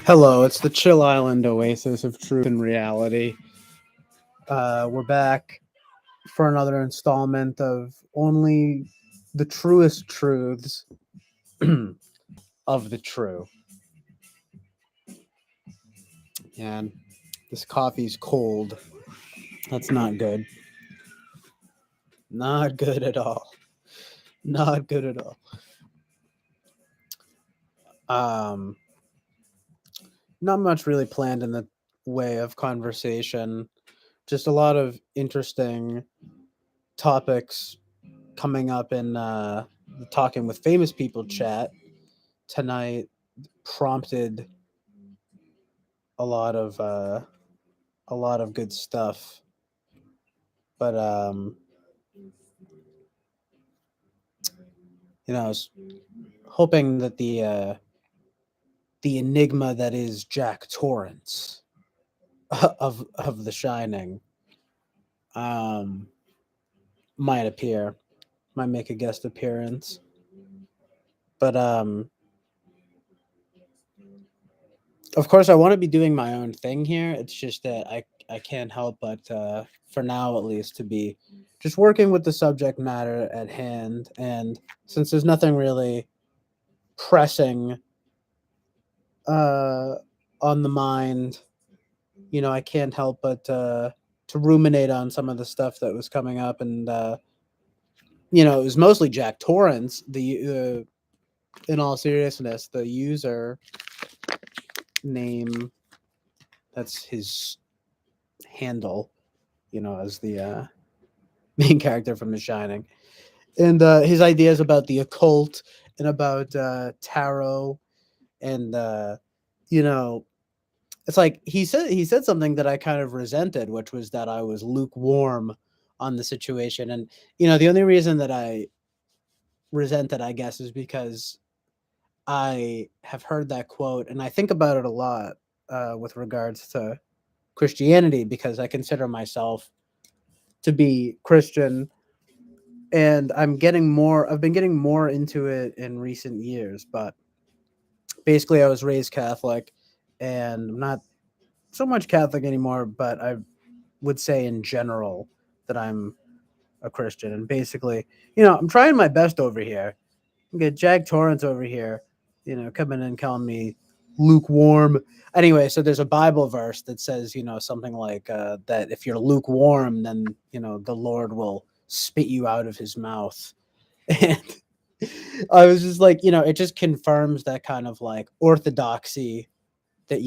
Hello, it's the Chill Island Oasis of truth and reality. We're back for another installment of only the truest truths of the true. And this coffee's cold. That's not good. Not good at all. Not good at all. Um, Not much really planned in the way of conversation. Just a lot of interesting topics coming up in the Talking with Famous People chat tonight. Prompted a lot of a lot of good stuff, but I was hoping that the enigma that is Jack Torrance of The Shining um might appear, might make a guest appearance, but of course I want to be doing my own thing here. It's just that I can't help but for now at least to be just working with the subject matter at hand. And since there's nothing really pressing uh on the mind, I can't help but to ruminate on some of the stuff that was coming up. And it was mostly Jack Torrance. The In all seriousness, the user name, that's his handle, as the main character from The Shining, and his ideas about the occult and about tarot, and you know it's like he said something that I kind of resented, which was that I was lukewarm on the situation. And the only reason that I resent it, I guess, is because I have heard that quote and I think about it a lot with regards to Christianity, because I consider myself to be Christian, and I've been getting more into it in recent years. But basically I was raised Catholic, and I'm not so much Catholic anymore, but I would say in general that I'm a Christian. And basically, I'm trying my best over here. Get Jack Torrance over here, coming in calling me lukewarm. Anyway, so there's a Bible verse that says, something like that if you're lukewarm, then, the Lord will spit you out of his mouth. And I was just like, it just confirms that kind of like orthodoxy that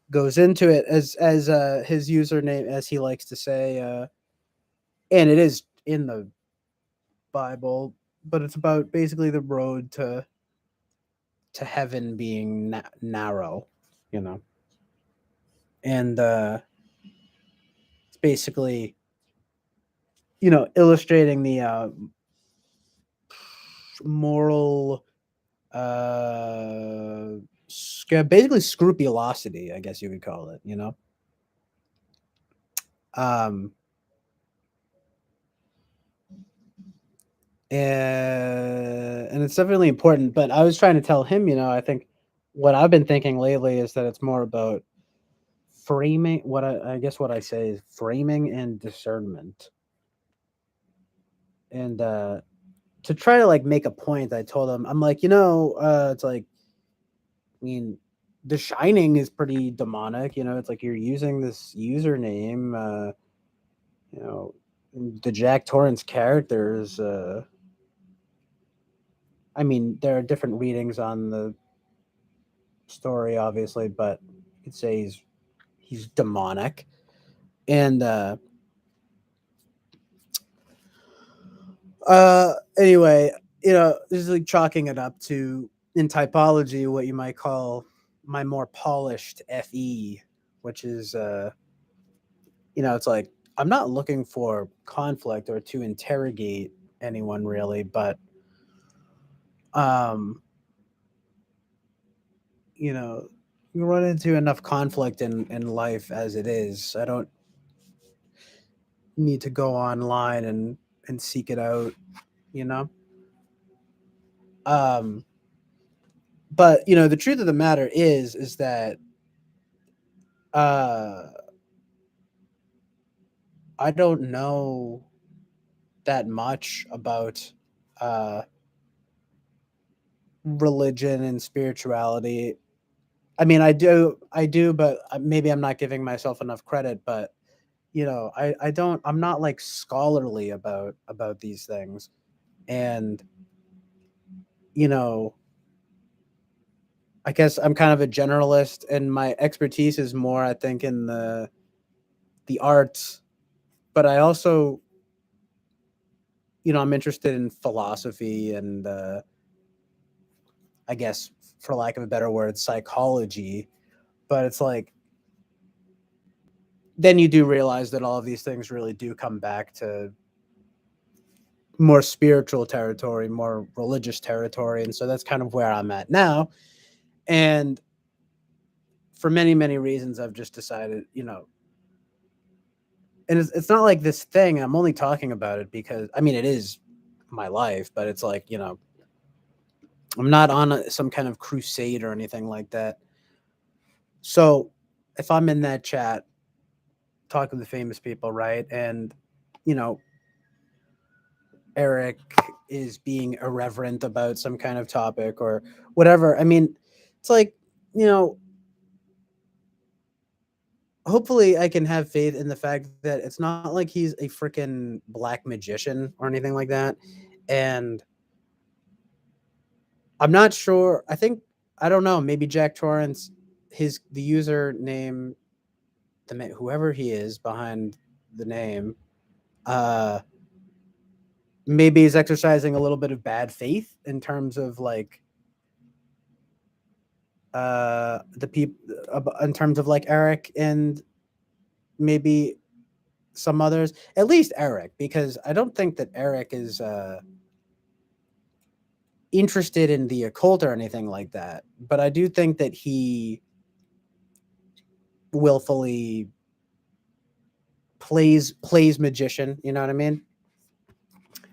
goes into it, as his username, as he likes to say, and it is in the Bible, but it's about basically the road to heaven being narrow, you know, and it's basically illustrating the moral, basically scrupulosity, I guess you would call it, um and it's definitely important. But I was trying to tell him, I think what I've been thinking lately is that it's more about framing. I guess what I say is framing and discernment. And to try to like make a point, I told him, I'm like, it's like, I mean, The Shining is pretty demonic. It's like you're using this username. You know, the Jack Torrance characters. I mean, there are different readings on the story, obviously, but you could say he's demonic. And anyway, this is like chalking it up to, in typology, what you might call my more polished FE, which is it's like I'm not looking for conflict or to interrogate anyone really, but um you know you run into enough conflict in life as it is. I don't need to go online and seek it out, you know. Um, but the truth of the matter is that uh, I don't know that much about uh, religion and spirituality. I mean, I do, but maybe I'm not giving myself enough credit. But I don't. I'm not like scholarly about these things, and you know, I guess I'm kind of a generalist, and my expertise is more, I think, in the arts. But I also, I'm interested in philosophy and I guess, for lack of a better word, psychology. But it's like then you do realize that all of these things really do come back to more spiritual territory, more religious territory, and so that's kind of where I'm at now. And for many, many reasons, I've just decided, and it's not like this thing. I'm only talking about it because I mean it is my life, but it's like I'm not on some kind of crusade or anything like that. So if I'm in that chat talking to famous people, right, and you know Eric is being irreverent about some kind of topic or whatever. I mean, it's like, you know, hopefully I can have faith in the fact that it's not like he's a freaking black magician or anything like that. And I'm not sure. I don't know. Maybe Jack Torrance, the username, whoever he is behind the name, uh, maybe he's exercising a little bit of bad faith in terms of like the people, in terms of like Eric and maybe some others, at least Eric, because I don't think that Eric is interested in the occult or anything like that. But I do think that he willfully plays magician. You know what I mean?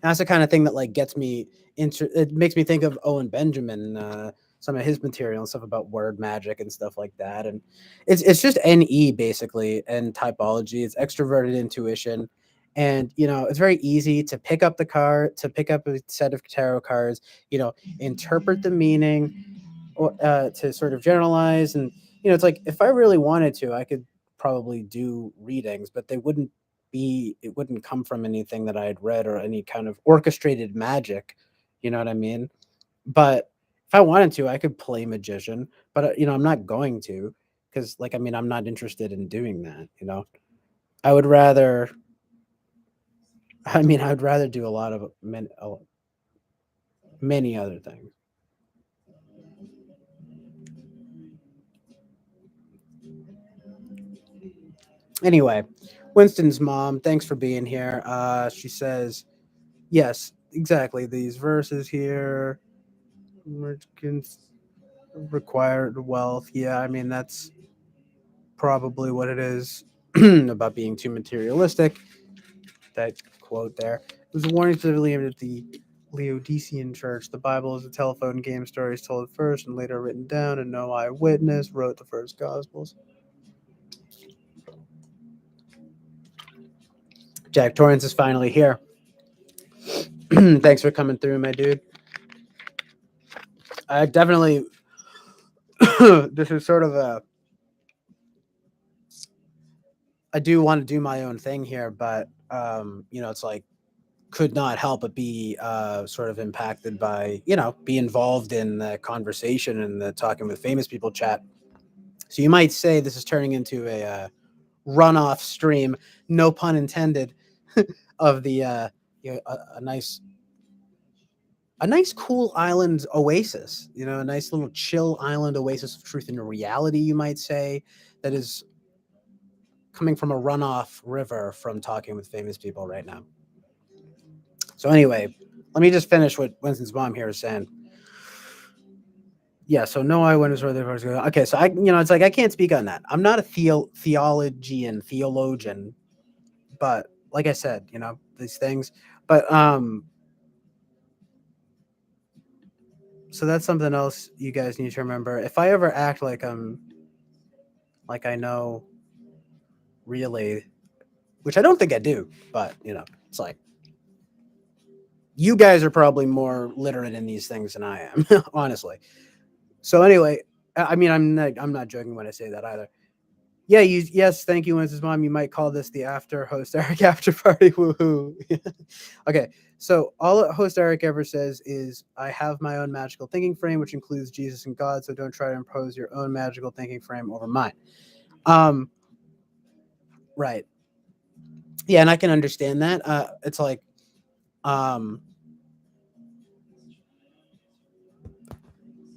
That's the kind of thing that like gets me into. It makes me think of Owen Benjamin, some of his material and stuff about word magic and stuff like that. And it's just NE basically and typology. It's extroverted intuition, and it's very easy to pick up to pick up a set of tarot cards. Interpret the meaning, or to sort of generalize. And it's like if I really wanted to, I could probably do readings, but it wouldn't come from anything that I had read or any kind of orchestrated magic. You know what I mean? But if I wanted to, I could play magician, but I'm not going to, because like I mean I'm not interested in doing that. I would rather I would rather do a lot of many other things. Anyway, Winston's mom, thanks for being here. She says, yes, exactly. These verses here, merchants required wealth. Yeah, I mean, that's probably what it is about being too materialistic. That quote there. It was a warning to the Laodicean church. The Bible is a telephone game, stories told first and later written down, and no eyewitness wrote the first Gospels. Jack Torrance is finally here. Thanks for coming through, my dude. I definitely this is sort of I do want to do my own thing here, but it's like could not help but be sort of impacted by, be involved in the conversation and the talking with famous people chat. So you might say this is turning into a runoff stream, no pun intended, of the a nice cool island oasis, a nice little chill island oasis of truth and reality, you might say, that is coming from a runoff river from talking with famous people right now. So anyway, let me just finish what Winston's mom here is saying. Yeah, so no eyewitness where the first go. Okay, so it's like I can't speak on that. I'm not a theologian, theologian, but like I said, these things. But so that's something else you guys need to remember. If I ever act like I know really, which I don't think I do, but it's like you guys are probably more literate in these things than I am, honestly. So anyway, I mean, I'm not joking when I say that either. Yeah, yes, thank you, Mrs. Mom. You might call this the after host Eric after party. Woohoo. Okay, so all host Eric ever says is, I have my own magical thinking frame, which includes Jesus and God, so don't try to impose your own magical thinking frame over mine. Um, right. Yeah, and I can understand that. It's like, um,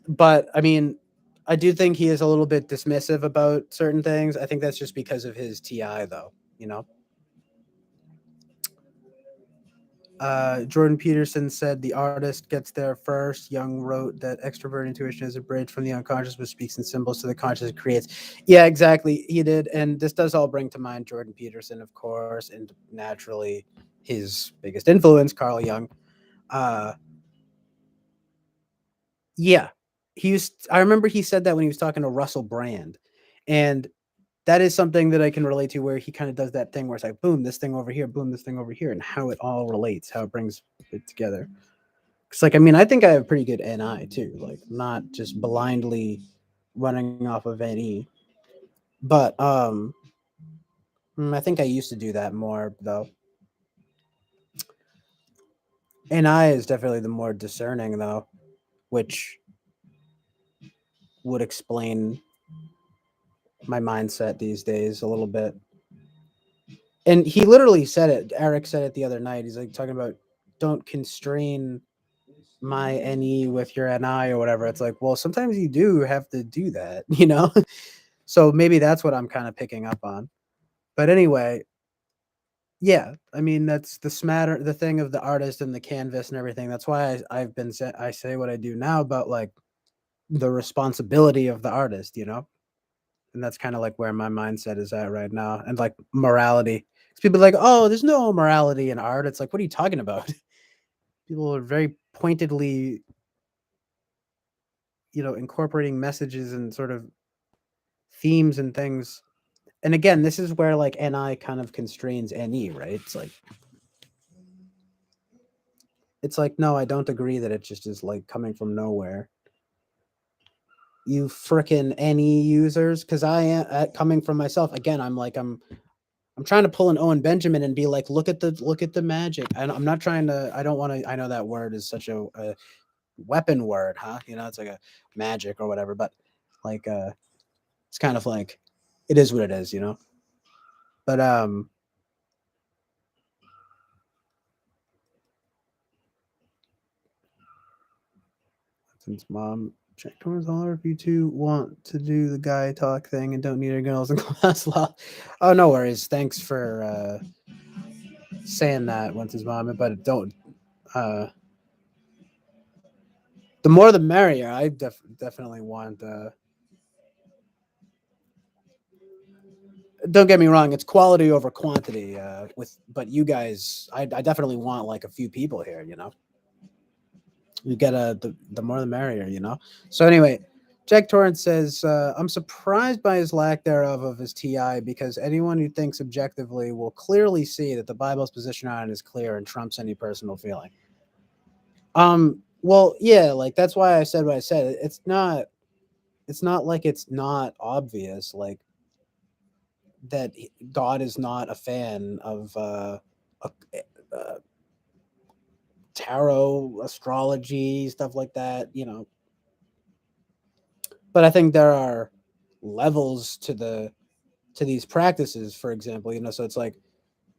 but I mean, I do think he is a little bit dismissive about certain things. I think that's just because of his TI, though. You know, Jordan Peterson said the artist gets there first. Young wrote that extrovert intuition is a bridge from the unconscious, which speaks in symbols to the conscious it creates. Yeah, exactly. He did. And this does all bring to mind Jordan Peterson, of course, and naturally his biggest influence, Carl Jung. Uh, yeah. I remember he said that when he was talking to Russell Brand. And that is something that I can relate to where he kind of does that thing where it's like, boom, this thing over here, boom, this thing over here, and how it all relates, how it brings it together. It's like, I mean, I think I have pretty good NI too, like not just blindly running off of NE, but I think I used to do that more though. NI is definitely the more discerning though, which would explain my mindset these days a little bit. And he literally said it. Eric said it the other night. He's like talking about don't constrain my NE with your NI or whatever. It's like, well, sometimes you do have to do that, you know? So maybe that's what I'm kind of picking up on. But anyway, yeah, I mean that's the thing of the artist and the canvas and everything. That's why I say what I do now about like the responsibility of the artist, and that's kind of like where my mindset is at right now, and like morality. 'Cause people are like, oh, there's no morality in art. It's like, what are you talking about? People are very pointedly, incorporating messages and sort of themes and things. And again, this is where like NI kind of constrains NE, right? It's like, no, I don't agree that it just is like coming from nowhere. You frickin' NE users, because I am coming from myself. Again, I'm trying to pull an Owen Benjamin and be like, look at the magic. And I'm not trying to. I don't want to. I know that word is such a weapon word, huh? It's like a magic or whatever. But like, it's kind of like, it is what it is. But since mom check towards all if you two want to do the guy talk thing and don't need a girls in class. Oh, no worries. Thanks for saying that once his mom, but don't. Uh, the more the merrier. I definitely want. Don't get me wrong. It's quality over quantity. But you guys, I definitely want like a few people here. We get the more the merrier. So anyway, Jack Torrance says, I'm surprised by his lack thereof of his TI because anyone who thinks objectively will clearly see that the Bible's position on it is clear and trumps any personal feeling. Well, yeah, like that's why I said what I said. It's not like it's not obvious, like that God is not a fan of uh, uh tarot, astrology, stuff like that. But I think there are levels to these practices, for example. So it's like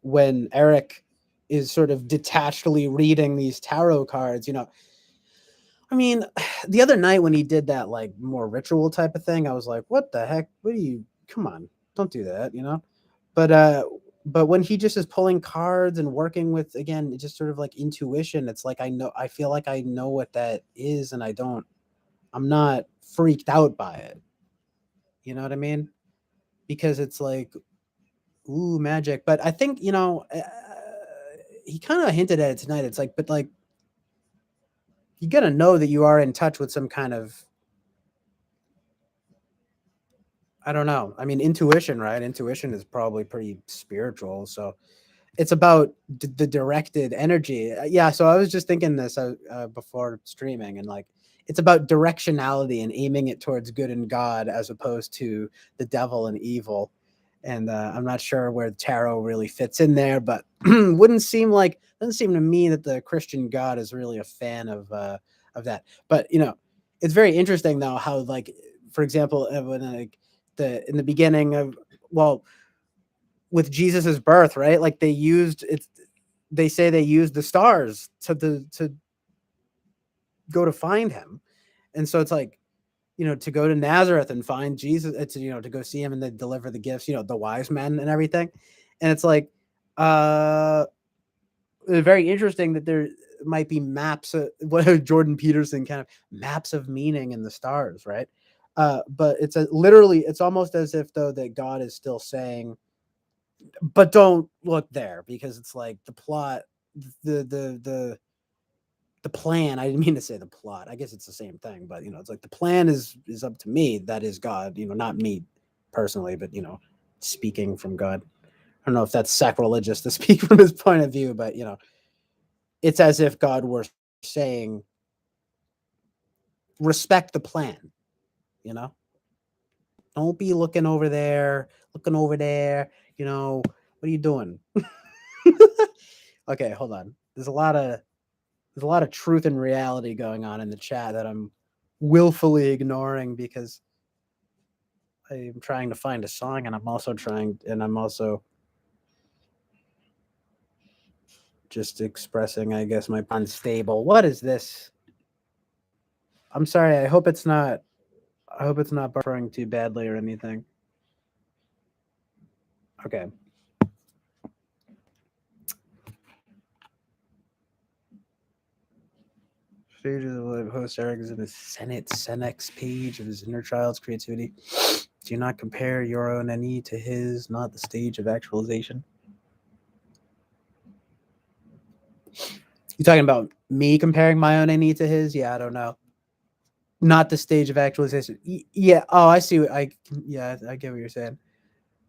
when Eric is sort of detachedly reading these tarot cards. I mean, the other night when he did that like more ritual type of thing, I was like, what the heck? What are you, come on, don't do that. But but when he just is pulling cards and working with, again, just sort of like intuition, it's like I feel like I know what that is, and I don't I'm not freaked out by it. You know what I mean? Because it's like, ooh, magic. But I think, he kind of hinted at it tonight. It's like, but like, you got to know that you are in touch with some kind of, I don't know. I mean, intuition, right? Intuition is probably pretty spiritual. So it's about the directed energy. Yeah. So I was just thinking this before streaming, and like, it's about directionality and aiming it towards good and God as opposed to the devil and evil. And I'm not sure where tarot really fits in there, but doesn't seem to me that the Christian God is really a fan of that. But it's very interesting though how, like, for example, when like the in the beginning of, well, with Jesus's birth, right? Like they used it. They say they used the stars to go to find him, and so it's like, to go to Nazareth and find Jesus, to to go see him and then deliver the gifts, the wise men and everything. And it's like, uh very interesting that there might be maps, what Jordan Peterson kind of maps of meaning in the stars, right? But literally, it's almost as if though that God is still saying, but don't look there, because it's like the plot, the the the the plan. I didn't mean to say the plot. I guess it's the same thing, but it's like the plan is up to me. That is God, not me personally, but speaking from God. I don't know if that's sacrilegious to speak from his point of view, but it's as if God were saying, respect the plan, you know? Don't be looking over there, what are you doing? Okay, hold on. There's a lot of truth and reality going on in the chat that I'm willfully ignoring because I'm trying to find a song, and I'm also just expressing, I guess, my unstable. What is this? I'm sorry. I hope it's not buffering too badly or anything. Okay. Stages of life. Host Eric is in the Senate Senex page of his inner child's creativity. Do not compare your own NE to his, not the stage of actualization. You talking about me comparing my own NE to his? Yeah, I don't know. Not the stage of actualization. Yeah. Oh, I see. I get what you're saying.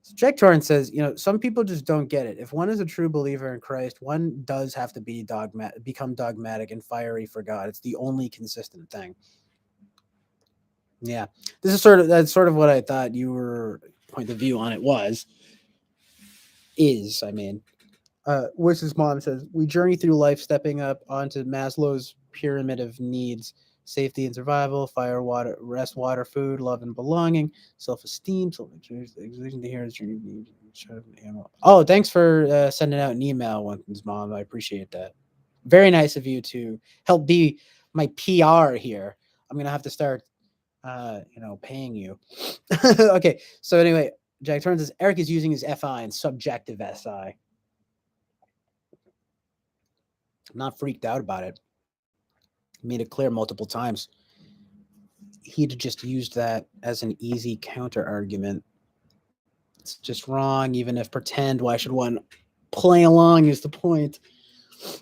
So Jack Torrance says, some people just don't get it. If one is a true believer in Christ, one does have to become dogmatic and fiery for God. It's the only consistent thing. Yeah, that's sort of what I thought your point of view on it is. I mean, Wish's mom says, we journey through life stepping up onto Maslow's pyramid of needs: safety and survival, fire, water, rest, water, food, love and belonging, self-esteem, self-exertion to hear. Oh, thanks for sending out an email, Winston's mom. I appreciate that. Very nice of you to help be my PR here. I'm gonna have to start, paying you. Okay, so anyway, Jack Turns says Eric is using his FI and subjective SI. I'm not freaked out about it. He made it clear multiple times. He'd just used that as an easy counter argument. It's just wrong, even if pretend. Why should one play along is the point.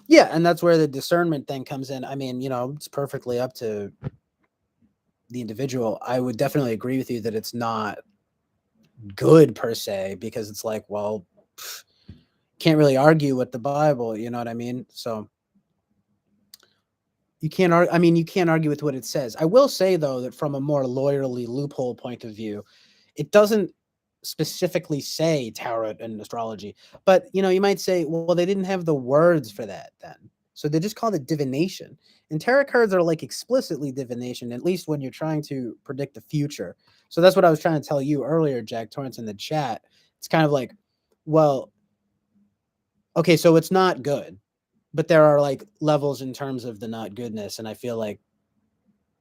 Yeah, and that's where the discernment thing comes in. I mean, it's perfectly up to the individual. I would definitely agree with you that it's not good per se, because it's like, well, can't really argue with the Bible, you know what I mean? So you can't argue. I mean, you can't argue with what it says. I will say though that from a more lawyerly loophole point of view, it doesn't specifically say tarot and astrology, but you might say, well, they didn't have the words for that then, so they just called it divination. And tarot cards are like explicitly divination, at least when you're trying to predict the future. So that's what I was trying to tell you earlier, Jack Torrance, in the chat. It's kind of like, well, okay, so it's not good, but there are like levels in terms of the not goodness. And I feel like,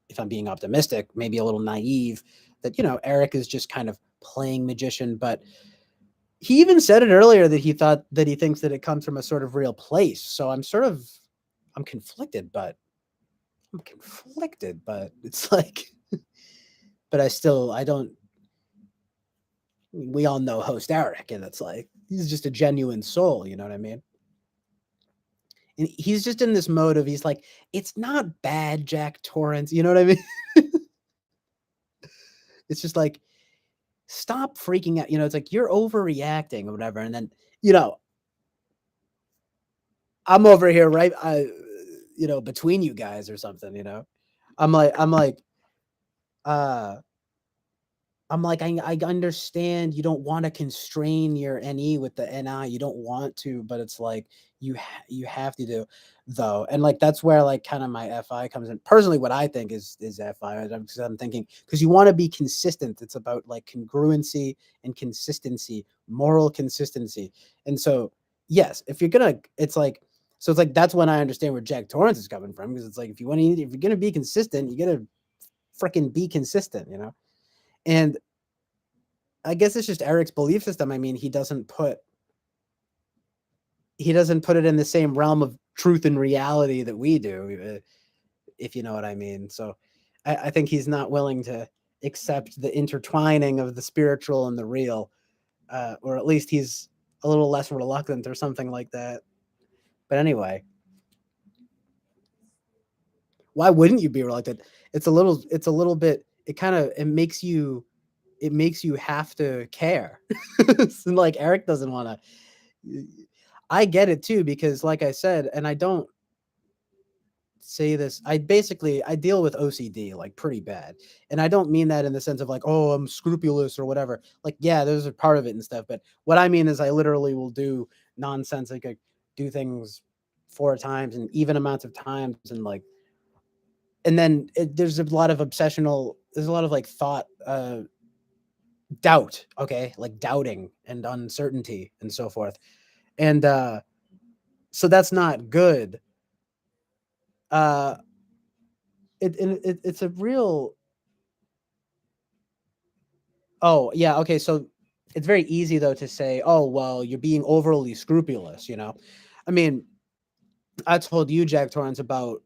if I'm being optimistic, maybe a little naive, that Eric is just kind of playing magician. But he even said it earlier that he thinks that it comes from a sort of real place. So I'm conflicted, but it's like, but I don't. We all know host Eric, and it's like he's just a genuine soul. You know what I mean? And he's just in this mode of he's like, it's not bad, Jack Torrance. You know what I mean? It's just like stop freaking out. You know, it's like you're overreacting or whatever. And then, you know, I'm over here, right? Between you guys or something, I'm like, uh, I understand you don't want to constrain your NE with the NI. You don't want to, but it's like you have to do though. And like that's where like kind of my FI comes in. Personally, what I think is FI. I'm thinking because you want to be consistent. It's about like congruency and consistency, moral consistency. And so yes, if you're gonna, it's like so it's like that's when I understand where Jack Torrance is coming from because it's like if you're gonna be consistent, you gotta freaking be consistent, And I guess it's just Eric's belief system. I mean, he doesn't put it in the same realm of truth and reality that we do, if you know what I mean. So I think he's not willing to accept the intertwining of the spiritual and the real, or at least he's a little less reluctant or something like that. But anyway, why wouldn't you be reluctant? It's a little bit. It makes you have to care. So, like Eric doesn't want to. I get it too because, like I said, and I don't say this. I deal with OCD like pretty bad, and I don't mean that in the sense of like, oh, I'm scrupulous or whatever. Like, yeah, those are part of it and stuff. But what I mean is, I literally will do nonsense. Like, I do things 4 times and even amounts of times, and like, and then there's a lot of obsessional. There's a lot of like thought. Doubt, okay, like doubting and uncertainty and so forth. And so that's not good. Uh it's a real Oh, yeah, okay, so it's very easy though to say, "Oh, well, you're being overly scrupulous." I mean, I told you, Jack Torrance, about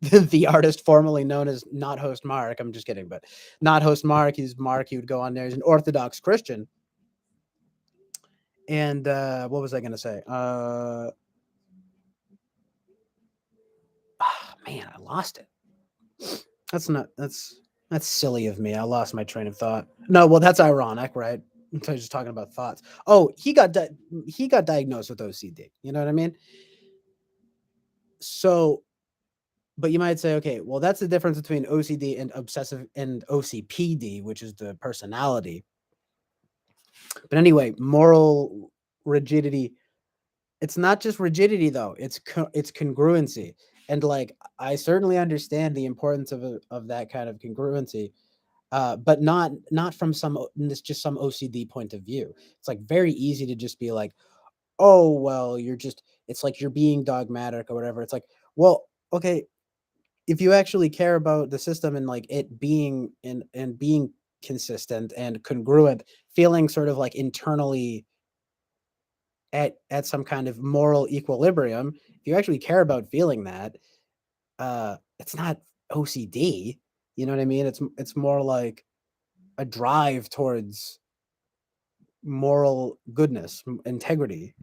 the artist formerly known as Not Host Mark. I'm just kidding, but Not Host Mark, he's Mark, he would go on there. He's an Orthodox Christian. And what was I gonna say? Man, I lost it. That's silly of me. I lost my train of thought. No, well, that's ironic, right? So I was just talking about thoughts. Oh, he got diagnosed with OCD. You know what I mean? So, but you might say, okay, well, that's the difference between OCD and obsessive and OCPD, which is the personality. But anyway, moral rigidity. It's not just rigidity though. It's congruency. And like I certainly understand the importance of that kind of congruency, but not from this just some OCD point of view. It's like very easy to just be like, oh well, it's like you're being dogmatic or whatever. It's like, well, okay, if you actually care about the system and like it being and being consistent and congruent, feeling sort of like internally at some kind of moral equilibrium, if you actually care about feeling that, it's not OCD. You know what I mean? It's more like a drive towards moral goodness, integrity.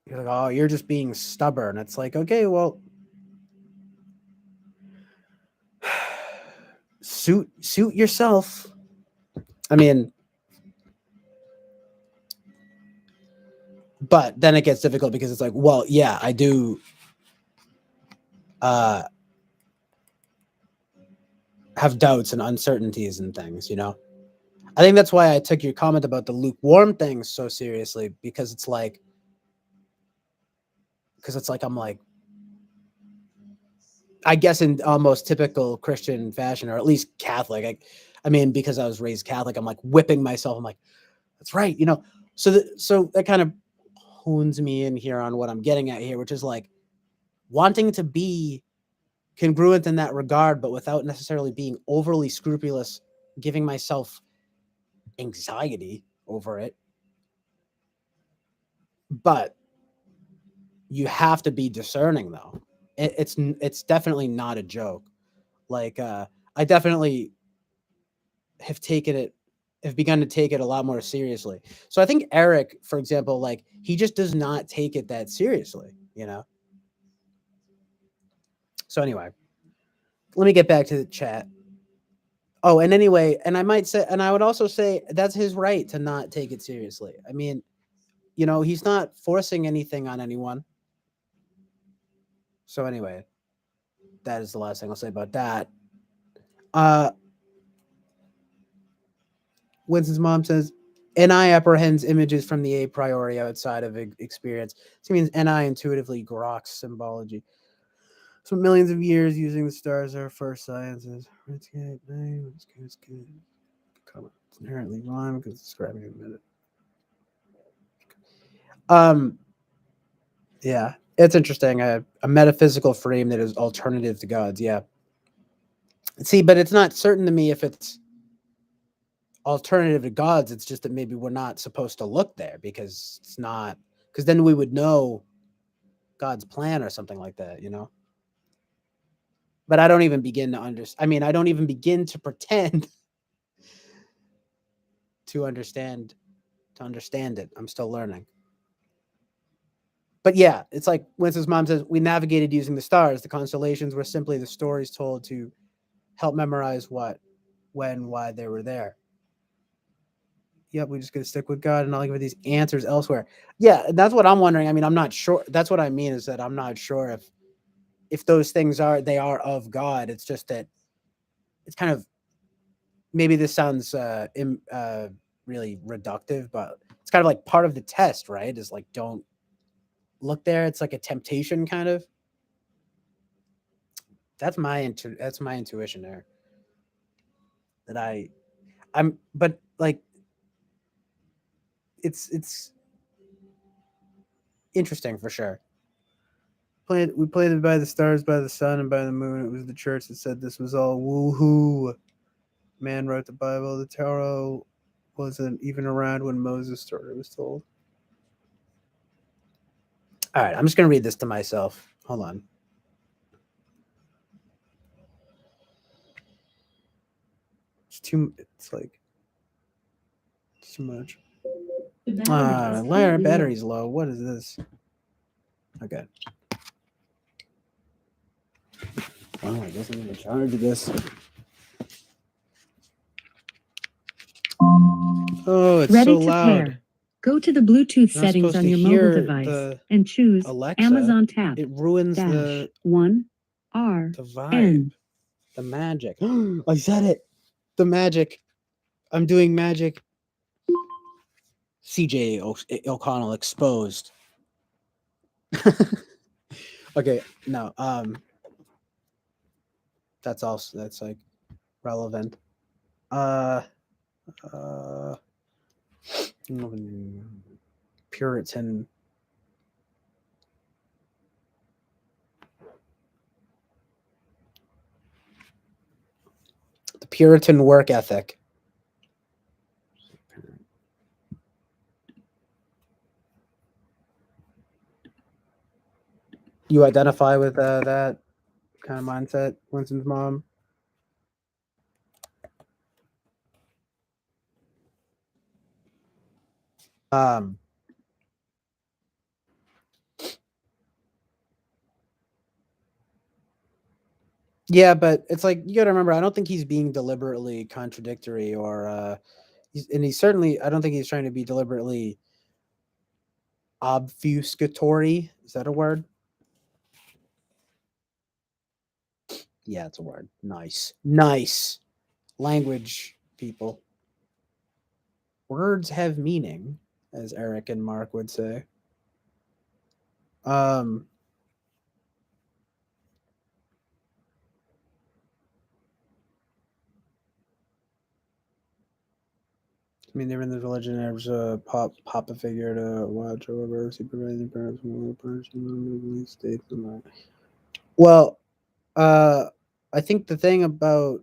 You're like, oh, you're just being stubborn. It's like, okay, well, suit yourself. I mean, but then it gets difficult because it's like, well, yeah, I do uh have doubts and uncertainties and things. I think that's why I took your comment about the lukewarm thing so seriously because it's like I'm like I guess in almost typical Christian fashion, or at least Catholic. I mean, because I was raised Catholic, I'm like whipping myself. I'm like, that's right. So that kind of hones me in here on what I'm getting at here, which is like wanting to be congruent in that regard, but without necessarily being overly scrupulous, giving myself anxiety over it. But you have to be discerning, though. It's definitely not a joke. Like I definitely have taken it have begun to take it a lot more seriously. So I think Eric, for example, like he just does not take it that seriously, you know. So anyway, let me get back to the chat. Oh, and anyway, and I might say, and I would also say that's his right to not take it seriously. I mean, you know, he's not forcing anything on anyone. So anyway, that is the last thing I'll say about that. Uh, Winston's mom says, NI apprehends images from the a priori outside of experience. This means NI intuitively groks symbology. So millions of years using the stars are first sciences. It's good. It's good. It's inherently wrong because it's describing in a minute. Um, yeah, it's interesting. A metaphysical frame that is alternative to God's. Yeah. See, but it's not certain to me if it's alternative to God's. It's just that maybe we're not supposed to look there because it's not. Because then we would know God's plan or something like that, you know. But I don't even begin to understand. I mean, I don't even begin to pretend to understand it. I'm still learning. But yeah, it's like Winston's mom says, we navigated using the stars. The constellations were simply the stories told to help memorize what, when, why they were there. Yep, we just got to stick with God and not give these answers elsewhere. Yeah, that's what I'm wondering. I mean, I'm not sure. That's what I mean is that I'm not sure if those things are of God. It's just that it's kind of maybe this sounds really reductive, but it's kind of like part of the test, right? Is like don't look there. It's like a temptation, kind of. That's my intuition there. That I'm, but like it's interesting for sure. We played it by the stars, by the sun, and by the moon. It was the church that said this was all woohoo. Man wrote the Bible. The tarot wasn't even around when Moses' story was told. All right, I'm just gonna read this to myself. Hold on. It's too. It's like too much. Why are batteries low? What is this? Okay. Oh, I guess I'm gonna charge this. Oh, it's Ready so to loud. pair. Go to the Bluetooth You're not settings supposed on to your mobile hear device the and choose Alexa. Amazon Tap It ruins dash 1 R the vibe, N. the magic. I said it. The magic. I'm doing magic. CJ O'Connell exposed. Okay, no. That's also that's like relevant. Uh, uh, Puritan. The Puritan work ethic. You identify with that kind of mindset, Winston's mom? Um, yeah, but it's like you got to remember. I don't think he's being deliberately contradictory, or and he's certainly. I don't think he's trying to be deliberately obfuscatory. Is that a word? Yeah, it's a word. Nice, nice language, people. Words have meaning, as Eric and Mark would say. Um, I mean, they're in the religion. There's a papa figure to watch over, supervising parents, more person, state. Well, uh, I think the thing about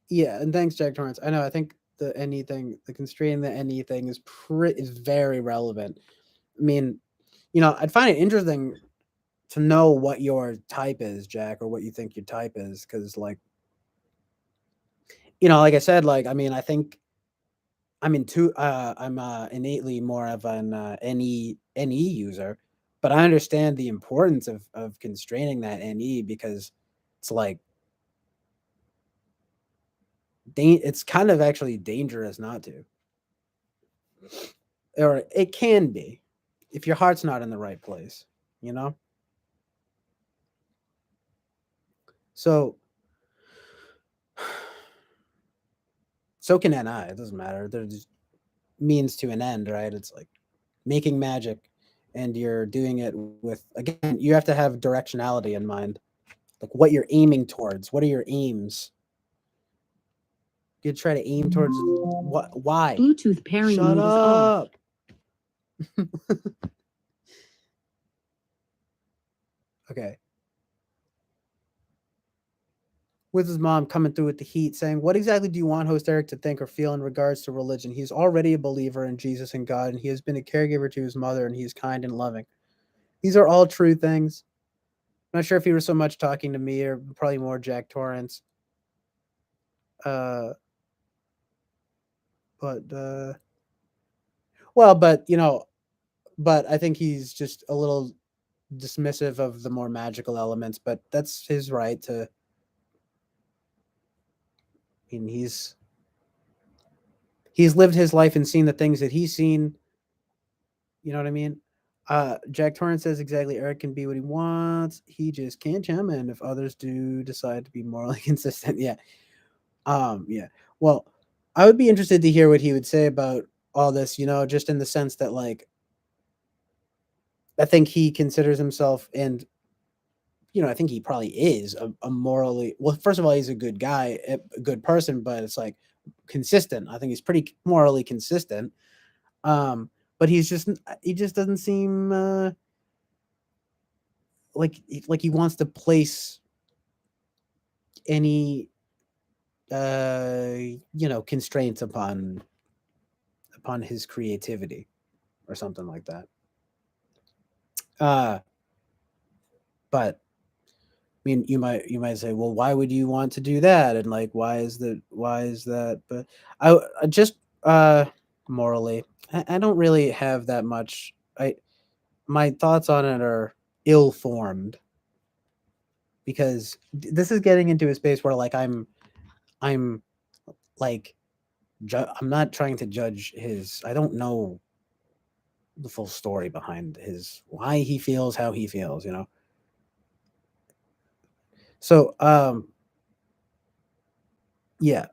yeah, and thanks, Jack Torrance. I know. I think the constraining the anything is very relevant. I mean, you know, I'd find it interesting to know what your type is, Jack, or what you think your type is, because like like I said, like I mean, I think I'm innately more of an NE user, but I understand the importance of constraining that NE because it's like it's kind of actually dangerous not to, or it can be if your heart's not in the right place, you know. So so can NI. It doesn't matter. There's means to an end, right? It's like making magic, and you're doing it with, again, you have to have directionality in mind, like what you're aiming towards. What are your aims? You try to aim towards what? Why? Bluetooth pairing Shut mode is off. up. Okay. With his mom coming through with the heat, saying, "What exactly do you want host Eric to think or feel in regards to religion? He's already a believer in Jesus and God, and he has been a caregiver to his mother, and he is kind and loving. These are all true things. I'm not sure if he was so much talking to me or probably more Jack Torrance. Uh, but well, but I think he's just a little dismissive of the more magical elements. But that's his right to. I mean, he's lived his life and seen the things that he's seen. You know what I mean? Jack Torrance says exactly. Eric can be what he wants. He just can't chime in if others do decide to be morally consistent. Yeah. Yeah. Well, I would be interested to hear what he would say about all this. Just in the sense that, like, I think he considers himself, and I think he probably is a morally, well. First of all, he's a good guy, a good person, but it's like consistent. I think he's pretty morally consistent. Um, but he just doesn't seem like he wants to place any uh constraints upon his creativity or something like that. Uh, but I mean, you might say, well, why would you want to do that? And like, why is that? But I just morally, I don't really have that much. My thoughts on it are ill formed because this is getting into a space where like I'm like I'm not trying to judge his. I don't know the full story behind his why he feels how he feels. So yeah,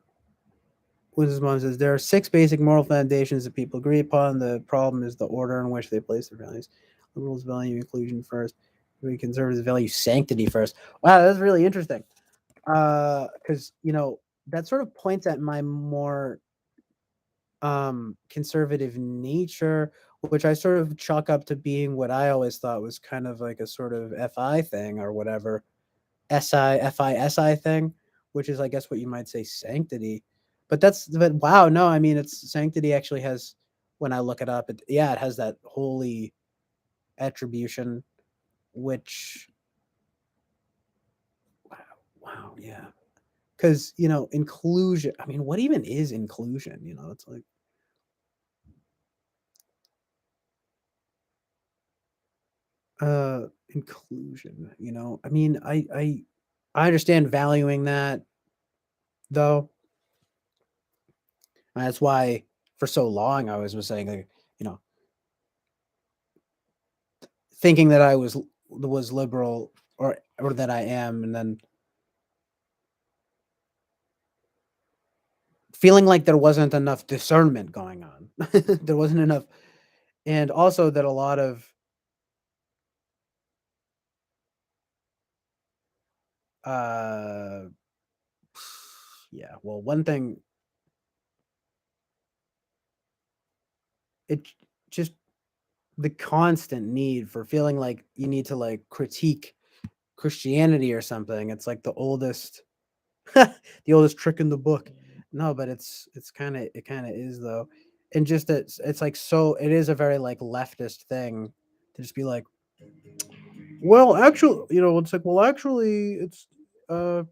what his mom says, there are six basic moral foundations that people agree upon. The problem is the order in which they place their values. Liberals value inclusion first. We conservatives value sanctity first. Wow, that's really interesting. Because that sort of points at my more conservative nature, which I sort of chalk up to being what I always thought was kind of like a sort of FI thing or whatever, SI thing, which is, I guess, what you might say sanctity. But wow, no, I mean, it's sanctity actually has, when I look it up, yeah, it has that holy attribution, which wow, wow, yeah. Because inclusion. I mean, what even is inclusion? It's like inclusion. I mean, I understand valuing that, though. And that's why for so long I was saying, like, you know thinking that I was liberal, or that I am, and then feeling like there wasn't enough discernment going on. There wasn't enough, and also that a lot of uh yeah, well, one thing, it just the constant need for feeling like you need to like critique Christianity or something. It's like the oldest the oldest trick in the book. No, but it kind of is, though. And just that it's like, so it is a very like leftist thing to just be like, Well, actually, it's like, well, actually, it's uh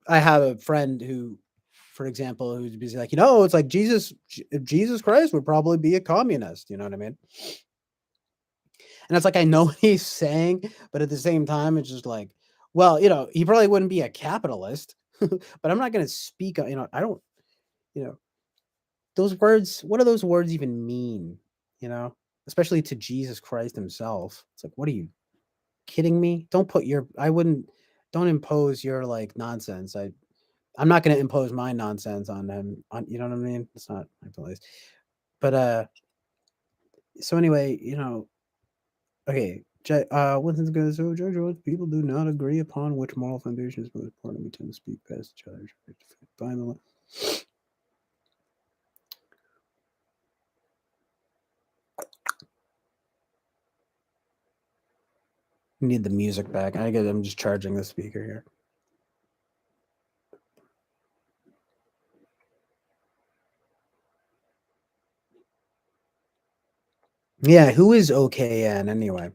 I have a friend who, for example, who's busy like, it's like Jesus Christ would probably be a communist, you know what I mean? And it's like I know what he's saying, but at the same time, it's just like, well, he probably wouldn't be a capitalist, but I'm not gonna speak I don't, you know, those words, what do those words even mean? You know? Especially to Jesus Christ himself. It's like, what are you kidding me? Don't put your I wouldn't don't impose your like nonsense. I'm not going to impose my nonsense on him. On you know what I mean? It's not my place. But so anyway, okay. Winston's gonna so Jojo, people do not agree upon which moral foundation is most important. We tend to speak past each other. Find the need the music back. I'm just charging the speaker here. Yeah, who is OKN anyway?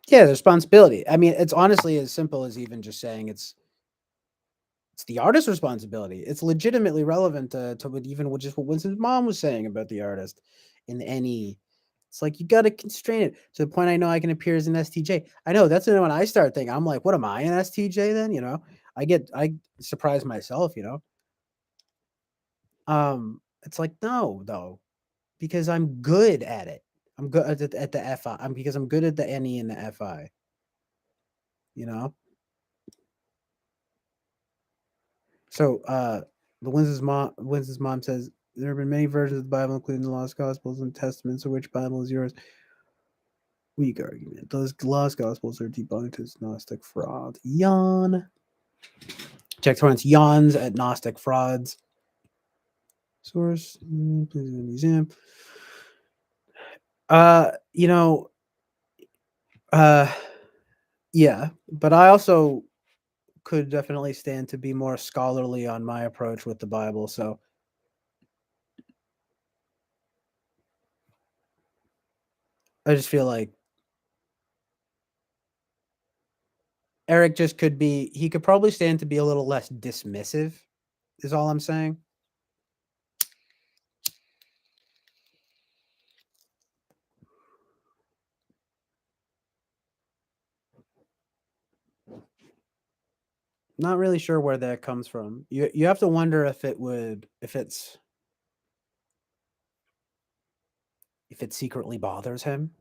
Yeah, the responsibility. I mean, it's honestly as simple as even just saying it's the artist's responsibility. It's legitimately relevant to what even what just what Winston's mom was saying about the artist in any. It's like you got to constrain it to the point. I know I can appear as an STJ. I know that's when I start thinking. I'm like, what am I an STJ then? I surprise myself. It's like no, though, because I'm good at it. I'm good at the FI. I'm because I'm good at the NE and the FI. You know. So the Winston's mom says there have been many versions of the Bible, including the Lost Gospels and Testaments. So which Bible is yours? Weak argument. Those Lost Gospels are debunked as Gnostic fraud. Yawn. Jack Torrance yawns at Gnostic frauds. Source. Please in the museum. You know, uh, yeah, but I also could definitely stand to be more scholarly on my approach with the Bible. So I just feel like Eric just could be, he could probably stand to be a little less dismissive, is all I'm saying. Not really sure where that comes from. You have to wonder if it secretly bothers him.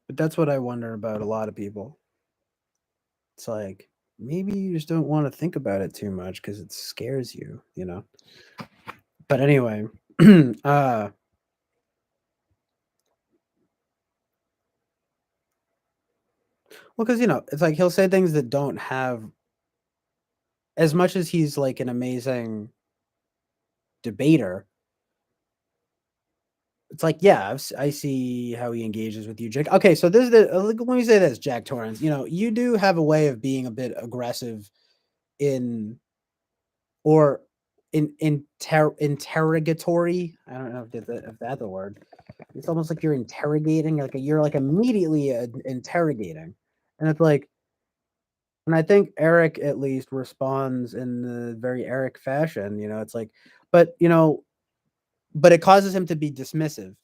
But that's what I wonder about a lot of people. It's like maybe you just don't want to think about it too much because it scares you. But anyway, well, because it's like he'll say things that don't have as much as he's like an amazing debater. It's like, yeah, I see how he engages with you, Jack. Okay, so this is let me say this, Jack Torrance. You do have a way of being a bit aggressive in or interrogatory. I don't know if that's the word. It's almost like you're interrogating, like you're like immediately interrogating, and it's like, and I think Eric at least responds in the very Eric fashion. It's like, but but it causes him to be dismissive.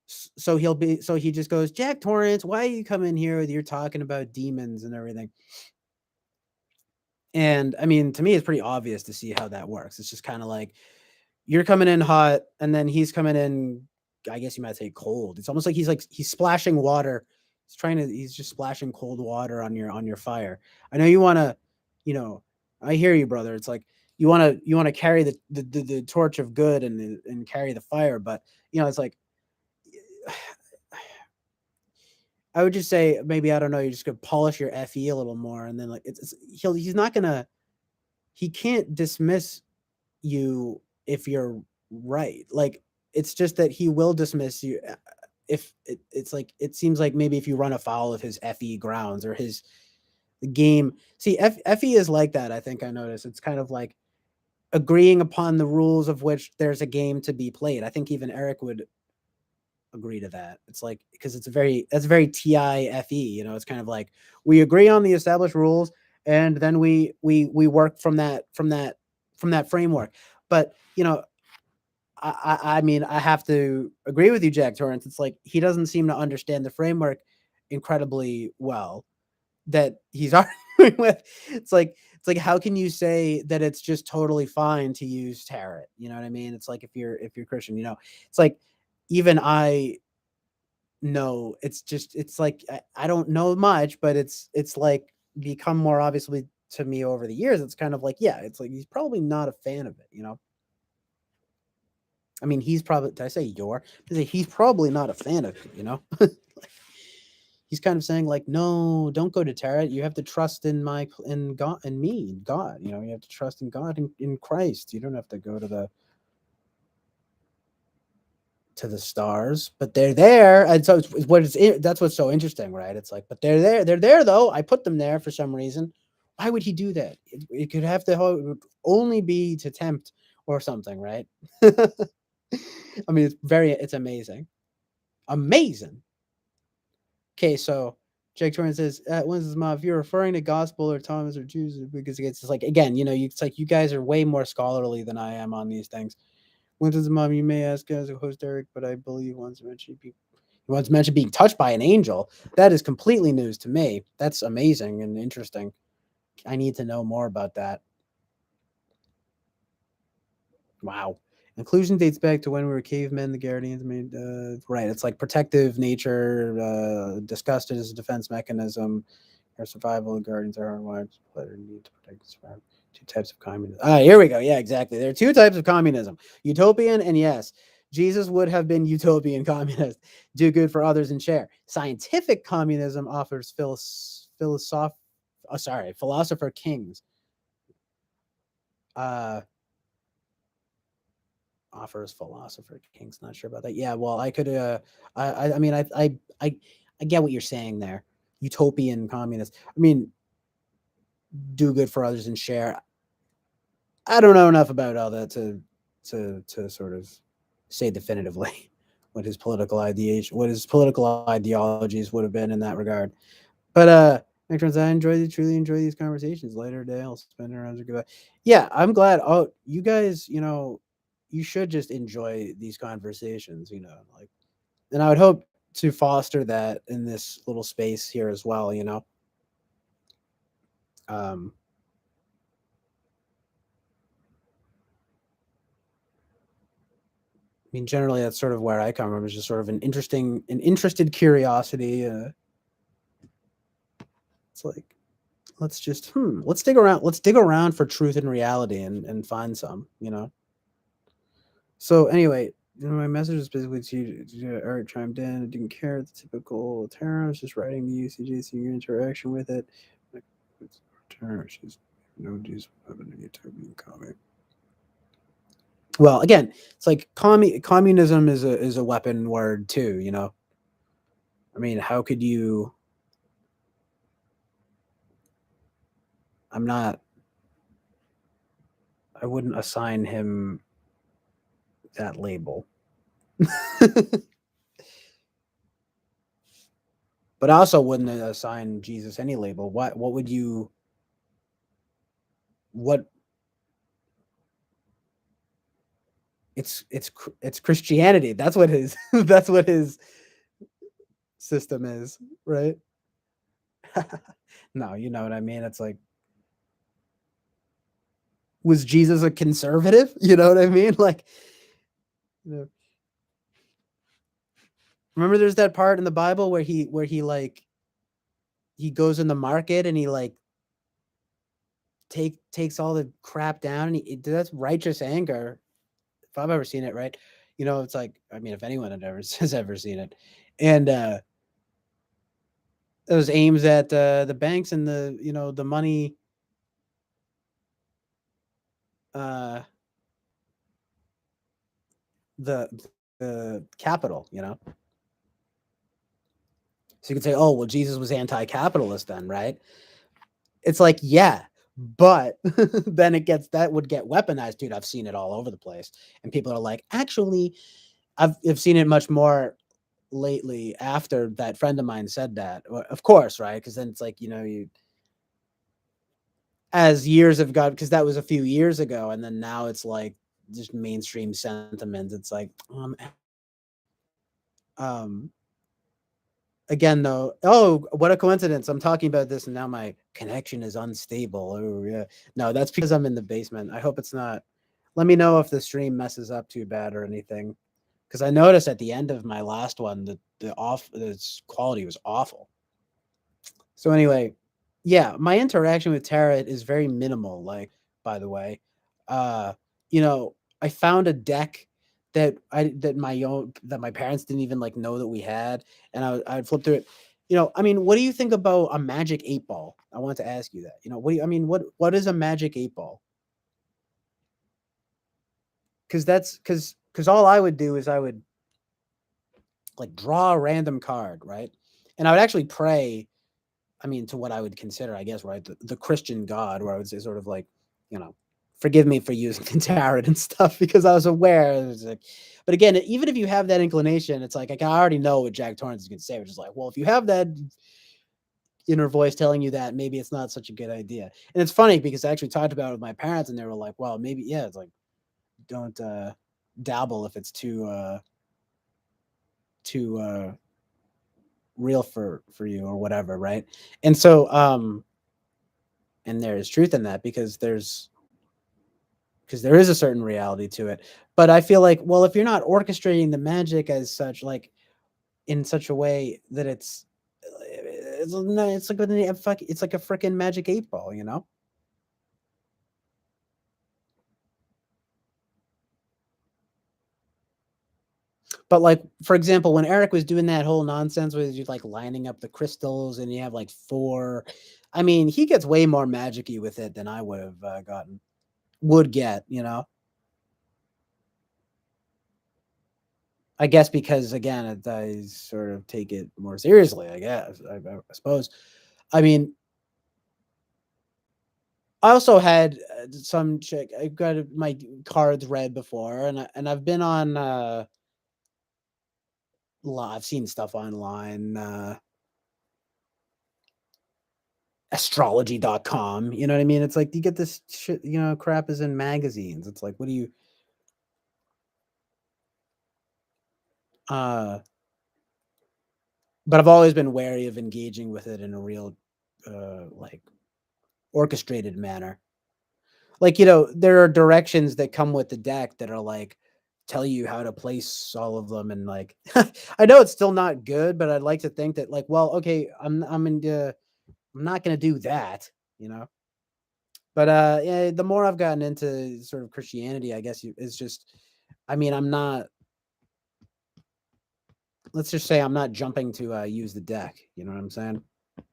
So he just goes, Jack Torrance, why you come in here with you're talking about demons and everything? And I mean, to me, it's pretty obvious to see how that works. It's just kind of like you're coming in hot, and then he's coming in, I guess you might say cold. It's almost like he's splashing water. He's just splashing cold water on your fire. I know you want to, you know, I hear you, brother. It's like you want to carry the torch of good and carry the fire, but it's like I would just say maybe I don't know. You just could polish your fe a little more, and then like he's not gonna he can't dismiss you if you're right. Like it's just that he will dismiss you if it's like it seems like maybe if you run afoul of his FE grounds or his the game. See, FE is like that. I think I noticed. It's kind of like agreeing upon the rules of which there's a game to be played. I think even Eric would agree to that. It's like because it's a very that's very TIFE. You know, it's kind of like we agree on the established rules, and then we work from that framework. But you know, I mean, I have to agree with you, Jack Torrance. It's like he doesn't seem to understand the framework incredibly well that he's arguing with. It's like how can you say that it's just totally fine to use tarot? You know what I mean? It's like if you're Christian, you know, it's like even I know it's just it's like I don't know much, but it's like become more obviously to me over the years. It's kind of like yeah, it's like he's probably not a fan of it, you know. I mean, he's probably did I say your? I say he's probably not a fan of it, you know. He's kind of saying like, no, don't go to tarot. You have to trust in in God in me, in God. You know, you have to trust in God in Christ. You don't have to go to the stars, but they're there, and so that's what's so interesting, right? It's like, but they're there. They're there though. I put them there for some reason. Why would he do that? It could have to it would only be to tempt or something, right? I mean, it's amazing, amazing. Okay, so Jake Torrance says, "When's his mom? If you're referring to gospel or Thomas or Jews, because it's just like again, you know, it's like you guys are way more scholarly than I am on these things. When's his mom? You may ask as a host, Eric, but I believe he once mentioned being touched by an angel. That is completely news to me. That's amazing and interesting. I need to know more about that. Wow." Inclusion dates back to when we were cavemen. The Guardians made right. It's like protective nature, discussed it as a defense mechanism. Our survival guardians are hardwired to play their need to protect the survivor. Two types of communism. Ah, here we go. Yeah, exactly. There are two types of communism: utopian and yes, Jesus would have been utopian communist. Do good for others and share. Scientific communism offers philosopher kings. Uh, offers philosopher kings. Not sure about that. Yeah, well, I could. I mean, I get what you're saying there. Utopian communist. I mean, do good for others and share. I don't know enough about all that to sort of say definitively what his political ideologies would have been in that regard. But Nick I truly enjoy these conversations. Later day, I'll spend around goodbye. Yeah, I'm glad. Oh, you guys, you know, you should just enjoy these conversations, you know, like, and I would hope to foster that in this little space here as well, you know. Um, I mean, generally, that's sort of where I come from. Is just sort of an interested curiosity. It's like let's dig around. Let's dig around for truth and reality and find some. You know. So anyway, my message is basically Eric chimed in. I didn't care the typical terror. I was just writing the UCJC interaction with it. Like, it's terror. She's no D's have an utopian comic. Well, again, it's like communism is a weapon word too. You know, I mean, how could you? I'm not. I wouldn't assign him that label. But I also wouldn't assign Jesus any label. What would you what it's Christianity. That's what his that's what his system is, right? No, you know what I mean. It's like was Jesus a conservative? You know what I mean? Like, you know, remember there's that part in the Bible where he like he goes in the market and he like takes all the crap down and that's righteous anger. If I've ever seen it, right? You know, it's like I mean, if anyone had ever has ever seen it, and it was aims at the banks and the you know the money uh the capital, you know. So you could say, oh, well, Jesus was anti-capitalist then, right? It's like, yeah, but then it gets that would get weaponized, dude. I've seen it all over the place, and people are like, actually, I've seen it much more lately after that friend of mine said that. Of course, right? Because then it's like, you as years have gone, because that was a few years ago, and then now it's like just mainstream sentiment. It's like, um, again, though, oh, what a coincidence! I'm talking about this, and now my connection is unstable. Oh, yeah, no, that's because I'm in the basement. I hope it's not. Let me know if the stream messes up too bad or anything, because I noticed at the end of my last one that the quality was awful. So anyway, yeah, my interaction with tarot is very minimal. Like, by the way, uh, you know, I found a deck that my parents didn't even like know that we had, and I'd flip through it. I mean, what do you think about a magic 8 ball? I wanted to ask you that. What do you, I mean, what is a magic 8 ball? Because all I would do is I would like draw a random card, right? And I would actually pray, I mean, to what I would consider, I guess, right, the Christian God, where I would say sort of like, you know, forgive me for using the tarot and stuff because I was aware. It was like, but again, even if you have that inclination, it's like I already know what Jack Torrance is going to say, which is like, well, if you have that inner voice telling you that, maybe it's not such a good idea. And it's funny because I actually talked about it with my parents, and they were like, well, maybe, yeah, it's like don't dabble if it's too real for you or whatever, right? And so and there is truth in that because there is a certain reality to it. But I feel like, well, if you're not orchestrating the magic as such, like in such a way that it's like it's like a freaking magic 8 ball, But like, for example, when Eric was doing that whole nonsense with you like lining up the crystals and you have like four, I mean, he gets way more magicy with it than I would have would get. I guess because again, I sort of take it more seriously. I guess I suppose. I mean, I also had some chick. I got my cards read before, and I've been on. I've seen stuff online. Astrology.com. You know what I mean? It's like you get this shit. Crap is in magazines. It's like, what do you? Uh, but I've always been wary of engaging with it in a real, like orchestrated manner. Like, there are directions that come with the deck that are like tell you how to place all of them, and like I know it's still not good, but I'd like to think that like, well, okay, I'm not gonna do that, you know. But yeah, the more I've gotten into sort of Christianity, I guess it's just, I mean, I'm not. Let's just say I'm not jumping to use the deck. You know what I'm saying? I've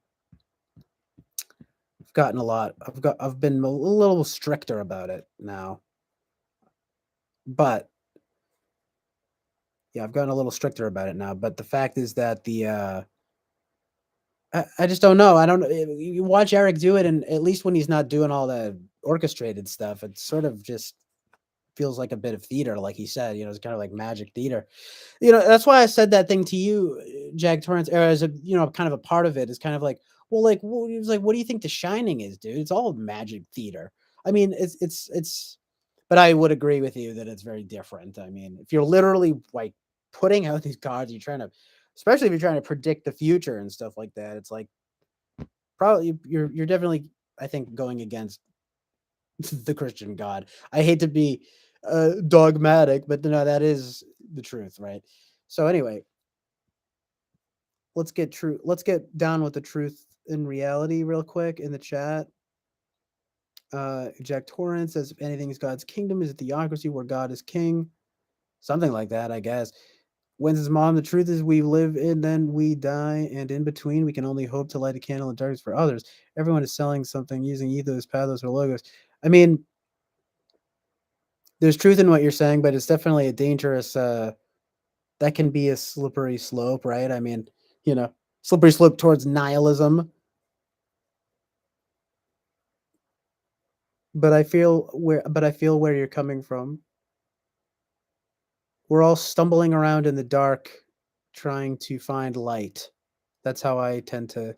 gotten a lot. I've been a little stricter about it now, but yeah, I've gotten a little stricter about it now. But the fact is that I just don't know. I don't. You watch Eric do it, and at least when he's not doing all the orchestrated stuff, it sort of just feels like a bit of theater, like he said. It's kind of like magic theater. That's why I said that thing to you, Jag Torrance, era as a kind of a part of it is kind of like, well, like, he was like, what do you think The Shining is, dude? It's all magic theater. I mean, it's, but I would agree with you that it's very different. I mean, if you're literally like putting out these cards, you're trying to, especially if you're trying to predict the future and stuff like that, it's like probably you're definitely, I think, going against the Christian God. I hate to be dogmatic, but no, that is the truth, right? So anyway, let's get true. Let's get down with the truth in reality real quick in the chat. Jack Torrance says, if anything is God's kingdom, is a theocracy where God is king. Something like that, I guess. When's his mom? The truth is we live and then we die, and in between we can only hope to light a candle in darkness for others. Everyone is selling something using ethos, pathos, or logos. I mean, there's truth in what you're saying, but it's definitely a dangerous that can be a slippery slope, right? I mean, you know, slippery slope towards nihilism. But I feel where you're coming from. We're all stumbling around in the dark trying to find light. That's how I tend to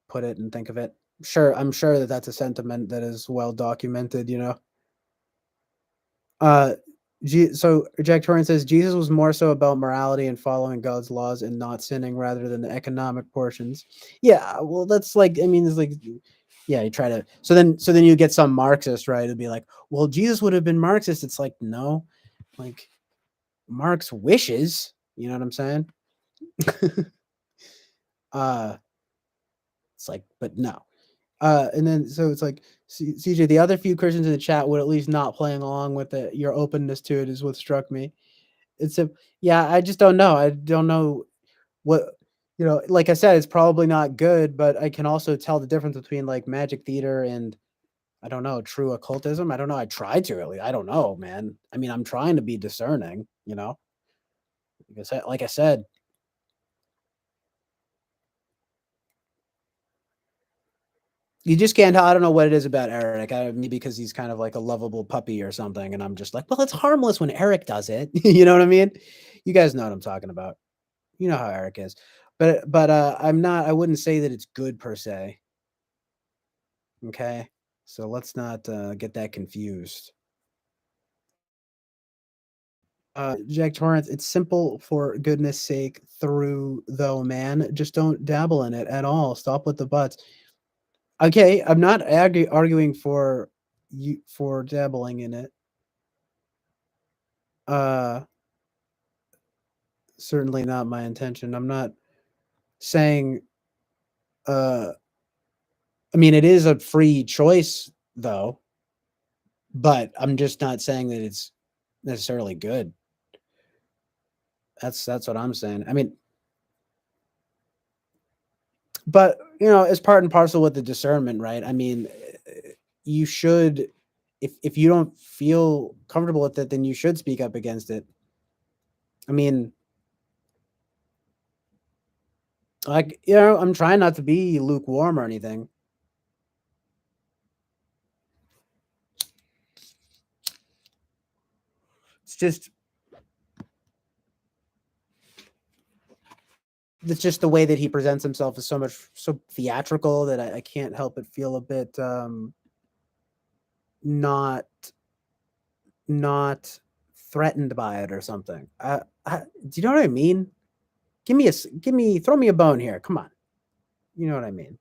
put it and think of it. Sure, I'm sure that that's a sentiment that is well documented, you know. Uh so Jack Torrance says Jesus was more so about morality and following God's laws and not sinning rather than the economic portions. Yeah, well that's like I mean it's like yeah, you try to so then you get some Marxist, right? It'd be like, well, Jesus would have been Marxist. It's like, no, like Marx wishes, you know what I'm saying? uh it's like, but no. And then so it's like CJ, the other few Christians in the chat would at least not playing along with it. Your openness to it is what struck me. It's a yeah, I just don't know. I don't know what like I said, it's probably not good, but I can also tell the difference between like magic theater and I don't know, true occultism. I don't know. I tried to really. I don't know, man. I mean, I'm trying to be discerning, you know. Like I said, you just can't. I don't know what it is about Eric. Maybe because he's kind of like a lovable puppy or something, and I'm just like, well, it's harmless when Eric does it. You know what I mean? You guys know what I'm talking about. You know how Eric is, but I'm not. I wouldn't say that it's good per se. Okay, so let's not get that confused. Jack Torrance, it's simple for goodness sake through though, man. Just don't dabble in it at all. Stop with the buts. Okay, I'm not arguing for you for dabbling in it. Uh Certainly not my intention. I'm not saying uh I mean it is a free choice though, but I'm just not saying that it's necessarily good. That's what I'm saying. I mean, but it's part and parcel with the discernment, right? I mean, you should if you don't feel comfortable with it, then you should speak up against it. I mean, like, I'm trying not to be lukewarm or anything. It's just the way that he presents himself is so theatrical that I can't help but feel a bit not not threatened by it or something. Do you know what I mean? Throw me a bone here. Come on, you know what I mean.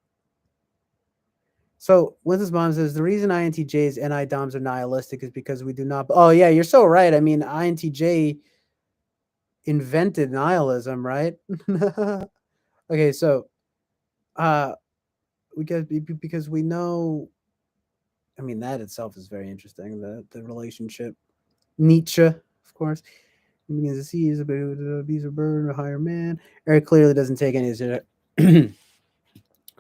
So Winston's mom says the reason INTJs and IDOMs are nihilistic is because we do not. Oh yeah, you're so right. I mean, INTJ invented nihilism, right? Okay, so uh, because we know. I mean, that itself is very interesting. The relationship Nietzsche, of course. Because the sea is a bit of a beast of bird, a higher man. Eric clearly doesn't take any of this.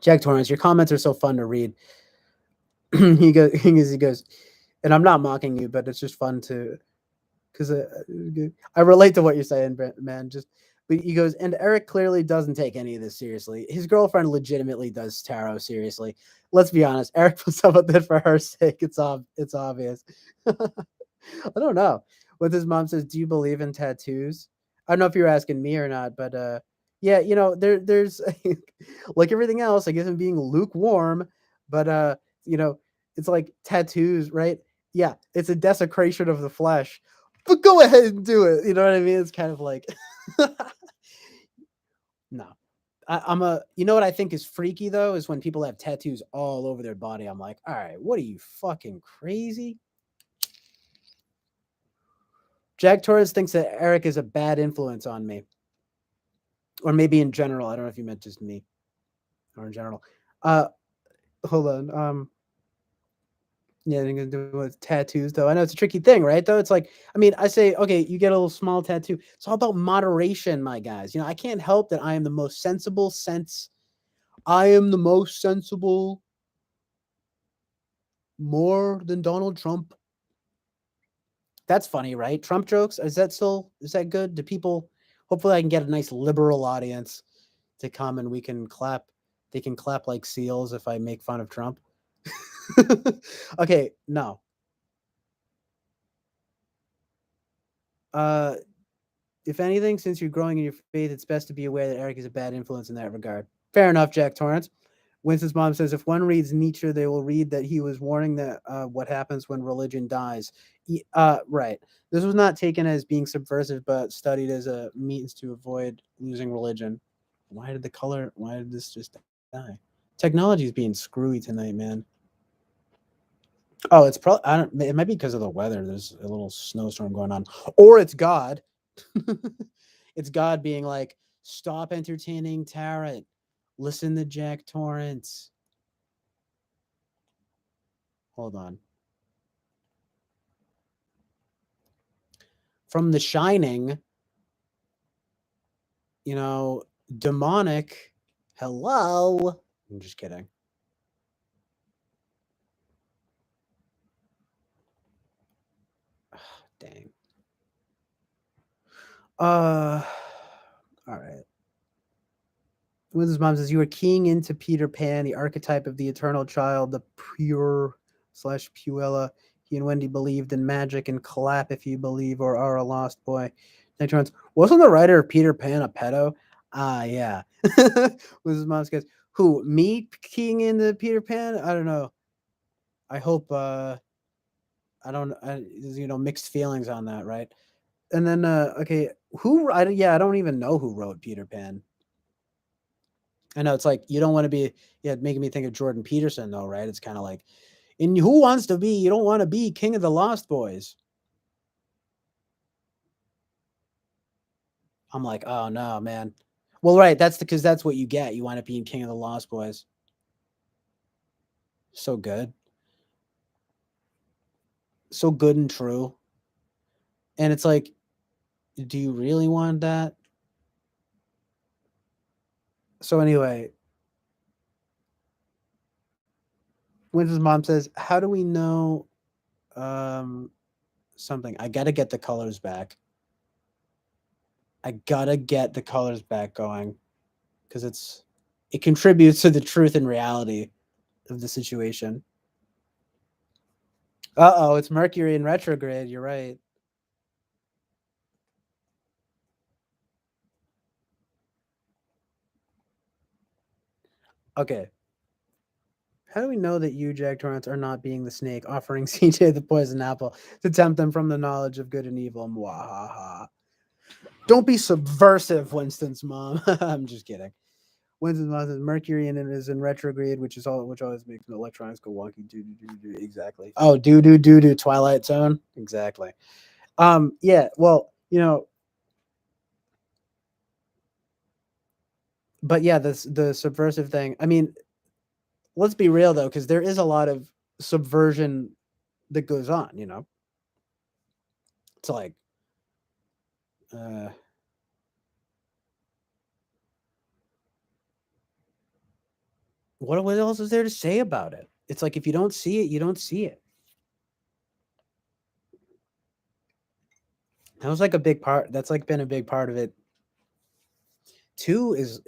Jack Torrance, your comments are so fun to read. he goes, and I'm not mocking you, but it's just fun to because I relate to what you're saying, man. But he goes, and Eric clearly doesn't take any of this seriously. His girlfriend legitimately does tarot seriously. Let's be honest. Eric puts up with it for her sake. It's obvious. I don't know. What his mom says, do you believe in tattoos? I don't know if you're asking me or not, but yeah, there's like everything else, I guess I'm being lukewarm, but you know, it's like tattoos, right? Yeah, it's a desecration of the flesh. But go ahead and do it. You know what I mean? It's kind of like no. I'm a you know what I think is freaky though is when people have tattoos all over their body. I'm like, all right, what are you fucking crazy? Jack Torres thinks that Eric is a bad influence on me. Or maybe in general. I don't know if you meant just me or in general. Uh Hold on. Yeah, they're gonna do with tattoos though. I know it's a tricky thing, right? Though it's like, I mean, I say, okay, you get a little small tattoo. It's all about moderation, my guys. I can't help that I am the most sensible sense. I am the most sensible more than Donald Trump. That's funny, right? Trump jokes. Is that good? Do people hopefully I can get a nice liberal audience. to come and we can clap. They can clap like seals if I make fun of Trump. Okay, no. Uh, if anything, since you're growing in your faith, it's best to be aware that Eric is a bad influence in that regard. Fair enough, Jack Torrance. Winston's mom says if one reads Nietzsche, they will read that he was warning that what happens when religion dies. Right. This was not taken as being subversive, but studied as a means to avoid losing religion. Why did the color? Why did this just die? Technology is being screwy tonight, man. Oh, it's probably I don't. It might be because of the weather. There's a little snowstorm going on, or it's God. It's God being like, "Stop entertaining Tarot. Listen to Jack Torrance." Hold on. From The Shining, demonic. Hello. I'm just kidding. Dang. All right. Winston's mom says you were keying into Peter Pan, the archetype of the eternal child, the pure slash Puella. He and Wendy believed in magic and clap if you believe or are a lost boy. Nick Torrance, wasn't the writer of Peter Pan a pedo? Ah, yeah. Winston's mom says, who, me keying into Peter Pan? I don't know. I hope, I don't, mixed feelings on that, right? And then, okay, I don't even know who wrote Peter Pan. I know it's like you don't want to be making me think of Jordan Peterson though, right? It's kind of like in Who Wants to Be, you don't want to be King of the Lost Boys. I'm like, oh no, man. Well, right, because that's what you get. You wind up being King of the Lost Boys. So good. So good and true. And it's like, do you really want that? So anyway, Winston's mom says, how do we know something? I gotta get the colors back. I gotta get the colors back going because it contributes to the truth and reality of the situation. Uh-oh, it's Mercury in retrograde. You're right. Okay. How do we know that you, Jack Torrance, are not being the snake, offering CJ the poison apple to tempt them from the knowledge of good and evil? Mwahaha. Don't be subversive, Winston's mom. I'm just kidding. Winston's mom says Mercury is in retrograde, which always makes the electronics go wonky. Do. Exactly. Oh, do. Twilight Zone. Exactly. Yeah. Well, but yeah, the subversive thing. I mean, let's be real though, because there is a lot of subversion that goes on. It's like, uh, what else is there to say about it? It's like if you don't see it, you don't see it. That was like a big part. That's like been a big part of it. Two is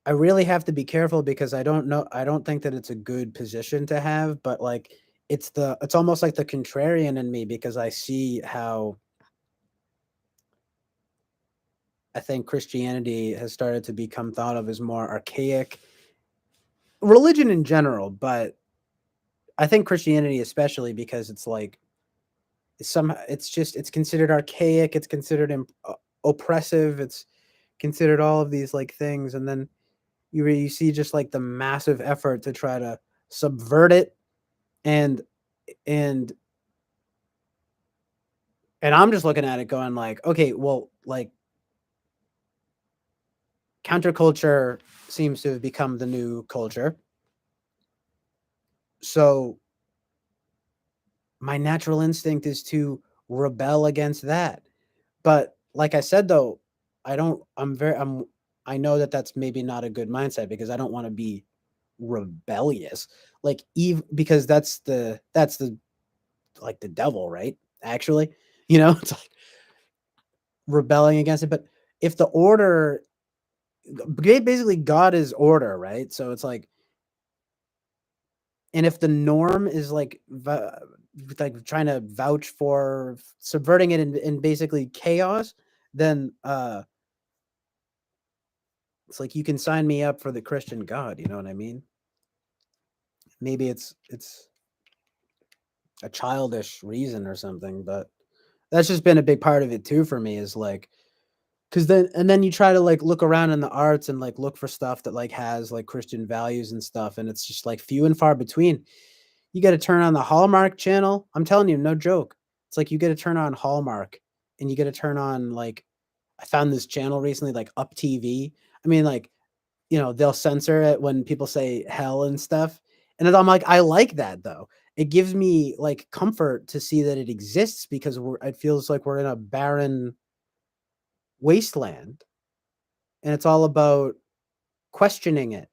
I really have to be careful because I don't know. I don't think that it's a good position to have, but like it's almost like the contrarian in me because I see how I think Christianity has started to become thought of as more archaic religion in general, but I think Christianity especially because it's like it's considered archaic, it's considered oppressive, it's considered all of these like things, and then you see just like the massive effort to try to subvert it and and and I'm just looking at it going like, okay, well, like counterculture seems to have become the new culture. So my natural instinct is to rebel against that. But like I said though, I know that that's maybe not a good mindset because I don't want to be rebellious. Like because that's the like the devil, right? Actually, it's like rebelling against it, but if the order basically God is order, right? So it's like, and if the norm is like trying to vouch for subverting it in basically chaos, then it's like you can sign me up for the Christian God, you know what I mean? Maybe it's a childish reason or something, but that's just been a big part of it too for me is like, because then you try to like look around in the arts and like look for stuff that like has like Christian values and stuff, and it's just like few and far between. You got to turn on the Hallmark channel. I'm telling you, no joke. It's like you got to turn on Hallmark, and you got to turn on like, I found this channel recently, like Up TV. I mean, like, they'll censor it when people say hell and stuff. And then I'm like, I like that though. It gives me like comfort to see that it exists because it feels like we're in a barren wasteland, and it's all about questioning it.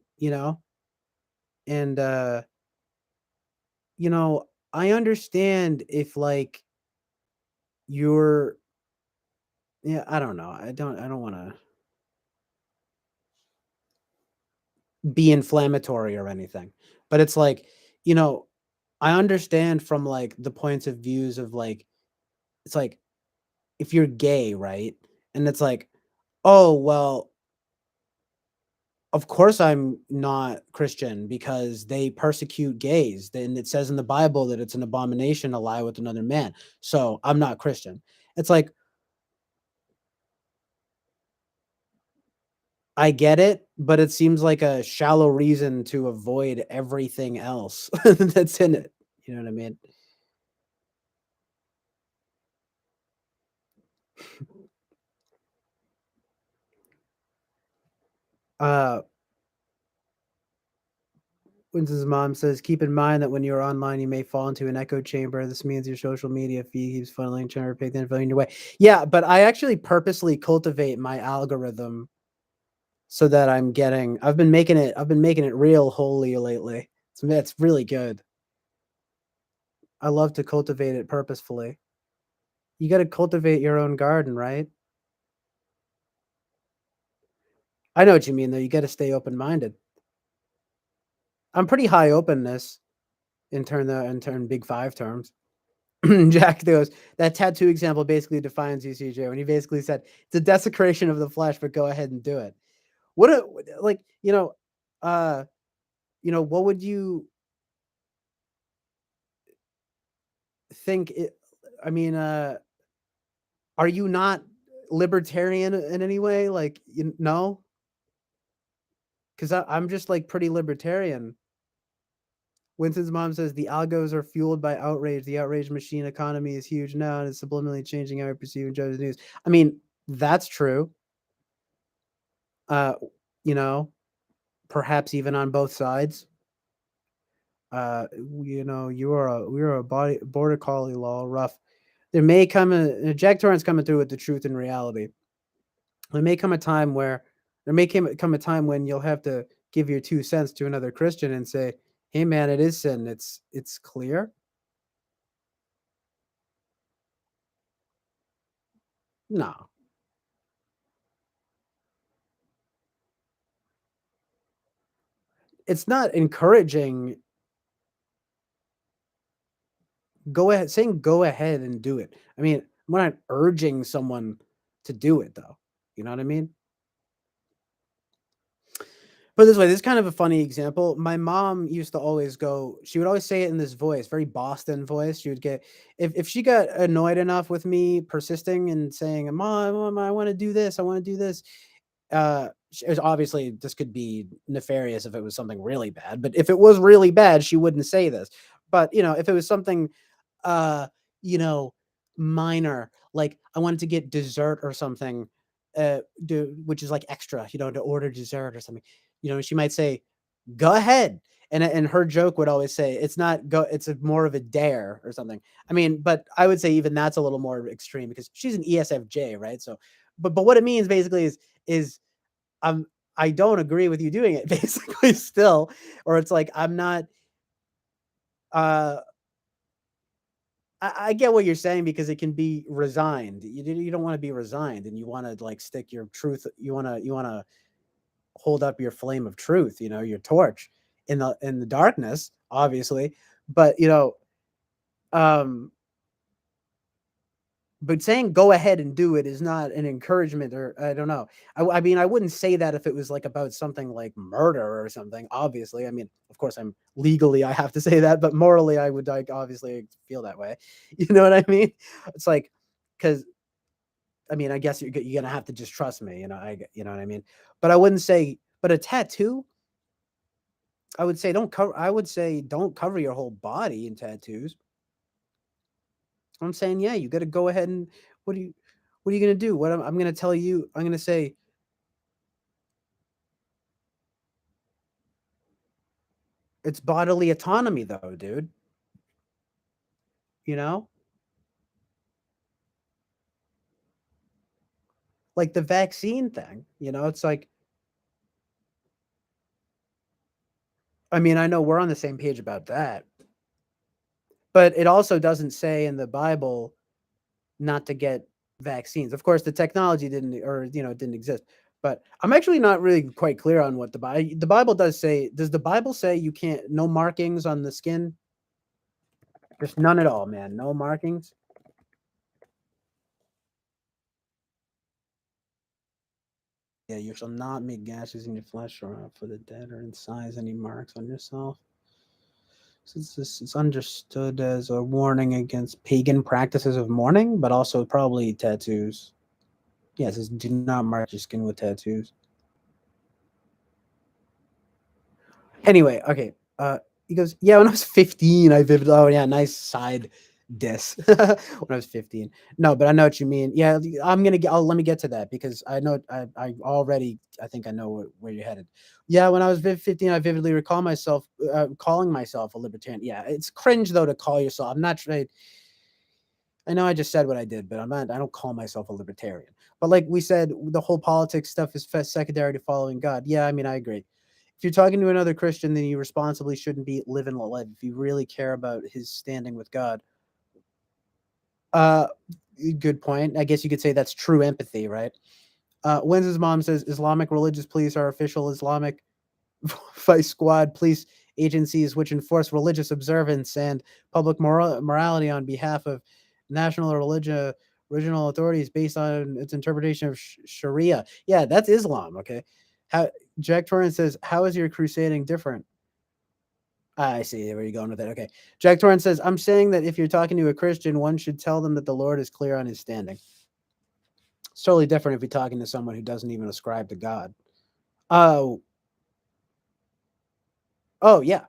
And you know, I understand if like you're, yeah, I don't know. I don't want to be inflammatory or anything. But it's like, you know, I understand from like the points of views of like, it's like if you're gay, right? And it's like, oh, well, of course I'm not Christian because they persecute gays. Then it says in the Bible that it's an abomination to lie with another man. So I'm not Christian. It's like, I get it, but it seems like a shallow reason to avoid everything else that's in it. You know what I mean? Uh, Winston's mom says, keep in mind that when you're online, you may fall into an echo chamber. This means your social media feed keeps funneling, trying to pick the info in your way. Yeah, but I actually purposely cultivate my algorithm so that I've been making it real holy lately. It's really good. I love to cultivate it purposefully. You got to cultivate your own garden, right? I know what you mean, though. You got to stay open minded. I'm pretty high openness in turn big five terms. Jack goes, that tattoo example basically defines you, CJ, when he basically said it's a desecration of the flesh, but go ahead and do it. What a like, uh, what would you think it, I mean, are you not libertarian in any way? Like, no? Because I'm just like pretty libertarian. Winston's mom says the algos are fueled by outrage. The outrage machine economy is huge now and it's subliminally changing how we perceive and judge the news. I mean, that's true. Uh, you know, perhaps even on both sides. We are a border collie law rough. There may come Jack Torrance coming through with the truth and reality. There may come a time where there may come a time when you'll have to give your 2 cents to another Christian and say, "Hey, man, it is sin. It's clear." No, it's not encouraging. Go ahead and do it. I mean, I'm not urging someone to do it though. You know what I mean? But this way, this is kind of a funny example. My mom used to always go, she would always say it in this voice, very Boston voice. She would get, if she got annoyed enough with me persisting and saying, Mom, I want to do this, I want to do this. It was obviously this could be nefarious if it was something really bad, but if it was really bad, she wouldn't say this. But if it was something uh, you know, minor, like I wanted to get dessert or something, which is like extra, to order dessert or something. She might say, "Go ahead," and her joke would always say, "It's not go, it's more of a dare or something." I mean, but I would say even that's a little more extreme because she's an ESFJ, right? So, but what it means basically is I'm I don't agree with you doing it basically still, or it's like I'm not uh I get what you're saying because it can be resigned. You don't want to be resigned, and you want to like stick your truth. You want to hold up your flame of truth. Your torch in the darkness, obviously. But um, but saying go ahead and do it is not an encouragement, or I don't know. I mean, I wouldn't say that if it was like about something like murder or something. Obviously, I mean, of course, I'm legally I have to say that, but morally, I would like obviously feel that way. You know what I mean? It's like because I mean, I guess you're gonna have to just trust me. You know what I mean. But I wouldn't say. But a tattoo, I would say don't cover your whole body in tattoos. I'm saying, yeah, you got to go ahead and what do you what are you gonna do? What I'm gonna tell you, I'm gonna say it's bodily autonomy, though, dude. You know, like the vaccine thing. It's like, I mean, I know we're on the same page about that, but it also doesn't say in the Bible not to get vaccines. Of course, the technology didn't, or didn't exist. But I'm actually not really quite clear on what the Bible does say. Does the Bible say you can't no markings on the skin? Just none at all, man. No markings. Yeah, you shall not make gashes in your flesh or for the dead or incise any marks on yourself. Since this is understood as a warning against pagan practices of mourning, but also probably tattoos. Yeah, it says do not mark your skin with tattoos. Anyway, okay. He goes, yeah, when I was 15, I vividly. Oh yeah, nice side diss. When I was 15. No, but I know what you mean. Yeah, I'm gonna get. Let me get to that because I know I already. I think I know where you're headed. Yeah, when I was 15, I vividly recall myself calling myself a libertarian. Yeah, it's cringe though to call yourself. I'm not trying. I know I just said what I did, but I'm not. I don't call myself a libertarian. But like we said, the whole politics stuff is secondary to following God. Yeah, I mean, I agree. If you're talking to another Christian, then you responsibly shouldn't be living a life. If you really care about his standing with God, uh, good point. I guess you could say that's true empathy, right? Wenz's mom says Islamic religious police are official Islamic vice squad police agencies which enforce religious observance and public morality on behalf of national or religion original authorities based on its interpretation of Sharia. Yeah, that's Islam. Okay, how Jack Torrance says, "How is your crusading different?" I see where you're going with it. Okay, Jack Torrance says, "I'm saying that if you're talking to a Christian, one should tell them that the Lord is clear on his standing. It's totally different if you're talking to someone who doesn't even ascribe to God." Oh, oh yeah,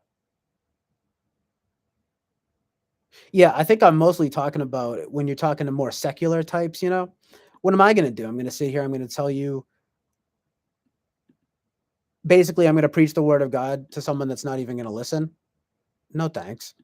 yeah, I think I'm mostly talking about when you're talking to more secular types, What am I gonna do? I'm gonna sit here, I'm gonna tell you basically I'm gonna preach the word of God to someone that's not even gonna listen. No thanks.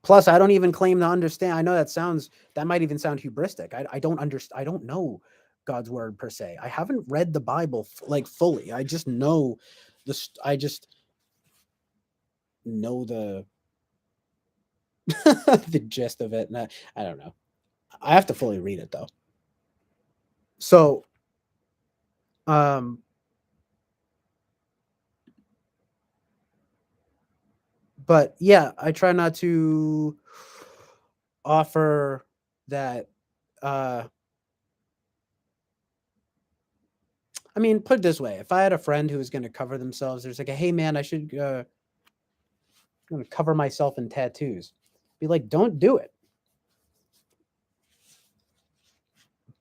Plus, I don't even claim to understand. I know that might even sound hubristic. I don't understand. I don't know God's word per se. I haven't read the Bible like fully. I just know I just know the the gist of it. And I don't know. I have to fully read it though. So, um, but yeah, I try not to offer that. Uh, I mean, put it this way: if I had a friend who was going to cover themselves, there's like, hey man, I should I'm gonna cover myself in tattoos. Be like, don't do it.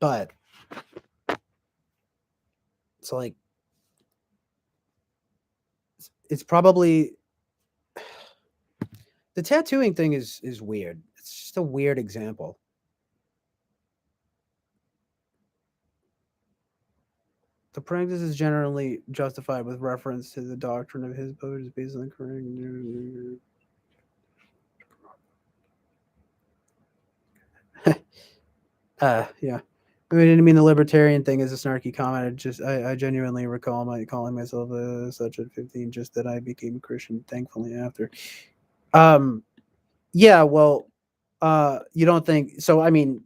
But it's like it's probably the tattooing thing is weird. It's just a weird example. The practice is generally justified with reference to the doctrine of his boat is based on the correct. Yeah. I didn't mean the libertarian thing as a snarky comment. I genuinely recall calling myself such at 15, just that I became a Christian, thankfully, after. Um, yeah, well, you don't think so? I mean,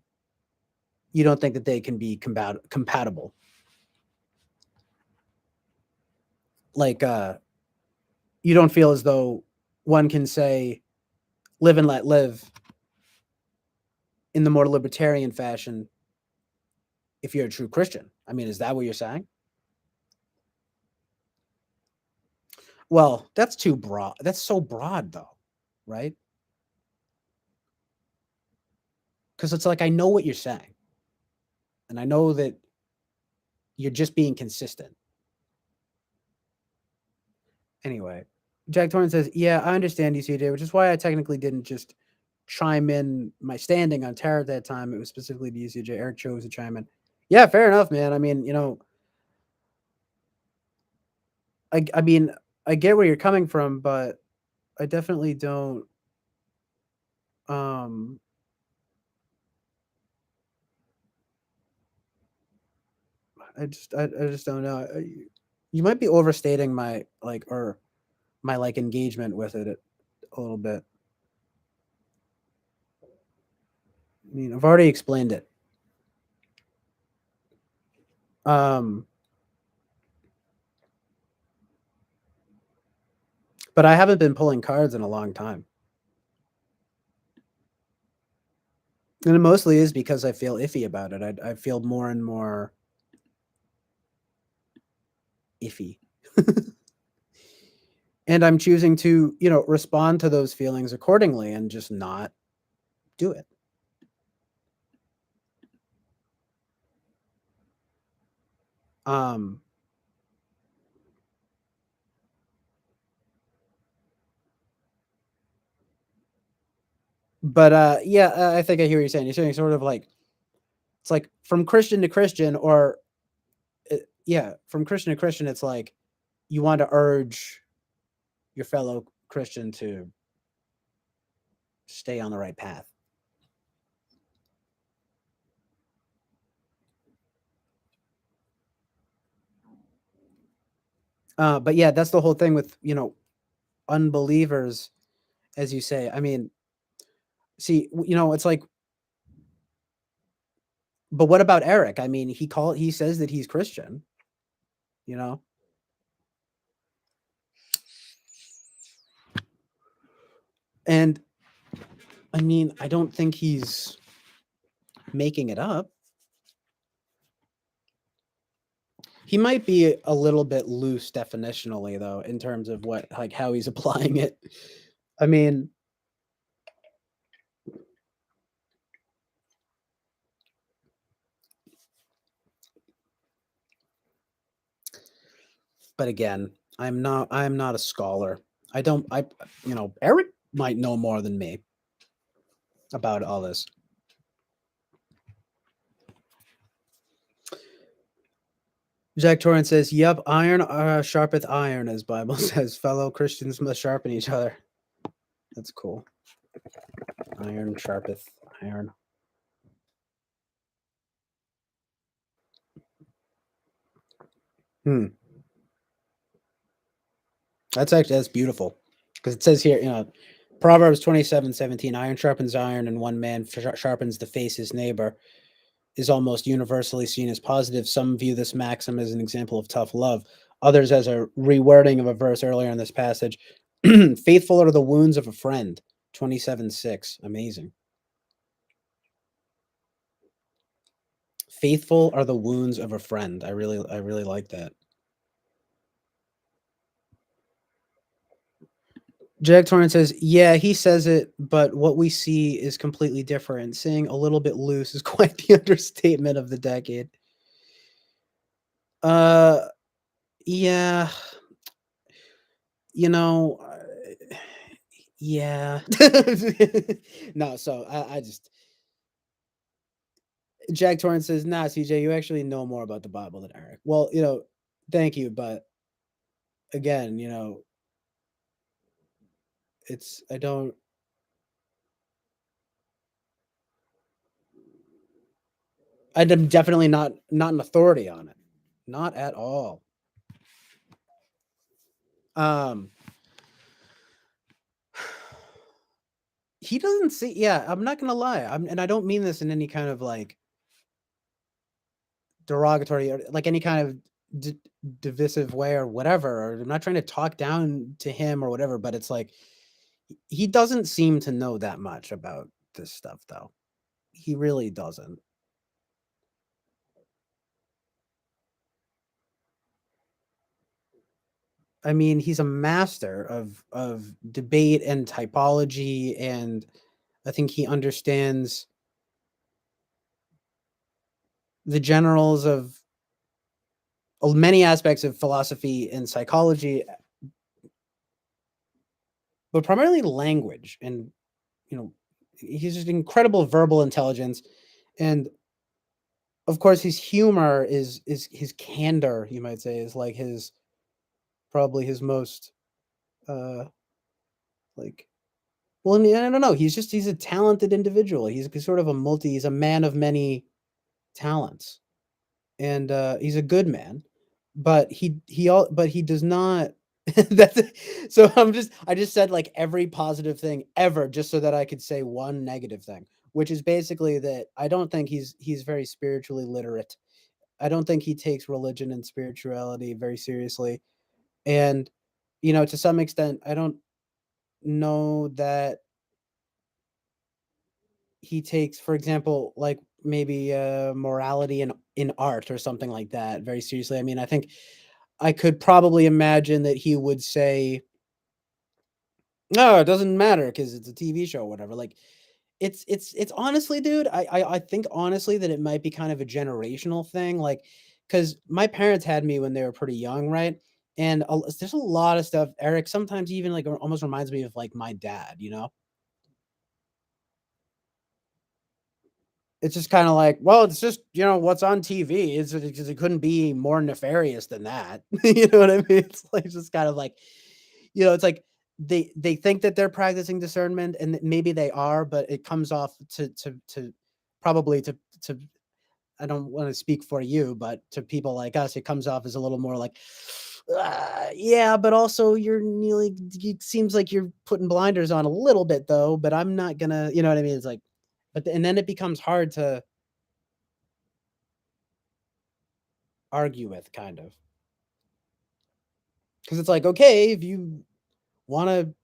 you don't think that they can be compatible? Like, you don't feel as though one can say live and let live in the more libertarian fashion if you're a true Christian. I mean, is that what you're saying? Well, that's too broad. That's so broad, though, right? Because it's like I know what you're saying, and I know that you're just being consistent. Anyway, Jack Torrance says, "Yeah, I understand you, CJ, which is why I technically didn't just chime in my standing on Terror at that time. It was specifically to you, CJ. Eric chose to chime in. Yeah, fair enough, man. I mean, I mean, I get where you're coming from, but I definitely don't. Um, I just don't know. You might be overstating my like or my like engagement with it a little bit. I mean, I've already explained it. Um, but I haven't been pulling cards in a long time. And it mostly is because I feel iffy about it. I feel more and more iffy. And I'm choosing to, respond to those feelings accordingly and just not do it. Um, but yeah, I think I hear what you're saying. You're saying sort of like it's like from Christian to Christian, or yeah, from Christian to Christian, it's like you want to urge your fellow Christian to stay on the right path. But yeah, that's the whole thing with unbelievers, as you say. I mean, see, it's like, but what about Eric? I mean, he says that he's Christian, you know, and I mean, I don't think he's making it up. He might be a little bit loose definitionally, though, in terms of how he's applying it. I mean, but again, I'm not a scholar. I don't I Eric might know more than me about all this. Jack Torrance says, "Yep, iron sharpeth iron, as Bible says. Fellow Christians must sharpen each other." That's cool. Iron sharpeth iron. Hmm. That's beautiful because it says here, Proverbs 27:17, iron sharpens iron, and one man sharpens to face his neighbor, is almost universally seen as positive. Some view this maxim as an example of tough love, others as a rewording of a verse earlier in this passage. Faithful are the wounds of a friend. 27:6. Amazing. Faithful are the wounds of a friend. I really like that. Jack Torrance says, "Yeah, he says it, but what we see is completely different. Saying a little bit loose is quite the understatement of the decade." Uh, yeah, you know, yeah. No, so I just Jack Torrance says, "Nah, CJ, you actually know more about the Bible than Eric." Well, thank you, but again, it's I don't. I'm definitely not an authority on it, not at all. Um, he doesn't see. Yeah, I'm not gonna lie. And I don't mean this in any kind of like derogatory or like any kind of divisive way or whatever. Or I'm not trying to talk down to him or whatever, but it's like he doesn't seem to know that much about this stuff, though. He really doesn't. I mean, he's a master of debate and typology, and I think he understands the generals of many aspects of philosophy and psychology, but primarily language. And you know, he's just incredible verbal intelligence, and of course, his humor is his candor. You might say is like his probably his most uh like well, I don't know. He's a talented individual. He's sort of he's a man of many talents, and he's a good man. But he does not. That's so. I just said like every positive thing ever, just so that I could say one negative thing, which is basically that I don't think he's very spiritually literate. I don't think he takes religion and spirituality very seriously, and to some extent, I don't know that he takes, for example, like maybe morality in art or something like that very seriously. I mean, I think I could probably imagine that he would say, "No, it doesn't matter because it's a TV show, or whatever." Like, it's honestly, dude, I think honestly that it might be kind of a generational thing, like, because my parents had me when they were pretty young, right? And there's a lot of stuff, Eric. Sometimes even like almost reminds me of like my dad. It's just kinda like, well, it's just, what's on TV. It couldn't be more nefarious than that. You know what I mean? It's like just kind of like, it's like they think that they're practicing discernment, and that maybe they are, but it comes off to probably to I don't wanna speak for you, but to people like us, it comes off as a little more like, yeah, but also you're nearly it seems like you're putting blinders on a little bit though, but I'm not gonna, you know what I mean? It's like, and then it becomes hard to argue with, kind of, because it's like, okay, if you want to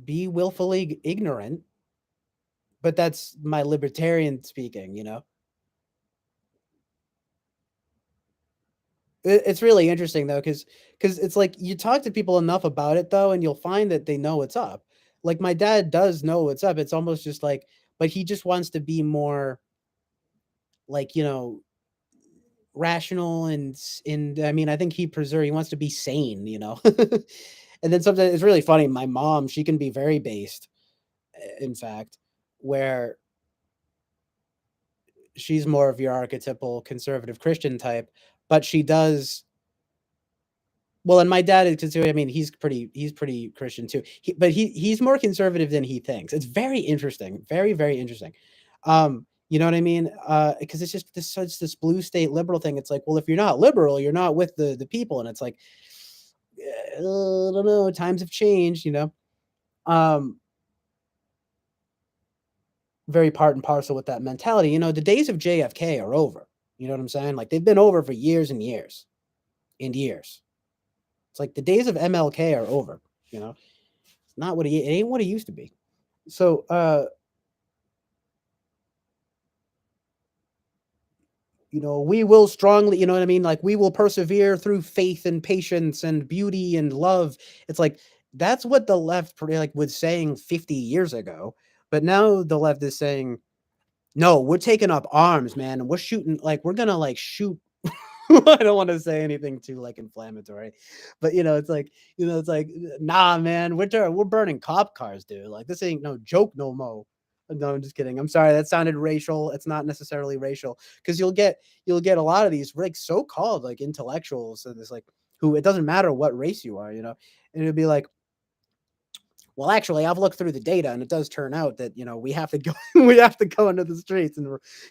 be willfully ignorant, but that's my libertarian speaking. It's really interesting though, because it's like you talk to people enough about it though, and you'll find that they know what's up. Like my dad does know what's up. It's almost just like, but he just wants to be more like, rational, and I mean, I think he wants to be sane. And then sometimes it's really funny. My mom, she can be very based, in fact, where she's more of your archetypal conservative Christian type, but she does well. And my dad is considered. I mean, he's pretty Christian too. But he's more conservative than he thinks. It's very interesting, very very interesting. You know what I mean? Because it's just this blue state liberal thing. It's like, well, if you're not liberal, you're not with the people, and it's like, I don't know. Times have changed. Um, very part and parcel with that mentality. The days of JFK are over. You know what I'm saying? Like they've been over for years and years and years. It's like the days of MLK are over. It's not what it ain't what it used to be. So, we will strongly, you know what I mean? Like we will persevere through faith and patience and beauty and love. It's like that's what the left like was saying 50 years ago. But now the left is saying, no, we're taking up arms, man, and we're shooting, like we're gonna like shoot. I don't want to say anything too like inflammatory, but it's like, nah, man, we're burning cop cars, dude. Like this ain't no joke no mo. No, I'm just kidding. I'm sorry, that sounded racial. It's not necessarily racial, because you'll get a lot of these like so-called like intellectuals, and it's like who it doesn't matter what race you are, and it'd be like, Well, actually, I've looked through the data, and it does turn out that we have to go, we have to go into the streets, and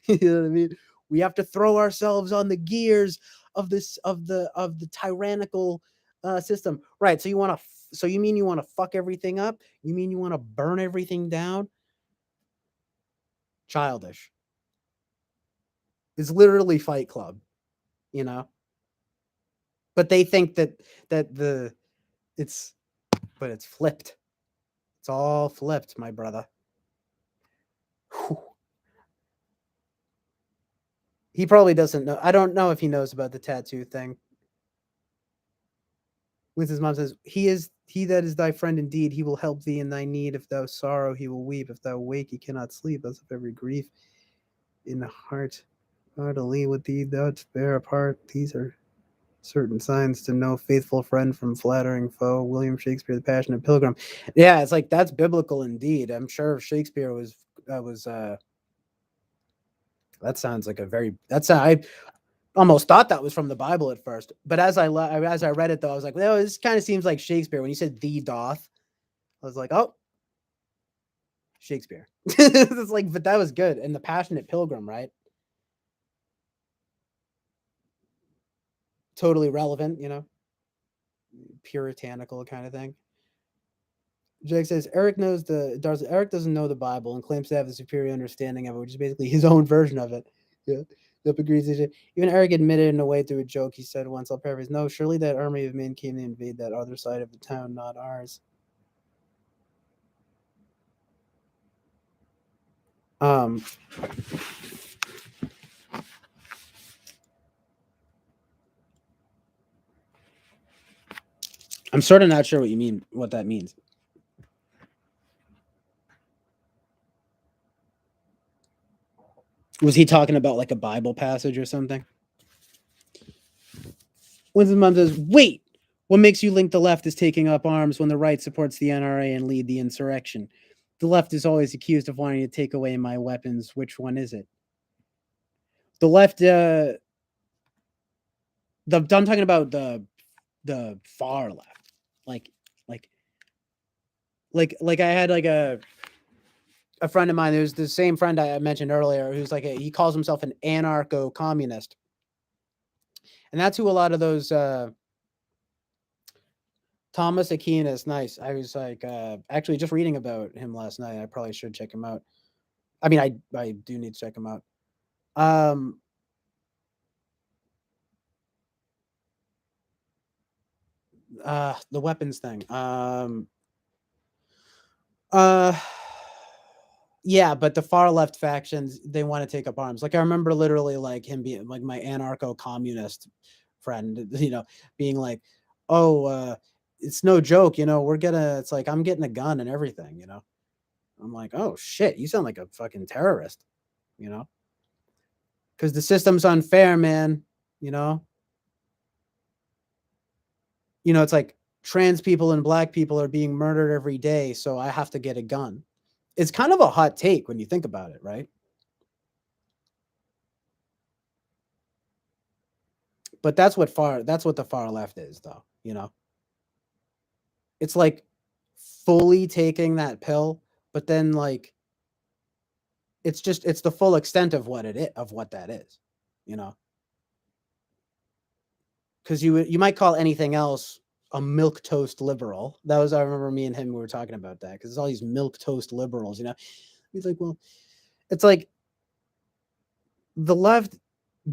you know what I mean. We have to throw ourselves on the gears of the tyrannical system, right? So you want to, so you mean you want to fuck everything up? You mean you want to burn everything down? Childish. It's literally Fight Club, you know. But they think that the it's but it's flipped. It's all flipped, my brother. Whew. He probably doesn't know. I don't know if he knows about the tattoo thing. With his mom says, he that is thy friend indeed, he will help thee in thy need. If thou sorrow, he will weep. If thou wake, he cannot sleep. Thus of every grief in the heart. Heartily with thee thou bear apart. These are certain signs to know faithful friend from flattering foe. William Shakespeare, The Passionate Pilgrim. Yeah, it's like that's biblical indeed. I'm sure Shakespeare was that sounds like a very that's I almost thought that was from the Bible at first, but as I read it though, I was like, well, this kind of seems like Shakespeare. When you said "thee doth," I was like, oh, Shakespeare. It's like, but that was good. And the Passionate Pilgrim, right? Totally relevant, puritanical kind of thing. Jake says Eric doesn't know the Bible and claims to have a superior understanding of it, which is basically his own version of it. Yeah. Yep, agrees. Even Eric admitted in a way through a joke he said once, I'll paraphrase, no, surely that army of men came to invade that other side of the town, not ours. Um I'm sort of not sure what that means. Was he talking about like a Bible passage or something? Winston's mom says, wait, what makes you think the left is taking up arms when the right supports the NRA and lead the insurrection? The left is always accused of wanting to take away my weapons. Which one is it? The left, I'm talking about the far left, like like like I had like a friend of mine who's the same friend I mentioned earlier, who's like he calls himself an anarcho communist, and that's who a lot of those Thomas Aquinas, nice. I was like actually just reading about him last night. I probably should check him out. I mean, I do need to check him out. Um, the weapons thing. Uh, yeah, but the far left factions, they want to take up arms. Like I remember literally like him being like my anarcho communist friend, being like, "Oh, it's no joke, it's like I'm getting a gun and everything." I'm like, "Oh shit, you sound like a fucking terrorist," you know? Cuz the system's unfair, man, you know? It's like trans people and black people are being murdered every day, so I have to get a gun. It's kind of a hot take when you think about it, right? But that's what the far left is though. It's like fully taking that pill, but then like it's the full extent of what that is, you know. Cuz you might call anything else a milk toast liberal. That was I remember me and him we were talking about that cuz there's all these milk toast liberals. He's like, "Well, it's like the left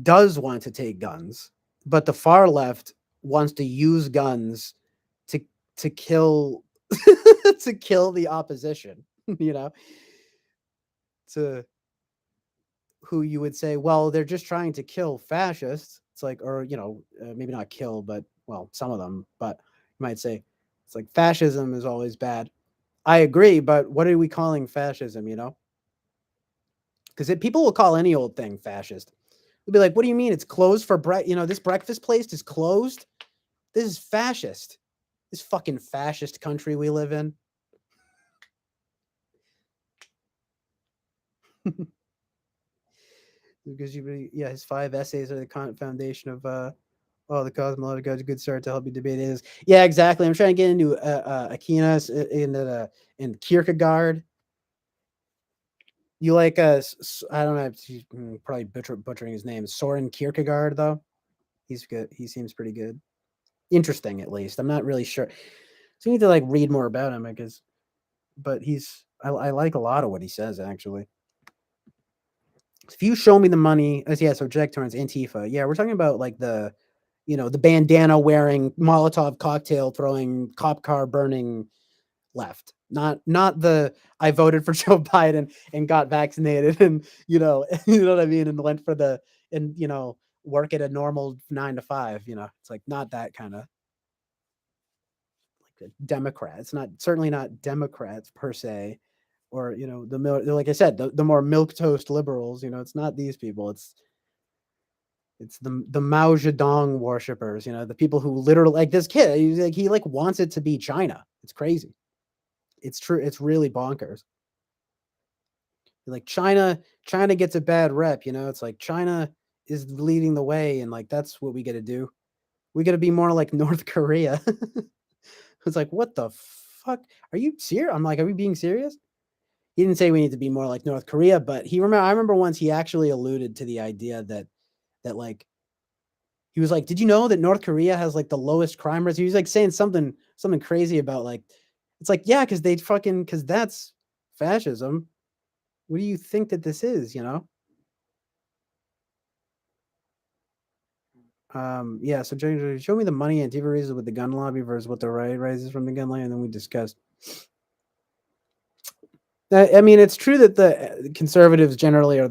does want to take guns, but the far left wants to use guns to kill to kill the opposition, you know, to who you would say, well, they're just trying to kill fascists. It's like, or maybe not kill, but well, some of them. But you might say it's like fascism is always bad. I agree, but what are we calling fascism? Because people will call any old thing fascist. They'll be like, "What do you mean it's closed for this breakfast place is closed? This is fascist. This fucking fascist country we live in." Because his 5 essays are the foundation of Oh, the cosmological a good start to help you debate is. Yeah, exactly. I'm trying to get into Aquinas, into the in Kierkegaard. You like I don't know, probably butchering his name. Soren Kierkegaard though. He's good. He seems pretty good. Interesting at least. I'm not really sure. So you need to like read more about him, I guess. But I like a lot of what he says actually. If you show me the money, as yeah, so Jack Torrance, Antifa. Yeah, we're talking about like the bandana wearing, Molotov cocktail throwing, cop car burning left. Not the I voted for Joe Biden and got vaccinated and you know what I mean, and went for the and work at a normal 9 to 5. It's like not that kind of like a Democrat. It's not certainly not Democrats per se, or like I said, the more milk toast liberals. It's not these people. It's the Mao Zedong worshippers. The people who literally like this kid. He like wants it to be China. It's crazy. It's true. It's really bonkers. Like China gets a bad rep. It's like China is leading the way, and like that's what we got to do. We got to be more like North Korea. It's like, what the fuck? Are you serious? I'm like, are we being serious? He didn't say we need to be more like North Korea, but I remember once he actually alluded to the idea that like he was like, "Did you know that North Korea has like the lowest crime rates?" He was like saying something crazy about like it's like, yeah, because that's fascism. What do you think that this is? Yeah, so show me the money Antifa raises with the gun lobby versus what the right raises from the gun lobby, and then we discussed. I mean, it's true that the conservatives generally are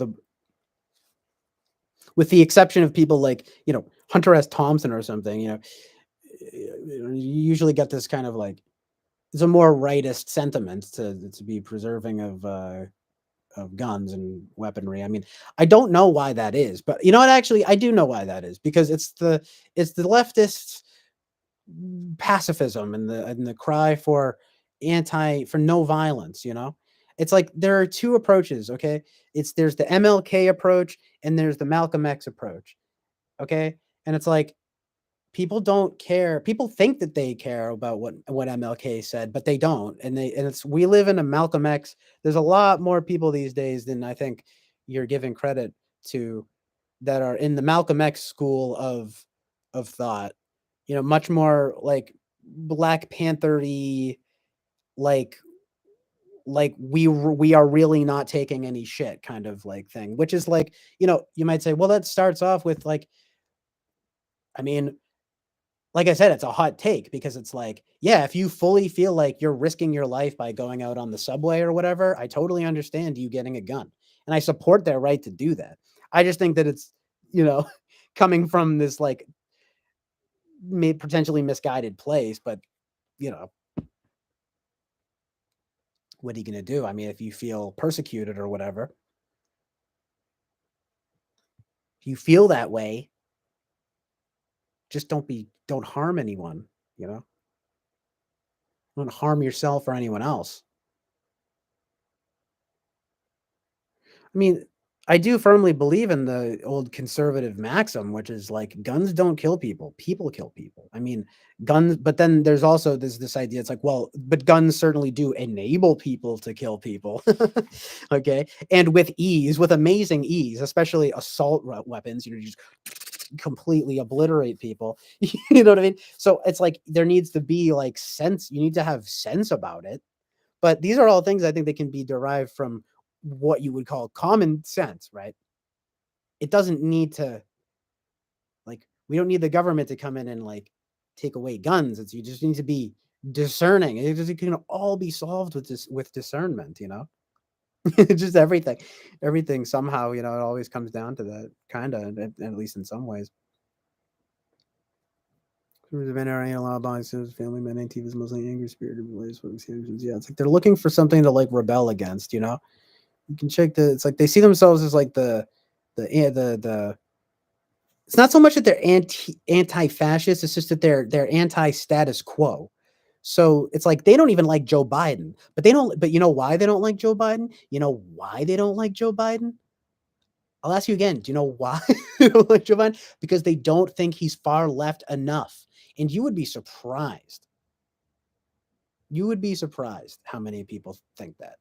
with the exception of people like Hunter S. Thompson or something. You usually get this kind of like it's a more rightist sentiment to be preserving of guns and weaponry. I mean, I don't know why that is, but you know what? Actually, I do know why that is because it's the leftists pacifism and the cry for no violence. It's like there are two approaches. Okay, there's the MLK approach and there's the Malcolm X approach. Okay, and it's like people don't care. People think that they care about what MLK said, but they don't. And it's we live in a Malcolm X. There's a lot more people these days than I think you're giving credit to that are in the Malcolm X school of thought. Much more like Black Panther-y, like we are really not taking any shit kind of like thing, which is like you might say, well, that starts off with like, I mean, like I said, it's a hot take because it's like, yeah, if you fully feel like you're risking your life by going out on the subway or whatever, I totally understand you getting a gun. And I support their right to do that. I just think that it's, you know, coming from this like potentially misguided place, but you know, what are you going to do? I mean, if you feel persecuted or whatever, if you feel that way, just don't harm anyone, you know, don't harm yourself or anyone else. I mean, I do firmly believe in the old conservative maxim, which is like guns don't kill people kill people. I mean, guns, but then there's also this idea. It's like, well, but guns certainly do enable people to kill people. Okay. And with ease, with amazing ease, especially assault weapons, you just completely obliterate people. You know what I mean? So it's like there needs to be like sense, you need to have sense about it. But these are all things I think that can be derived from what you would call common sense, right? It doesn't need to like we don't need the government to come in and like take away guns. It's you just need to be discerning. It can all be solved with this with discernment. Just everything somehow, it always comes down to that kind of at least in some ways. Family men, Antifa is mostly angry, spirited, religious. Yeah, it's like they're looking for something to like rebel against. You can check it's like they see themselves as like the it's not so much that they're anti-fascist, it's just that they're anti-status quo. So it's like they don't even like Joe Biden, but you know why they don't like Joe Biden? You know why they don't like Joe Biden? I'll ask you again. Do you know why, like, Jovan? Because they don't think he's far left enough, and you would be surprised. You would be surprised how many people think that.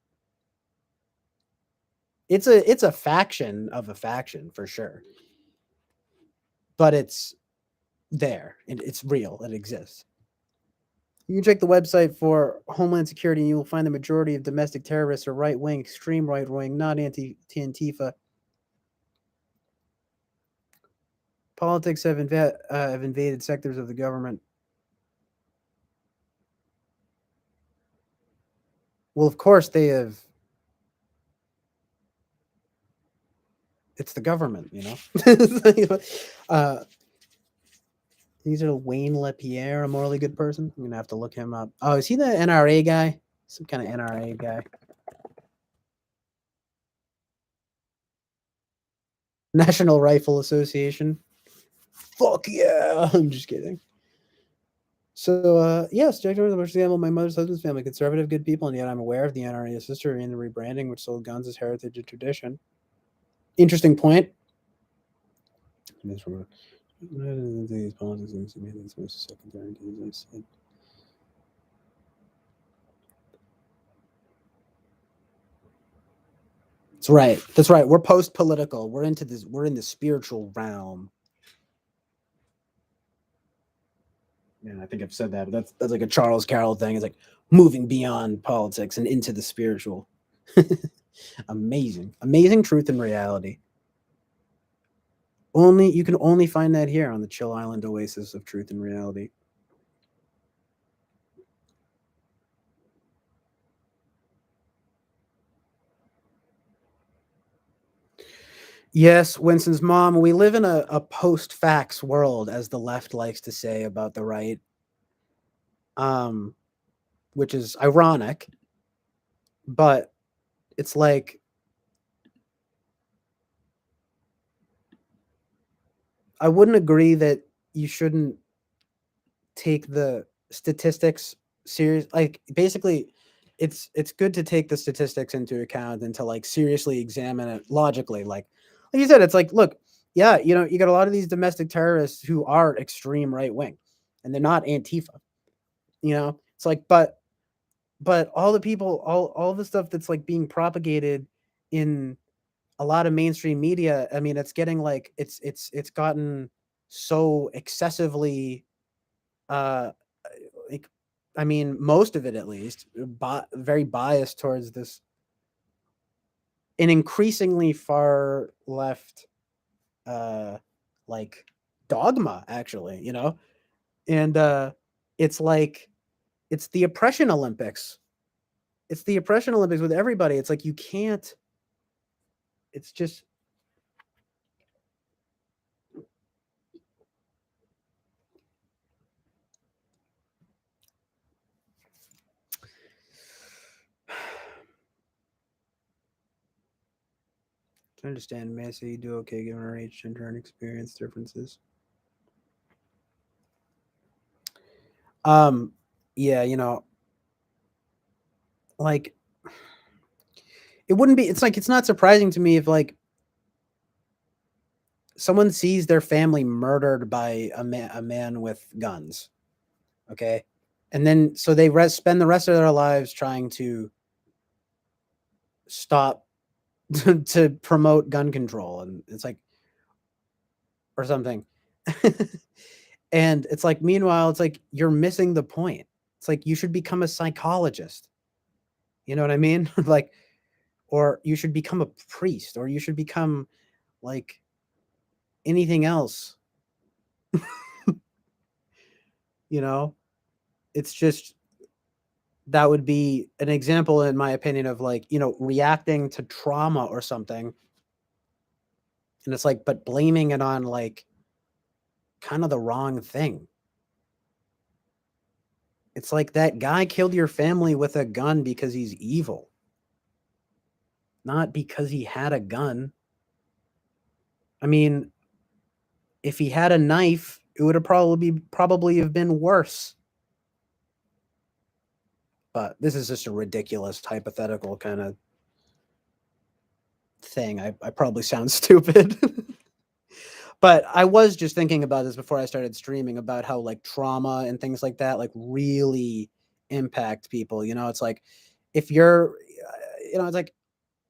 It's a faction of a faction for sure, but it's there and it's real. It exists. You can check the website for Homeland Security, and you will find the majority of domestic terrorists are right wing, extreme right wing, not anti-Antifa. Politics have invaded sectors of the government. Well, of course they have. It's the government, you know. uh, these are Wayne LaPierre, a morally good person. I'm gonna have to look him up. Oh, is he the NRA guy? Some kind of NRA guy. National Rifle Association. Fuck yeah! I'm just kidding. So, yes, Jack Jones, much example, my mother's husband's family, conservative, good people, and yet I'm aware of the NRA sister in the rebranding, which sold guns as heritage and tradition. Interesting point. These politics secondary, as I said. That's right. That's right. We're post political. We're into this. We're in the spiritual realm. Yeah, I think I've said that, but that's like a Charles Carroll thing. It's like moving beyond politics and into the spiritual. Amazing, amazing truth and reality. Only you can only find that here on the Chill Island Oasis of truth and reality. Yes, Winston's mom. We live in a post-facts world, as the left likes to say about the right, um, which is ironic, but it's like I wouldn't agree that you shouldn't take the statistics serious. Like basically, it's good to take the statistics into account and to like seriously examine it logically. Like you said, it's like, look, yeah, you know, you got a lot of these domestic terrorists who are extreme right wing, and they're not Antifa. You know, it's like, but all the people, all the stuff that's like being propagated in a lot of mainstream media, I mean, it's getting like it's gotten so excessively uh like, I mean, most of it at least, very biased towards this an increasingly far left uh like dogma, actually, you know. And it's like it's the oppression Olympics. It's the oppression Olympics with everybody. It's like you can't, it's just to understand Massey do okay given our age, gender, and experience differences. Um, yeah, you know, like it wouldn't be. It's like it's not surprising to me if like someone sees their family murdered by a man with guns, okay, and then so they spend the rest of their lives trying to stop to promote gun control, and it's like or something. And it's like meanwhile it's like you're missing the point. It's like you should become a psychologist, you know what I mean? Like, or you should become a priest, or you should become like anything else, you know. It's just that would be an example in my opinion of like, you know, reacting to trauma or something, and it's like but blaming it on like kind of the wrong thing. It's like that guy killed your family with a gun because he's evil, not because he had a gun. I mean, if he had a knife, it would have probably have been worse. But this is just a ridiculous hypothetical kind of thing. I probably sound stupid. But I was just thinking about this before I started streaming about how like trauma and things like that like really impact people. You know, it's like if you're, it's like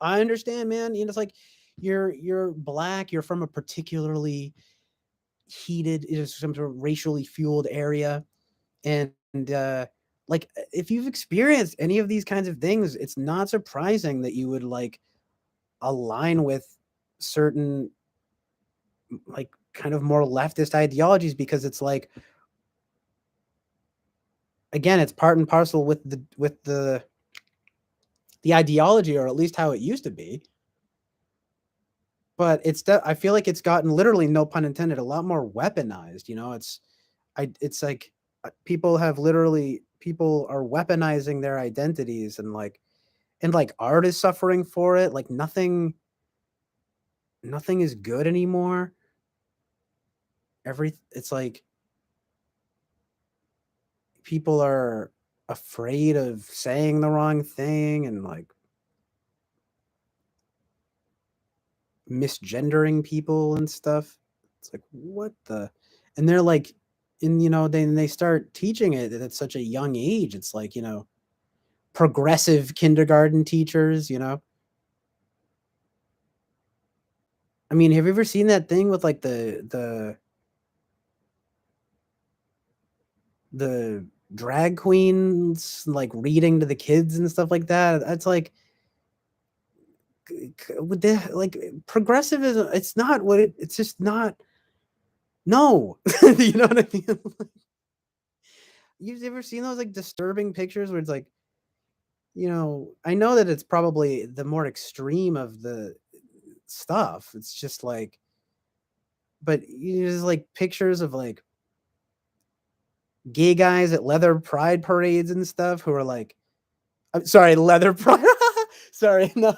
I understand, man. You know, it's like you're black, you're from a particularly heated, some sort of racially fueled area, and like if you've experienced any of these kinds of things, it's not surprising that you would like align with certain like kind of more leftist ideologies because it's like again it's part and parcel with the ideology, or at least how it used to be. But I feel like it's gotten, literally no pun intended, a lot more weaponized. You know, it's like people are weaponizing their identities, and like art is suffering for it. Like nothing is good anymore. It's like people are afraid of saying the wrong thing and like misgendering people and stuff. It's like what the, and they're like, and they start teaching it at such a young age. It's like progressive kindergarten teachers. I mean, have you ever seen that thing with like the drag queens like reading to the kids and stuff like that? That's like with the like progressivism. It's not what it's just not. No, you know what I mean. You've ever seen those like disturbing pictures where it's like, I know that it's probably the more extreme of the stuff. It's just like, but there's like pictures of like gay guys at leather pride parades and stuff who are like, I'm sorry, leather pride. Sorry, no,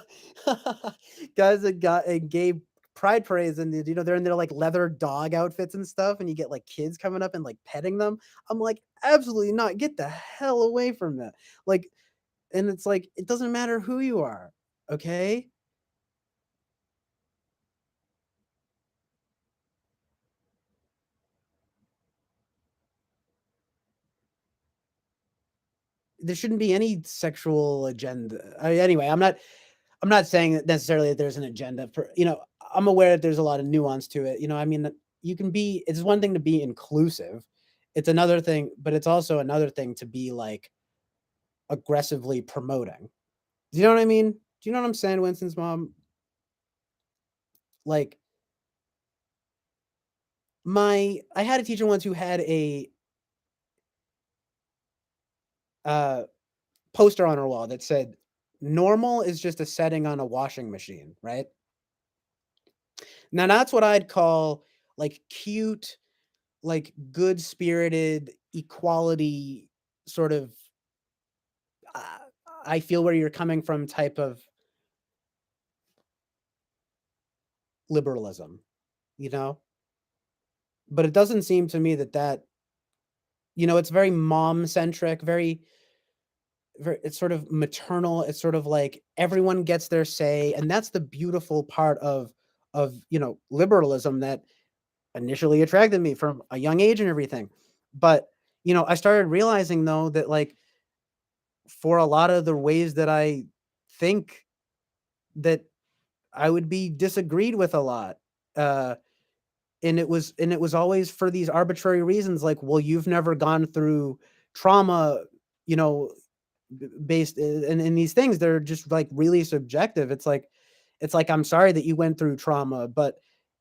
guys that got a gay pride parades, and they're in their like leather dog outfits and stuff, and you get like kids coming up and like petting them. I'm like, absolutely not. Get the hell away from that. Like, and it's like it doesn't matter who you are, okay? There shouldn't be any sexual agenda. Anyway, I'm not saying that necessarily that there's an agenda for, I'm aware that there's a lot of nuance to it. I mean, it's one thing to be inclusive. It's another thing, but it's also another thing to be like aggressively promoting. Do you know what I mean? Do you know what I'm saying, Winston's mom? Like I had a teacher once who had a uh poster on her wall that said normal is just a setting on a washing machine, right? Now that's what I'd call like cute, like good spirited equality sort of uh, I feel where you're coming from type of liberalism, you know? But it doesn't seem to me that it's very mom centric, very, it's sort of maternal. It's sort of like everyone gets their say, and that's the beautiful part of liberalism that initially attracted me from a young age and everything. But I started realizing though that like for a lot of the ways that I think that I would be disagreed with a lot. Uh, and it was always for these arbitrary reasons like, well, you've never gone through trauma, you know, based in these things. They're just like really subjective. It's like I'm sorry that you went through trauma, but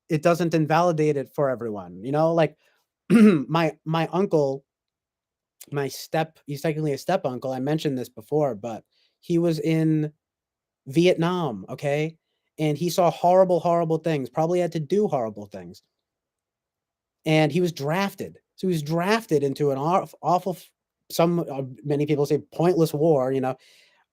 it doesn't invalidate it for everyone. Like my uncle, he's technically a step uncle. I mentioned this before, but he was in Vietnam, okay? And he saw horrible, horrible things, probably had to do horrible things. And he was drafted. So he was drafted into an awful, many people say pointless war,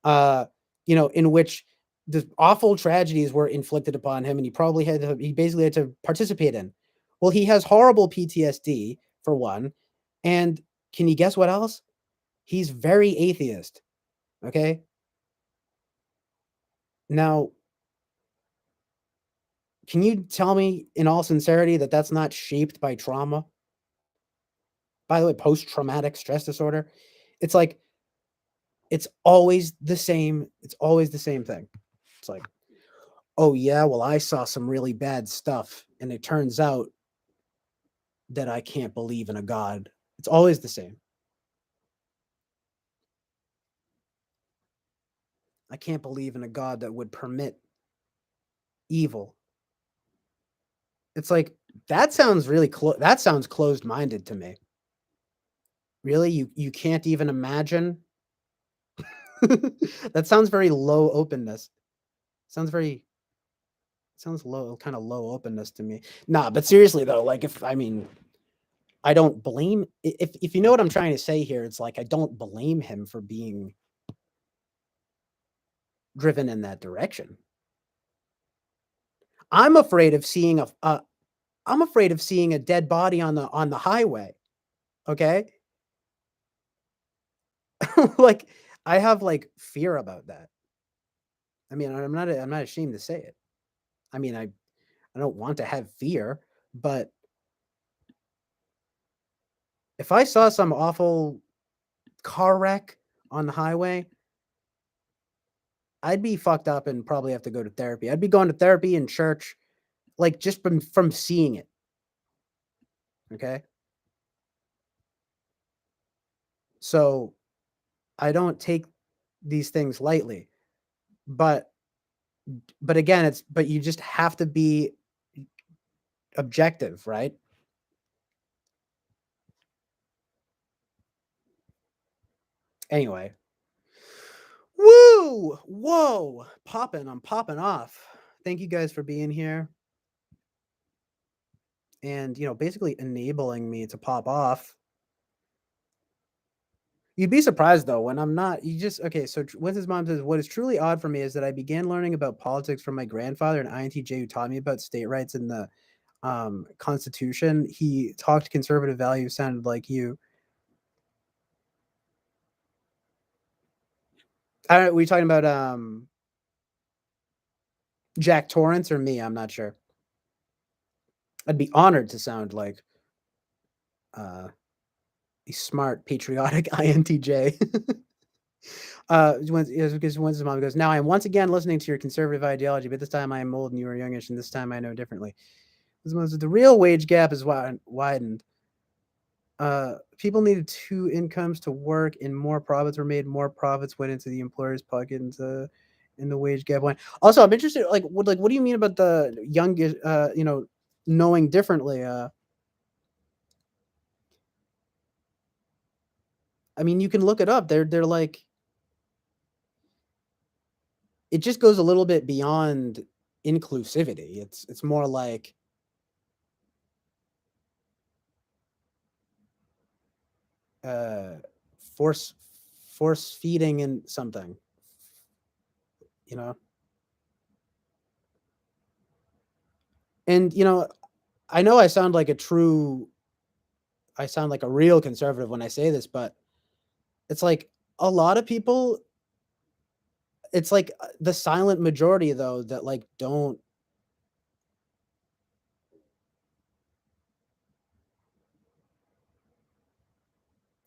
uh, in which the awful tragedies were inflicted upon him, and he basically had to participate in. Well, he has horrible PTSD for one, and can you guess what else? He's very atheist. Okay, now Can you tell me in all sincerity that that's not shaped by trauma? By the way, post-traumatic stress disorder, it's like it's always the same. It's always the same thing. It's like, oh yeah, well I saw some really bad stuff, and it turns out that I can't believe in a god. It's always the same. I can't believe in a god that would permit evil. It's like that sounds really that sounds closed-minded to me. Really? You can't even imagine? That sounds very low openness. Sounds very sounds low, kind of low openness to me. Nah, but seriously though, like if I mean, I don't blame if you know what I'm trying to say here, it's like I don't blame him for being driven in that direction. I'm afraid of seeing I'm afraid of seeing a dead body on the highway. Okay? Like I have like fear about that. I mean, I'm not ashamed to say it. I mean, I don't want to have fear, but if I saw some awful car wreck on the highway, I'd be fucked up and probably have to go to therapy. I'd be going to therapy in church, like just from seeing it. Okay. So I don't take these things lightly. But but again, but you just have to be objective, right? Anyway. Woo! Whoa! Popping. I'm popping off. Thank you guys for being here and basically enabling me to pop off. You'd be surprised though when I'm not. You just okay. So Winston's mom says, "What is truly odd for me is that I began learning about politics from my grandfather, an INTJ who taught me about state rights and the Constitution. He talked conservative values, sounded like you. Were you talking about Jack Torrance or me? I'm not sure. I'd be honored to sound like uh, a smart, patriotic INTJ. Because Winston's mom goes, now I am once again listening to your conservative ideology, but this time I am old and you are youngish, and this time I know differently. The real wage gap is widened. People needed two incomes to work, and more profits were made. More profits went into the employer's pocket, and the wage gap went. Also, I'm interested. What do you mean about the youngish? Knowing differently. I mean, you can look it up. They're like, it just goes a little bit beyond inclusivity. It's more like uh force force feeding and something, you know. And I know I sound like a real conservative when I say this, but it's like a lot of people, it's like the silent majority though that like don't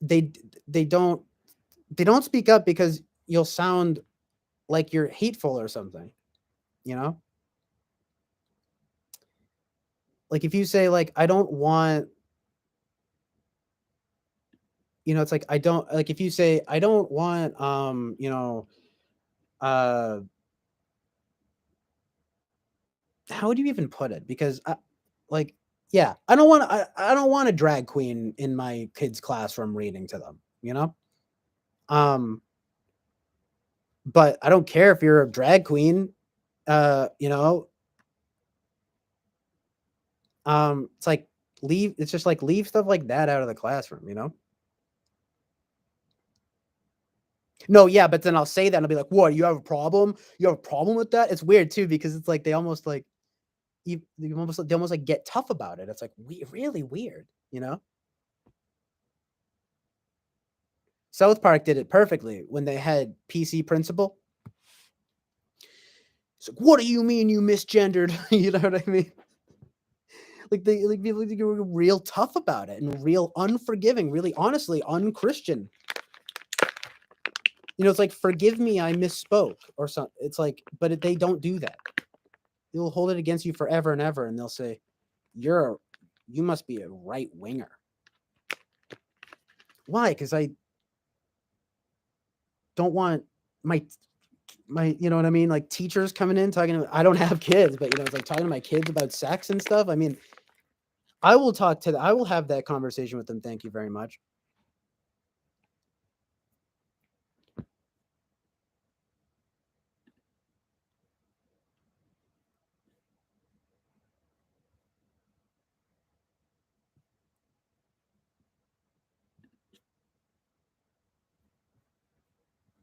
they they don't they don't speak up because you'll sound like you're hateful or something, you know? Like if you say like I don't want, it's like I don't like if you say I don't want uh how would you even put it? Because like yeah, I don't want a drag queen in my kids' classroom reading to them, you know? Um but I don't care if you're a drag queen, uh, you know, it's like it's just like leave stuff like that out of the classroom, you know? No, yeah, but then I'll say that and I'll be like, "What? You have a problem? You have a problem with that?" It's weird too because it's like they almost like they almost like get tough about it. It's like really weird, you know? South Park did it perfectly when they had PC principal. It's like, what do you mean you misgendered? You know what I mean? Like they like people like, were real tough about it and real unforgiving, really honestly unchristian. It's like forgive me, I misspoke or something. It's like, but they don't do that. They'll hold it against you forever and ever, and they'll say, you must be a right winger." Why? Because I don't want my you know what I mean? Like teachers coming in talking about, I don't have kids, but it's like talking to my kids about sex and stuff. I mean, I will have that conversation with them. Thank you very much.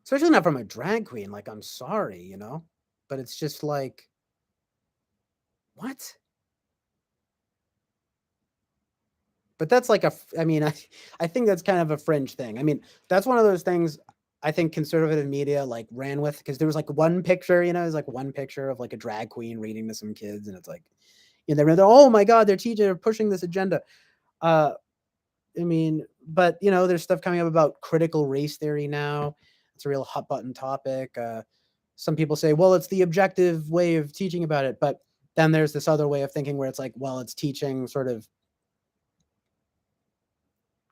Especially not from a drag queen. Like, I'm sorry. But it's just like, what? But that's like I mean, I think that's kind of a fringe thing. I mean, that's one of those things I think conservative media like ran with because there was like one picture, there's like one picture of like a drag queen reading to some kids, and it's like, they're oh my god, they're pushing this agenda. Uh, I mean, but there's stuff coming up about critical race theory now. It's a real hot button topic. Some people say, well, it's the objective way of teaching about it, but then there's this other way of thinking where it's like, well, it's teaching sort of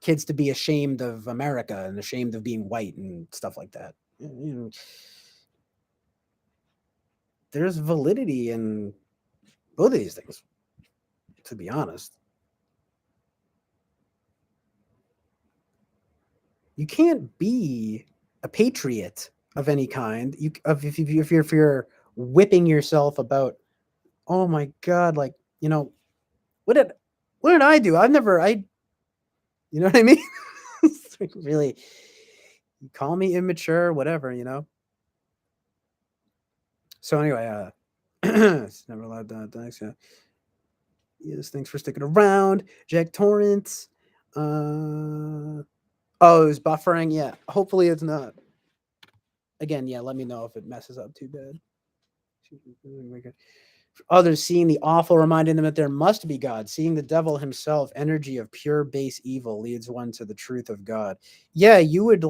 kids to be ashamed of America and ashamed of being white and stuff like that. There's validity in both of these things, to be honest. You can't be a patriot of any kind. If you're whipping yourself about, oh my god, like what did what did I do? You know what I mean? Like, really, you call me immature, whatever. So anyway, it's never allowed to. Thanks. Yeah. Yes, thanks for sticking around, Jack Torrance. Oh, it was buffering. Yeah, hopefully it's not. Again, yeah, let me know if it messes up too bad. Others seeing the awful, reminding them that there must be God. Seeing the devil himself, energy of pure base evil, leads one to the truth of God. Yeah, you would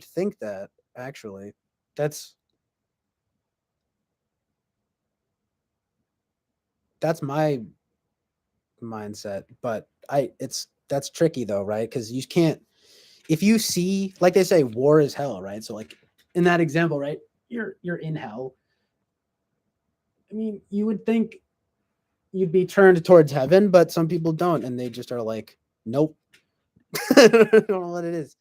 think that actually. That's that's my mindset, but that's tricky though, right? Because you can't, if you see, like they say, war is hell, right? So like in that example, right, you're in hell. I mean, you would think you'd be turned towards heaven, but some people don't, and they just are like, nope. I don't know what it is.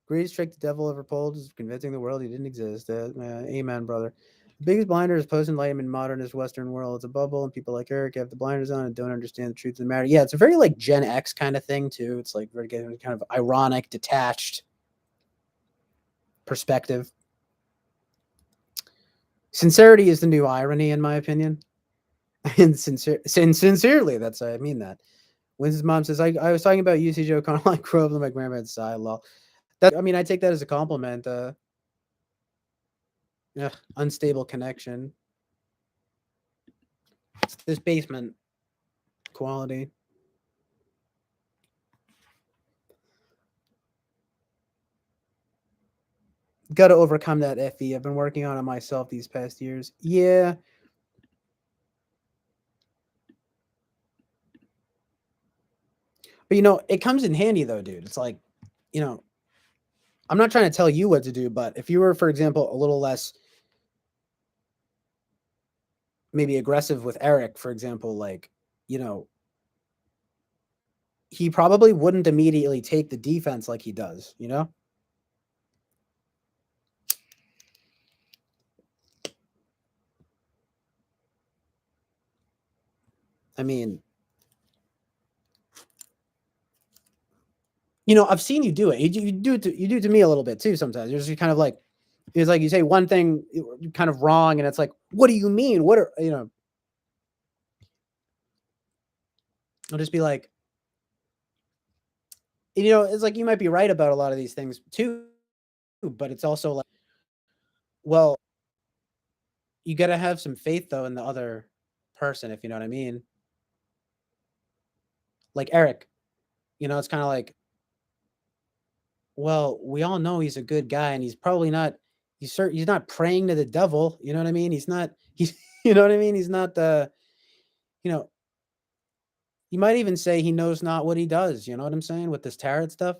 Greatest trick the devil ever pulled is convincing the world he didn't exist. Amen, brother. The biggest blinder is post-enlightenment modernist Western world. It's a bubble, and people like Eric have the blinders on and don't understand the truth of the matter. Yeah, it's a very like Gen X kind of thing too. It's like very kind of ironic, detached perspective. Sincerity is the new irony, in my opinion. And sincerely, I mean that. Winston's mom says, I was talking about UC Joe Connell. I grew up on my grandparents' side. Lol. I mean, I take that as a compliment. Yeah, unstable connection. It's this basement quality. Got to overcome that FE. I've been working on it myself these past years. Yeah. But it comes in handy though, dude. It's like, you know, I'm not trying to tell you what to do, but if you were, for example, a little less maybe aggressive with Eric, for example, like, you know, he probably wouldn't immediately take the defense like he does. I mean, I've seen you do it. You do it you do it to me a little bit too sometimes. You're just kind of like, it's like you say one thing kind of wrong, and it's like, what do you mean? What are I'll just be like, it's like you might be right about a lot of these things too, but it's also like Well, you got to have some faith though in the other person, if you know what I mean. Like Eric, it's kind of like, well, we all know he's a good guy, and he's probably not. He's not praying to the devil. You know what I mean? He's not. He's you know what I mean? He's not the. You know, you might even say he knows not what he does. You know what I'm saying with this tarot stuff?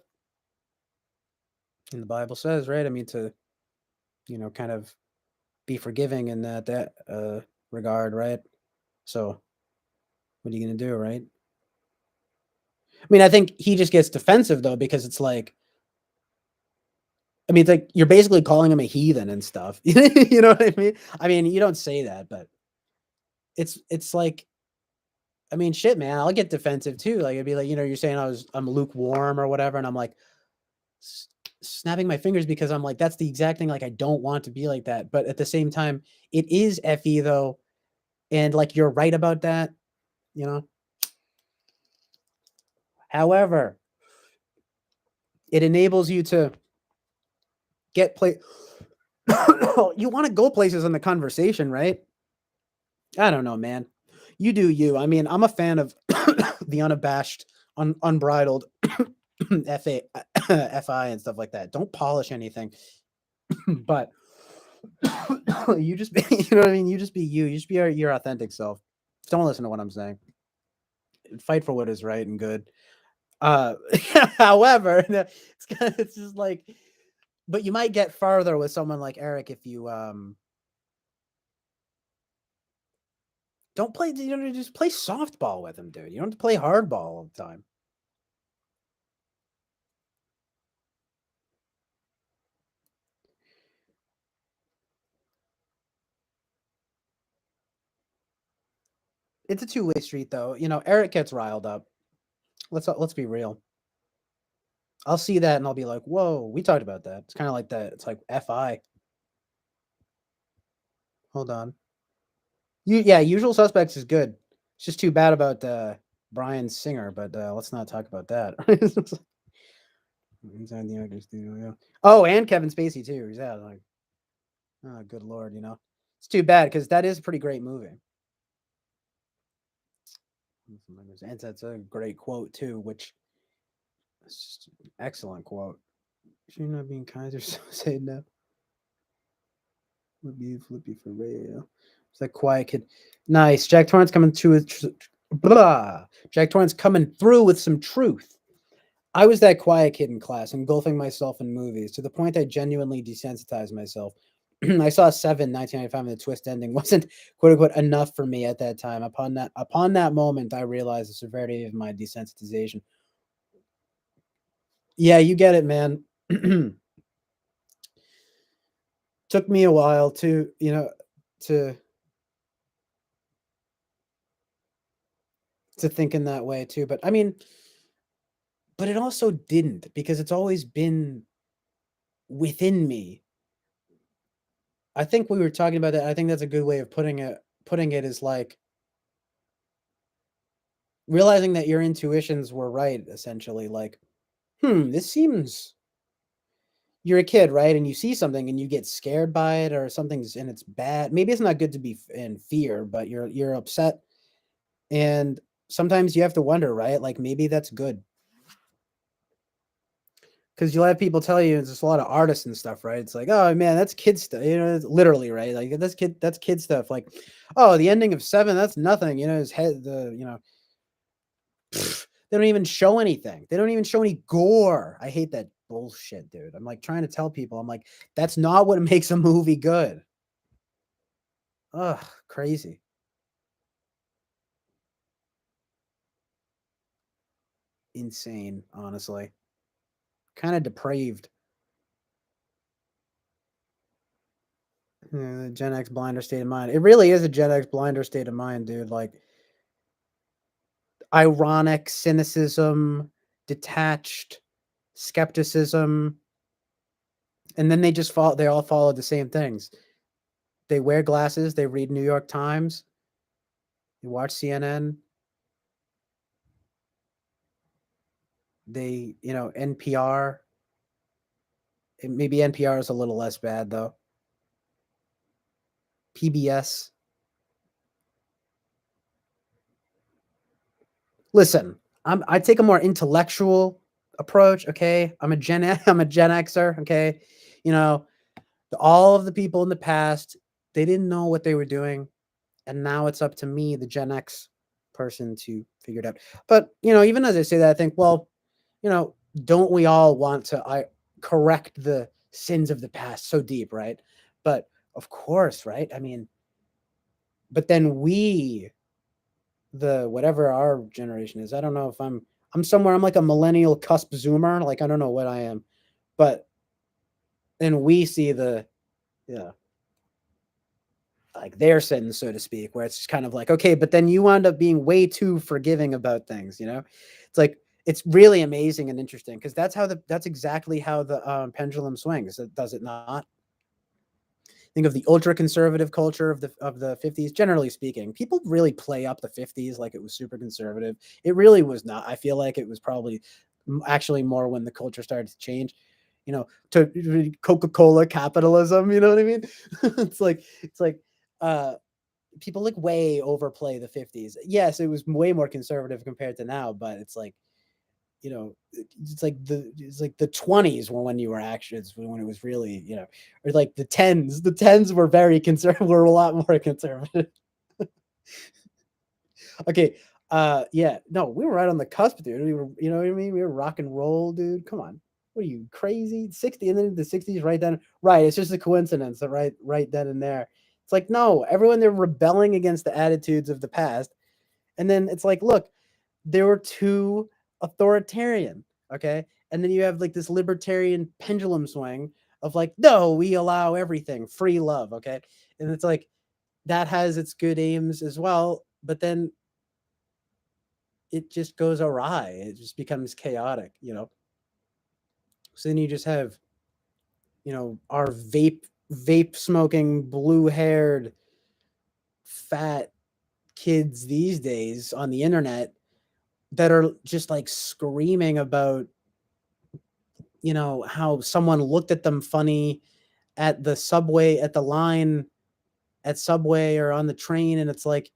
And the Bible says, right? I mean, to kind of be forgiving in that regard, right? So, what are you gonna do, right? I mean, I think he just gets defensive though because it's like, I mean, it's like you're basically calling him a heathen and stuff. You know what I mean? I mean, you don't say that, but it's like, I mean, shit, man, I'll get defensive too. Like, it'd be like, you're saying I'm lukewarm or whatever, and I'm like snapping my fingers because I'm like, that's the exact thing. Like, I don't want to be like that, but at the same time, it is fe though, and like you're right about that. You know. However, it enables you to get play. You want to go places in the conversation, right? I don't know, man. You do you. I mean, I'm a fan of the unabashed, unbridled FA, FI and stuff like that. Don't polish anything, but you just be, you know what I mean? You just be you. You just be your authentic self. Don't listen to what I'm saying. Fight for what is right and good. Uh, however, it's just like, but you might get farther with someone like Eric if you don't play. Just play softball with him, dude. You don't have to play hardball all the time. It's a two-way street, though. Eric gets riled up. Let's be real. I'll see that and I'll be like, "Whoa, we talked about that." It's kind of like that. It's like FI. Hold on. Yeah, Usual Suspects is good. It's just too bad about Brian Singer, but let's not talk about that. Inside the actor studio, yeah. Oh, and Kevin Spacey too. He's out. Like, oh, good lord, it's too bad because that is a pretty great movie. And that's a great quote too, which is just an excellent quote. You're not being kind or so say no. Flippy for real. It's that quiet kid. Nice. Jack Torrance coming to with blah. Jack Torrance coming through with some truth. I was that quiet kid in class, engulfing myself in movies to the point I genuinely desensitized myself. I saw Seven, 1995, and the twist ending wasn't "quote unquote" enough for me at that time. Upon that moment, I realized the severity of my desensitization. Yeah, you get it, man. Took me a while to think in that way too. But I mean, but it also didn't because it's always been within me. I think we were talking about that. I think that's a good way of putting it. Putting it is like realizing that your intuitions were right, essentially. Like, this seems. You're a kid, right? And you see something and you get scared by it, or something's and it's bad. Maybe it's not good to be in fear, but you're upset, and sometimes you have to wonder, right? Like maybe that's good. Because you'll have people tell you it's just a lot of artists and stuff, right? It's like, oh man, that's kid stuff, it's literally, right? Like that's kid stuff. Like, oh, the ending of Seven, that's nothing, his head, they don't even show anything. They don't even show any gore. I hate that bullshit, dude. I'm like trying to tell people, I'm like, that's not what makes a movie good. Ugh, crazy. Insane, honestly. Kind of depraved. Yeah, the Gen X blinder state of mind. It really is a Gen X blinder state of mind, dude. Like ironic cynicism, detached skepticism, and then they all follow the same things. They wear glasses, they read New York Times, they watch CNN, they, NPR. Maybe NPR is a little less bad though. PBS. Listen, I take a more intellectual approach. Okay, I'm a Gen Xer. Okay, you know, all of the people in the past, they didn't know what they were doing, and now it's up to me, the Gen X person, to figure it out. But even as I say that, I think, well, don't we all want to correct the sins of the past so deep, right? But of course, right? I mean, but then the whatever our generation is, I don't know if I'm somewhere, I'm like a millennial cusp zoomer, like I don't know what I am, but then we see yeah, like their sins, so to speak, where it's just kind of like, okay, but then you wind up being way too forgiving about things. It's like it's really amazing and interesting because that's exactly how the pendulum swings, does it not? Think of the ultra conservative culture of the 50s. Generally speaking, people really play up the 50s like it was super conservative. It really was not. I feel like it was probably actually more when the culture started to change, to Coca-Cola capitalism, you know what I mean? It's like uh people like way overplay the 50s. Yes, it was way more conservative compared to now, but it's like, it's like the 20s were when you were actually, it's when it was really, or like the tens were very conservative, were a lot more conservative. Okay. Yeah, no, we were right on the cusp, dude. We were, you know what I mean? We were rock and roll, dude. Come on. What are you, crazy? 60, and then the 60s right then. Right. It's just a coincidence that right then and there. It's like, no, everyone, they're rebelling against the attitudes of the past. And then it's like, look, they were too authoritarian. Okay. And then you have like this libertarian pendulum swing of like, no, we allow everything, free love. Okay. And it's like that has its good aims as well. But then it just goes awry. It just becomes chaotic. So then you just have, our vape smoking, blue haired, fat kids these days on the internet that are just like screaming about, how someone looked at them funny at the subway, at the line at Subway or on the train. And it's like,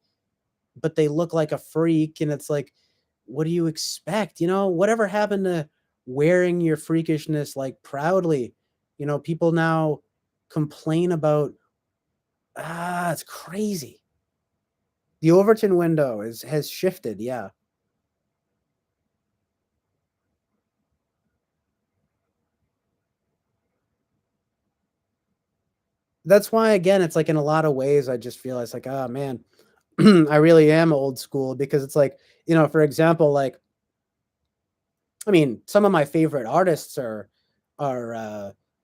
but they look like a freak. And it's like, what do you expect? Whatever happened to wearing your freakishness like proudly? People now complain about, it's crazy. The Overton window has shifted. Yeah. That's why, again, it's like in a lot of ways, I just feel it's like, oh man, I really am old school because it's like, for example, like, I mean, some of my favorite artists are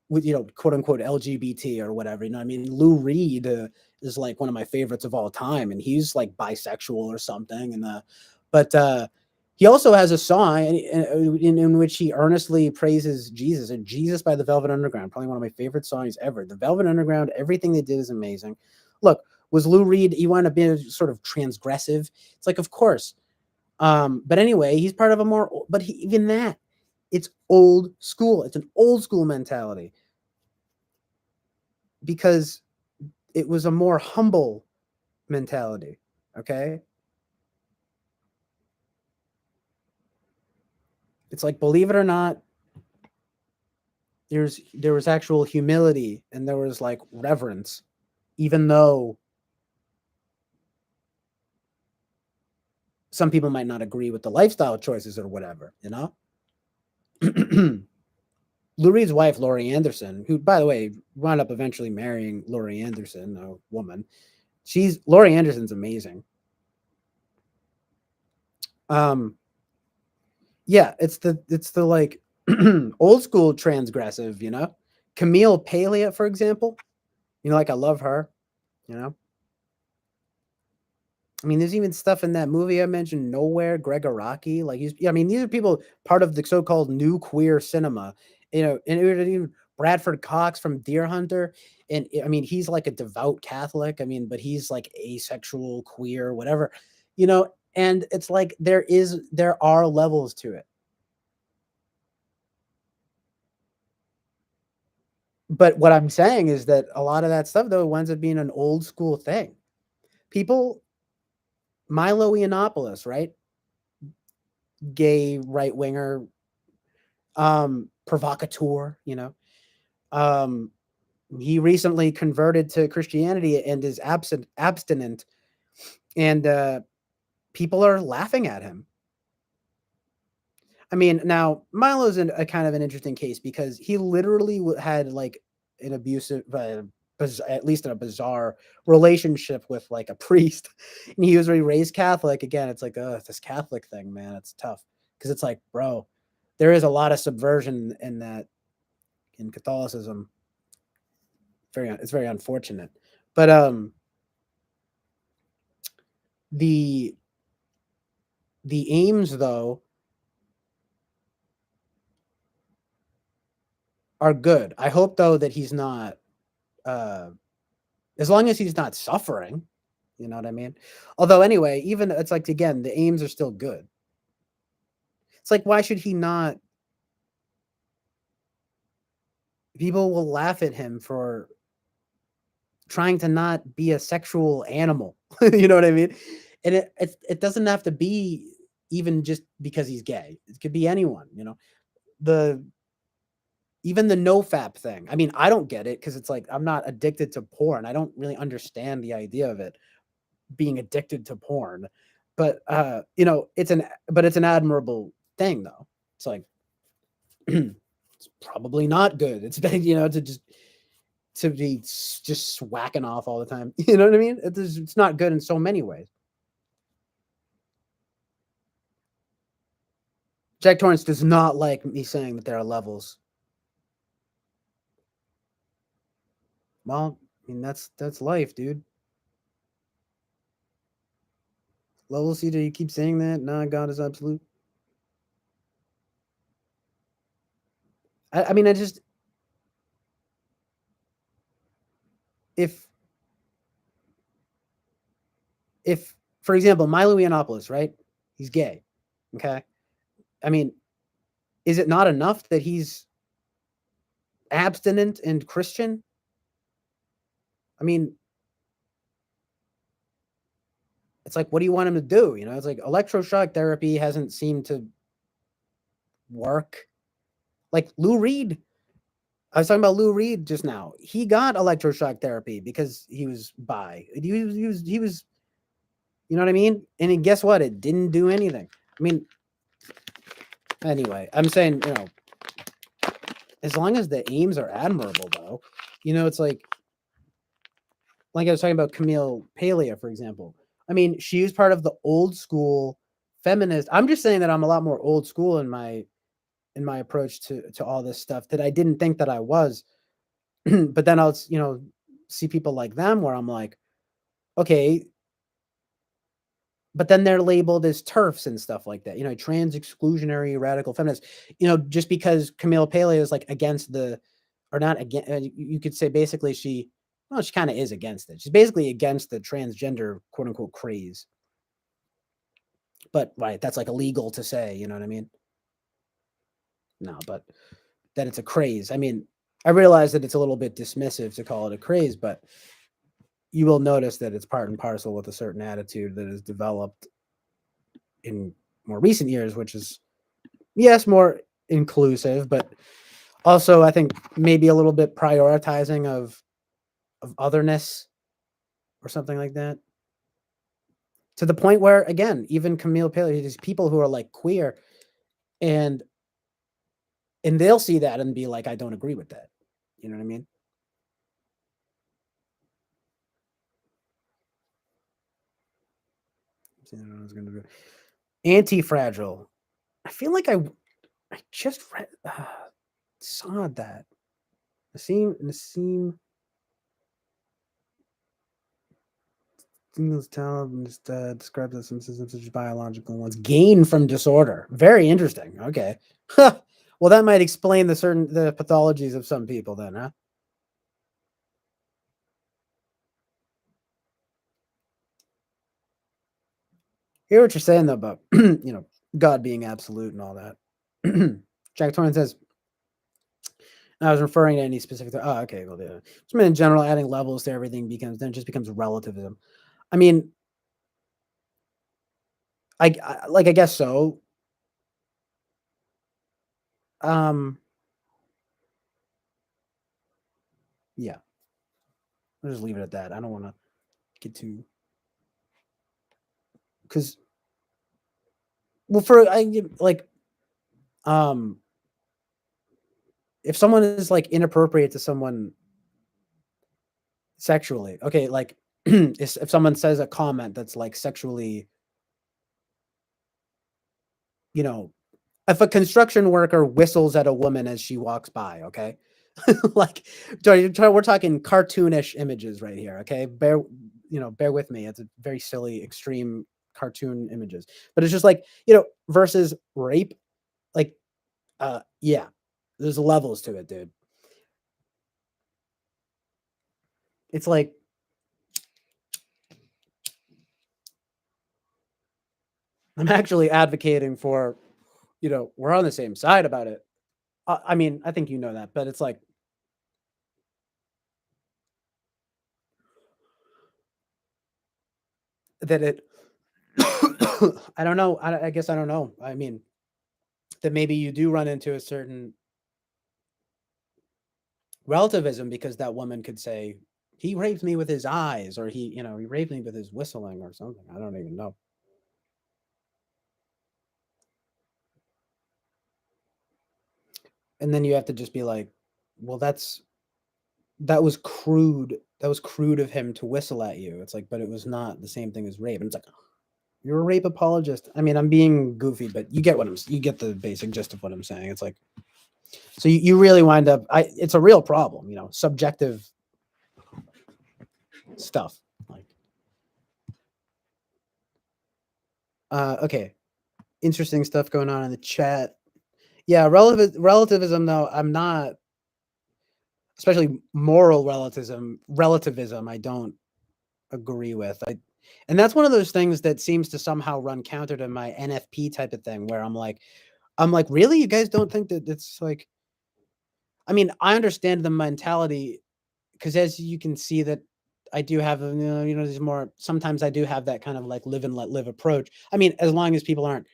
with, quote unquote LGBT or whatever. I mean, Lou Reed is like one of my favorites of all time, and he's like bisexual or something. And but he also has a song in which he earnestly praises Jesus, and Jesus by the Velvet Underground, probably one of my favorite songs ever. The Velvet Underground, everything they did is amazing. Look, was Lou Reed? He wound up being sort of transgressive. It's like, of course. But anyway, he's part of a more, but even that, it's old school. It's an old school mentality because it was a more humble mentality. Okay. It's like, believe it or not, there was actual humility and there was like reverence, even though some people might not agree with the lifestyle choices or whatever. Lou Reed's wife, Laurie Anderson, who, by the way, wound up eventually marrying Laurie Anderson, a woman. Laurie Anderson's amazing. Um, yeah, it's the like old school transgressive. Camille Paglia, for example. Like I love her. You know, I mean, there's even stuff in that movie I mentioned, Nowhere, Gregoraki. Like I mean, these are people part of the so-called new queer cinema. And even Bradford Cox from Deer Hunter, and I mean, he's like a devout Catholic. I mean, but he's like asexual, queer, whatever. And it's like there are levels to it. But what I'm saying is that a lot of that stuff though winds up being an old school thing. People, Milo Yiannopoulos, right? Gay right winger, provocateur. Um, he recently converted to Christianity and is abstinent, and people are laughing at him. I mean, now Milo's in a kind of an interesting case because he literally had like an abusive, at least in a bizarre relationship with like a priest, and he was raised Catholic. Again, it's like, this Catholic thing, man, it's tough because it's like, bro, there is a lot of subversion in that in Catholicism. It's very unfortunate, but the the aims though are good. I hope though that he's not, uh as long as he's not suffering, you know what I mean? Although anyway, even it's like, again, the aims are still good. It's like, why should he not? People will laugh at him for trying to not be a sexual animal. You know what I mean? And it doesn't have to be even just because he's gay. It could be anyone, The even the no-fap thing. I mean, I don't get it because it's like I'm not addicted to porn. I don't really understand the idea of it being addicted to porn. But it's an admirable thing though. It's like it's probably not good. It's to just to be just swacking off all the time. You know what I mean? It's not good in so many ways. Jack Torrance does not like me saying that there are levels. Well, I mean that's life, dude. Levels, either you keep saying that, nah, God is absolute. I mean, I just if if for example, Milo Yiannopoulos, right? He's gay. Okay. I mean, is it not enough that he's abstinent and Christian? I mean, it's like, what do you want him to do? It's like electroshock therapy hasn't seemed to work. Like Lou Reed, I was talking about Lou Reed just now. He got electroshock therapy because he was bi. He was, you know what I mean? And guess what? It didn't do anything. I mean, anyway, I'm saying, as long as the aims are admirable, though, it's like I was talking about Camille Paglia, for example. I mean, she was part of the old school feminist. I'm just saying that I'm a lot more old school in my approach to all this stuff that I didn't think that I was. But then I'll see people like them where I'm like, okay, but then they're labeled as turfs and stuff like that. Trans exclusionary radical feminists. Just because Camille Paglia is like against the, or not again, you could say basically she kind of is against it. She's basically against the transgender quote unquote craze. But right, that's like illegal to say. You know what I mean? No, but that it's a craze. I mean, I realize that it's a little bit dismissive to call it a craze, but you will notice that it's part and parcel with a certain attitude that is developed in more recent years, which is, yes, more inclusive, but also I think maybe a little bit prioritizing of otherness or something like that. To the point where, again, even Camille Paglia, these people who are like queer, and they'll see that and be like, I don't agree with that. You know what I mean? I was going to do Anti-Fragile. I feel like I just read saw that. Nassim Singles talent just describes as some systems such as biological ones gain from disorder. Very interesting. Okay. Well, that might explain the pathologies of some people then, huh? Hear what you're saying though about God being absolute and all that. Jack Torrance says I was referring to any specific. Oh, okay. Well, yeah. Just mean in general, adding levels to everything becomes then it just becomes relativism. I mean, like I guess so. Um, yeah. I'll just leave it at that. I don't want to get too because well for I like um if someone is like inappropriate to someone sexually, okay, like if someone says a comment that's like sexually, you know, if a construction worker whistles at a woman as she walks by, okay, like we're talking cartoonish images right here, okay, bear with me, it's a very silly extreme cartoon images, but it's just like versus rape, like yeah, there's levels to it, dude. It's like I'm actually advocating for, we're on the same side about it. I mean, I think you know that, but it's like that it I don't know. I guess I don't know. I mean, that maybe you do run into a certain relativism because that woman could say, he raped me with his eyes, or he raped me with his whistling or something. I don't even know. And then you have to just be like, well, that was crude. That was crude of him to whistle at you. It's like, but it was not the same thing as rape. And it's like, you're a rape apologist. I mean, I'm being goofy, but you get the basic gist of what I'm saying. It's like, so you really wind up, it's a real problem, subjective stuff. Like, okay, interesting stuff going on in the chat. Yeah, relativism though, I'm not, especially moral relativism. I don't agree with. And that's one of those things that seems to somehow run counter to my NFP type of thing, where I'm like, really, you guys don't think that it's like. I mean, I understand the mentality because as you can see that I do have, there's more. Sometimes I do have that kind of like live and let live approach. I mean, as long as people aren't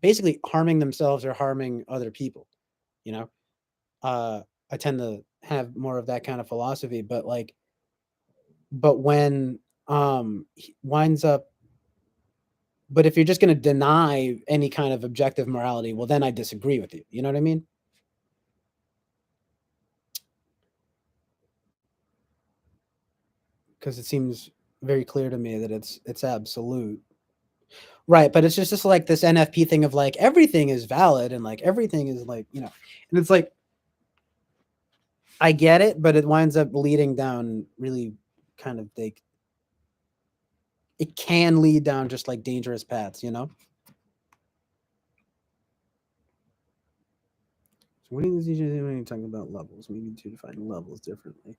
basically harming themselves or harming other people, you know, uh, I tend to have more of that kind of philosophy. But when winds up, but if you're just going to deny any kind of objective morality, well, then I disagree with you. You know what I mean? Because it seems very clear to me that it's absolute. Right, but it's just like this NFP thing of like everything is valid and like everything is like, and it's like I get it, but it winds up leading down really kind of like it can lead down just like dangerous paths, you know? So what do you usually when you're talking about levels? Maybe to define levels differently.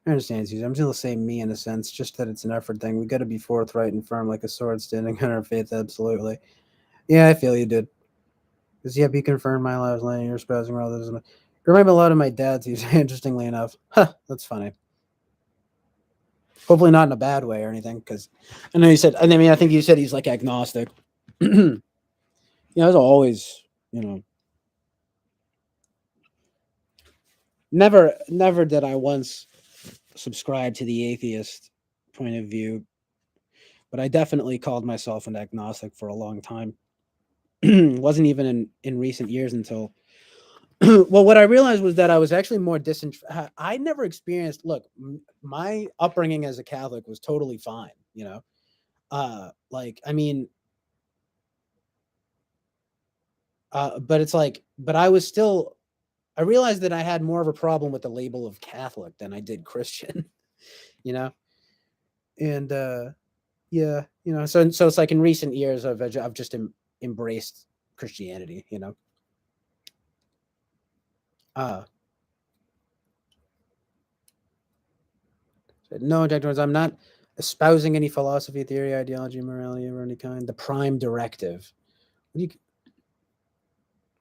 I understand, Susan. I'm just gonna say me in a sense, just that it's an effort thing. We gotta be forthright and firm like a sword standing on our faith, absolutely. Yeah, I feel you did. Because yep, you confirmed my last line, you're espousing relativism. You remind me a lot of my dad's, interestingly enough. Huh, that's funny. Hopefully not in a bad way or anything, because I know you said. I mean, I think you said he's like agnostic. As always, never did I once subscribe to the atheist point of view, but I definitely called myself an agnostic for a long time. Wasn't even in recent years until well, what I realized was that I was actually more disinterested. I never experienced. Look, my upbringing as a Catholic was totally fine. Like I mean, but it's like, but I was still. I realized that I had more of a problem with the label of Catholic than I did Christian. you know, and yeah, so it's like in recent years I've just embraced Christianity. Uh, no, objectives. I'm not espousing any philosophy, theory, ideology, morality of any kind. The prime directive. What do you?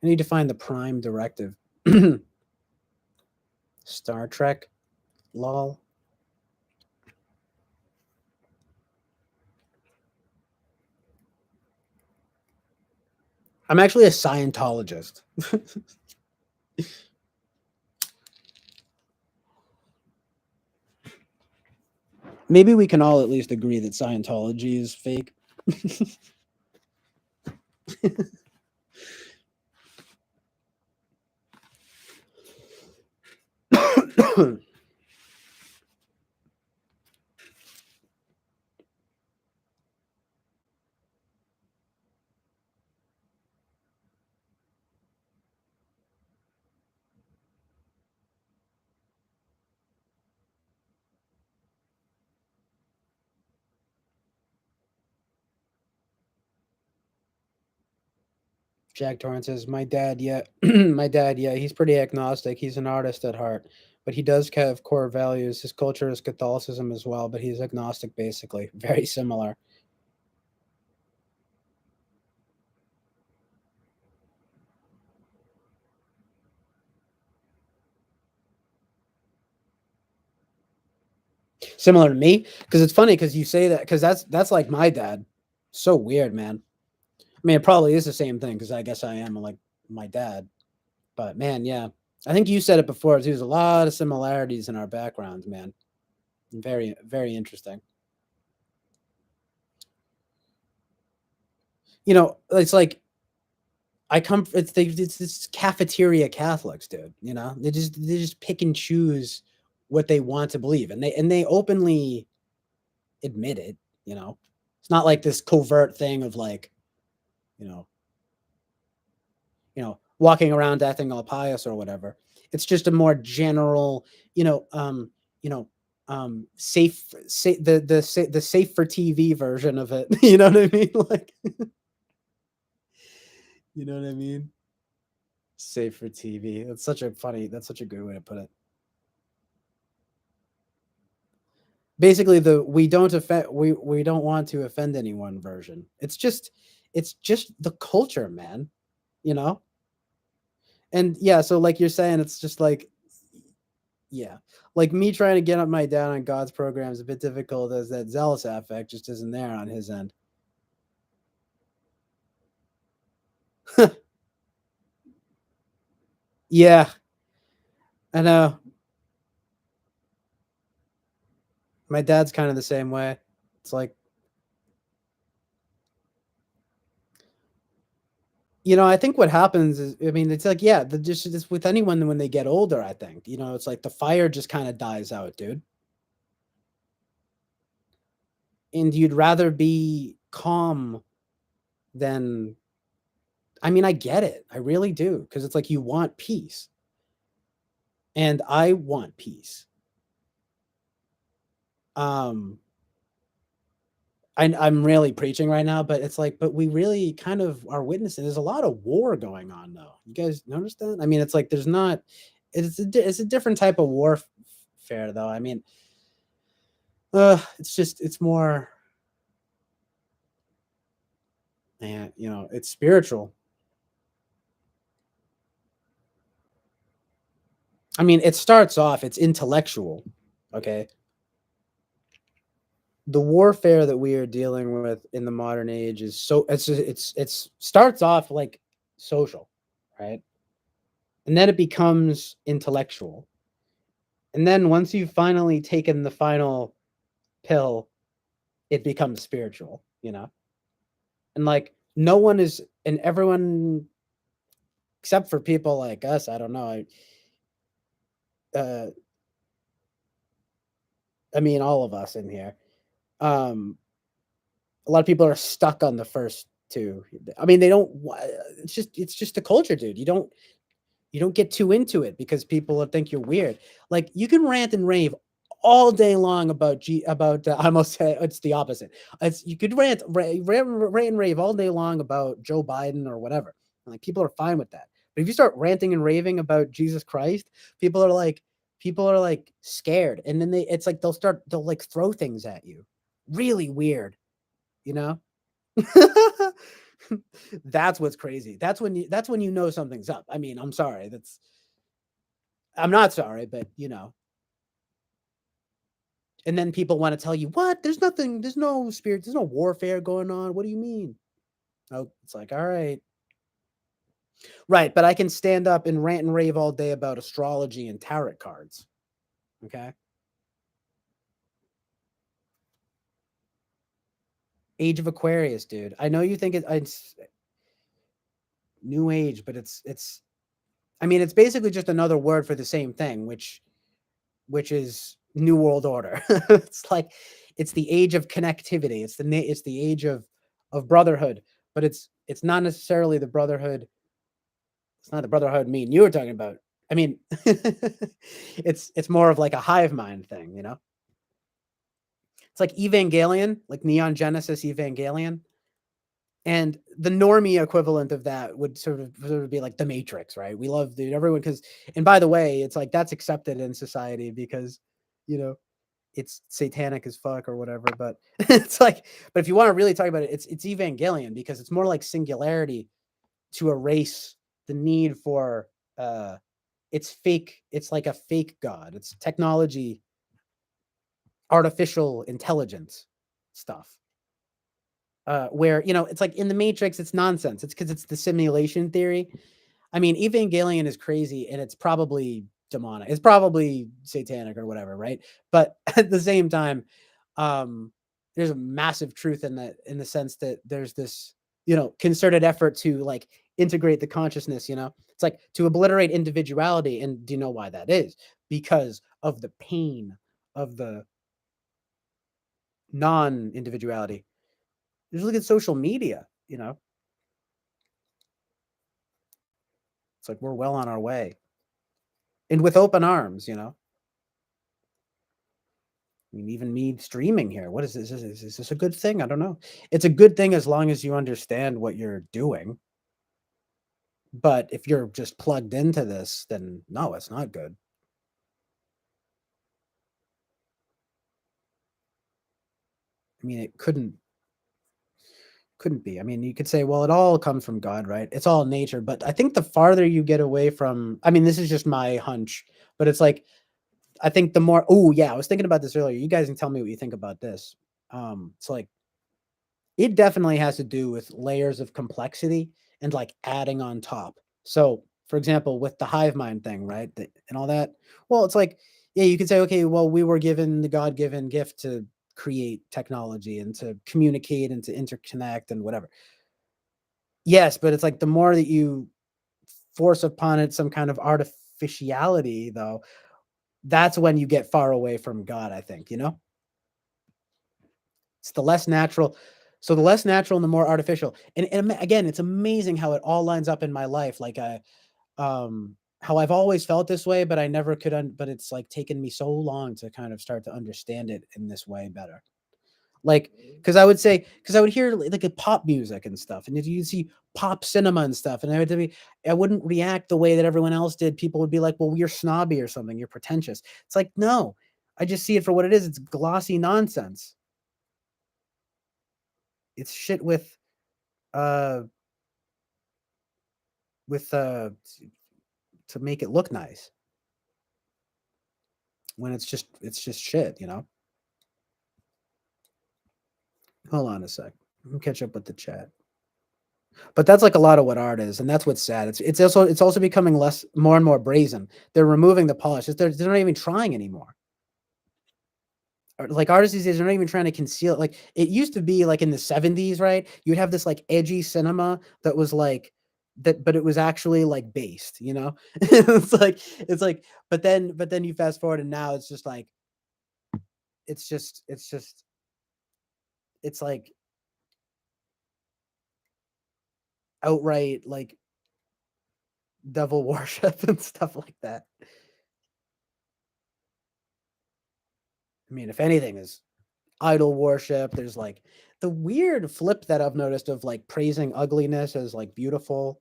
I need to find the prime directive. Star Trek, lol. I'm actually a Scientologist. Maybe we can all at least agree that Scientology is fake. Jack Torrance says, "My dad, yeah, my dad, yeah, he's pretty agnostic. He's an artist at heart, but he does have core values. His culture is Catholicism as well, but he's agnostic basically. Very similar. Similar to me, because it's funny because you say that because that's like my dad. So weird, man. I mean, it probably is the same thing because I guess I am like my dad. But man, yeah, I think you said it before. There's a lot of similarities in our backgrounds, man. Very, very interesting. It's like it's this cafeteria Catholics, dude. They just pick and choose what they want to believe, and they openly admit it. It's not like this covert thing of like, you know, walking around acting all pious or whatever. It's just a more general, you know, safe the safe for TV version of it. You know what I mean? Like, you know what I mean? Safe for TV. That's such a good way to put it. Basically, the we don't want to offend anyone version. It's just the culture, man. You know? And yeah, so like you're saying, it's just like, yeah, like me trying to get up my dad on God's program is a bit difficult as that zealous affect just isn't there on his end. Yeah, I know. My dad's kind of the same way. It's like, I think what happens is, I mean, it's like, yeah, just with anyone when they get older, I think, it's like the fire just kind of dies out, dude. And you'd rather be calm than, I mean, I get it. I really do. Because it's like you want peace. And I want peace. Um, I'm really preaching right now, but it's like, but we really kind of are witnessing. There's a lot of war going on, though. You guys notice that? I mean, it's like there's not. It's a different type of warfare, though. I mean, it's more. Man, it's spiritual. I mean, it starts off. It's intellectual. Okay, the warfare that we are dealing with in the modern age is so it's starts off like social, right? And then it becomes intellectual. And then once you've finally taken the final pill, it becomes spiritual. And like no one is and everyone except for people like us, I don't know. Uh I mean all of us in here. Um a lot of people are stuck on the first two. I mean they don't it's just the culture, dude. You don't get too into it because people will think you're weird. Like you can rant and rave all day long about I almost say it's the opposite. It's you could rant and rave all day long about Joe Biden or whatever. Like people are fine with that. But if you start ranting and raving about Jesus Christ, people are like scared, and then they'll like throw things at you. Really weird, you know. That's what's crazy. That's when you know something's up. I mean, I'm sorry. That's I'm not sorry, but and then people want to tell you, what? There's nothing, there's no spirit, there's no warfare going on. What do you mean? Oh, it's like, all right. Right. But I can stand up and rant and rave all day about astrology and tarot cards. Okay. Age of Aquarius, dude. I know you think it's new age, but I mean, it's basically just another word for the same thing, which is New World Order. It's like it's the age of connectivity. It's the age of brotherhood, but it's not necessarily the brotherhood. It's not the brotherhood me and you were talking about. I mean, it's more of like a hive mind thing, you know. It's like Evangelion, like Neon Genesis Evangelion, and the normie equivalent of that would sort of be like the Matrix, right? We love everyone because, and by the way, it's like that's accepted in society because, you know, it's satanic as fuck or whatever. But it's like, but if you want to really talk about it, it's Evangelion because it's more like singularity to erase the need for it's fake. It's like a fake god. It's technology, artificial intelligence stuff. Where it's like in the Matrix, it's nonsense. It's because it's the simulation theory. I mean, Evangelion is crazy, and it's probably demonic. It's probably satanic or whatever, right? But at the same time, um, there's a massive truth in that, in the sense that there's this, concerted effort to like integrate the consciousness. It's like to obliterate individuality, and do you know why that is? Because of the pain of the non-individuality. Just look at social media. It's like we're well on our way, and with open arms. I mean, even me streaming here. What is this? Is this a good thing? I don't know. It's a good thing as long as you understand what you're doing. But if you're just plugged into this, then no, it's not good. I mean, it couldn't be. I mean, you could say, well, it all comes from God, right? It's all nature. But I think the farther you get away from, I mean, this is just my hunch, but it's like I think the more. Oh yeah, I was thinking about this earlier. You guys can tell me what you think about this. It's like it definitely has to do with layers of complexity and like adding on top. So, for example, with the hive mind thing, right? And all that. Well, it's like, yeah, you could say, okay, well, we were given the God given gift to create technology and to communicate and to interconnect and whatever. Yes, but it's like the more that you force upon it some kind of artificiality, though, that's when you get far away from God, I think. It's the less natural. So the less natural and the more artificial. And again, it's amazing how it all lines up in my life. Like how I've always felt this way, but I never could. But it's like taken me so long to kind of start to understand it in this way better. Like, because I would hear like a pop music and stuff, and if you see pop cinema and stuff, and I wouldn't react the way that everyone else did. People would be like, "Well, you're snobby or something. You're pretentious." It's like, no, I just see it for what it is. It's glossy nonsense. It's shit uh with to make it look nice when it's just shit. Hold on a sec. Let me catch up with the chat. But that's like a lot of what art is, and that's what's sad. It's also becoming more and more brazen. They're removing the polish. They're not even trying anymore. Like artists these days are not even trying to conceal it. Like it used to be like in the 70s, right? You'd have this like edgy cinema that was like that, but it was actually like based. It's like, but then you fast forward and now it's just like it's just it's like outright like devil worship and stuff like that. I mean, if anything is idol worship, there's like the weird flip that I've noticed of like praising ugliness as like beautiful.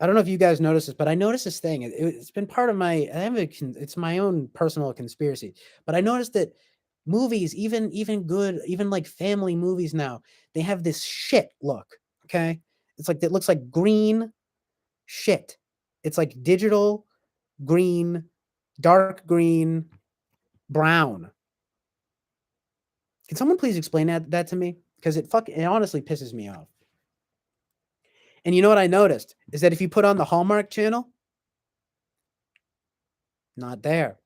I don't know if you guys notice this, but I noticed this thing. It's been part of my. It's my own personal conspiracy, but I noticed that movies, even good, even like family movies now, they have this shit look. Okay, it's like it looks like green shit. It's like digital. green, dark green, brown. Can someone please explain that to me? Because it honestly pisses me off. And you know what I noticed is that if you put on the Hallmark channel, not there.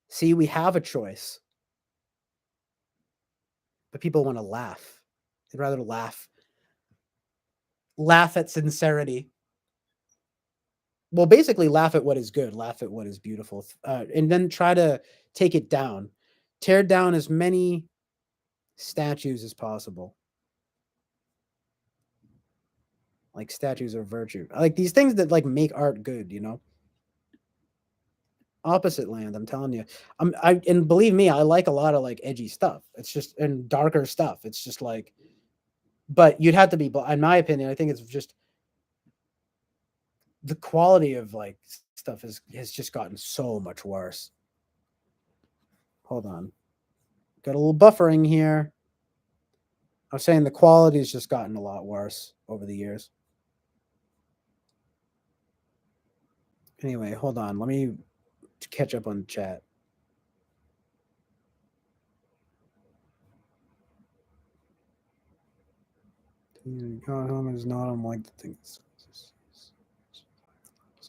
See, we have a choice, but people want to laugh. They'd rather laugh at sincerity. Well, basically, laugh at what is good, laugh at what is beautiful, and then try to take it down. Tear down as many statues as possible, like statues of virtue, like these things that like make art good. Opposite land, I'm telling you. And believe me, I like a lot of like edgy stuff. It's just and darker stuff. It's just like, but you'd have to be, in my opinion, I think it's just the quality of like stuff has just gotten so much worse. Hold on, got a little buffering here. I was saying the quality has just gotten a lot worse over the years. Anyway, hold on. Let me catch up on the chat. God, home is not unlike the things.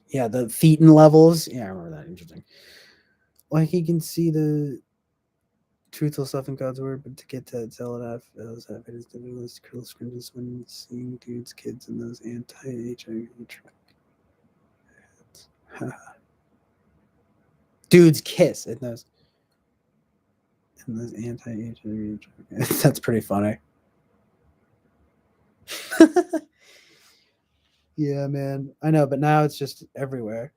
Yeah, the Thetan levels. Yeah, I remember that. Interesting. Like he can see the truthful stuff in God's word, but to get to zealot it is difficult as cruel scrimps when seeing dudes, kids, and those anti-HIV dudes kiss in those anti-HIV. That's pretty funny. Yeah, man. I know, but now it's just everywhere.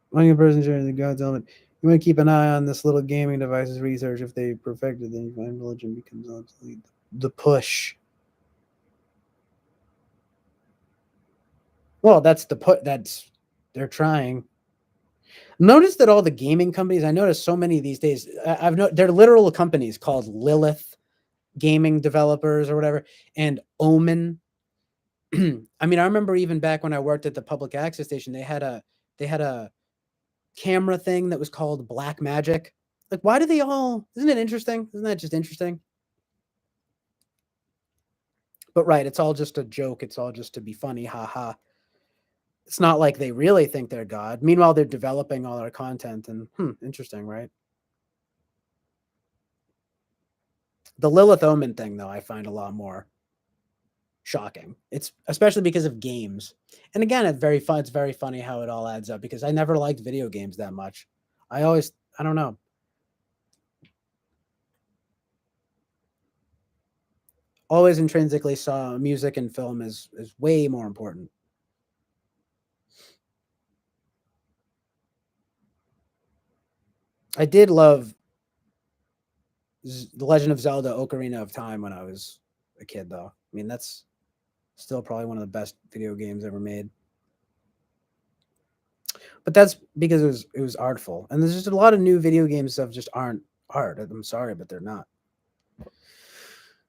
When a person sharing the God's element, you want to keep an eye on this little gaming device's research. If they perfect it, then you find religion becomes obsolete. The push. Well, that's the put. That's they're trying. Notice that all the gaming companies. I noticed so many these days. They're literal companies called Lilith Gaming Developers or whatever, and Omen. I mean, I remember even back when I worked at the public access station, they had a camera thing that was called Black Magic. Like, why do they all? Isn't it interesting? Isn't that just interesting? But right, it's all just a joke. It's all just to be funny. Ha ha. It's not like they really think they're God. Meanwhile, they're developing all our content and interesting, right? The Lilith Omen thing, though, I find a lot more shocking. It's especially because of games. And again, it's very fun. It's very funny how it all adds up because I never liked video games that much. I don't know. Always intrinsically saw music and film as way more important. I did love The Legend of Zelda Ocarina of Time when I was a kid, though. I mean, that's still probably one of the best video games ever made. But that's because it was artful. And there's just a lot of new video game stuff just aren't art. I'm sorry, but they're not.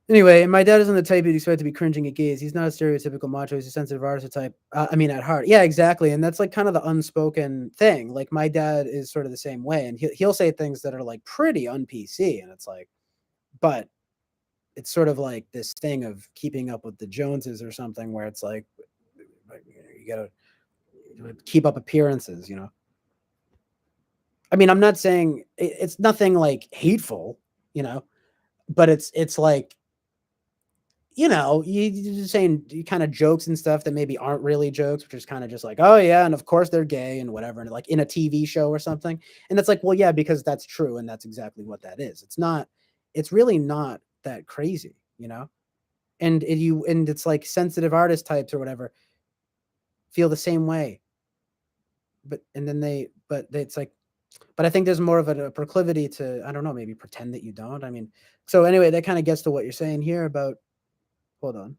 Anyway, my dad isn't the type you'd expect to be cringing at gays. He's not a stereotypical macho. He's a sensitive artist type. I mean, at heart. Yeah, exactly. And that's like kind of the unspoken thing. Like my dad is sort of the same way. And he'll say things that are like pretty un-PC. And it's like, but it's sort of like this thing of keeping up with the Joneses or something where it's like, you got to keep up appearances, I mean, I'm not saying it's nothing like hateful, but it's like, you're just saying kind of jokes and stuff that maybe aren't really jokes, which is kind of just like, oh yeah, and of course they're gay and whatever, and like in a TV show or something. And it's like, well, yeah, because that's true, and that's exactly what that is. It's really not that crazy, And it's like sensitive artist types or whatever feel the same way. But it's like, but I think there's more of a proclivity to, I don't know, maybe pretend that you don't. I mean, so anyway, that kind of gets to what you're saying here about, hold on.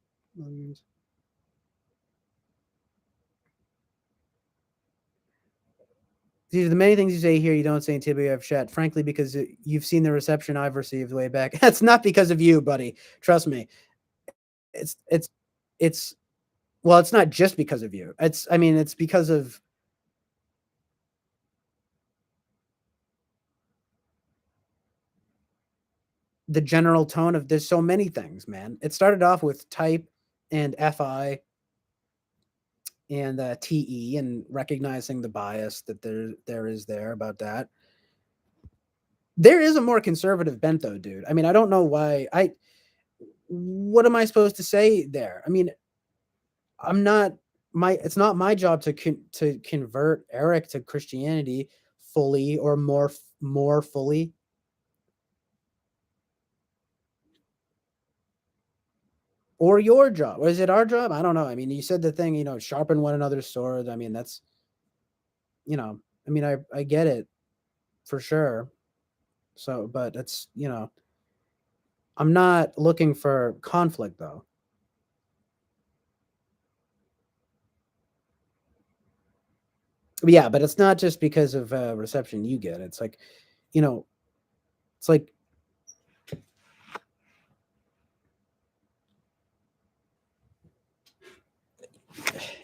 These are the many things you say here you don't say in TBF chat, frankly, because you've seen the reception I've received way back. That's not because of you, buddy. Trust me. It's well, it's not just because of you. It's because of the general tone of there's so many things, man. It started off with type and fi and te and recognizing the bias that there is there about that. There is a more conservative bent though, dude. I mean, I don't know why. I What am I supposed to say there? I mean, I'm not my it's not my job to convert Eric to Christianity fully or more fully. Or your job. Or is it our job? I don't know. I mean, you said the thing, sharpen one another's sword. I mean, that's, you know, I mean, I get it for sure. So, but I'm not looking for conflict though. But yeah, but it's not just because of reception you get. It's like, you know, it's like,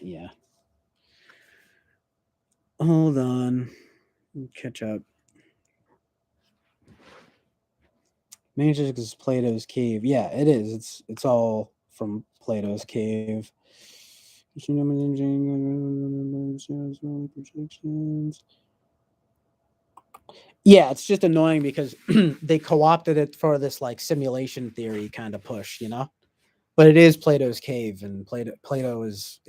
yeah. Hold on. Catch up. Magic is Plato's cave. Yeah, it is. It's all from Plato's cave. Yeah, it's just annoying because they co-opted it for this like simulation theory kind of push, But it is Plato's cave, and Plato is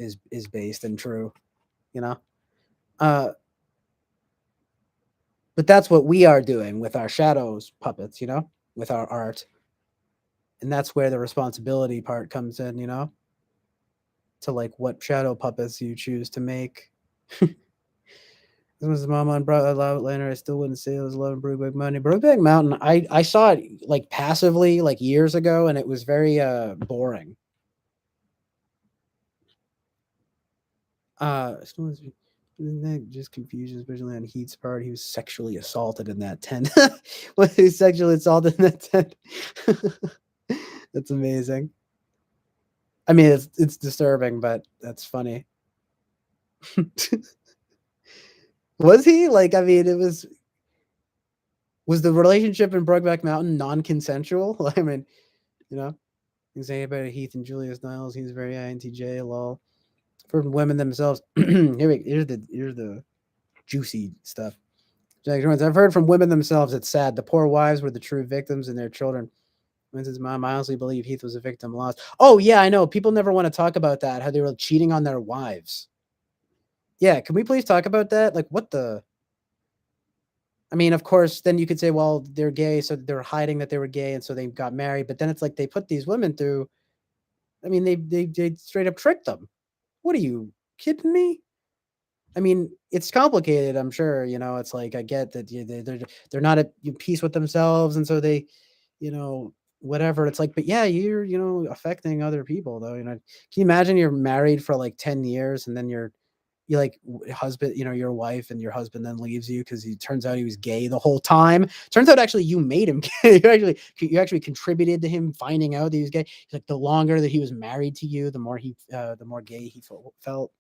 based and true, you know. Uh, but that's what we are doing with our shadows puppets, with our art, and that's where the responsibility part comes in, to like what shadow puppets you choose to make. This was Mama and Bro Outlander. I still wouldn't say it was loving Brokeback Mountain. Brokeback Mountain, I saw it like passively like years ago, and it was very boring. Isn't that just confusion, especially on Heat's part? He was sexually assaulted in that tent. Was he sexually assaulted in that tent? That's amazing. I mean, it's disturbing, but that's funny. Was he like? I mean, it was the relationship in Brokeback Mountain non-consensual? I mean, you know, you say about Heath and Julius Niles. He's very INTJ. Lol. For women themselves. Here's the juicy stuff. Jack Jones, I've heard from women themselves it's sad. The poor wives were the true victims and their children. Winston's mom, I honestly believe Heath was a victim lost. Oh, yeah, I know. People never want to talk about that, how they were cheating on their wives. Yeah, can we please talk about that? Like, what the? I mean, of course, then you could say, well, they're gay, so they're hiding that they were gay, and so they got married. But then it's like they put these women through. I mean, they straight up tricked them. What are you kidding me? I mean, it's complicated. I'm sure. It's like I get that they're not at peace with themselves, and so they, you know, whatever. It's like, but yeah, you're affecting other people though. Can you imagine you're married for like 10 years, and then you like husband, your wife and your husband then leaves you because he turns out he was gay the whole time. Turns out actually you made him gay. You actually contributed to him finding out that he was gay. He's like the longer that he was married to you, the more gay he felt.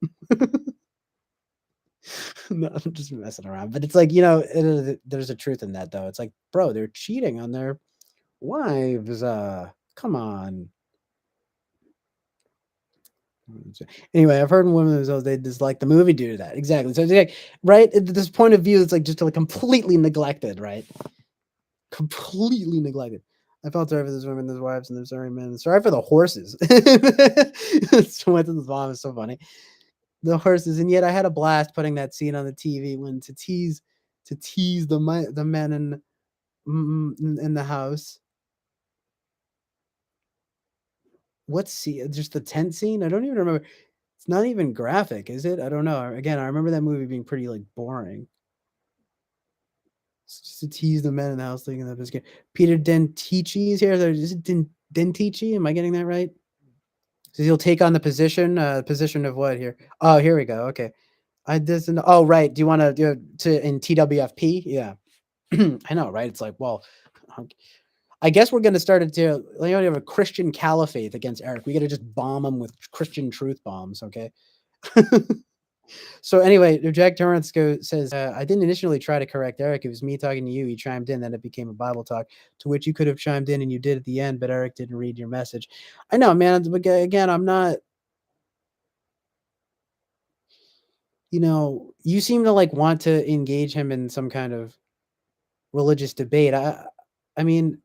No, I'm just messing around. But it's like, there's a truth in that though. It's like, bro, they're cheating on their wives. Come on. Anyway, I've heard in women themselves they dislike the movie due to that. Exactly. So it's like, right, this point of view, it's like just like completely neglected, right? Completely neglected. I felt sorry for those women, those wives, and those sorry men. Sorry for the horses. Swinton's mom is so funny. The horses, and yet I had a blast putting that scene on the TV when to tease the men in the house. What's just the tent scene? I don't even remember. It's not even graphic, is it? I don't know. Again, I remember that movie being pretty like boring. It's just to tease the men in the house thinking that this game. Peter Dentici is here. Is it Dentici? Am I getting that right? So he'll take on the position of what here? Oh, here we go. Okay. I doesn't. Oh, right. Do you want to do to in TWFP? Yeah. I know, right? It's like, well, I guess we're going to start to have a Christian caliphate against Eric. We got to just bomb him with Christian truth bombs, okay? So anyway, Jack Torrance says, "I didn't initially try to correct Eric. It was me talking to you. He chimed in, then it became a Bible talk, to which you could have chimed in, and you did at the end, but Eric didn't read your message." I know, man. Again, I'm not. You seem to like want to engage him in some kind of religious debate. I mean,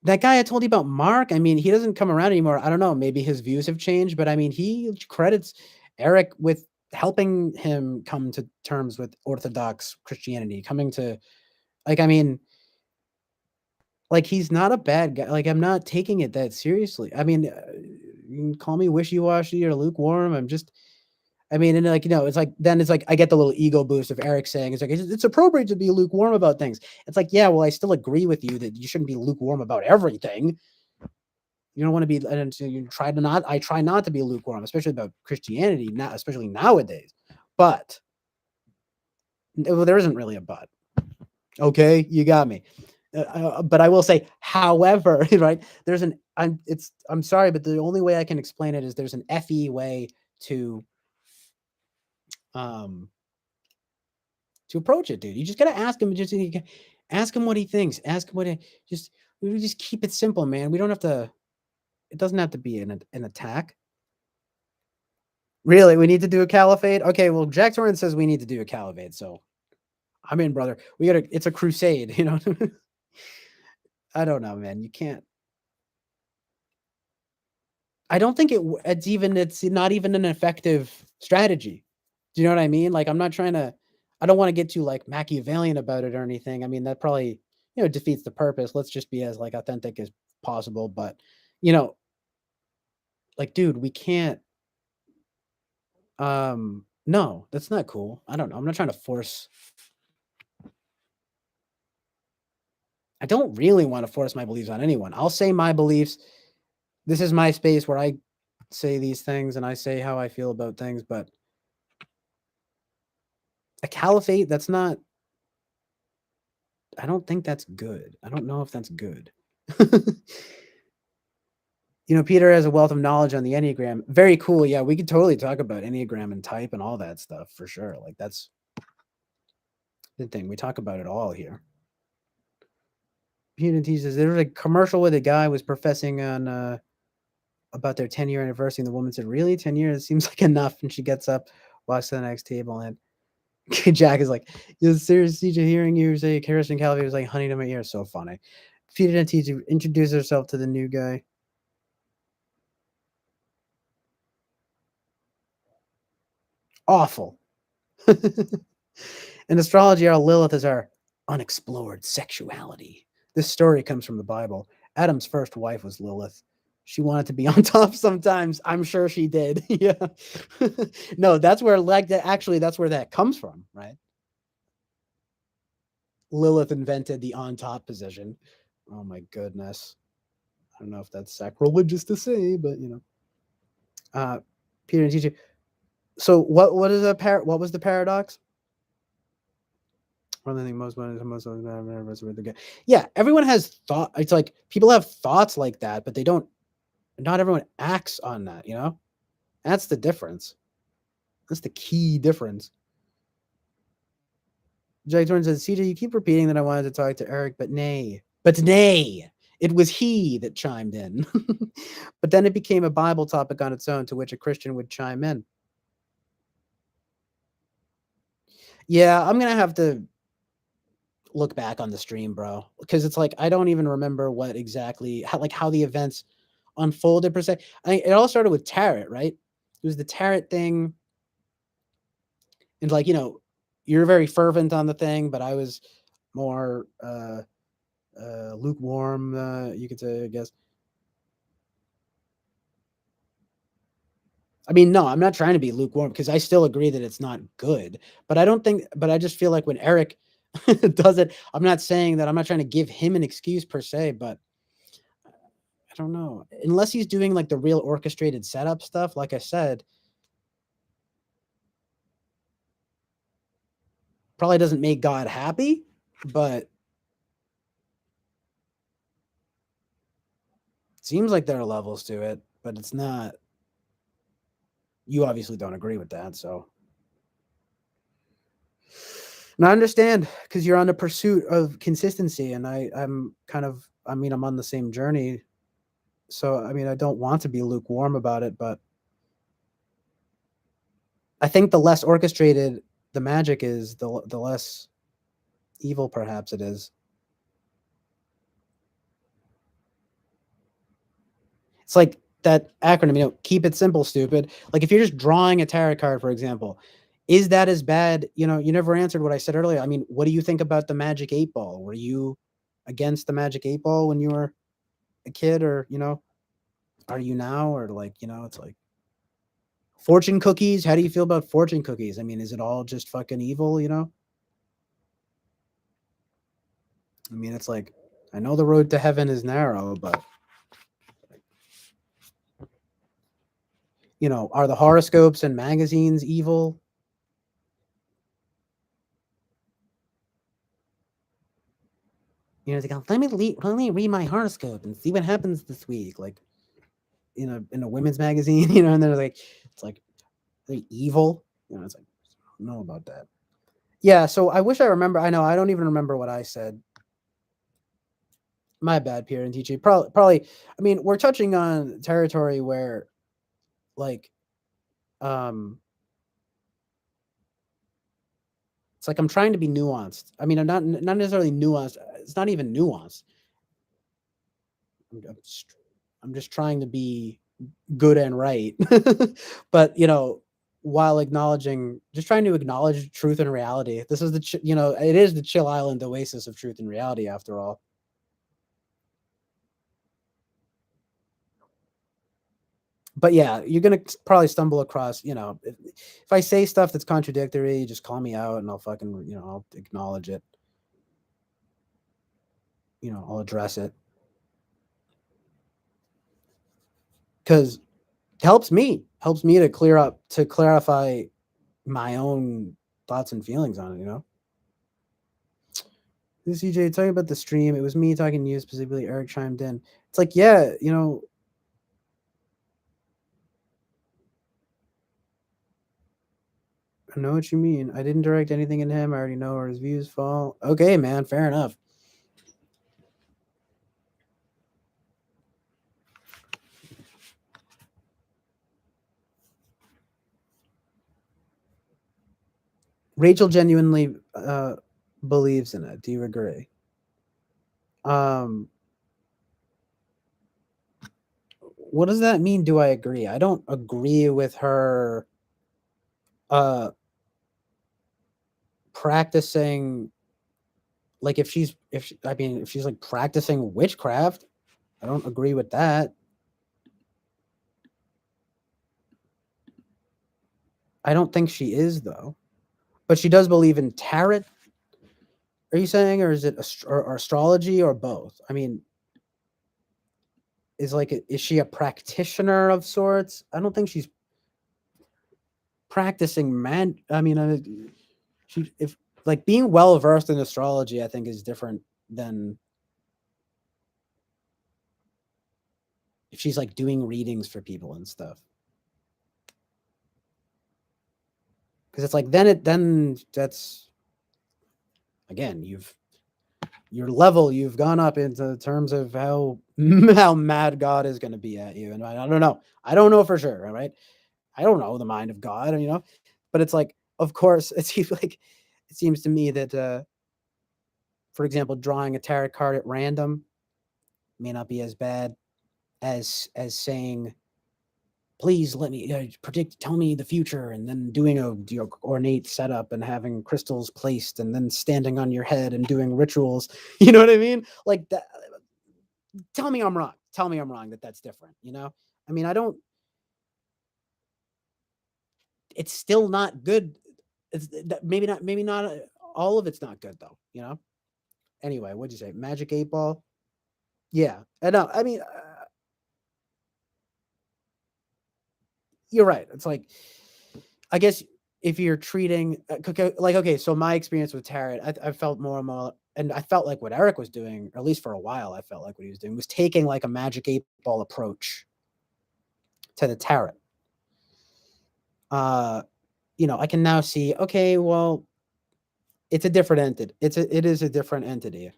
that guy I told you about, Mark. I mean, he doesn't come around anymore. I don't know. Maybe his views have changed, but I mean, he credits Eric with helping him come to terms with Orthodox Christianity, coming to like. I mean, like he's not a bad guy. Like I'm not taking it that seriously. I mean, you can call me wishy washy or lukewarm. I'm just I mean, and like, it's like then it's like I get the little ego boost of Eric saying it's appropriate to be lukewarm about things. It's like, yeah, well, I still agree with you that you shouldn't be lukewarm about everything. You don't want to be, and so you try to not. I try not to be lukewarm, especially about Christianity, not especially nowadays. But well, there isn't really a but. Okay, you got me. But I will say, however, right? There's an. I'm sorry, but the only way I can explain it is there's an fe way to um to approach it, dude. You just gotta ask him. Just ask him what he thinks. Ask him what he just. We just keep it simple, man. We don't have to. It doesn't have to be an attack. Really, we need to do a caliphate. Okay, well, Jack Torrance says we need to do a caliphate, so I'm in, brother. We gotta. It's a crusade, you know. I don't know, man. You can't. I don't think it's even. It's not even an effective strategy. Do you know what I mean? Like, I'm not trying to. I don't want to get too like Machiavellian about it or anything. I mean, that probably defeats the purpose. Let's just be as like authentic as possible. But you know, like, dude, we can't. No, that's not cool. I don't know. I'm not trying to force. I don't really want to force my beliefs on anyone. I'll say my beliefs. This is my space where I say these things and I say how I feel about things. But a caliphate, that's not. I don't think that's good. I don't know if that's good. Peter has a wealth of knowledge on the Enneagram. Very cool. Yeah, we could totally talk about Enneagram and type and all that stuff for sure. Like that's the thing. We talk about it all here. Peter teaches there was a commercial where the guy was professing on about their 10-year anniversary, and the woman said, "Really, 10 years? It seems like enough." And she gets up, walks to the next table, and Jack is like, "Is seriously hearing you say Harrison Calvi was like honey to my ear?" So funny. Peter didn't teach to introduce herself to the new guy. Awful. In astrology, our Lilith is our unexplored sexuality. This story comes from the Bible. Adam's first wife was Lilith. She wanted to be on top sometimes. I'm sure she did. Yeah. No, that's where like that actually that's where that comes from, right? Lilith invented the on top position. Oh my goodness. I don't know if that's sacrilegious to say, but Uh Peter and teacher. So what is what was the paradox? One of the things yeah, everyone has thought. It's like people have thoughts like that, but they don't. Not everyone acts on that. That's the difference. That's the key difference. Jake Thorne says, "CJ, you keep repeating that I wanted to talk to Eric, but nay, it was he that chimed in. But then it became a Bible topic on its own, to which a Christian would chime in. Yeah, I'm gonna have to look back on the stream, bro, because it's like I don't even remember what exactly how the events unfolded per se. It all started with tarot, right? It was the tarot thing, and like you're very fervent on the thing, but I was more lukewarm. You could say, I guess. I mean, no, I'm not trying to be lukewarm because I still agree that it's not good. But I don't think. But I just feel like when Eric does it, I'm not saying that I'm not trying to give him an excuse per se, but I don't know. Unless he's doing like the real orchestrated setup stuff, like I said, probably doesn't make God happy, but seems like there are levels to it, but it's not. you obviously don't agree with that, so. And I understand because you're on the pursuit of consistency, and I'm kind of, I mean, I'm on the same journey. So, I mean, I don't want to be lukewarm about it, but I think the less orchestrated the magic is, the less evil perhaps it is. It's like that acronym, keep it simple, stupid. Like if you're just drawing a tarot card, for example, is that as bad? You never answered what I said earlier. I mean, what do you think about the magic 8 ball? Were you against the magic 8 ball when you were a kid, or, are you now? Or like, it's like fortune cookies. How do you feel about fortune cookies? I mean, is it all just fucking evil? I mean, it's like, I know the road to heaven is narrow, but are the horoscopes and magazines evil? They go, let me read my horoscope and see what happens this week. Like, in a women's magazine, and they're like, it's like, are they evil? It's like, I don't know about that. Yeah, so I wish I remember. I know I don't even remember what I said. My bad, Pierre and TJ. Probably. I mean, we're touching on territory where, like, um, it's like I'm trying to be nuanced. I mean, I'm not necessarily nuanced. It's not even nuanced. I'm just trying to be good and right, but while just trying to acknowledge truth and reality. This is it is the Chill Island oasis of truth and reality, after all. But yeah, you're gonna probably stumble across, if I say stuff that's contradictory, just call me out and I'll fucking, I'll acknowledge it. I'll address it because it helps me to clarify my own thoughts and feelings on it. This CJ talking about the stream. It was me talking to you specifically. Eric chimed in. It's like, yeah, I know what you mean. I didn't direct anything in him. I already know where his views fall. Okay, man, fair enough. Rachel genuinely believes in it. Do you agree? What does that mean? Do I agree? I don't agree with her practicing, like, if she's like practicing witchcraft, I don't agree with that. I don't think she is, though. But she does believe in tarot. Are you saying, or is it or astrology, or both? I mean, is she a practitioner of sorts? I don't think she's practicing man. I mean, she if like being well versed in astrology, I think is different than if she's like doing readings for people and stuff. Because it's like then that's, again, you've gone up into terms of how how mad God is going to be at you, and I don't know. I don't know for sure, right? I don't know the mind of God, but it's like, of course, it seems to me that, for example, drawing a tarot card at random may not be as bad as saying, please let me tell me the future, and then doing a ornate setup and having crystals placed and then standing on your head and doing rituals. You know what I mean? Like that. Tell me I'm wrong. Tell me I'm wrong that that's different. I mean, I don't. It's still not good. It's maybe not. Maybe not. All of it's not good though. Anyway, what'd you say? Magic 8 ball. Yeah, I know. I mean, you're right. It's like, I guess if you're treating like, okay, so my experience with tarot, I felt more and more, and I felt like what Eric was doing, or at least for a while, I felt like what he was doing was taking like a magic 8 ball approach to the tarot. uh, I can now see, okay, well, it's a different entity. It is a different entity.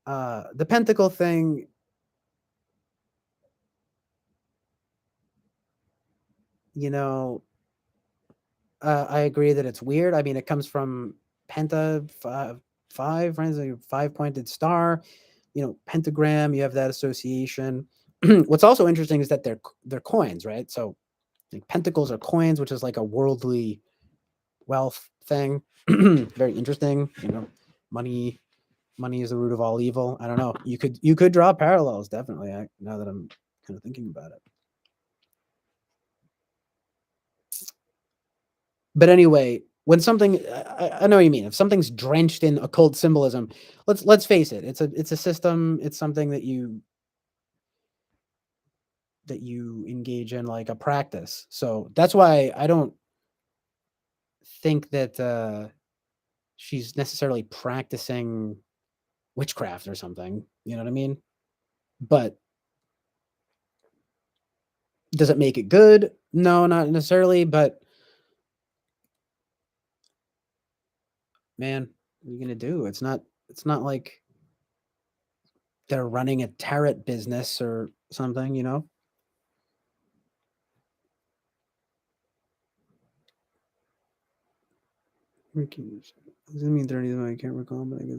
The pentacle thing, you know, I agree that it's weird. I mean, it comes from penta five, right? It's like a five-pointed star. Pentagram. You have that association. What's also interesting is that they're coins, right? So like pentacles are coins, which is like a worldly wealth thing. Very interesting. Money money is the root of all evil. I don't know. You could draw parallels, definitely. Now that I'm kind of thinking about it. But anyway, when something I know what you mean. If something's drenched in occult symbolism, let's face it. It's a system. It's something that you engage in, like a practice. So that's why I don't think that she's necessarily practicing witchcraft or something. You know what I mean? But does it make it good? No, not necessarily. But man, what are you gonna do? It's not like they're running a tarot business or something. Doesn't mean 30, I can't recall, but I guess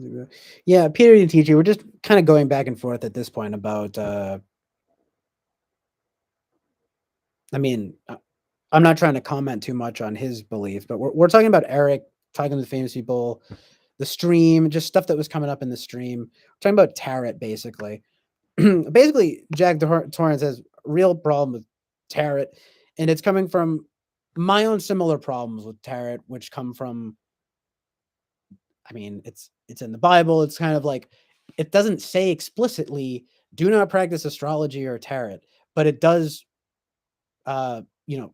yeah, Peter and TJ, we're just kind of going back and forth at this point about I mean, I'm not trying to comment too much on his belief, but we're talking about Eric, talking to the famous people, the stream, just stuff that was coming up in the stream. We're talking about tarot basically. Basically, Jack Torrance has a real problem with tarot, and it's coming from my own similar problems with tarot, which come from, I mean, it's in the Bible. It's kind of like it doesn't say explicitly, do not practice astrology or tarot, but it does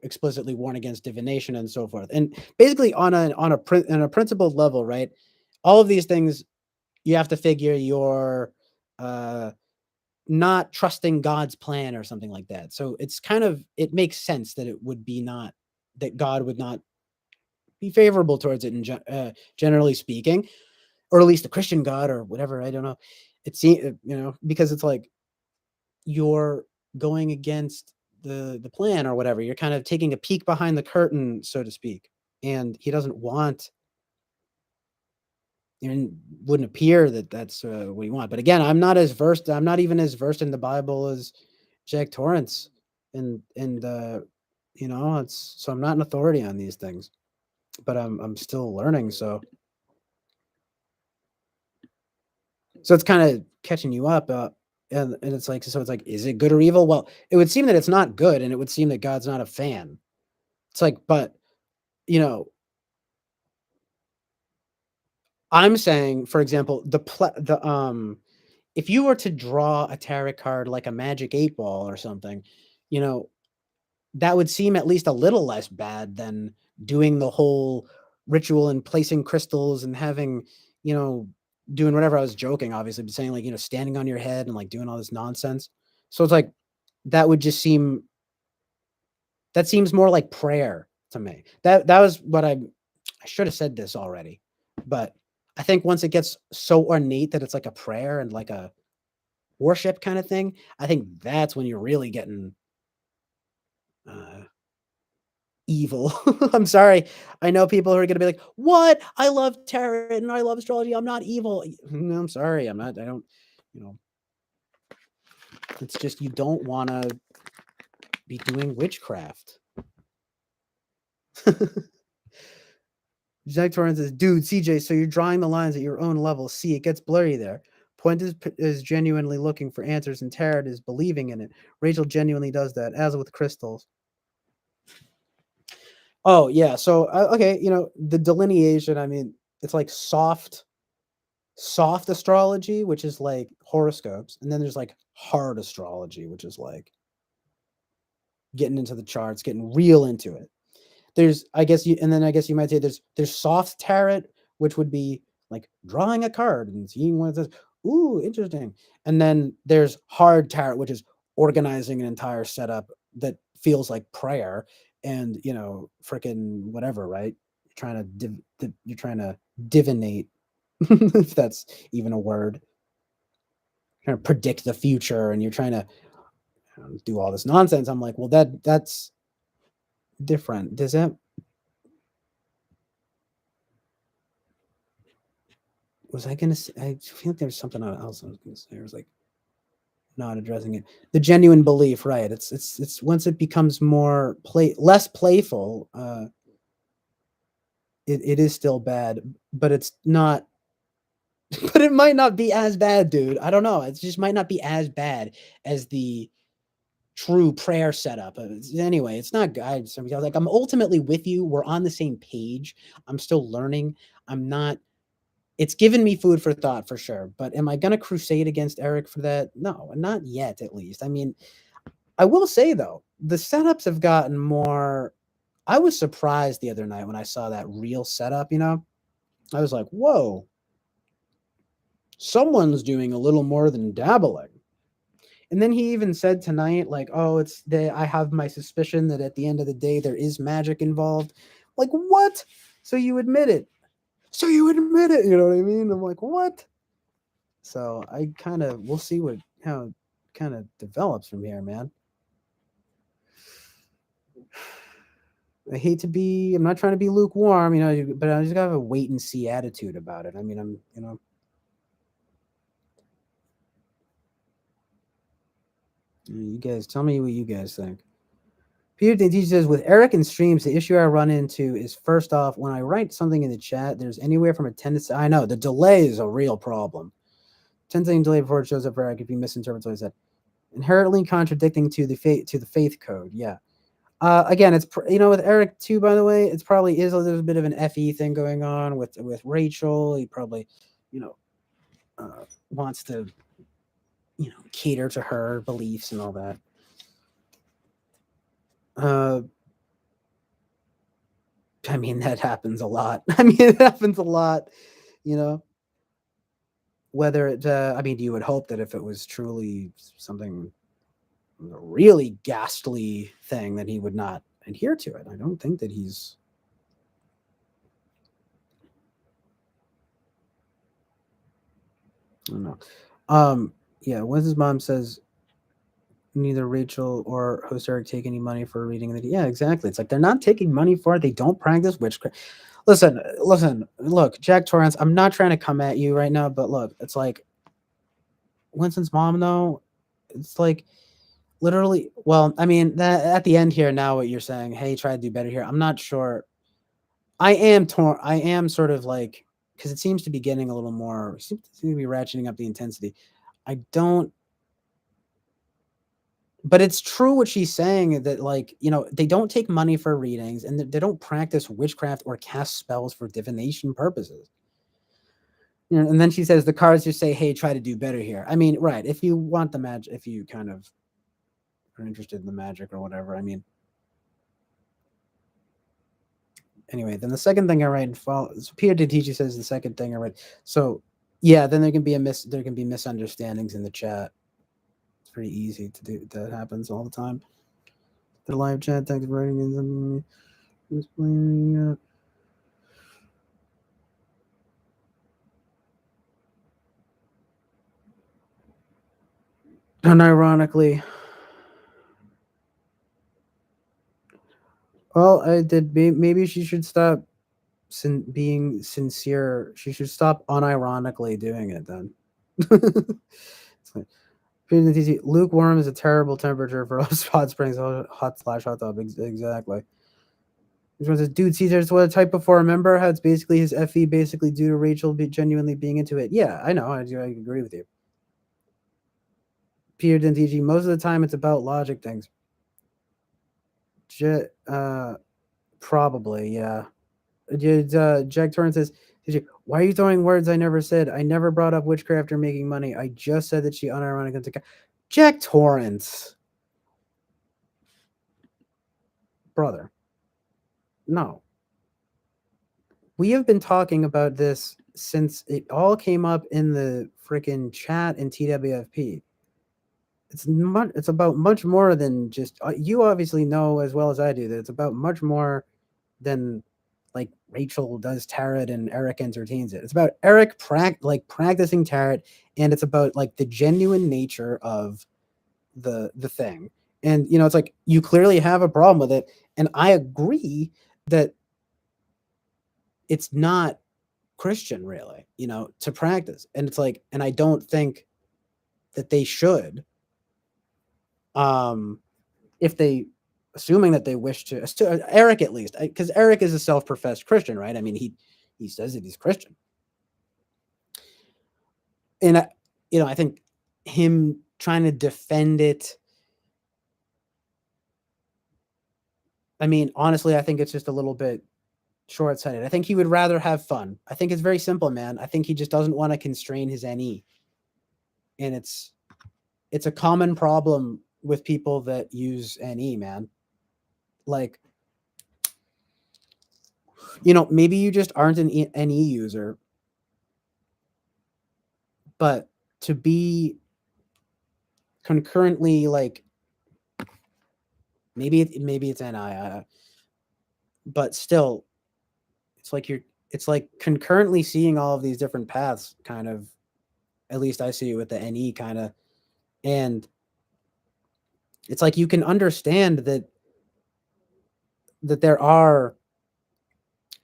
explicitly warn against divination and so forth. And basically on a principled level, right? All of these things you have to figure you're uh not trusting God's plan or something like that. So it makes sense that it would be not that God would not be favorable towards it generally speaking, or at least the Christian God or whatever. I don't know. It seems, because it's like you're going against the plan or whatever. You're kind of taking a peek behind the curtain, so to speak. And he doesn't want, and wouldn't appear that that's what you want. But again, I'm not as versed. I'm not even as versed in the Bible as Jack Torrance, and it's so I'm not an authority on these things. But I'm still learning. So it's kind of catching you up. And it's like, so it's like, is it good or evil? Well, it would seem that it's not good, and it would seem that God's not a fan. It's like, but you know, I'm saying, for example, if you were to draw a tarot card like a magic 8 ball or something, you know, that would seem at least a little less bad than doing the whole ritual and placing crystals and having, you know, doing whatever. I was joking, obviously, but saying like, standing on your head and like doing all this nonsense. So it's like that would just seem that seems more like prayer to me. That was what I should have said this already, but I think once it gets so ornate that it's like a prayer and like a worship kind of thing, I think that's when you're really getting uh, evil. I'm sorry. I know people who are going to be like, "What? I love tarot and I love astrology. I'm not evil." No, I'm sorry. I'm not. I don't. You know, it's just you don't want to be doing witchcraft. Jack Torrance says, "Dude, CJ, so you're drawing the lines at your own level. See, it gets blurry there. Point is genuinely looking for answers, and Tarot is believing in it. Rachel genuinely does that, as with crystals." Oh yeah, so okay, the delineation. I mean, it's like soft astrology, which is like horoscopes, and then there's like hard astrology, which is like getting into the charts, getting real into it. There's I guess you might say there's soft tarot, which would be like drawing a card and seeing what it says. Ooh, interesting. And then there's hard tarot, which is organizing an entire setup that feels like prayer. and freaking whatever, right? You're trying to you're trying to divinate, if that's even a word. Trying to predict the future, and you're trying to do all this nonsense. I'm like, well, that's different. Does that was I gonna say? I feel like there's something else I was gonna say. I was like not addressing it. The genuine belief, right? It's once it becomes more less playful. It is still bad, but it's not. But it might not be as bad, dude. I don't know. It just might not be as bad as the true prayer setup. Anyway, it's not good. Somebody else, like, I'm ultimately with you. We're on the same page. I'm still learning. I'm not. It's given me food for thought for sure. But am I gonna crusade against Eric for that? No, not yet. At least. I mean, I will say though, the setups have gotten more. I was surprised the other night when I saw that real setup. I was like, whoa, someone's doing a little more than dabbling. And then he even said tonight, like, oh, I have my suspicion that at the end of the day there is magic involved. Like, what? So you admit it. So you admit it, you know what I mean? I'm like, what? So I kind of we'll see how it kind of develops from here, man. I'm not trying to be lukewarm, but I just gotta have a wait and see attitude about it. I mean, you guys tell me what you guys think. Peter D says, with Eric and streams, the issue I run into is, first off, when I write something in the chat, there's anywhere from a 10 to. I know the delay is a real problem. 10-second delay before it shows up for Eric if he misinterprets what I said. Inherently contradicting to the faith code. Yeah. Again, it's with Eric too. By the way, it's probably is a little bit of an FE thing going on with Rachel. He probably, wants to, cater to her beliefs and all that. I mean, that happens a lot. It happens a lot, you know. Whether it, I mean, you would hope that if it was truly something, a really ghastly thing, that he would not adhere to it. I don't think that he's. I don't know. Yeah, when his mom says neither Rachel or host Eric take any money for reading the. Yeah, exactly. It's like they're not taking money for it. They don't practice witchcraft. Listen. Look, Jack Torrance. I'm not trying to come at you right now, but look, it's like Winston's mom, though. It's like literally. Well, I mean, that at the end here now, what you're saying, hey, try to do better here. I'm not sure. I am torn. I am sort of like, because it seems to be getting a little more. Seems to be ratcheting up the intensity. I don't. But it's true what she's saying, that, like, they don't take money for readings, and they don't practice witchcraft or cast spells for divination purposes. And then she says the cards just say, hey, try to do better here. I mean, right, if you want the magic, if you kind of are interested in the magic or whatever, I mean. Anyway, then the second thing I write and follow. So Peter Detici says the second thing I write. So yeah, then there can be misunderstandings in the chat. It's pretty easy to do. That happens all the time. The live chat text writing in something. Explaining. Unironically, well, I did. Maybe she should stop being sincere. She should stop unironically doing it then. Lukewarm is a terrible temperature for hot springs, hot tub. Exactly. Which one says, dude, Caesar, it's what I typed before. Remember how it's basically his FE, basically due to Rachel genuinely being into it? Yeah, I know. I agree with you. Peter Dentigi, most of the time it's about logic things. Probably, yeah. Jack Torrance says, why are you throwing words I never said? I never brought up witchcraft or making money. I just said that she unironically. Jack Torrance. Brother. No. We have been talking about this since it all came up in the freaking chat in TWFP. it's about much more than just you obviously know as well as I do that it's about much more than like Rachel does tarot and Eric entertains it. It's about Eric practicing tarot, and it's about like the genuine nature of the thing. And it's like you clearly have a problem with it, and I agree that it's not Christian really, to practice. And it's like, and I don't think that they should, um if they assuming that they wish to Eric at least, because Eric is a self-professed Christian, right? I mean, he says that he's Christian, and I think him trying to defend it. I mean, honestly, I think it's just a little bit short-sighted. I think he would rather have fun. I think it's very simple, man. I think he just doesn't want to constrain his NE, and it's a common problem with people that use NE, man. Like, maybe you just aren't an NE user, but to be concurrently like maybe it's NI, but still, it's like concurrently seeing all of these different paths, kind of. At least I see it with the NE, kind of, and it's like you can understand that there are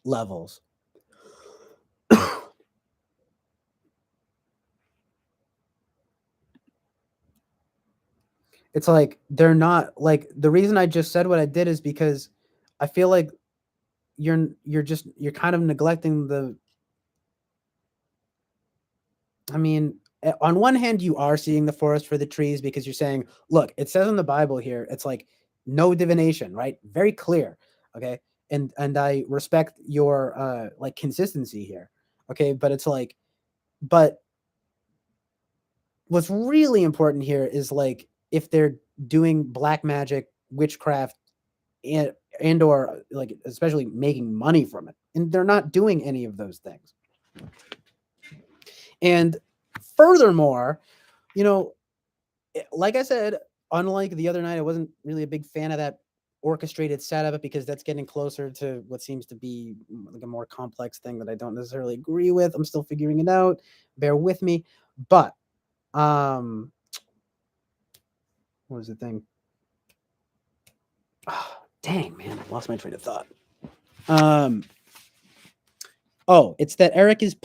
levels. It's like they're not like the reason I just said what I did is because I feel like you're kind of neglecting the. I mean, on one hand, you are seeing the forest for the trees because you're saying, look, it says in the Bible here, it's like no divination, right? Very clear. Okay. And I respect your like consistency here. Okay. But it's like, but what's really important here is like if they're doing black magic, witchcraft, and or like especially making money from it. And they're not doing any of those things. And furthermore, you know, like I said, unlike the other night, I wasn't really a big fan of that orchestrated setup because that's getting closer to what seems to be like a more complex thing that I don't necessarily agree with. I'm still figuring it out. Bear with me. But what was the thing? Oh, dang, man, I lost my train of thought. Oh, it's that Eric is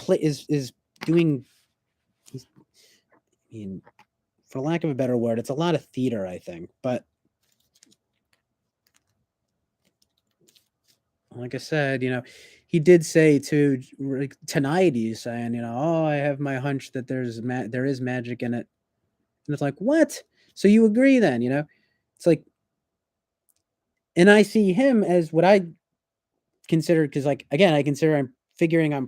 doing. He's, I mean, for lack of a better word, it's a lot of theater, I think. But like I said, he did say tonight. He's saying, oh, I have my hunch that there is magic in it, and it's like, what? So you agree then? It's like, and I see him as what I consider, because like again, I consider I'm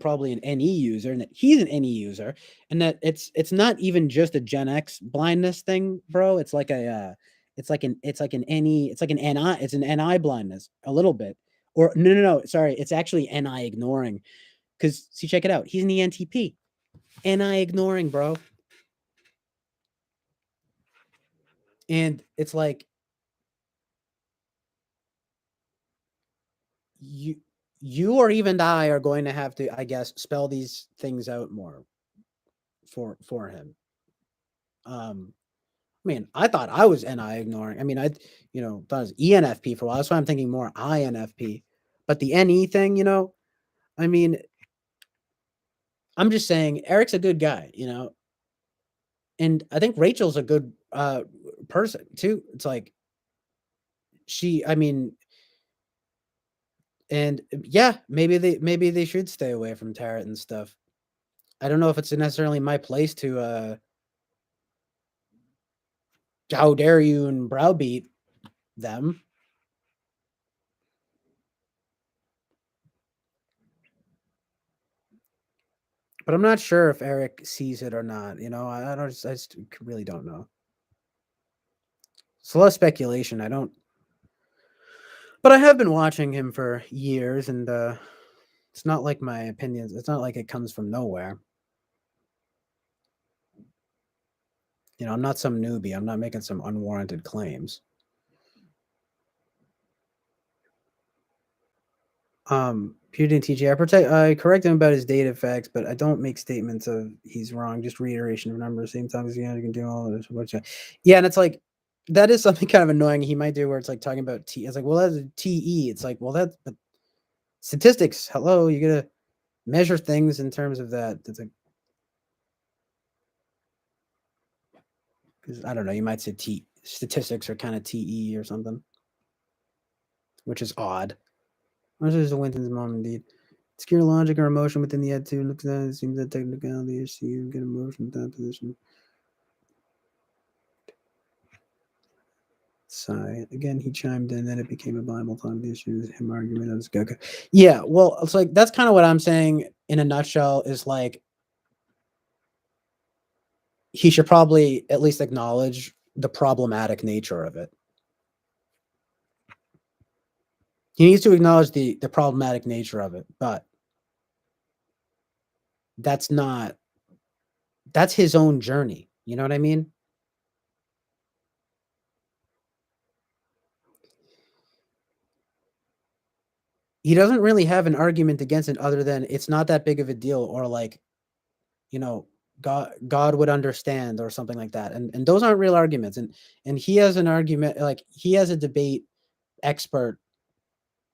probably an NE user, and that he's an NE user, and that it's not even just a Gen X blindness thing, bro. It's like an NE, it's like an NI, it's an NI blindness a little bit. Or no, sorry, it's actually NI ignoring. Because see, check it out. He's an ENTP. NI ignoring, bro. And it's like you or even I are going to have to, I guess, spell these things out more for him. I mean, I thought I was NI ignoring. I mean, thought it was ENFP for a while. That's why I'm thinking more INFP. But the NE thing, I mean, I'm just saying Eric's a good guy, and I think Rachel's a good person too. It's like I mean, and yeah, maybe they should stay away from tarot and stuff. I don't know if it's necessarily my place to how dare you and browbeat them. But I'm not sure if Eric sees it or not. I just really don't know. It's a lot of speculation. I don't, but I have been watching him for years, and it's not like my opinions. It's not like it comes from nowhere. I'm not some newbie. I'm not making some unwarranted claims. Peter didn't teach you. I correct him about his data facts, but I don't make statements of he's wrong. Just reiteration of numbers. Same time as you can do all of this. Yeah, and it's like that is something kind of annoying he might do where it's like talking about T. It's like, well, that's a TE. It's like, well, that's but statistics. Hello, you gotta measure things in terms of that. It's like, because I don't know, you might say T statistics are kind of TE or something, which is odd. Unless there's a Winton's mom indeed. Obscure logic or emotion within the attitude. Looks at it seems that technicality is you get emotion in that position. Sigh. Again, he chimed in, then it became a Bible time. The issue is him argument of Goku. Yeah, well, it's like that's kind of what I'm saying in a nutshell is like he should probably at least acknowledge the problematic nature of it. He needs to acknowledge the problematic nature of it, but that's not that's his own journey. You know what I mean? He doesn't really have an argument against it other than it's not that big of a deal or like, you know, God would understand or something like that. And those aren't real arguments. And he has an argument like he has a debate expert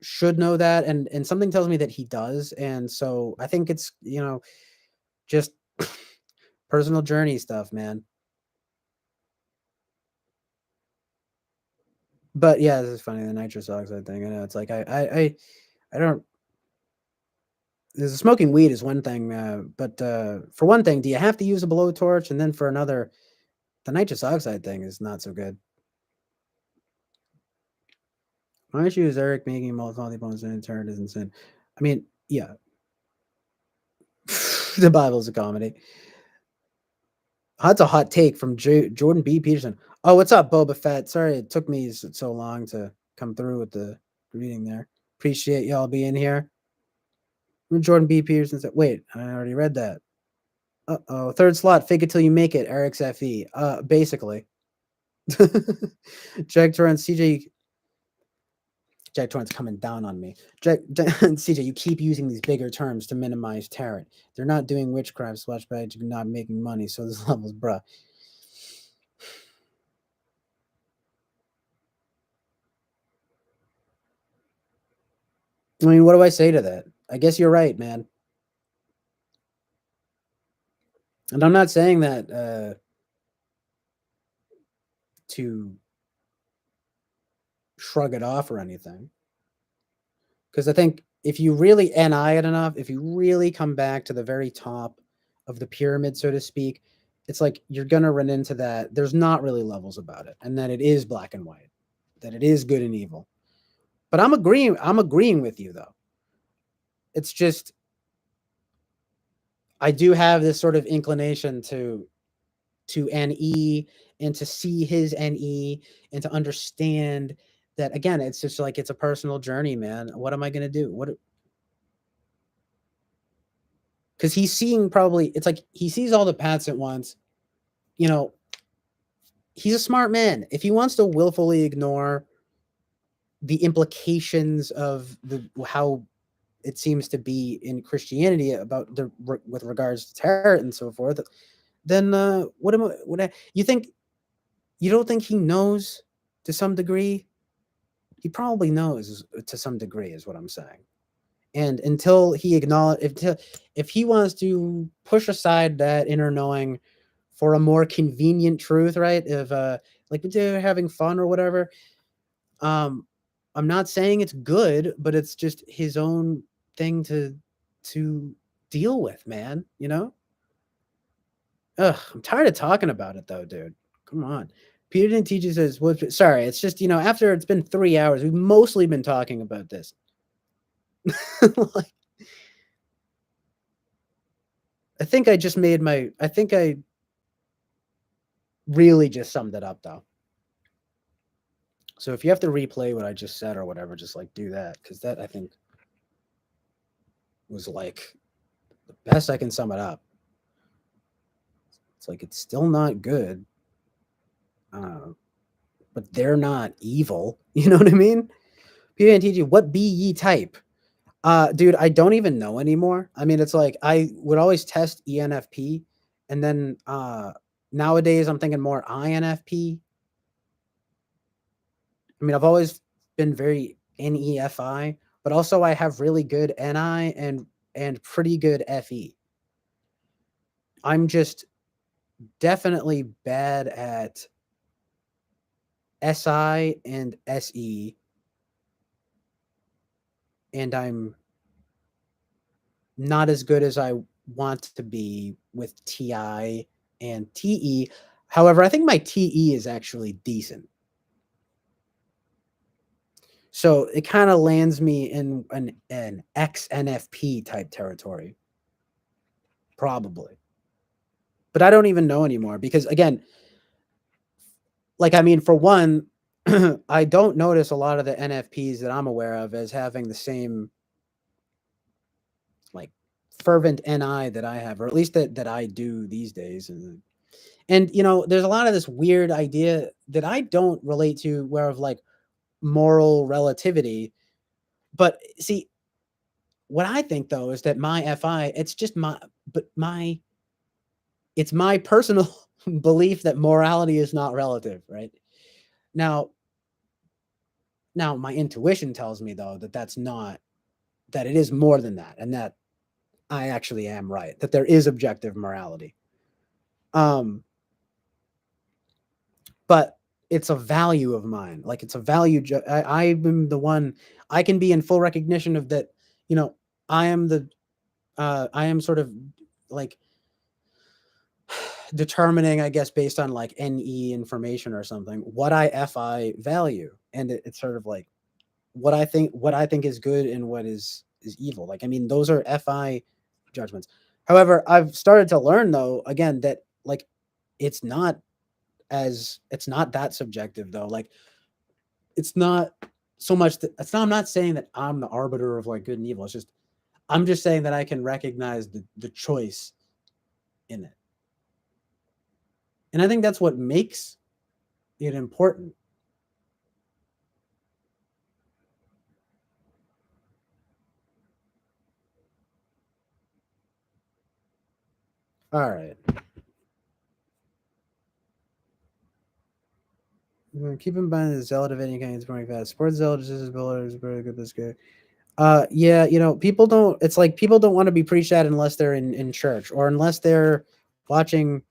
should know that and something tells me that he does. And so I think it's, just personal journey stuff, man. But yeah, this is funny, the nitrous oxide thing. I know it's like I don't there's smoking weed is one thing, but for one thing, do you have to use a blowtorch? And then for another, the nitrous oxide thing is not so good. My issue is Eric making multiple points and turn is insane. I mean, yeah, the Bible's a comedy. That's a hot take from Jordan B. Peterson. Oh, what's up, Boba Fett? Sorry it took me so long to come through with the reading there. Appreciate y'all being here. Jordan B. Peterson said, wait, I already read that. Uh-oh. Third slot, fake it till you make it, Eric's FE. Basically. Jack Torrance, CJ. Jack Torrance coming down on me. CJ, you keep using these bigger terms to minimize Tarrant. They're not doing witchcraft slash badge, not making money, so this level's bruh. I mean, what do I say to that? I guess you're right, man. And I'm not saying that to shrug it off or anything. Because I think if you really NI it enough, if you really come back to the very top of the pyramid, so to speak, it's like you're gonna run into that. There's not really levels about it, and that it is black and white, that it is good and evil. But I'm agreeing with you though. It's just I do have this sort of inclination to NE and to see his NE and to understand that again, it's just like it's a personal journey, man. What am I gonna do? What because he's seeing probably it's like he sees all the paths at once. You know, he's a smart man. If he wants to willfully ignore the implications of the how it seems to be in Christianity about the with regards to tarot and so forth, then what am I? You think you don't think he knows to some degree? He probably knows to some degree, is what I'm saying. And until he if he wants to push aside that inner knowing for a more convenient truth, right? If like they're having fun or whatever, um, I'm not saying it's good, but it's just his own thing to deal with, man. You know? Ugh, I'm tired of talking about it though, dude. Come on. Peter didn't teach us as well. Sorry, it's just after it's been 3 hours, we've mostly been talking about this. Like, I think I just made my. I think I really just summed it up though. So if you have to replay what I just said or whatever, just like do that because that I think was like the best I can sum it up. It's like it's still not good. uh, but they're not evil. You know what I mean? PNTG, what be ye type? Dude, I don't even know anymore. I mean, it's like I would always test ENFP, and then nowadays I'm thinking more INFP. I mean, I've always been very NEFI, but also I have really good NI and pretty good FE. I'm just definitely bad at SI and SE, and I'm not as good as I want to be with TI and TE. However, I think my TE is actually decent. So it kind of lands me in an XNFP type territory, probably. But I don't even know anymore because, again, like, I mean, for one, I don't notice a lot of the NFPs that I'm aware of as having the same, like, fervent NI that I have, or at least that I do these days. And there's a lot of this weird idea that I don't relate to, where of like moral relativity. But see, what I think though is that my FI, it's just it's my personal belief that morality is not relative, right? Now, now my intuition tells me though that that's not, that it is more than that, and that I actually am right, that there is objective morality. Um, but it's a value of mine. Like, it's a value. I'm the one. I can be in full recognition of that. You know, I am the. I am sort of like determining, I guess, based on like NE information or something, what I FI value, and it's sort of like what I think is good and what is evil. Like, I mean, those are FI judgments. However, I've started to learn though, again, that like it's not it's not that subjective though. Like, it's not so much that it's not, I'm not saying that I'm the arbiter of like good and evil. It's just I'm just saying that I can recognize the choice in it. And I think that's what makes it important. All right. Keep in mind the zealot of any kind is growing fast. Sports zealot is builder is very good. This guy. Yeah, people don't. It's like people don't want to be preached at unless they're in church, or unless they're watching,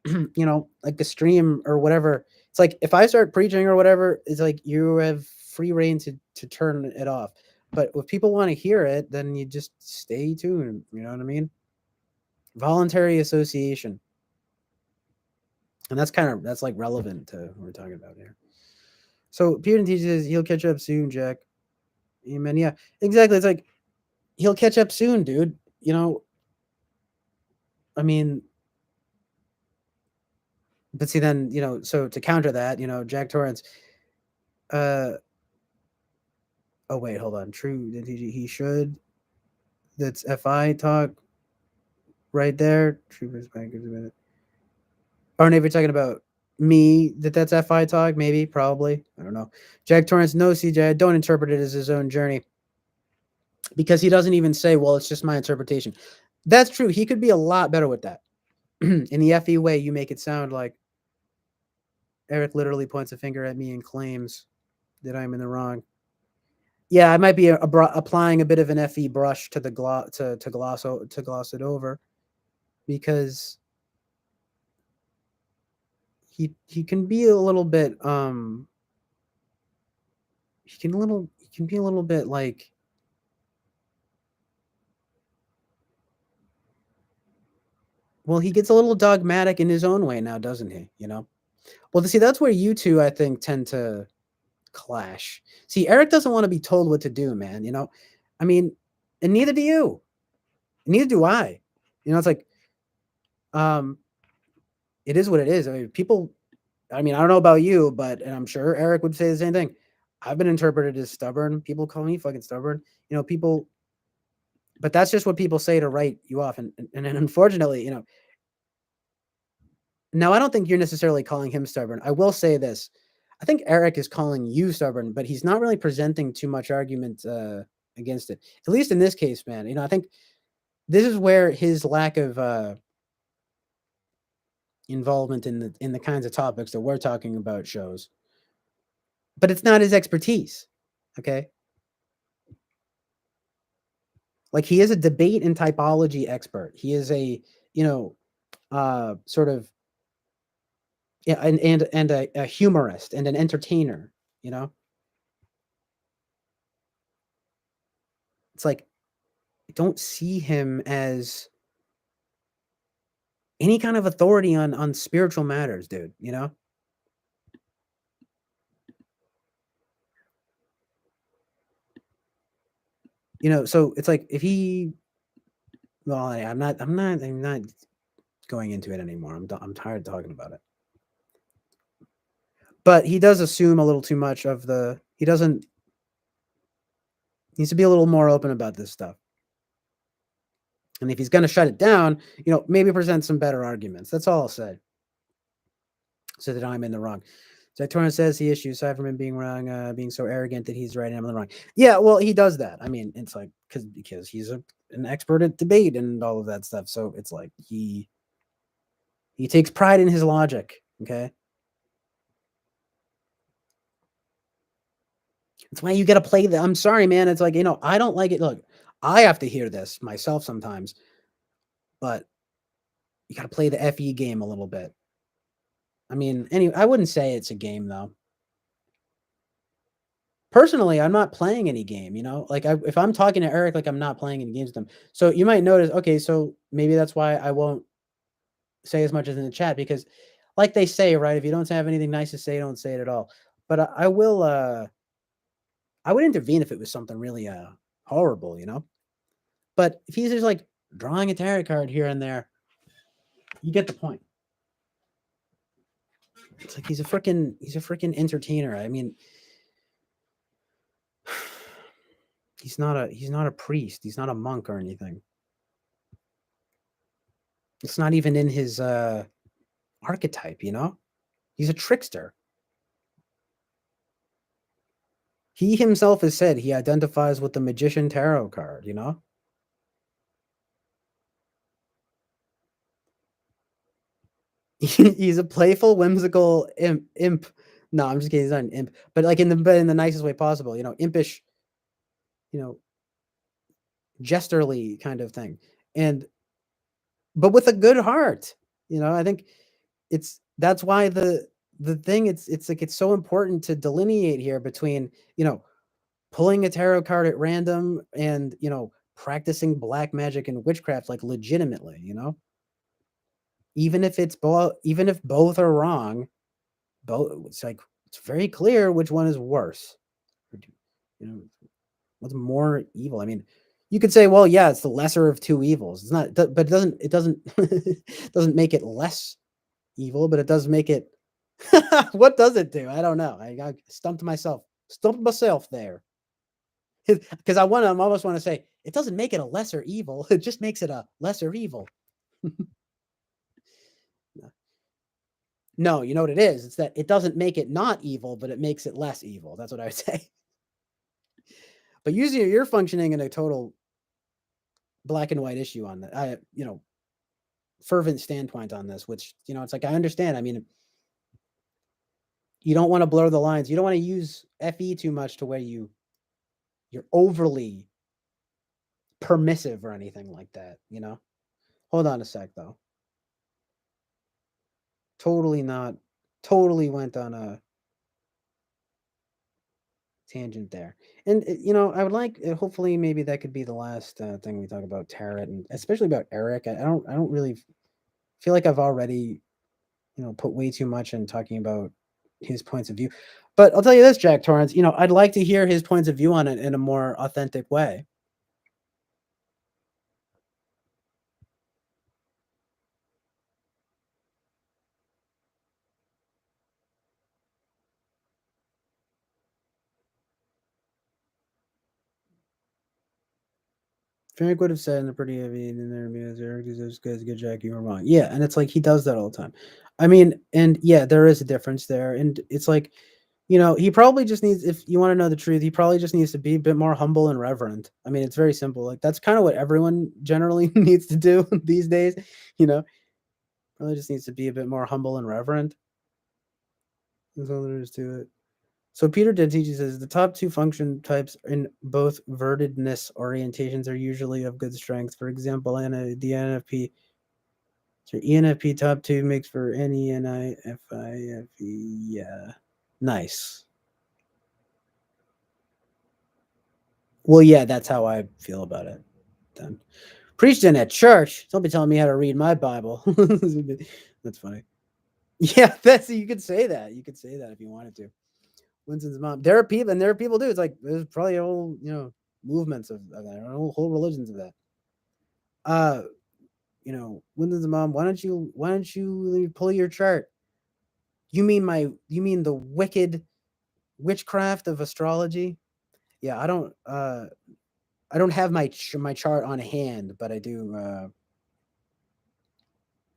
like a stream or whatever. It's like if I start preaching or whatever, it's like you have free reign to turn it off. But if people want to hear it, then you just stay tuned. You know what I mean? Voluntary association, and that's like relevant to what we're talking about here. So Peter teaches he'll catch up soon, Jack. Amen. Yeah, exactly. It's like he'll catch up soon, dude. I mean, but see, then so to counter that, Jack Torrance. Uh, oh wait, hold on. True, he should. That's FI talk right there. True, back in a minute. Or maybe you're talking about me. That's FI talk. Maybe, probably. I don't know. Jack Torrance. No, CJ. I don't interpret it as his own journey because he doesn't even say, "Well, it's just my interpretation." That's true. He could be a lot better with that. In the FE way, you make it sound like Eric literally points a finger at me and claims that I'm in the wrong. Yeah, I might be applying a bit of an FE brush to the gloss it over, because he can be a little bit he can be a little bit like, well, he gets a little dogmatic in his own way now, doesn't he? Well, see, that's where you two, I think, tend to clash. See, Eric doesn't want to be told what to do, man. I mean, and neither do you. Neither do I. It's like, um, it is what it is. I mean, people. I mean, I don't know about you, and I'm sure Eric would say the same thing. I've been interpreted as stubborn. People call me fucking stubborn. People, but that's just what people say to write you off. And unfortunately, Now, I don't think you're necessarily calling him stubborn. I will say this. I think Eric is calling you stubborn, but he's not really presenting too much argument against it. At least in this case, man. I think this is where his lack of involvement in the kinds of topics that we're talking about shows. But it's not his expertise. Okay? Like he is a debate and typology expert. He is a, you know, sort of yeah, and a humorist and an entertainer, you know? It's like I don't see him as any kind of authority on spiritual matters, dude, you know? So it's like if he well, I'm not going into it anymore. I'm tired of talking about it. But he does assume a little too much of the he doesn't needs to be a little more open about this stuff. And if he's going to shut it down, maybe present some better arguments. That's all I'll say. So that I'm in the wrong. Jack Torrance says the issue, aside from him being wrong, being so arrogant that he's right and I'm in the wrong. Yeah, well, he does that. I mean, it's like because he's an expert at debate and all of that stuff. So it's like he takes pride in his logic. Okay, that's why you got to play the. I'm sorry, man. It's like I don't like it. Look, I have to hear this myself sometimes, but you got to play the FE game a little bit. I mean, anyway, I wouldn't say it's a game though. Personally, I'm not playing any game, like if I'm talking to Eric, like I'm not playing any games with him. So you might notice, okay, so maybe that's why I won't say as much as in the chat because like they say, right? If you don't have anything nice to say, don't say it at all. But I will, I would intervene if it was something really, horrible, but if he's just like drawing a tarot card here and there, you get the point. It's like he's a freaking entertainer. I mean, he's not a priest. He's not a monk or anything. It's not even in his archetype, He's a trickster. He himself has said he identifies with the magician tarot card, He's a playful, whimsical imp. No, I'm just kidding. He's not an imp, but like in the nicest way possible, impish, you know, jesterly kind of thing. And but with a good heart, I think that's why the thing it's like it's so important to delineate here between, pulling a tarot card at random and, practicing black magic and witchcraft like legitimately, even if both are wrong, it's like it's very clear which one is worse. You know, what's more evil? I mean, you could say, well, yeah, it's the lesser of two evils. It's not, but it doesn't doesn't make it less evil, but it does make it. What does it do? I don't know. I got stumped myself there. Because I almost want to say it doesn't make it a lesser evil. It just makes it a lesser evil. No, you know what it is? It's that it doesn't make it not evil, but it makes it less evil. That's what I would say. But usually you're functioning in a total black and white issue on that. Fervent standpoint on this, which, it's like I understand. I mean, you don't want to blur the lines. You don't want to use FE too much to where you're overly permissive or anything like that, Hold on a sec though. Totally not totally went on a tangent there. And I would like hopefully maybe that could be the last thing we talk about tarot and especially about Eric. I don't really feel like I've already, put way too much in talking about his points of view. But I'll tell you this, Jack Torrance, I'd like to hear his points of view on it in a more authentic way. Frank would have said in a pretty heavy in there because Eric is as good Jack, you were wrong. Yeah, and it's like he does that all the time. I mean, and yeah, there is a difference there. And it's like, he probably just needs, if you want to know the truth, he probably just needs to be a bit more humble and reverent. I mean, it's very simple. Like that's kind of what everyone generally needs to do these days, you know. Probably just needs to be a bit more humble and reverent. That's all there is to it. So Peter Dentici says the top two function types in both vertedness orientations are usually of good strength. For example, the NFP, so ENFP top two makes for NENIFIFE. Yeah, nice. Well, yeah, that's how I feel about it. Then preaching at church. Don't be telling me how to read my Bible. That's funny. Yeah, that's you could say that. You could say that if you wanted to. Winston's mom. There are people, and there are people too. It's like there's probably whole, movements of that, whole religions of that. Uh, Winston's mom. Why don't you pull your chart? You mean the wicked witchcraft of astrology? Yeah, I don't have my chart on hand, but I do. I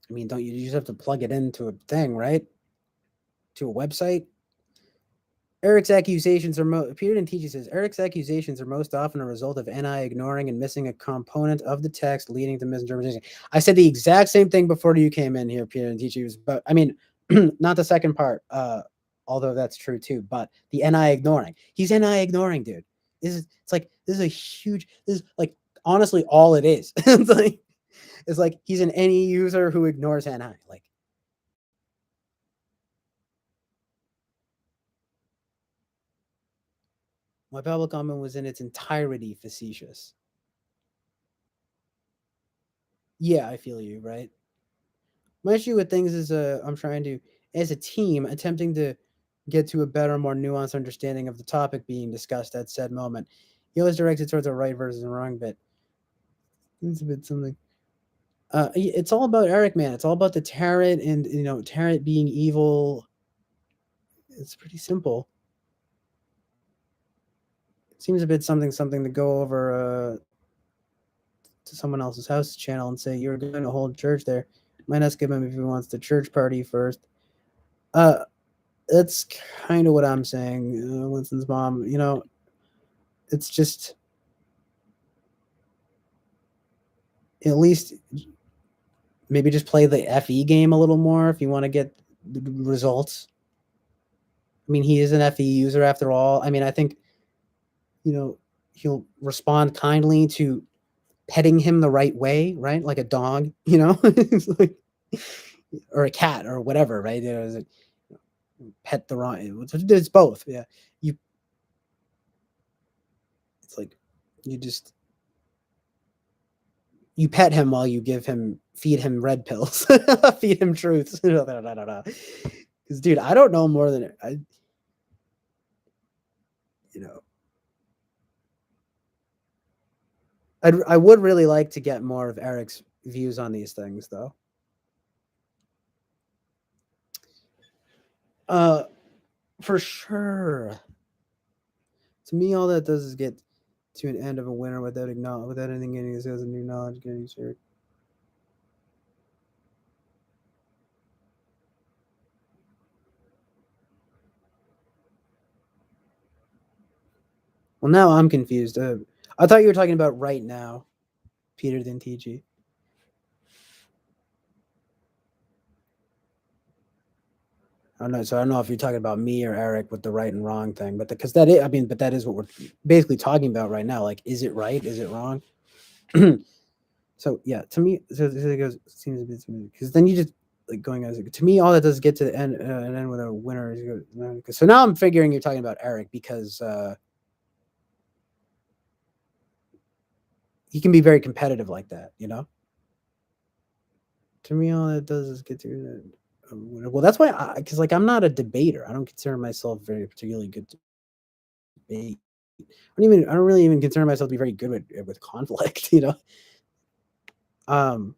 mean, don't you just have to plug it into a thing, right? To a website. Eric's accusations are Peter and Teachy says Eric's accusations are most often a result of NI ignoring and missing a component of the text, leading to misinterpretation. I said the exact same thing before you came in here, Peter and Teachy, but I mean, not the second part, although that's true too. But the NI ignoring, he's NI ignoring, dude. This is a huge. This is like honestly all it is. It's like he's an NE user who ignores NI. Like my Bible comment was in its entirety facetious. Yeah, I feel you, right? My issue with things is I'm trying to, as a team, attempting to get to a better, more nuanced understanding of the topic being discussed at said moment. He always directs it towards a right versus a wrong bit. It's a bit something. It's all about Eric, man. It's all about the Tarot and Tarot being evil. It's pretty simple. It seems a bit something to go over to someone else's house channel and say you're going to hold church there. Might ask him if he wants the church party first. That's kind of what I'm saying. Winston's mom, it's just at least maybe just play the FE game a little more if you want to get the results. I mean, he is an FE user after all. I mean, I think he'll respond kindly to petting him the right way, right? Like a dog, like, or a cat or whatever, right? Pet the wrong. It's both. Yeah, you. It's like you just you pet him while you feed him red pills, feed him truths. Because, dude, I don't know more than you know. I would really like to get more of Eric's views on these things, though. For sure. To me, all that does is get to an end of a winter without anything getting as a new knowledge getting shared. Well, now I'm confused. I thought you were talking about right now, Peter than TG. I don't know. So I don't know if you're talking about me or Eric with the right and wrong thing, but because that is, I mean, but that is what we're basically talking about right now. Like, is it right? Is it wrong? So yeah, to me, so it goes seems a bit to me because then you just like going as to me, all that does is get to the end and end with a winner. So now I'm figuring you're talking about Eric because he can be very competitive like that, To me, all that does is get to well, that's why because like I'm not a debater. I don't consider myself very particularly good to debate. I don't really even consider myself to be very good with conflict, Um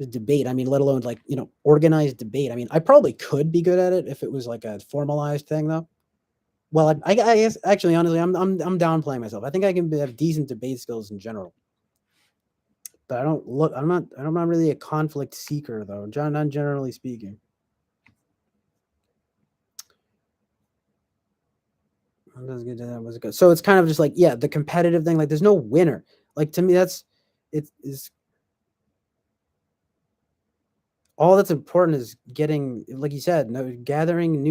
debate. I mean, let alone like, organized debate. I mean, I probably could be good at it if it was like a formalized thing though. Well, I guess actually honestly I'm downplaying myself. I think I can have decent debate skills in general. But I don't look. I'm not really a conflict seeker though. Not generally speaking. Was good. That was good. So it's kind of just like, yeah, the competitive thing. Like, there's no winner. Like, to me, that's it is all that's important is getting, like you said, no, gathering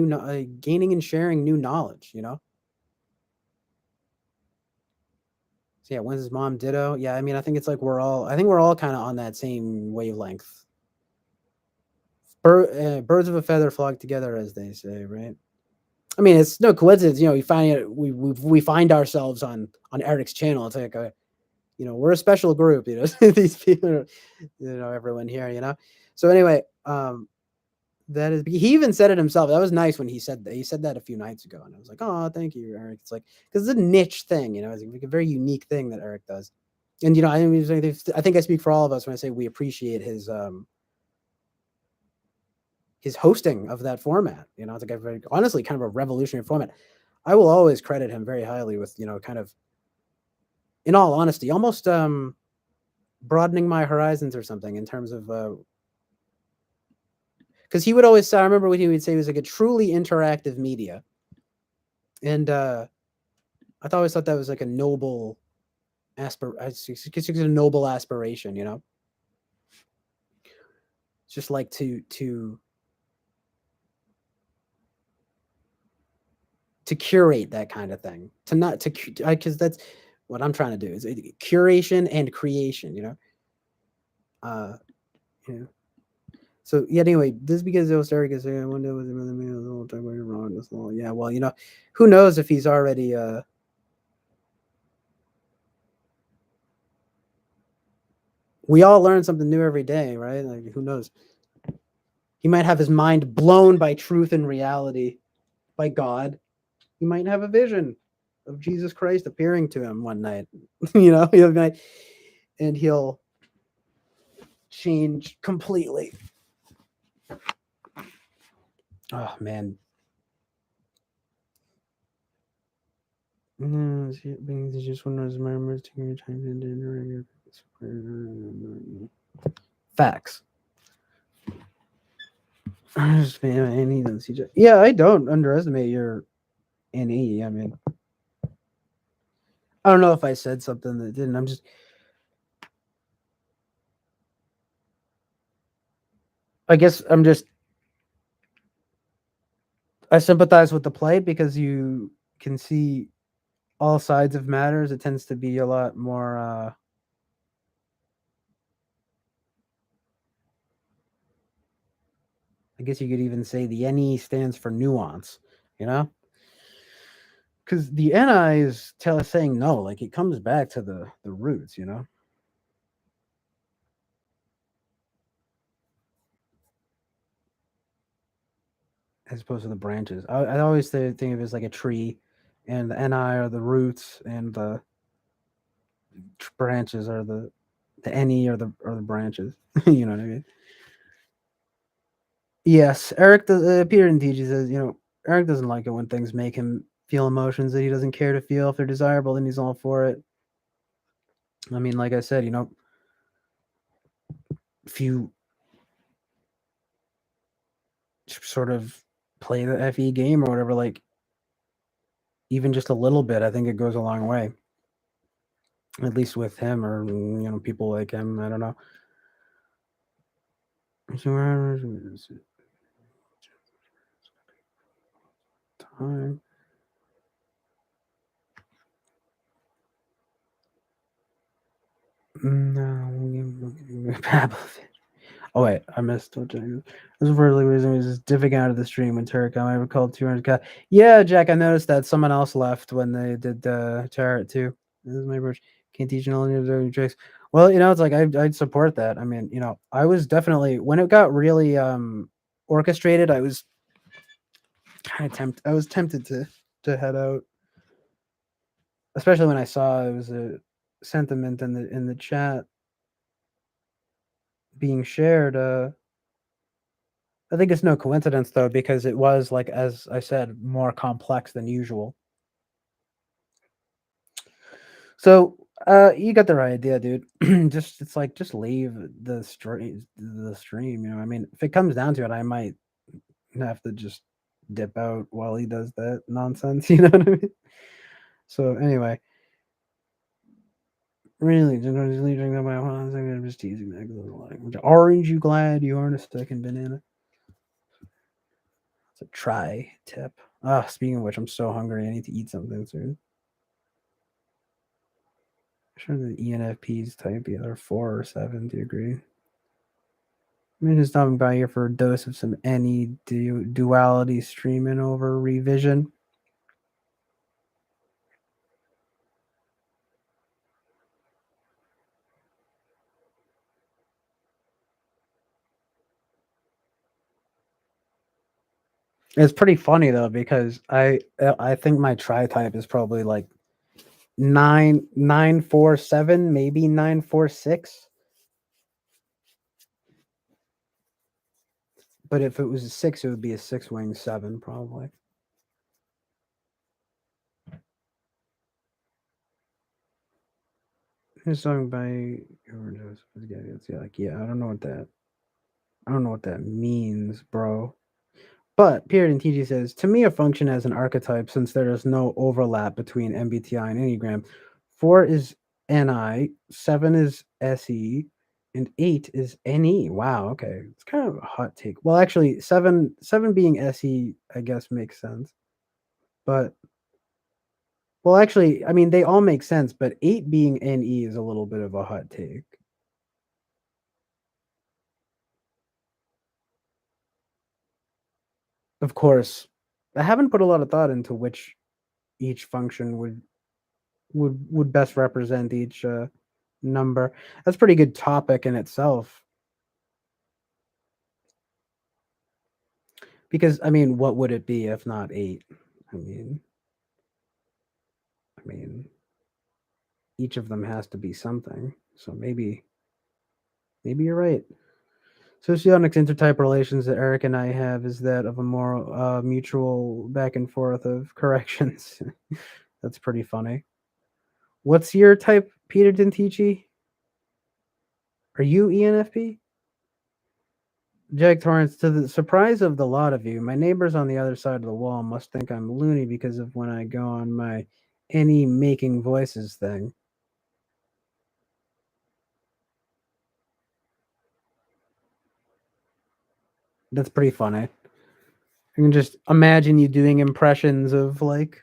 gaining and sharing new knowledge. So yeah, when's his mom ditto? Yeah, I mean, I think it's like I think we're all kind of on that same wavelength. Birds of a feather flock together, as they say, right? I mean, it's no coincidence. You find it. We find ourselves on Eric's channel. It's like we're a special group. These people, everyone here. So anyway, that is. He even said it himself. That was nice when he said that. He said that a few nights ago, and I was like, oh, thank you, Eric. It's like because it's a niche thing. It's like a very unique thing that Eric does. And I think I speak for all of us when I say we appreciate his hosting of that format. It's like a very, honestly, kind of a revolutionary format. I will always credit him very highly with, kind of, in all honesty, almost broadening my horizons or something in terms of, because he would always say, I remember what he would say was like a truly interactive media. And I always thought that was like a noble it's a noble aspiration, It's just like to curate that kind of thing, to not to because that's what I'm trying to do is curation and creation, uh you know so yeah, anyway, this because Eric is saying one day was another man the whole time you're wrong this law. Yeah, well, who knows if he's already we all learn something new every day, right? Like, who knows, he might have his mind blown by truth and reality, by God. He might have a vision of Jesus Christ appearing to him one night. He'll be like, and he'll change completely. Oh man. No, it's just one of those memories taking your time to facts. Yeah, I don't underestimate your NE. I mean, I don't know if I said something that didn't. I guess I sympathize with the plight because you can see all sides of matters. It tends to be a lot more. I guess you could even say the NE stands for nuance, you know? Because the NI is saying no, like it comes back to the roots, as opposed to the branches. I always think of it as like a tree, and the NI are the roots, and the branches are the NE or the branches. You know what I mean? Yes, Eric does. Peter and TG says, Eric doesn't like it when things make him feel emotions that he doesn't care to feel. If they're desirable, then he's all for it. I mean, like I said, if you sort of play the FE game or whatever, like even just a little bit, I think it goes a long way. At least with him or people like him. I don't know. Time. No. Oh wait, I missed what Jack. This is really reason was just dipping out of the stream when Turret I recalled 200k. Yeah, Jack, I noticed that someone else left when they did Turret too. This is my bridge. Can't teach all any tricks. Well, it's like I'd support that. I mean, I was definitely when it got really orchestrated, I was kind of tempted. I was tempted to head out, especially when I saw it was a sentiment in the chat being shared. I think it's no coincidence though, because it was like, as I said, more complex than usual. So You got the right idea, dude. Just it's like just leave the stream. I mean, if it comes down to it, I might have to just dip out while he does that nonsense. You know what I mean? So anyway, really, just leaving them out. I'm just teasing that. 'Cause I'm like, orange, you glad you aren't a second banana? It's a try tip. Ah, speaking of which, I'm so hungry. I need to eat something soon. Sure, the ENFPs type either 4 or 7. Do you agree? I'm just stopping by here for a dose of some any duality streaming over revision. It's pretty funny though because I think my tri type is probably like 947, maybe 946. But if it was a 6, it would be a 6 wing 7 probably. It's sung by overdose. Yeah, like yeah, I don't know what that means, bro. But Period and TG says, to me, a function as an archetype since there is no overlap between MBTI and Enneagram. 4 is NI, 7 is SE, and 8 is NE. Wow, okay. It's kind of a hot take. Well, actually, seven being SE, I guess makes sense. But well, actually, I mean they all make sense, but 8 being NE is a little bit of a hot take. Of course, I haven't put a lot of thought into which each function would best represent each number. That's a pretty good topic in itself. Because I mean, what would it be if not 8? I mean, I mean, each of them has to be something. So maybe you're right. Socionics intertype relations that Eric and I have is that of a more mutual back and forth of corrections. That's pretty funny. What's your type, Peter Dentici? Are you ENFP? Jack Torrance, to the surprise of the lot of you, my neighbors on the other side of the wall must think I'm loony because of when I go on my any making voices thing. That's pretty funny. I can just imagine you doing impressions of like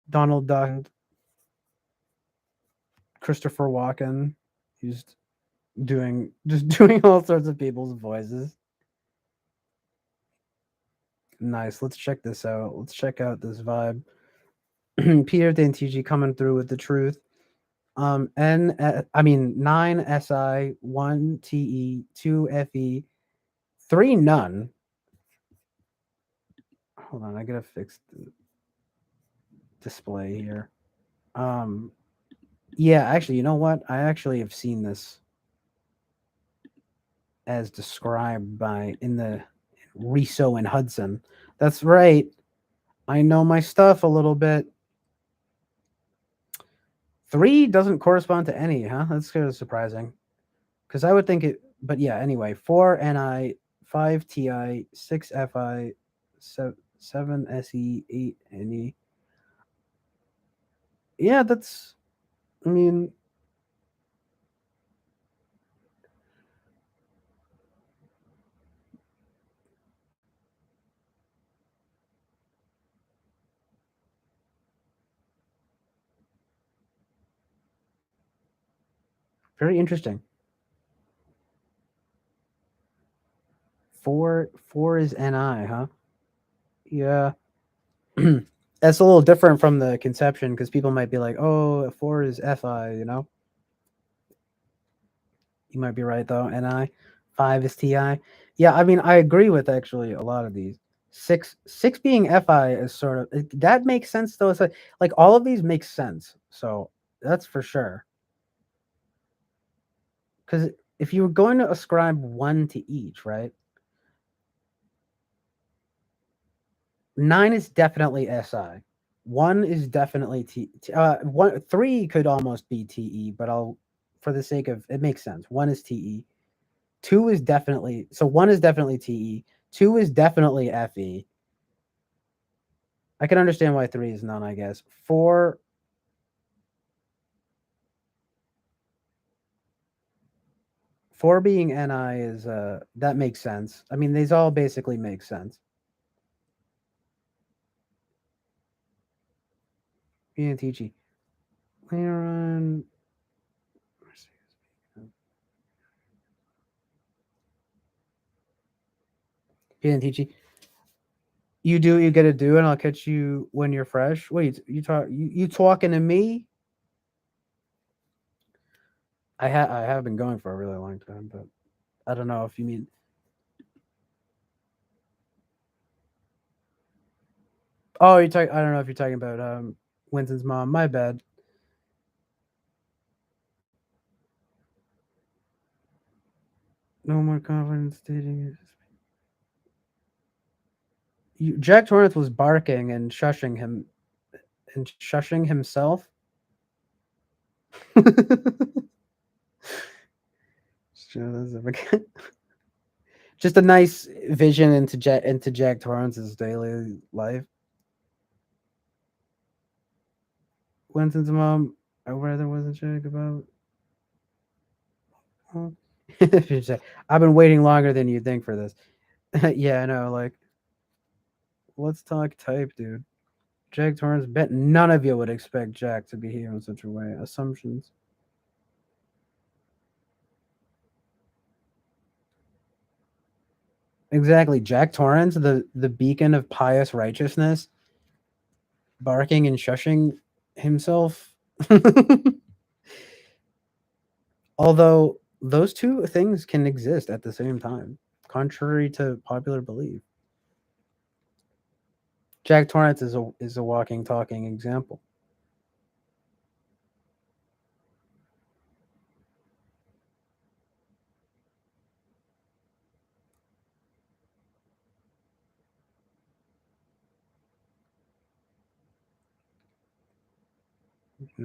Donald Duck and Christopher Walken, just doing all sorts of people's voices. Nice. Let's check this out. Let's check out this vibe. Peter Dantigi coming through with the truth. I mean 9 SI, 1 TE, 2 FE, 3 none. Hold on, I gotta fix the display here. Um, yeah, actually, you know what? I actually have seen this as described by in the Riso and Hudson. That's right. I know my stuff a little bit. 3 doesn't correspond to any, huh? That's kind of surprising. Because I would think it, but yeah, anyway, 4 NI, 5 TI, 6 FI, 7 SE, 8 NE. Yeah, that's, I mean, very interesting. 4 is NI, huh? Yeah. That's a little different from the conception because people might be like, oh, 4 is FI, you know? You might be right though. NI, 5 is TI. Yeah, I mean, I agree with actually a lot of these. Six being FI is sort of that makes sense though. It's like all of these make sense. So that's for sure. Because if you were going to ascribe 1 to each, right? 9 is definitely SI. One is definitely one. Three could almost be TE, but I'll, for the sake of it makes sense. One is TE. Two is definitely, so one is definitely TE. Two is definitely FE. I can understand why three is none, I guess. Four being NI is that makes sense. I mean, these all basically make sense. Piantici. Later on, Piantici. You do what you gotta do, and I'll catch you when you're fresh. Wait, you talking to me? I have been going for a really long time, but I don't know if you mean. Oh, you talk. I don't know if you're talking about Winston's mom. My bad. No more confidence dating. Jack Torrance was barking and shushing himself. Just a nice vision into Jack Torrance's daily life. Winston's mom, I rather wasn't Jack about. Huh? I've been waiting longer than you think for this. Yeah, I know. Like, let's talk type, dude. Jack Torrance, bet none of you would expect Jack to behave in such a way. Assumptions. Exactly. Jack Torrance, the beacon of pious righteousness, barking and shushing himself. Although those two things can exist at the same time, contrary to popular belief. Jack Torrance is a walking, talking example. I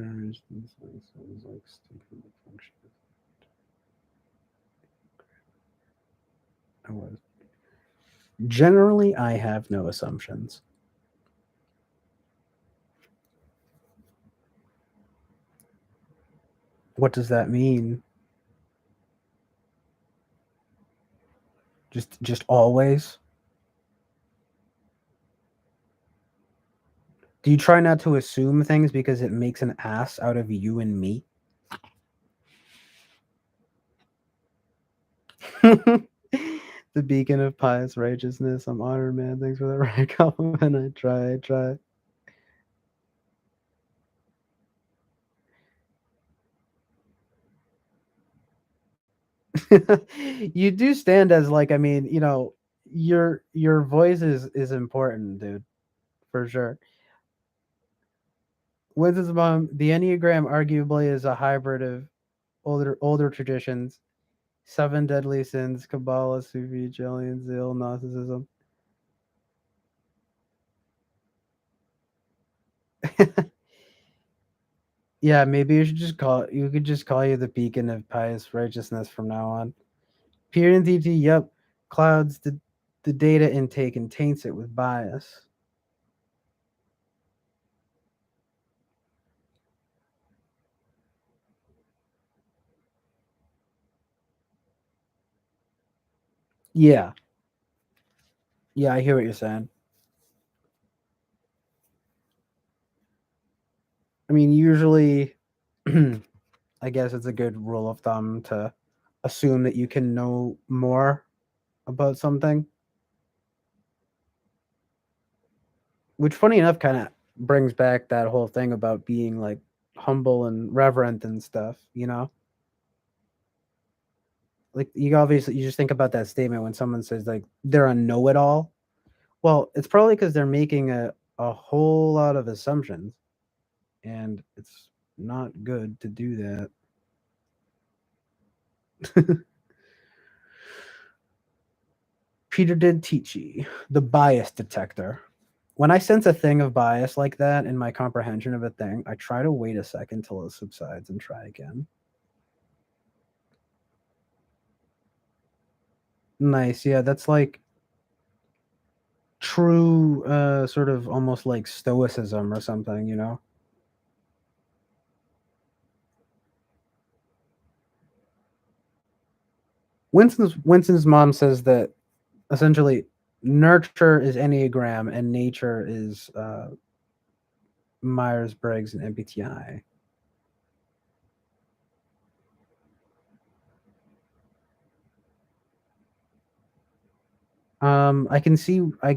was. Generally, I have no assumptions. What does that mean? Just always? Do you try not to assume things because it makes an ass out of you and me? The beacon of pious righteousness. I'm honored, man. Thanks for the right compliment. I try. You do stand as like, I mean, your voice is important, dude, for sure. Wisdom, the Enneagram arguably is a hybrid of older traditions, seven deadly sins, Kabbalah, Sufi, Jillian, Zeal, Gnosticism. Yeah, maybe you could just call you the beacon of pious righteousness from now on. Peer and DT, yep. Clouds the data intake and taints it with bias. Yeah. Yeah, I hear what you're saying. I mean, usually I guess it's a good rule of thumb to assume that you can know more about something, which funny enough kind of brings back that whole thing about being like humble and reverent and stuff, you know? Like you just think about that statement when someone says like they're a know-it-all. Well, it's probably because they're making a whole lot of assumptions, and it's not good to do that. Peter did Ticci, the bias detector. when I sense a thing of bias like that in my comprehension of a thing, I try to wait a second till it subsides and try again. Nice. Yeah, that's like true sort of almost like stoicism or something, you know. Winston's mom says that essentially nurture is Enneagram and nature is Myers-Briggs and MBTI. I can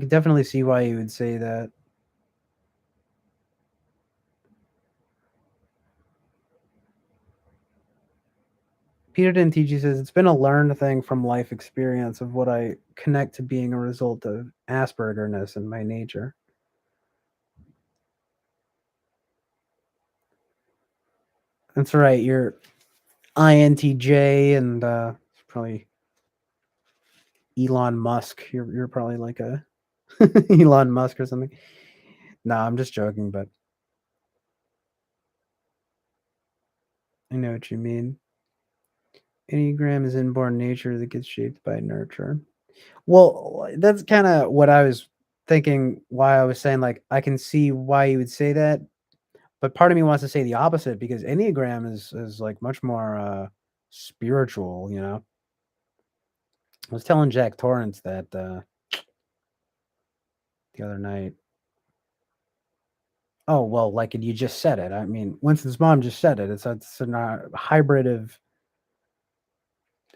definitely see why you would say that. Peter Dentici says it's been a learned thing from life experience of what I connect to being a result of Aspergerness in my nature. That's right. You're INTJ and probably Elon Musk. You're probably like a Elon Musk or something. No, I'm just joking, but I know what you mean. Enneagram is inborn nature that gets shaped by nurture. Well, that's kind of what I was thinking. Why I was saying like I can see why you would say that, but part of me wants to say the opposite because Enneagram is like much more spiritual. You know, I was telling Jack Torrance that the other night. Oh well, like and you just said it. I mean, Winston's mom just said it. It's a hybrid of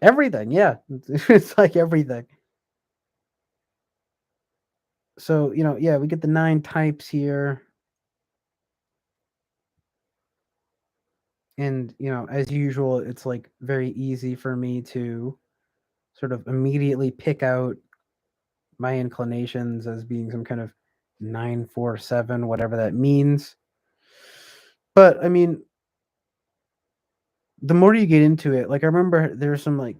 everything. Yeah, it's like everything. So you know, yeah, we get the 9 types here, and you know, as usual, it's like very easy for me to sort of immediately pick out my inclinations as being some kind of 947, whatever that means. But I mean, the more you get into it, like I remember there's some like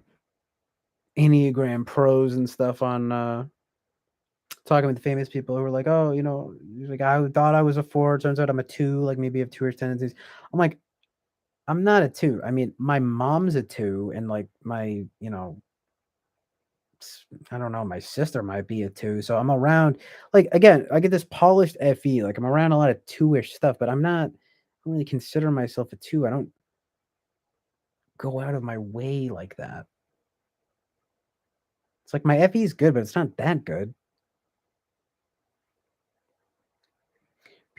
Enneagram pros and stuff on talking with famous people who were like, "Oh, you know, like I thought I was a 4, turns out I'm a 2, like maybe I have 2ish tendencies." I'm like, "I'm not a 2." I mean, my mom's a 2 and like my, you know, I don't know, my sister might be a 2. So I'm around like again, I get this polished FE, like I'm around a lot of 2ish stuff, but I don't really consider myself a 2. I don't go out of my way like that. It's like my FE is good, but it's not that good.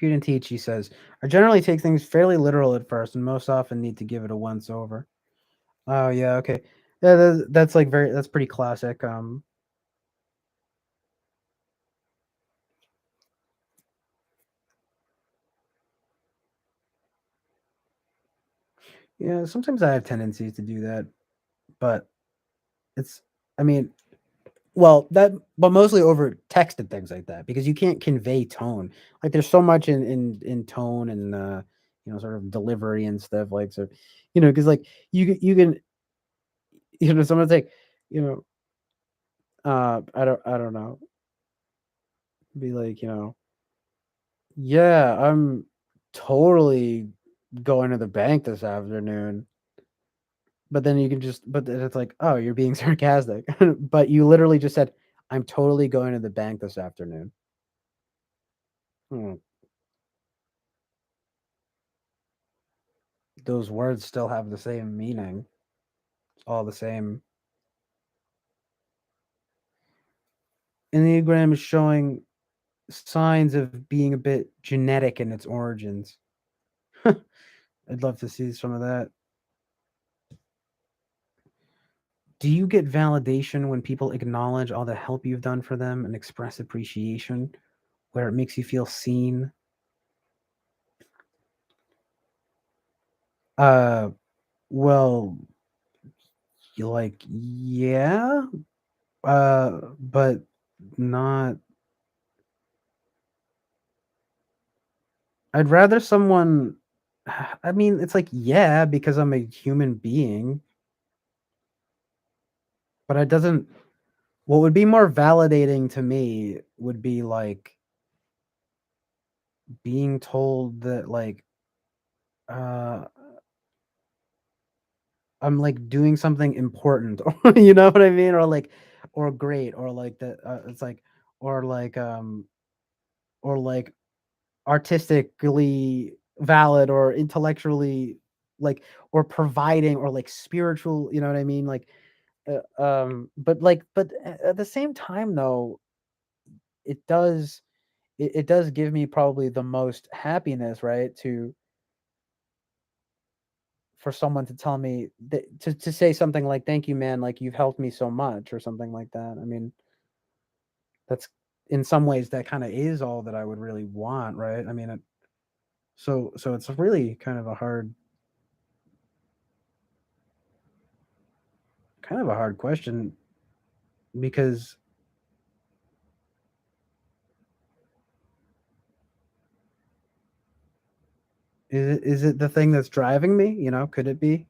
Pewdintici says, I generally take things fairly literal at first and most often need to give it a once over. Oh yeah, okay. Yeah, that's like that's pretty classic. Yeah, sometimes I have tendencies to do that, but it's I mean, well, but mostly over text and things like that because you can't convey tone. Like there's so much in tone and you know, sort of delivery and stuff like so, you know, because like you can you know someone's like, you know, I don't know, be like, you know, yeah, I'm totally going to the bank this afternoon. But then you can just but then it's like, "Oh, you're being sarcastic." But you literally just said, "I'm totally going to the bank this afternoon." Hmm, those words still have the same meaning. It's all the same. Enneagram is showing signs of being a bit genetic in its origins. I'd love to see some of that. Do you get validation when people acknowledge all the help you've done for them and express appreciation, where it makes you feel seen? Uh, well, you like, yeah, but not. I'd rather someone. I mean, it's like, yeah, because I'm a human being, but it doesn't. What would be more validating to me would be like being told that like uh I'm like doing something important, or you know what I mean, or great, or like that. It's like, or like, or like artistically valid, or intellectually, like, or providing, or like spiritual. You know what I mean? Like, but at the same time, though, it does it does give me probably the most happiness, right? To For someone to tell me that, to say something like, "Thank you, man, like, you've helped me so much," or something like that. I mean, that's, in some ways, that kinda is all that I would really want, right? I mean, so it's really kind of a hard question, because is it the thing that's driving me, you know? Could it be?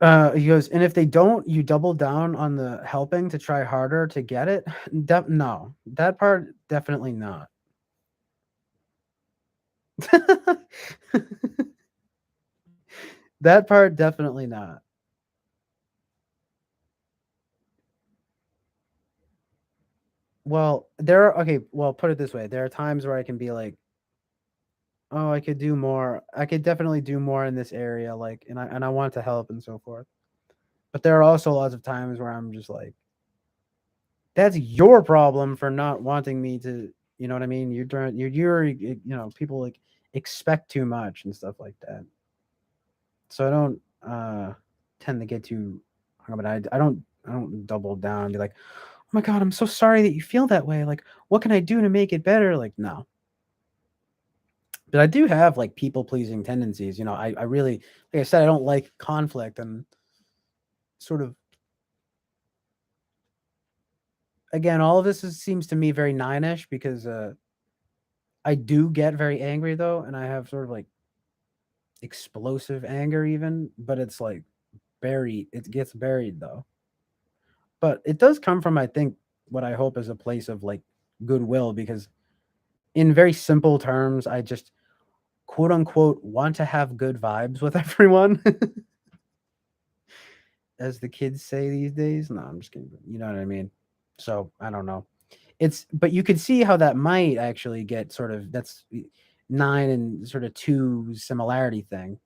He goes, "And if they don't, you double down on the helping to try harder to get it?" No, that part definitely not. That part definitely not. Well, okay, well, put it this way, there are times where I can be like, "Oh, I could do more. I could definitely do more in this area," like, and I want to help and so forth. But there are also lots of times where I'm just like, "That's your problem for not wanting me to," you know what I mean? People, like, expect too much and stuff like that. So I don't, tend to get too hung up, but I don't double down and be like, "Oh my god, I'm so sorry that you feel that way, like, what can I do to make it better?" Like, no. But I do have, like, people pleasing tendencies, I really, like I said, I don't like conflict, and sort of, again, all of this seems to me very nine-ish, because, I do get very angry, though, and I have sort of, like, explosive anger even, but it's, like, buried it gets buried, though. But it does come from, I think, what I hope is a place of, like, goodwill, because in very simple terms, I just, quote, unquote, "want to have good vibes with everyone," as the kids say these days. No, I'm just kidding, you know what I mean? So, I don't know. But you could see how that might actually get sort of, that's 9 and sort of 2 similarity thing.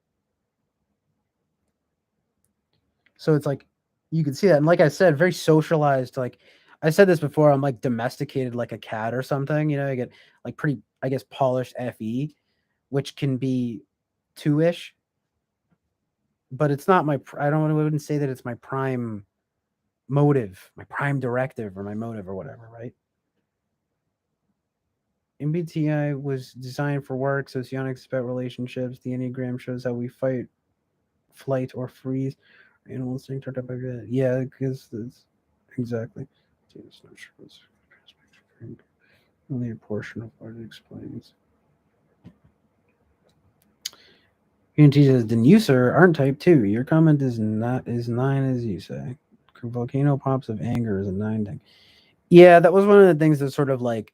So it's like, you can see that, and like I said, very socialized, like, I said this before, I'm, like, domesticated like a cat or something, I get, like, pretty, I guess, polished FE, which can be 2-ish, but it's not I wouldn't say that it's my prime motive, my prime directive, or my motive, or whatever, right? MBTI was designed for work, socionics about relationships, the Enneagram shows how we fight, flight, or freeze. Animal instinct or type of it. Yeah, because that's exactly. It's not sure what's only a portion of what it explains. ENT says, then you, sir, aren't type 2. Your comment is 9, as you say. Volcano pops of anger is a 9 thing. Yeah, that was one of the things that sort of, like,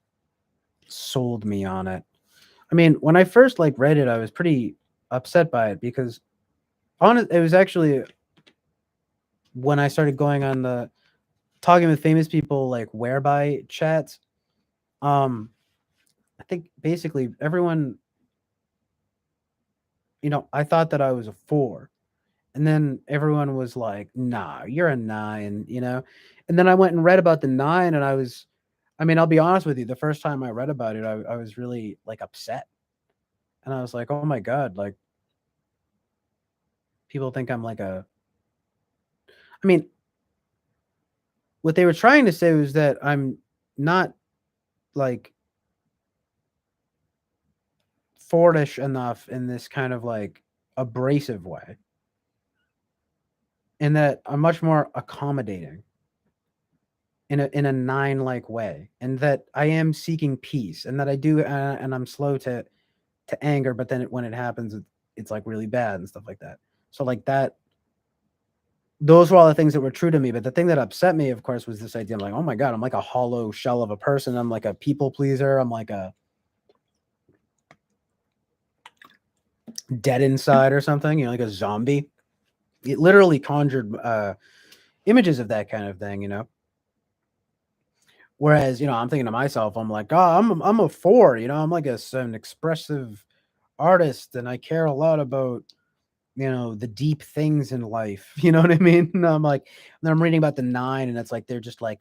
sold me on it. I mean, when I first, like, read it, I was pretty upset by it, because it was actually when I started going on the talking with famous people, like, whereby chats. Um, I think basically everyone, I thought that I was a 4. And then everyone was like, "Nah, you're a 9," And then I went and read about the 9, and I mean, I'll be honest with you, the first time I read about it, I was really, like, upset. And I was like, "Oh my god, like, people think I'm like a." I mean, what they were trying to say was that I'm not, like, Fordish enough in this kind of, like, abrasive way, and that I'm much more accommodating in a 9 like way, and that I am seeking peace, and that I do, and I'm slow to anger, but then when it happens, it's, like, really bad and stuff like that. So, like, that, those were all the things that were true to me. But the thing that upset me, of course, was this idea. I'm like, oh my god, I'm like a hollow shell of a person. I'm like a people pleaser. I'm like a dead inside or something. You know, like a zombie. It literally conjured images of that kind of thing. You know. Whereas, you know, I'm thinking to myself, I'm like, oh, I'm a four. You know, I'm like an expressive artist, and I care a lot about the deep things in life. You know what I mean? And I'm like, then I'm reading about the nine, and it's like they're just like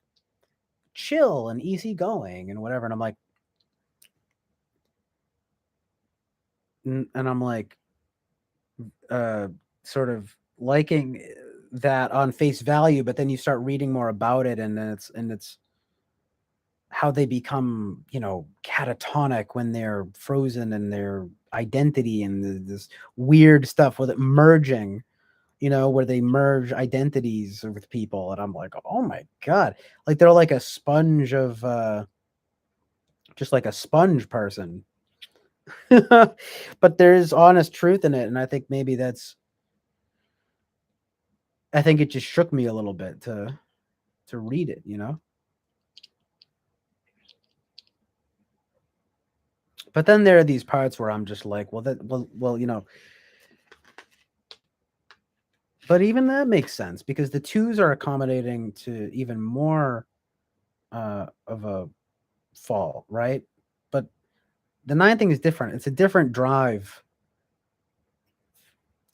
chill and easygoing and whatever. And I'm like, and I'm like, uh, sort of liking that on face value, but then you start reading more about it, and then it's how they become, catatonic when they're frozen and their identity and this weird stuff with it merging, where they merge identities with people. And I'm like, oh my God, like they're like a sponge of, just like a sponge person. But there's honest truth in it. And I think maybe I think it just shook me a little bit to read it. But then there are these parts where I'm just like, well, but even that makes sense because the twos are accommodating to even more of a fall, right? But the nine thing is different. It's a different drive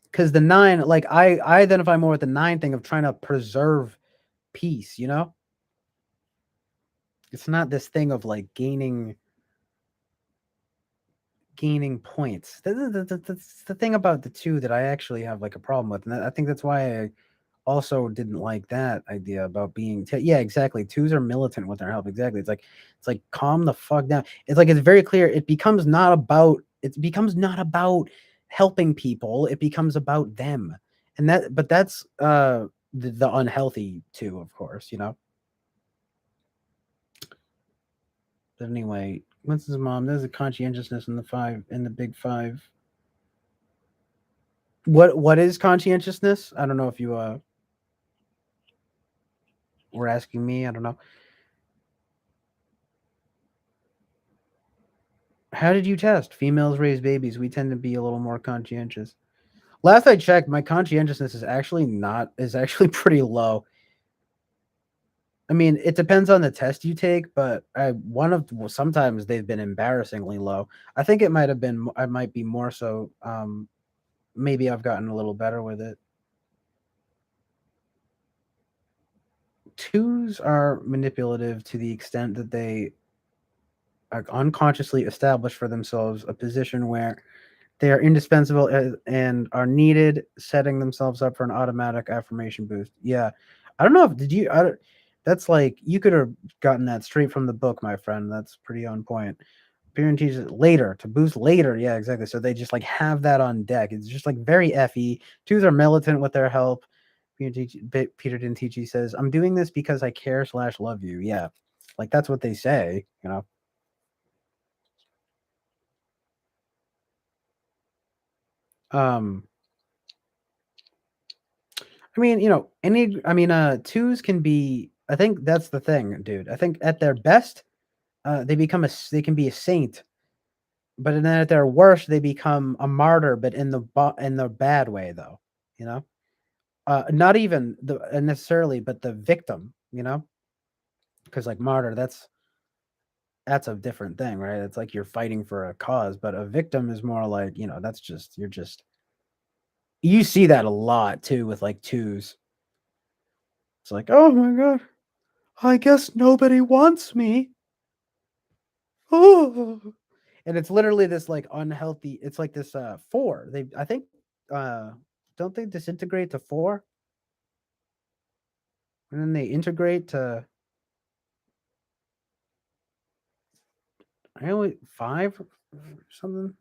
because the nine, like I identify more with the nine thing of trying to preserve peace. It's not this thing of like gaining points. That's the thing about the two that I actually have like a problem with, and I think that's why I also didn't like that idea about being yeah, exactly. Twos are militant with their help. Exactly. It's like calm the fuck down. It's like it's very clear. It becomes not about helping people. It becomes about them. And that's the unhealthy two, of course. But anyway, what's his mom? There's a conscientiousness in the big five. What is conscientiousness? I don't know if you were asking me. I don't know. How did you test? Females raise babies. We tend to be a little more conscientious. Last I checked, my conscientiousness is actually pretty low. I mean, it depends on the test you take, but sometimes they've been embarrassingly low. I think I might be more so. Maybe I've gotten a little better with it. Twos are manipulative to the extent that they are unconsciously establish for themselves a position where they are indispensable and are needed, setting themselves up for an automatic affirmation boost. Yeah. I don't know if did you I don't, that's like you could have gotten that straight from the book, my friend. That's pretty on point. Peer and teaches later to boost later. Yeah, exactly. So they just like have that on deck. It's just like very FE. Twos are militant with their help. Peter Dintici says, I'm doing this because I care/love you. Yeah. Like that's what they say. Um I mean, twos can be. I think that's the thing, dude. I think at their best, they can be a saint, but then at their worst, they become a martyr, but in the bad way, though. You know, not even the necessarily, but the victim. Because like martyr, that's a different thing, right? It's like you're fighting for a cause, but a victim is more like that's just you're just you see that a lot too with like twos. It's like, oh my god, I guess nobody wants me. Oh, and it's literally this like unhealthy. It's like this four. I think uh don't they disintegrate to four and then they integrate to I only five or something.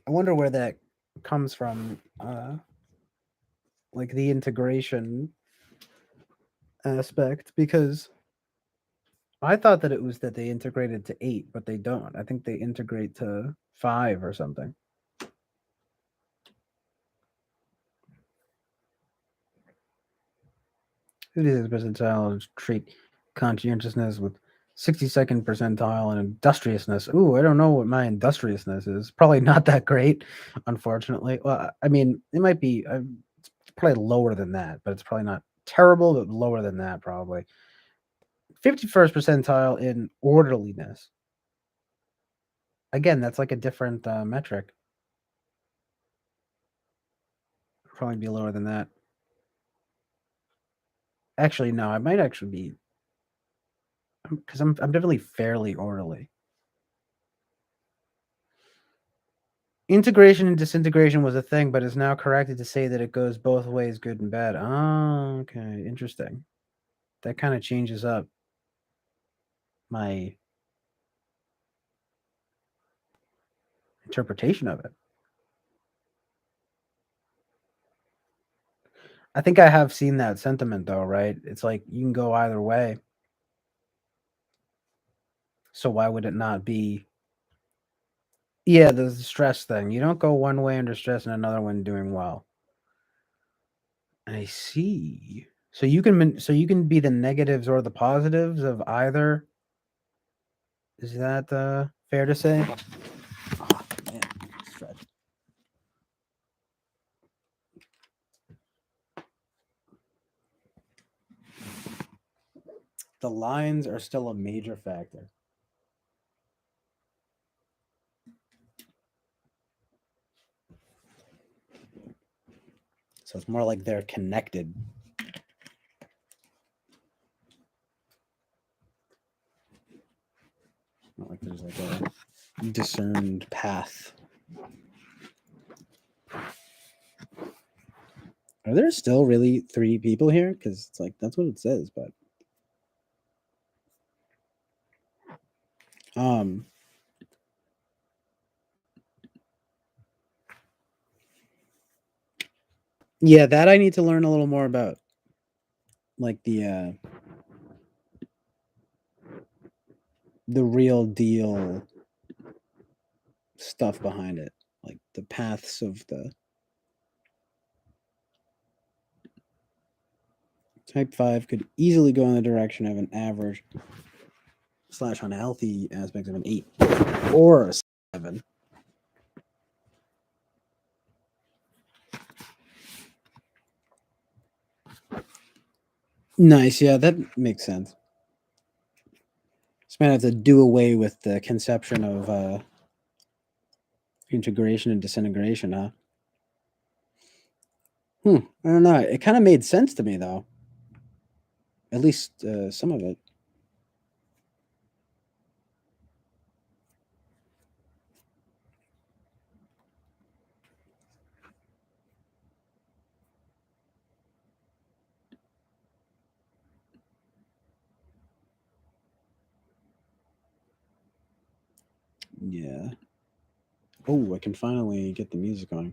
I wonder where that comes from. Like the integration aspect because I thought that it was that they integrated to eight, but they don't. I think they integrate to five or something. 56th percentile is trait conscientiousness with 62nd percentile and industriousness. Ooh, I don't know what my industriousness is. Probably not that great, unfortunately. Well, I mean, it might be it's probably lower than that, but it's probably not terrible, but lower than that probably. 51st percentile in orderliness. Again, that's like a different metric. Probably be lower than that. Actually, no, I might actually be because I'm definitely fairly orderly. Integration and disintegration was a thing, but it's now corrected to say that it goes both ways, good and bad. Oh, okay, interesting. That kind of changes up my interpretation of it. I think I have seen that sentiment though, right? It's like you can go either way. So why would it not be? Yeah, the stress thing. You don't go one way under stress and another one doing well. I see. So you can be the negatives or the positives of either. Is that fair to say? Oh, man, stretch. The lines are still a major factor. So it's more like they're connected. Not like there's like a discerned path. Are there still really 3 people here? Because it's like that's what it says, but um yeah, that I need to learn a little more about. Like the real deal stuff behind it. Like the paths of the type 5 could easily go in the direction of an average / unhealthy aspect of an 8 or a 7. Nice, yeah, that makes sense. Just might have to do away with the conception of integration and disintegration, huh? I don't know. It kind of made sense to me, though. At least some of it. Yeah. Oh, I can finally get the music on.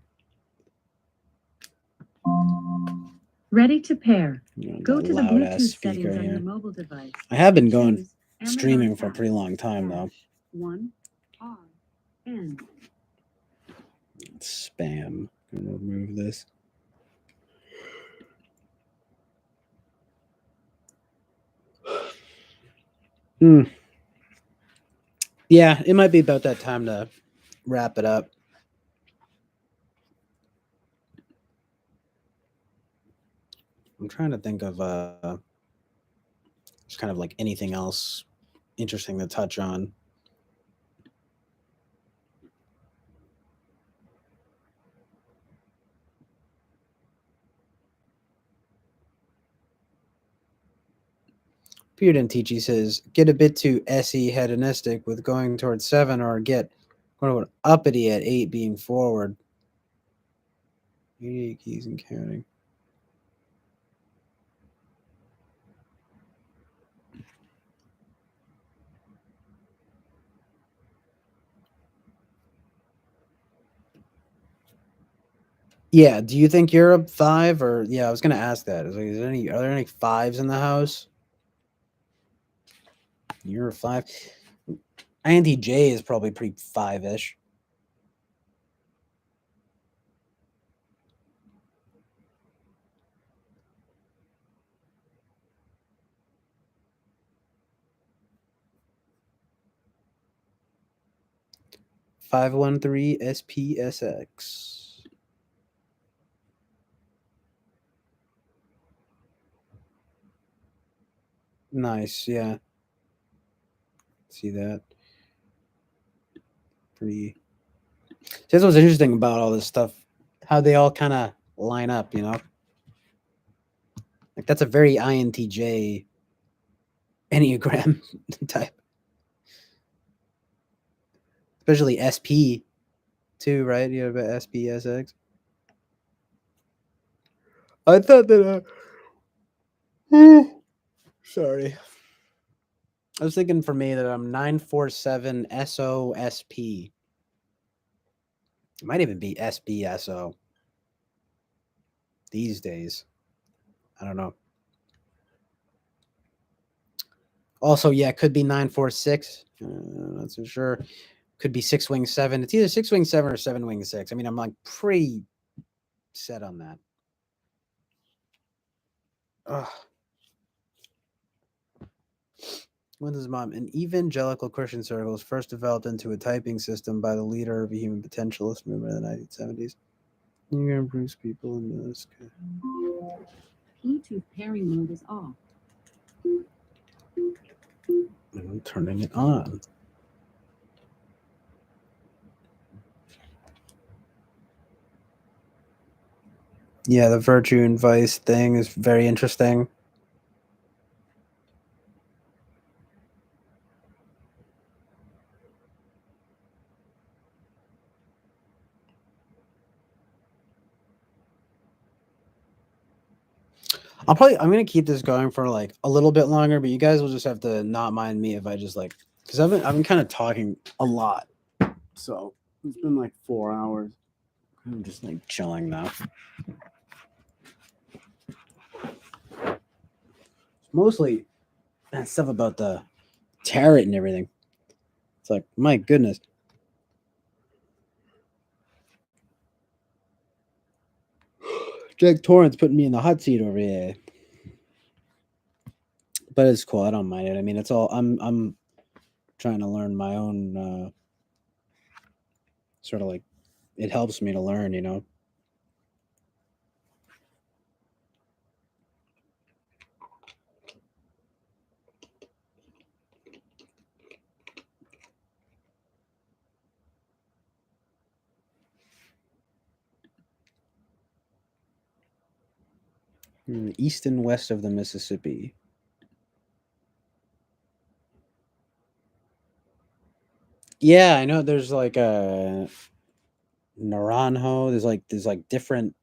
Ready to pair. Go The to the loud ass Bluetooth speaker settings on your here. mobile device. I have been going Choose Amazon streaming for a Tap pretty long time, though. dash 1 R N. Spam. I'm gonna remove this. Hmm. Yeah, it might be about that time to wrap it up. I'm trying to think of just kind of like anything else interesting to touch on. Peter says, get a bit too SE hedonistic with going towards 7 or get quote unquote uppity at 8 being forward. 88 keys and counting. Yeah, do you think you're a 5 or yeah, I was gonna ask that. Is there any are there any 5s in the house? You're a 5. Andy J is probably pretty 5-ish. 513 SPSX. Nice, yeah. See that? Pretty. That's what's interesting about all this stuff. How they all kind of line up, you know? Like that's a very INTJ Enneagram type. Especially SP too, right? You have SPSX. I thought that sorry. I was thinking for me that I'm 947 SOSP. It might even be SBSO these days. I don't know. Also, yeah, it could be 946. Not so sure. Could be 6-wing-7. It's either 6-wing-7 or 7-wing-6. I mean, I'm like pretty set on that. Ugh. When his mom, in evangelical Christian circles, first developed into a typing system by the leader of a human potentialist movement in the 1970s. You're gonna bruise people in this. Bluetooth pairing mode is off. I'm turning it on. Yeah, the virtue and vice thing is very interesting. I'm gonna keep this going for like a little bit longer, but you guys will just have to not mind me if I just like because I've been kind of talking a lot. So it's been like 4 hours. I'm just like chilling now. Mostly that stuff about the tarot and everything. It's like, my goodness. Jack Torrance putting me in the hot seat over here. But it's cool. I don't mind it. I mean, it's all I'm trying to learn my own sort of like it helps me to learn, you know. East and west of the Mississippi. Yeah, I know there's like a Naranjo. There's like different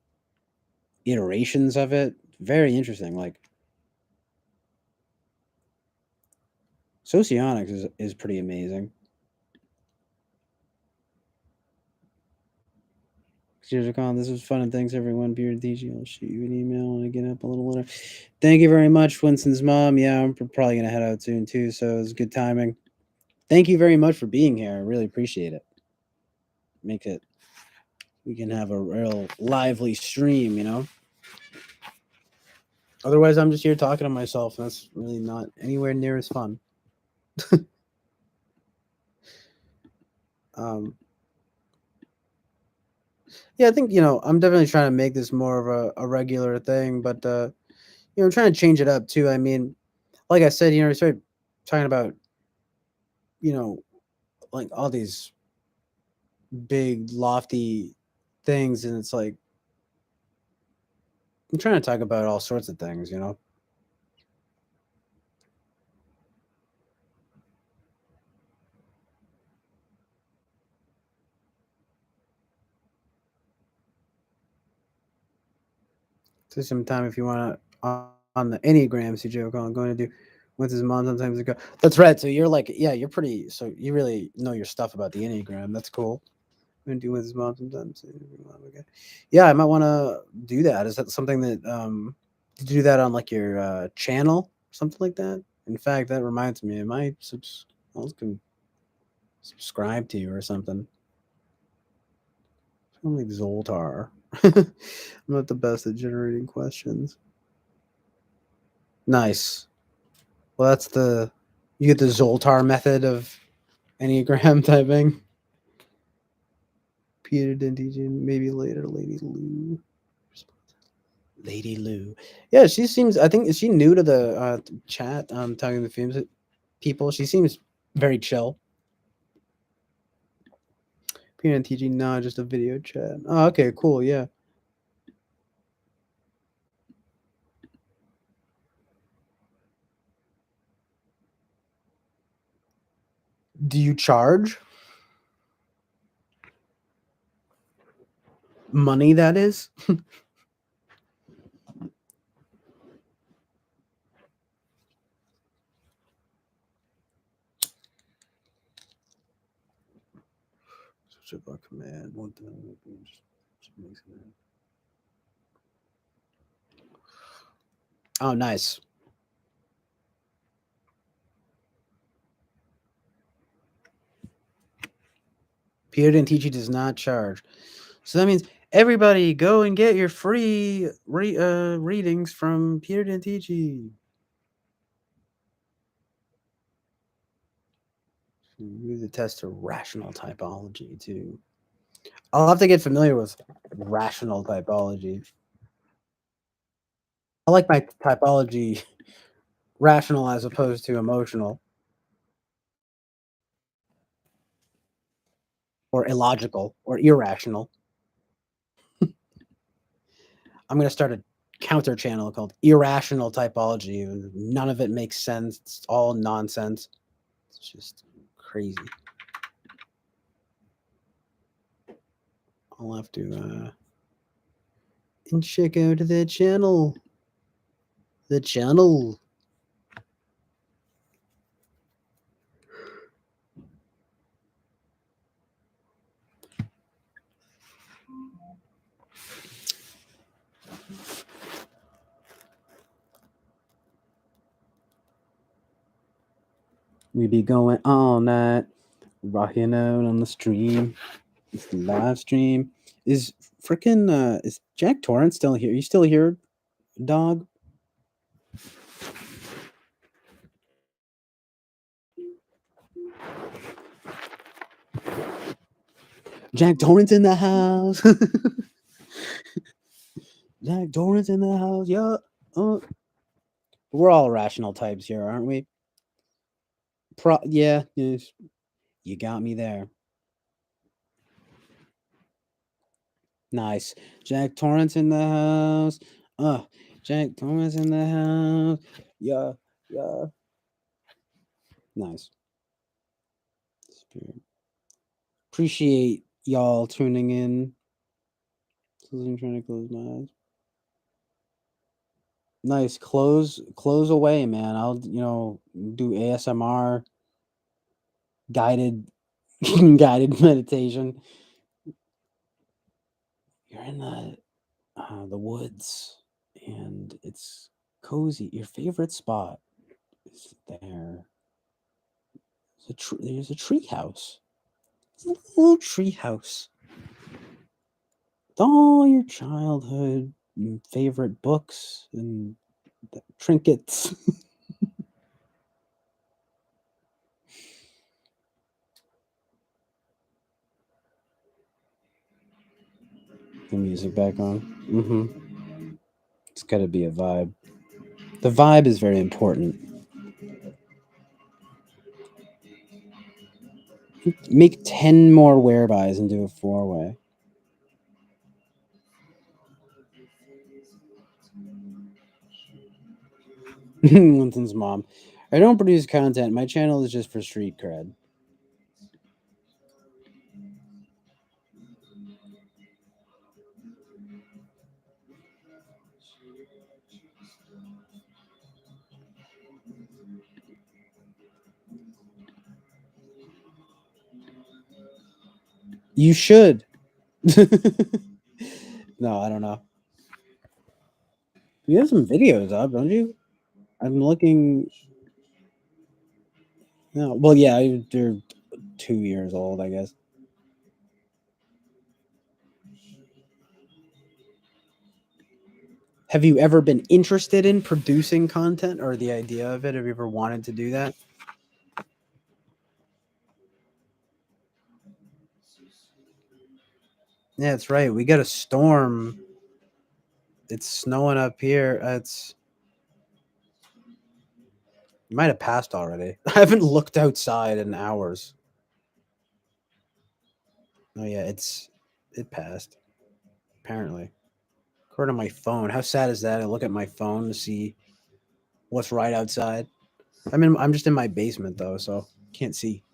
iterations of it. Very interesting. Like Socionics is pretty amazing. Cheers, Colin. This was fun and thanks everyone. Beard DJ. I'll shoot you an email when I get up a little later. Thank you very much, Winston's mom. Yeah, I'm probably gonna head out soon too, so it's good timing. Thank you very much for being here. I really appreciate it. Make it we can have a real lively stream, you know. Otherwise, I'm just here talking to myself. And that's really not anywhere near as fun. um, yeah, I think I'm definitely trying to make this more of a regular thing, but I'm trying to change it up too. I mean, like I said, we started talking about you know like all these big lofty things, and it's like I'm trying to talk about all sorts of things, you know. So sometime if you want to on the Enneagram, CJ O'Connell, I'm going to do with his mom sometimes ago. That's right. So you're like, yeah, you're pretty. So you really know your stuff about the Enneagram. That's cool. I'm gonna do with his mom sometimes. Okay. Yeah, I might want to do that. Is that something that did you do that on like your channel, something like that? In fact, that reminds me, I might I was gonna subscribe to you or something. I'm like Zoltar. I'm not the best at generating questions. Nice. Well, you get the Zoltar method of Enneagram typing. Peter didn't teach him. Maybe later, Lady Lou. Lady Lou. Yeah, she seems. I think is she new to the chat? Talking to the films people. She seems very chill. Peter and TG, no, just a video chat. Oh, okay, cool. Yeah. Do you charge money? That is. Switch up our command. One time. Oh, nice. Peter and TG does not charge. So that means everybody go and get your free readings from Peter and TG. Use the test to rational typology too. I'll have to get familiar with rational typology. I like my typology rational as opposed to emotional or illogical or irrational. I'm going to start a counter channel called irrational typology. None of it makes sense. It's all nonsense. It's just crazy. I'll have to and check out the channel. The channel. We be going all night, rocking out on the stream. It's the live stream. Is freaking is Jack Torrance still here? You still here, dog? Jack Torrance in the house. Jack Torrance in the house. Yeah. We're all rational types here, aren't we? Yeah. Yes. You got me there. Nice. Jack Torrance in the house. Jack Torrance in the house. Yeah. Yeah. Nice. Spirit. Appreciate y'all tuning in. I'm trying to close my eyes. Nice. Close away, man. I'll do ASMR guided guided meditation. You're in the woods and it's cozy. Your favorite spot is there. There's a tree house. It's a little tree house. With all your childhood favorite books and trinkets. The music back on. It's got to be a vibe. The vibe is very important. Make 10 more wherebys and do a 4-way. Winston's mom. I don't produce content. My channel is just for street cred. You should. No, I don't know. You have some videos up, don't you? I'm looking. No, well, yeah, they're 2 years old, I guess. Have you ever been interested in producing content or the idea of it? Have you ever wanted to do that? Yeah, that's right. We got a storm. It's snowing up here. It's it might have passed already. I haven't looked outside in hours. Oh yeah, it passed. Apparently. According to my phone. How sad is that? I look at my phone to see what's right outside. I'm just in my basement though, so can't see.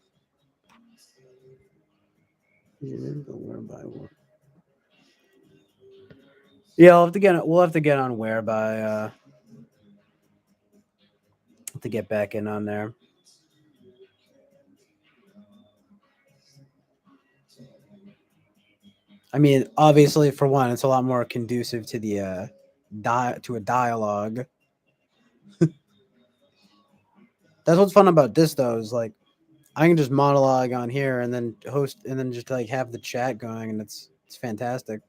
Yeah, we'll have to get on whereby to get back in on there. I mean, obviously for one, it's a lot more conducive to the to a dialogue. That's what's fun about this though, is like I can just monologue on here and then host and then just like have the chat going and it's fantastic.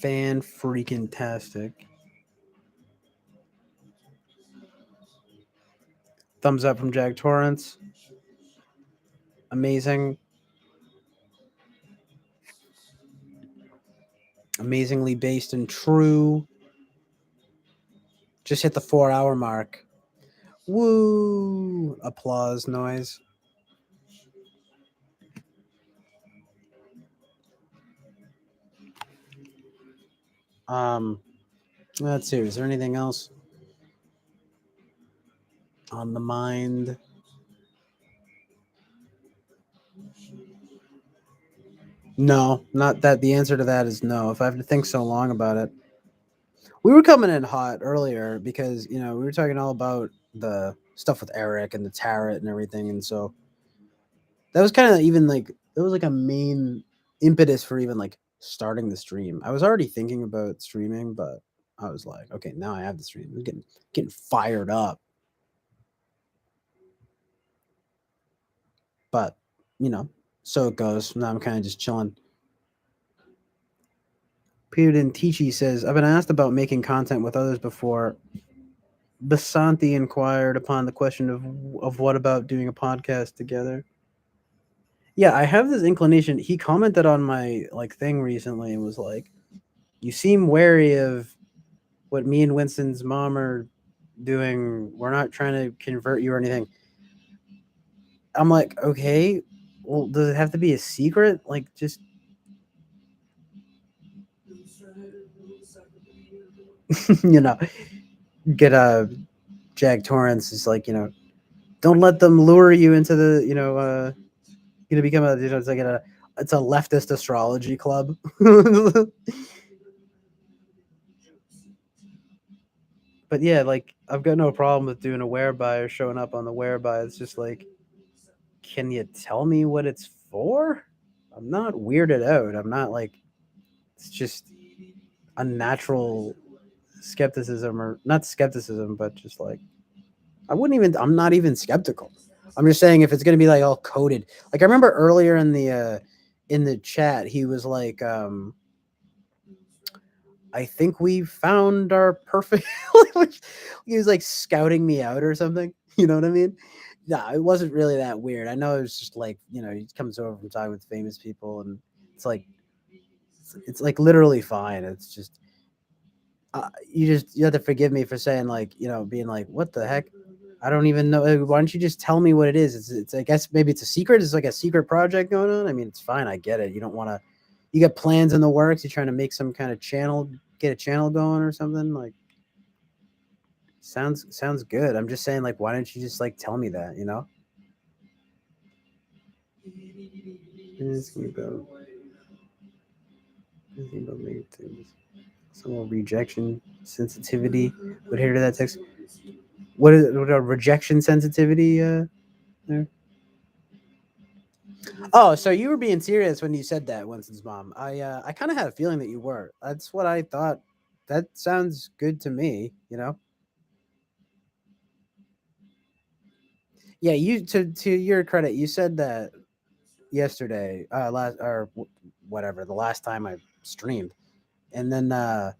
Fan freaking tastic. Thumbs up from Jack Torrance. Amazing. Amazingly based and true. Just hit the 4 hour mark. Woo! Applause noise. Um, let's see. Is there anything else on the mind? No, not that. The answer to that is no. If I have to think so long about it, we were coming in hot earlier because we were talking all about the stuff with Eric and the tarot and everything, and so that was kind of even like it was like a main impetus for even like starting the stream. I was already thinking about streaming, but I was like, okay, now I have the stream. I'm getting fired up. But you know, so it goes. Now I'm kind of just chilling. Pyudin Tichi says, I've been asked about making content with others before. Basanti inquired upon the question of what about doing a podcast together. Yeah, I have this inclination. He commented on my like thing recently and was like, "You seem wary of what me and Winston's mom are doing. We're not trying to convert you or anything." I'm like, "Okay, well, does it have to be a secret? Like, just you know, get a Jack Torrance is like, don't let them lure you into the, become a, it's like it's a leftist astrology club." But yeah, like I've got no problem with doing a whereby or showing up on the whereby. It's just like, can you tell me what it's for? I'm not weirded out. I'm not like it's just unnatural skepticism or not skepticism, but just like I'm not even skeptical. I'm just saying if it's gonna be like all coded. Like I remember earlier in the chat, he was like, I think we found our perfect he was like scouting me out or something. You know what I mean? No, it wasn't really that weird. I know it was just like, he comes over from talking with famous people and it's like it's like literally fine. It's just you have to forgive me for saying like, being like, what the heck? I don't even know. Why don't you just tell me what it is? It's I guess maybe it's a secret. It's like a secret project going on. I mean, it's fine. I get it. You don't want to. You got plans in the works. You're trying to make some kind of channel, get a channel going or something. Like sounds good. I'm just saying, like, why don't you just like tell me that? Asking about making things. Some rejection sensitivity would hear to that text. What a rejection sensitivity? There. Oh, so you were being serious when you said that, Winston's mom. I kind of had a feeling that you were. That's what I thought. That sounds good to me. Yeah, you to your credit, you said that yesterday, last or whatever, the last time I streamed, and then I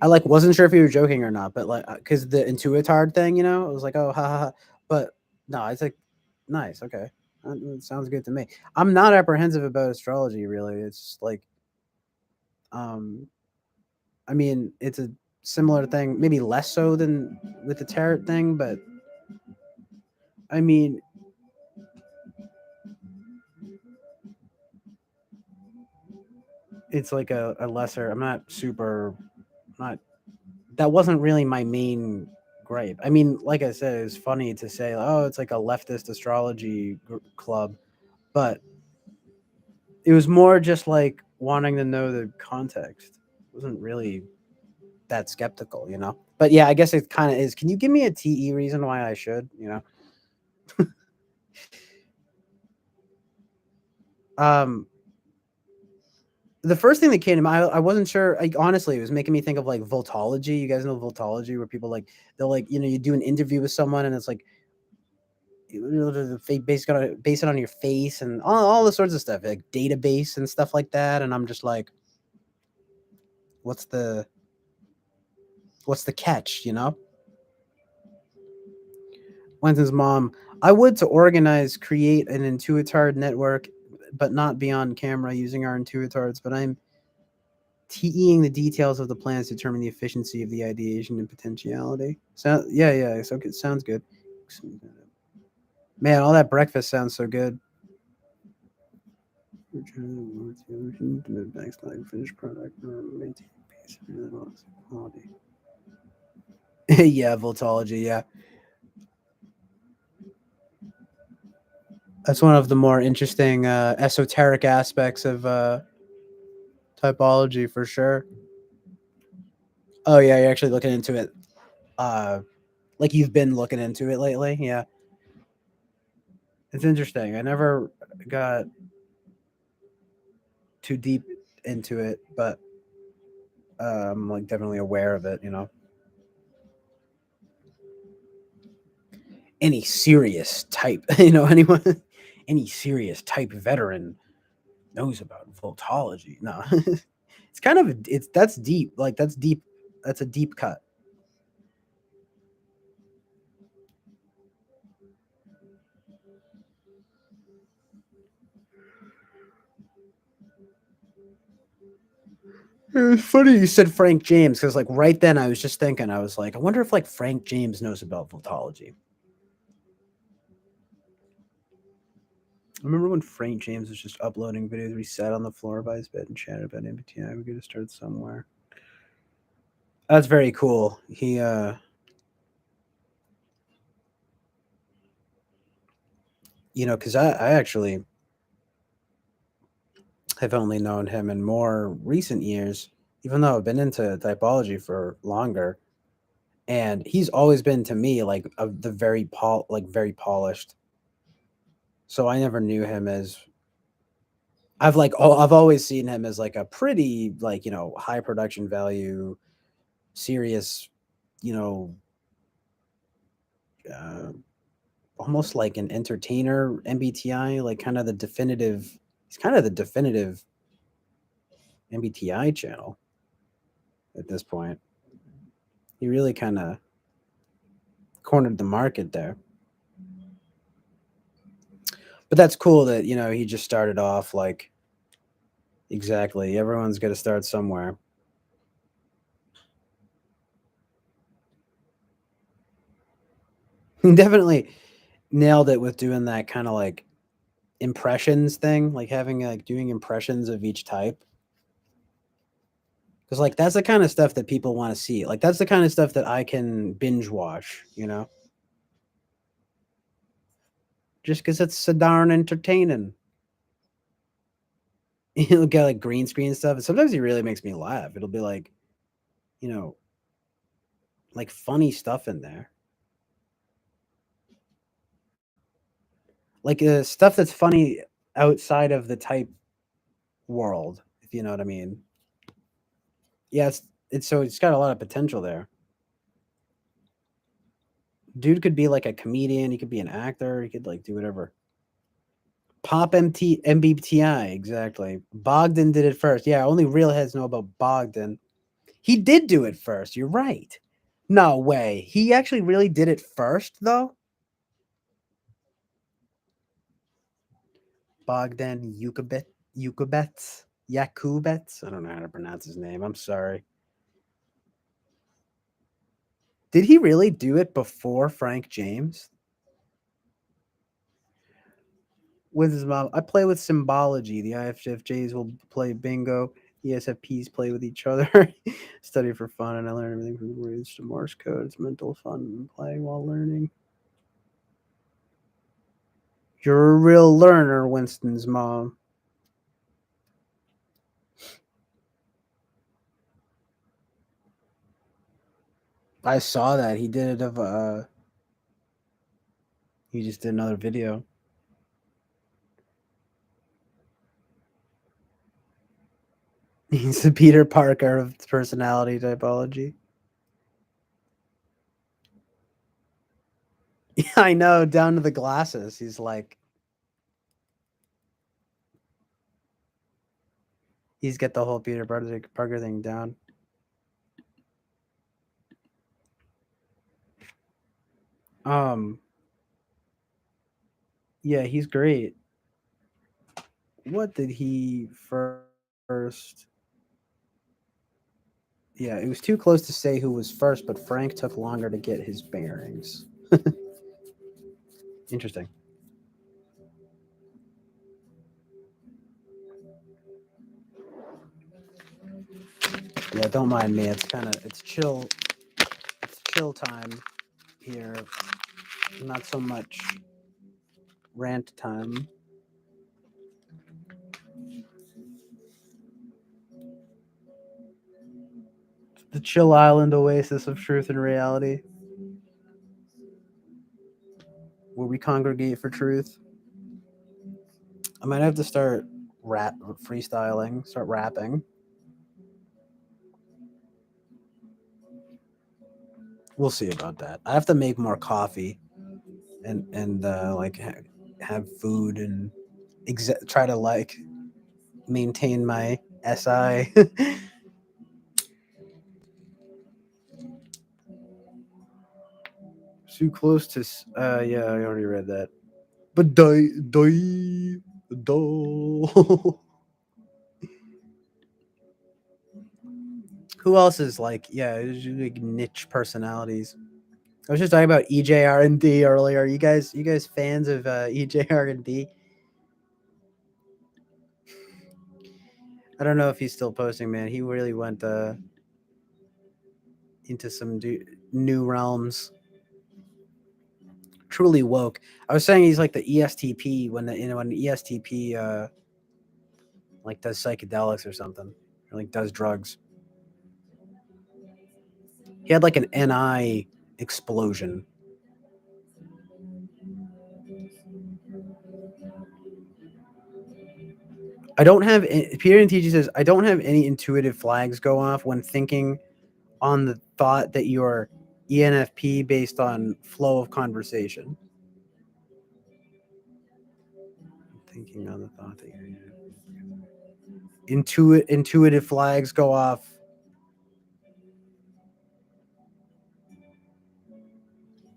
like wasn't sure if you were joking or not, but like because the intuitard thing, it was like, oh ha ha ha, but No, it's like nice. Okay, that sounds good to me. I'm not apprehensive about astrology. Really, it's just like um, I mean, it's a similar thing, maybe less so than with the tarot thing, but I mean, it's like a lesser. I'm not super. Not that wasn't really my main gripe. I mean, like I said, it's funny to say, oh, it's like a leftist astrology club, but it was more just like wanting to know the context. It wasn't really that skeptical, you know. But yeah, I guess it kind of is. Can you give me a TE reason why I should, you know? Um, the first thing that came to mind, I wasn't sure. Like honestly, it was making me think of like voltology. You guys know voltology, where people like they'll like you do an interview with someone, and it's like base it on your face and all the sorts of stuff, like database and stuff like that. And I'm just like, what's the what's the catch, you know? Wenton's mom, I would to organize, create an intuitard network, but not be on camera using our intuitards. But I'm TEing the details of the plans to determine the efficiency of the ideation and potentiality. So yeah, yeah. So it sounds good. Man, all that breakfast sounds so good. Finished product, maintain pace, quality. Yeah, voltology. Yeah, that's one of the more interesting esoteric aspects of typology for sure. Oh yeah, you're actually looking into it. Uh, like you've been looking into it lately. Yeah, it's interesting. I never got too deep into it, but I'm like definitely aware of it. You know, any serious type, you know, anyone, any serious type veteran knows about voltology. No, it's kind of it's that's deep. Like that's deep. That's a deep cut. It was funny you said Frank James because like right then I was just thinking I was like I wonder if like Frank James knows about voltology. I remember when Frank James was just uploading videos where he sat on the floor by his bed and chatted about MBTI. We gotta start somewhere. That's very cool. He you know, because I actually have only known him in more recent years, even though I've been into typology for longer. And he's always been to me like the very polished. So I never knew him as I've always seen him as like a pretty like high production value, serious, you know, uh, almost like an entertainer MBTI, like kind of the definitive. He's kind of the definitive MBTI channel at this point. He really kind of cornered the market there. But that's cool that he just started off like exactly. Everyone's got to start somewhere. He definitely nailed it with doing that kind of like impressions thing, like having like doing impressions of each type. Because like that's the kind of stuff that people want to see. Like that's the kind of stuff that I can binge watch. Just because it's so darn entertaining. He'll get like green screen stuff, and sometimes he really makes me laugh. It'll be like, you know, like funny stuff in there, like stuff that's funny outside of the type world, if you know what I mean. Yeah, it's so it's got a lot of potential there. Dude could be like a comedian. He could be an actor. He could like do whatever. Pop MBTI, exactly. Bogdan did it first. Yeah, only real heads know about Bogdan. He did do it first. You're right. No way. He actually really did it first, though. Bogdan Yakubets. I don't know how to pronounce his name. I'm sorry. Did he really do it before Frank James? With his mom, I play with symbology. The IFFJs will play bingo. ESFPs play with each other. Study for fun, and I learn everything from words to Morse code. It's mental fun and play while learning. You're a real learner, Winston's mom. I saw that he did it of he just did another video. He's the Peter Parker of personality typology. Yeah, I know, down to the glasses. He's like, he's got the whole Peter Parker thing down. Um, yeah, he's great. What did he first? Yeah, it was too close to say who was first, but Frank took longer to get his bearings. Interesting. Yeah, don't mind me. It's chill. It's chill time here. Not so much rant time. The chill island oasis of truth and reality, where we congregate for truth. I might have to start rap freestyling, start rapping. We'll see about that. I have to make more coffee and like have food and try to like maintain my SI. Too close to. Yeah, I already read that. But die. Who else is like, yeah, like niche personalities? I was just talking about EJR&D earlier. You guys fans of EJR&D? I don't know if he's still posting, man. He really went into some new realms. Truly woke. I was saying he's like the ESTP when the ESTP like does psychedelics or something, or like does drugs. He had like an NI explosion. I don't have Peter and TG says I don't have any intuitive flags go off when thinking on the thought that you're ENFP based on flow of conversation. Thinking on the thought that you're intuitive flags go off.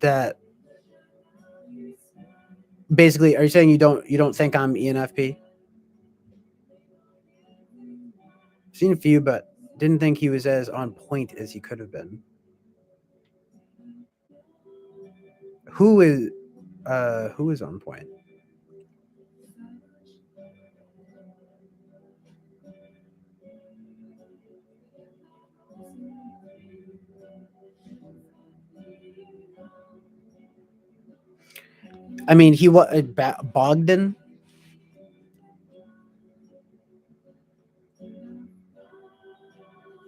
That basically, are you saying you don't think I'm ENFP? Seen a few, but didn't think he was as on point as he could have been. Who is on point? I mean, he was Bogdan.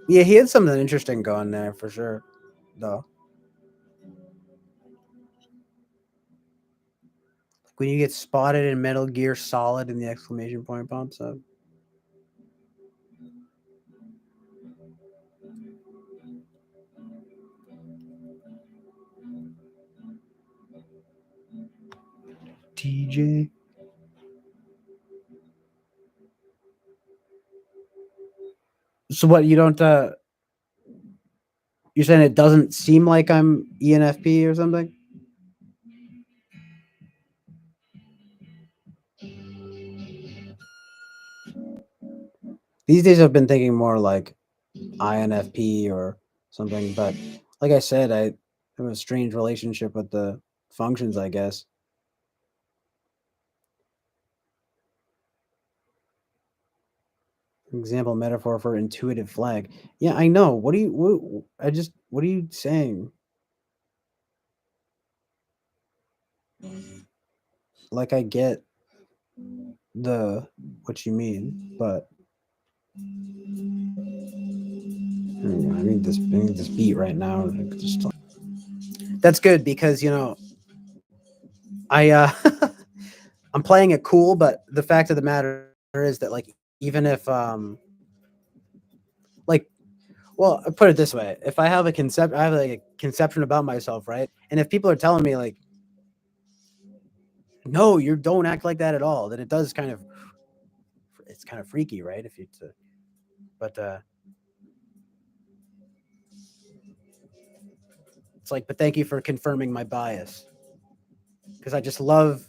Yeah, he had something interesting going there for sure, though. When you get spotted in Metal Gear Solid and the exclamation point pops up. TJ. So what you don't you're saying it doesn't seem like I'm ENFP or something? These days I've been thinking more like INFP or something, but like I said, I have a strange relationship with the functions, I guess. Example metaphor for intuitive flag. Yeah, I know. What are you saying? Like I get the what you mean, but I need this beat right now. Like, that's good because I I'm playing it cool, but the fact of the matter is that like even if like well, I put it this way, if I have like a conception about myself, right? And if people are telling me like, no, you don't act like that at all, then it does kind of it's kind of freaky, right? If you but it's like, but thank you for confirming my bias because I just love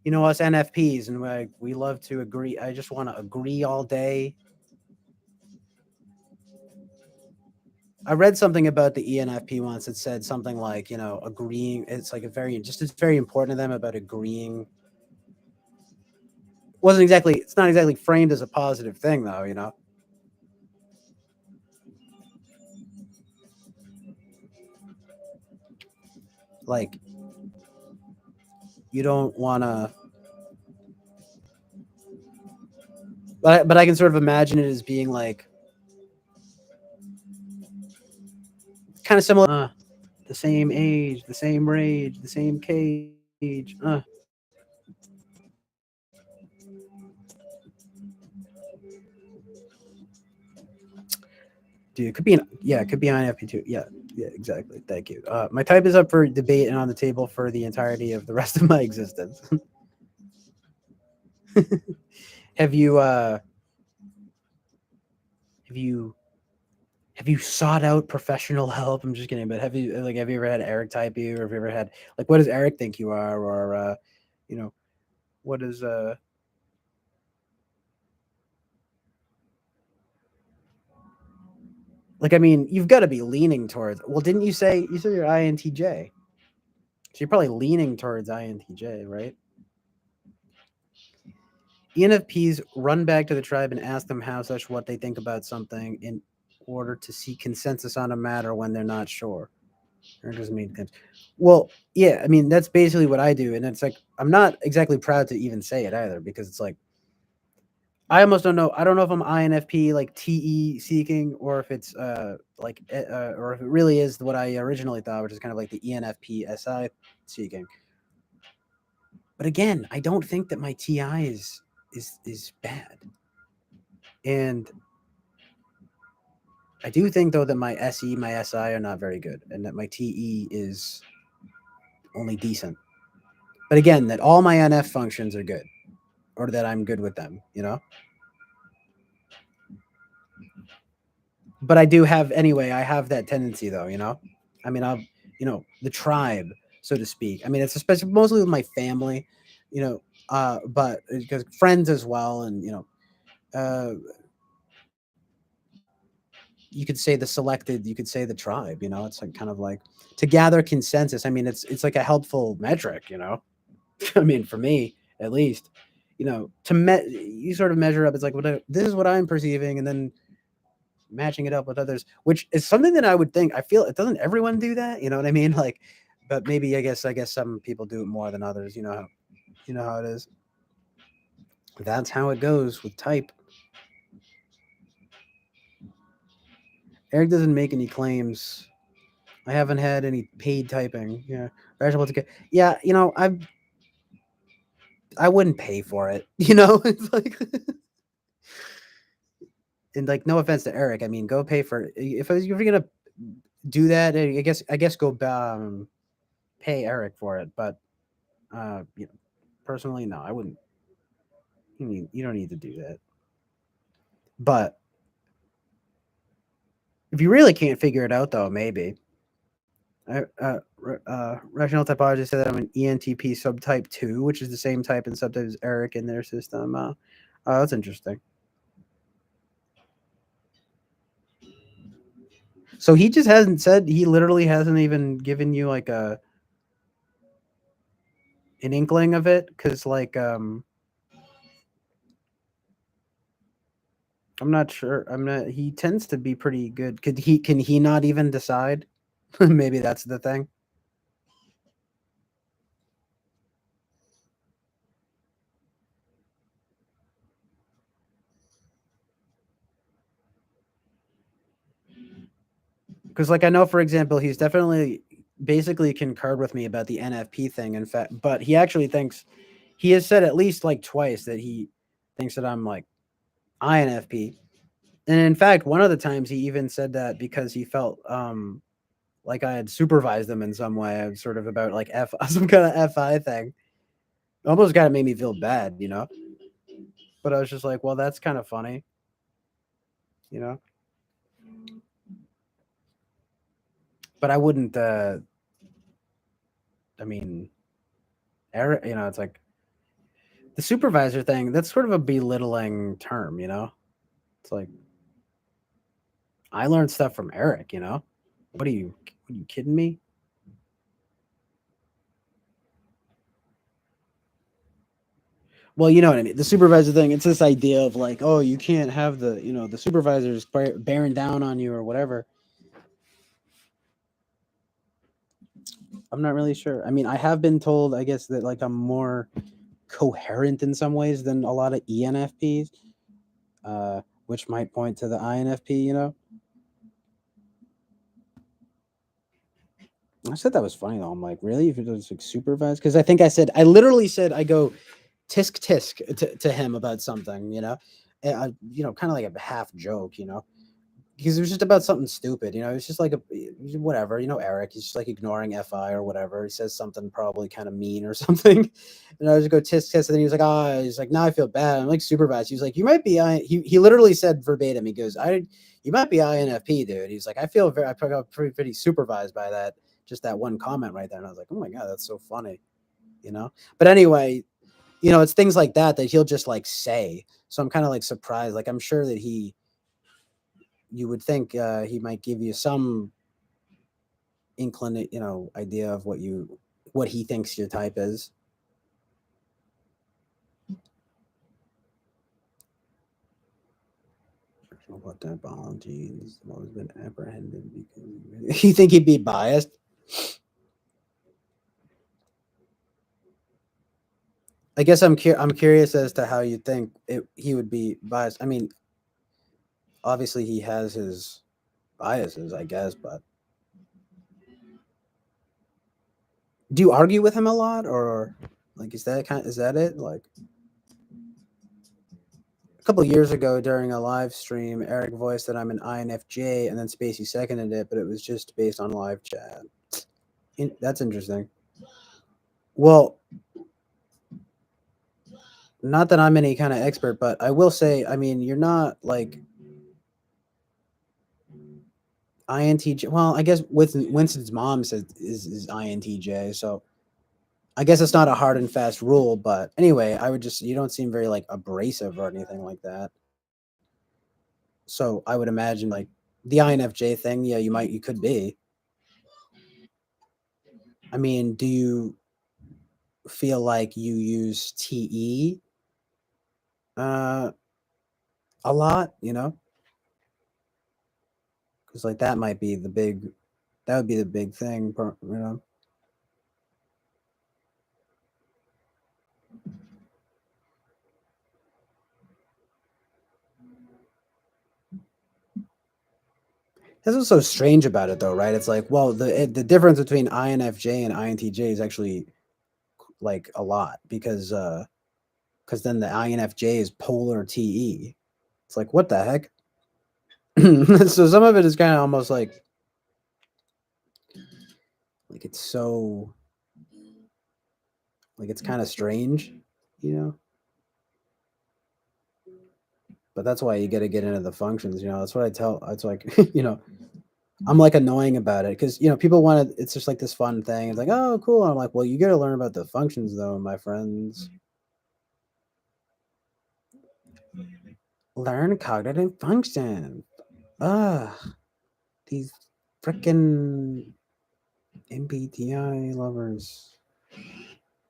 us NFPs and we love to agree. I just want to agree all day. I read something about the ENFP once that said something like, agreeing. It's like it's very important to them about agreeing. It's not exactly framed as a positive thing though. Like you don't want to, but I can sort of imagine it as being like kind of similar. The same age, the same rage, the same cage. Dude, it could be INFP too. Yeah, yeah, exactly. Thank you. My type is up for debate and on the table for the entirety of the rest of my existence. have you uh have you have you sought out professional help? I'm just kidding, but have you ever had Eric type you, or have you ever had like what does Eric think you are, or you know what is like I mean you've got to be leaning towards. Well, didn't you said you're INTJ? So you're probably leaning towards INTJ, right? ENFPs run back to the tribe and ask them how such what they think about something in order to seek consensus on a matter when they're not sure. Or it doesn't mean well, yeah, I mean that's basically what I do, and it's like I'm not exactly proud to even say it either because it's like I almost don't know. I don't know if I'm INFP like TE seeking or if it's or if it really is what I originally thought, which is kind of like the ENFP SI seeking. But again, I don't think that my TI is bad. And I do think though that my SE, my SI are not very good, and that my TE is only decent. But again, that all my NF functions are good, or that I'm good with them. But I do have anyway. I have that tendency though. I mean, the tribe, so to speak. I mean, it's especially mostly with my family, you know, but because friends as well, and you could say the selected, you could say the tribe. It's like kind of like to gather consensus. I mean, it's like a helpful metric. I mean, for me at least, you sort of measure up. It's like this is what I'm perceiving, and then matching it up with others, which is something that I would think. I feel it doesn't everyone do that. You know what I mean? Like, but maybe I guess some people do it more than others. You know how it is. That's how it goes with type. Eric doesn't make any claims. I haven't had any paid typing. Yeah, rational to get. Yeah, I wouldn't pay for it. It's like, and like, no offense to Eric. I mean, go pay for if you're gonna do that. I guess go pay Eric for it. But personally, no, I wouldn't. You don't need to do that. But if you really can't figure it out, though, maybe. Rational typology said that I'm an ENTP subtype 2, which is the same type and subtype as Eric in their system. That's interesting. So he just hasn't said. He literally hasn't even given you like a an inkling of it, because like I'm not sure. I'm not. He tends to be pretty good. Could he? Can he not even decide? Maybe that's the thing. Because like I know, for example, he's definitely basically concurred with me about the NFP thing. In fact, but he actually thinks he has said at least like twice that he thinks that I'm like INFP. And in fact, one of the times he even said that because he felt like I had supervised him in some way, sort of about like F some kind of FI thing. Almost kind of made me feel bad, you know. But I was just like, well, that's kind of funny, you know. But I wouldn't. I mean, Eric, you know, it's like the supervisor thing. That's sort of a belittling term, you know. It's like I learned stuff from Eric, you know. What are you? Are you kidding me? Well, you know what I mean. The supervisor thing. It's this idea of like, oh, you can't have the, you know, the supervisors bearing down on you or whatever. I'm not really sure. I mean, I have been told, I guess, that like I'm more coherent in some ways than a lot of ENFPs, which might point to the INFP. You know, I said that was funny though. I'm like, really? If it was like supervised? Because I think I literally said, I go tisk tisk to him about something. You know, you know, kind of like a half joke. You know, because it was just about something stupid, you know. It's just like a whatever, you know. Eric, he's just like ignoring Fi or whatever. He says something probably kind of mean or something, and I just go tisk tisk, and then he was like, "Ah," he's like, "Now I feel bad." I'm like, supervised. He was like, "You might be I." He literally said verbatim. He goes, You might be INFP, dude." He's like, I felt pretty supervised by that, just that one comment right there." And I was like, "Oh my god, that's so funny," you know. But anyway, you know, it's things like that that he'll just like say. So I'm kind of like surprised. Like I'm sure that you would think he might give you some you know, idea of what he thinks your type is. What type of genes have always been apprehended because you think he'd be biased? I guess I'm curious as to how you think he would be biased. I mean, obviously he has his biases, I guess, but do you argue with him a lot, or like is that it? Like a couple of years ago during a live stream, Eric voiced that I'm an INFJ, and then Spacey seconded it, but it was just based on live chat. That's interesting. Well, not that I'm any kind of expert, but I will say, I mean, you're not like INTJ. Well, I guess with Winston's mom says is INTJ, so I guess it's not a hard and fast rule. But anyway, I would just you don't seem very like abrasive or anything like that. So I would imagine like the INFJ thing, yeah, you could be. I mean, do you feel like you use TE uh, a lot? You know, because like that would be the big thing. You know, that's what's so strange about it, though, right? It's like, well, the difference between INFJ and INTJ is actually like a lot because then the INFJ is polar TE. It's like what the heck? So some of it is kind of almost like it's so like it's kind of strange, you know. But that's why you got to get into the functions, you know. That's what I tell. It's like you know, I'm like annoying about it because you know people want to. It's just like this fun thing. It's like, oh, cool. And I'm like, well, you got to learn about the functions, though, my friends. Learn cognitive function. Ah, these Frickin' MBTI lovers.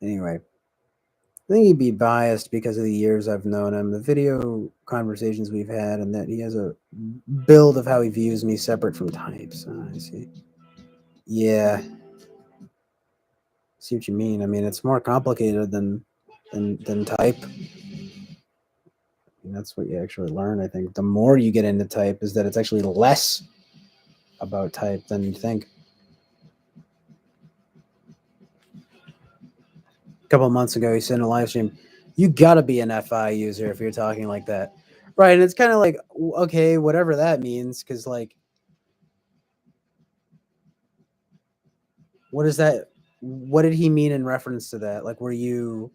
Anyway, I think he'd be biased because of the years I've known him, the video conversations we've had, and that he has a build of how he views me separate from types. I see. Yeah, see what you mean. I mean, it's more complicated than type. And that's what you actually learn. I think the more you get into type, is that it's actually less about type than you think. A couple of months ago, he said in a live stream, "You gotta be an FI user if you're talking like that." Right, and it's kind of like, okay, whatever that means, because like, what is that? What did he mean in reference to that? Like, were you,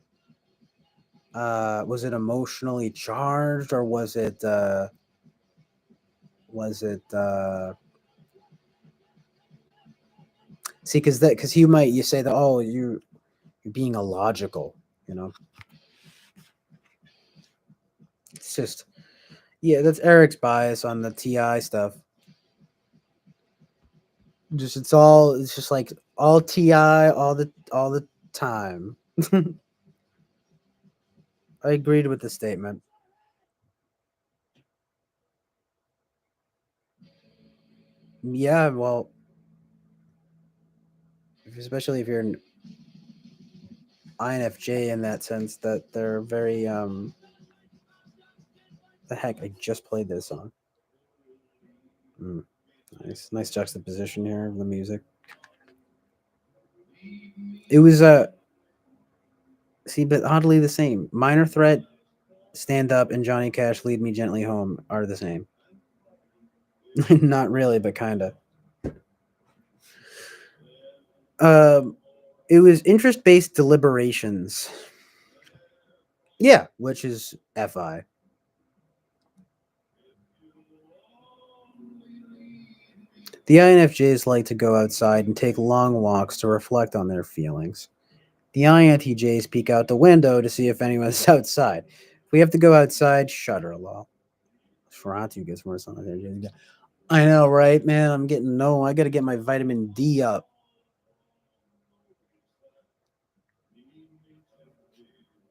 was it emotionally charged, or was it, see, because you say that, oh, you're being illogical, you know? It's just, yeah, that's Eric's bias on the TI stuff. It's just like all TI all the time. I agreed with the statement. Yeah, well, especially if you're an INFJ in that sense, that they're very the heck, I just played this song. Mm, nice juxtaposition here of the music. It was see, but oddly the same. Minor Threat, Stand Up, and Johnny Cash, Lead Me Gently Home are the same. Not really, but kinda. Um, it was interest based deliberations. Yeah, which is FI. The INFJs like to go outside and take long walks to reflect on their feelings. The INTJs peek out the window to see if anyone's outside. If we have to go outside, shudder a lot. Ferratu gets worse on the I know, right, man? I'm getting no. I got to get my vitamin D up.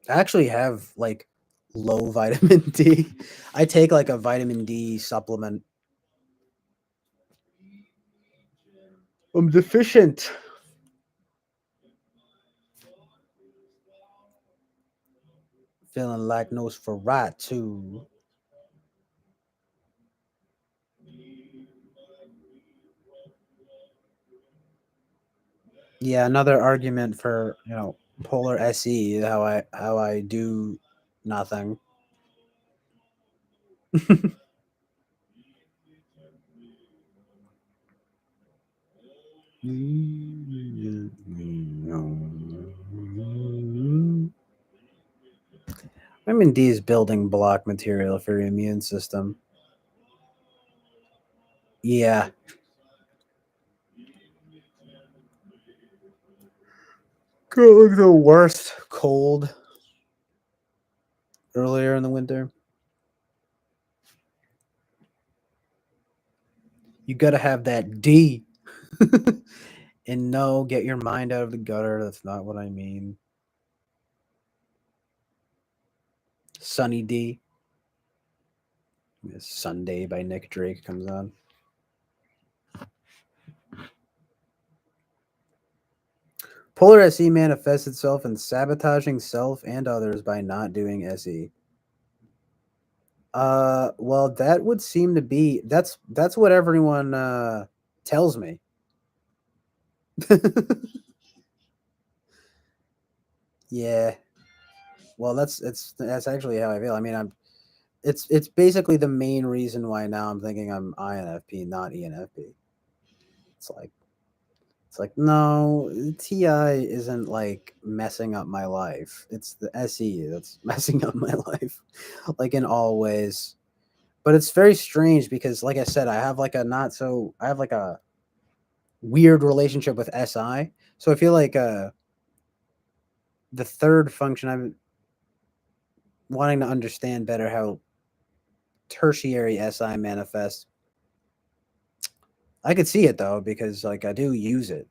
I actually have like low vitamin D. I take like a vitamin D supplement. I'm deficient. Feeling like Nosferatu. Yeah, another argument for polar SE. How I do nothing. Vitamin D is building block material for your immune system. Yeah. Got like the worst cold earlier in the winter. You gotta have that D. And no, get your mind out of the gutter. That's not what I mean. Sunny D. Sunday by Nick Drake comes on. Polar SE manifests itself in sabotaging self and others by not doing SE. Well, that would seem to be that's what everyone tells me. Yeah. Well, that's actually how I feel. I mean, it's basically the main reason why now I'm thinking I'm INFP, not ENFP. It's like it's like no, TI isn't like messing up my life. It's the SE that's messing up my life, like in all ways. But it's very strange because, like I said, I have like a weird relationship with SI. So I feel like the third function I'm wanting to understand better how tertiary SI manifests. I could see it though because like I do use it.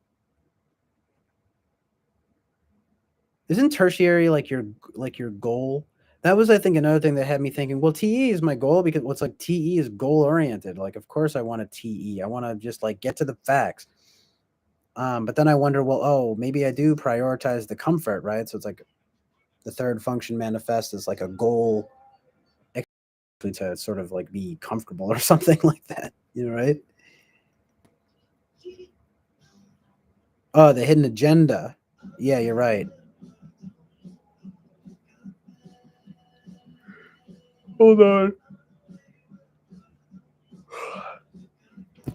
Isn't tertiary like your goal? That was I think another thing that had me thinking, well, TE is my goal because what's like TE is goal oriented. Like of course I want a TE. I want to just like get to the facts. But then I wonder, well, oh, maybe I do prioritize the comfort, right? So it's like the third function manifest is like a goal to sort of like be comfortable or something like that, right? Oh, the hidden agenda. Yeah, you're right. Hold on.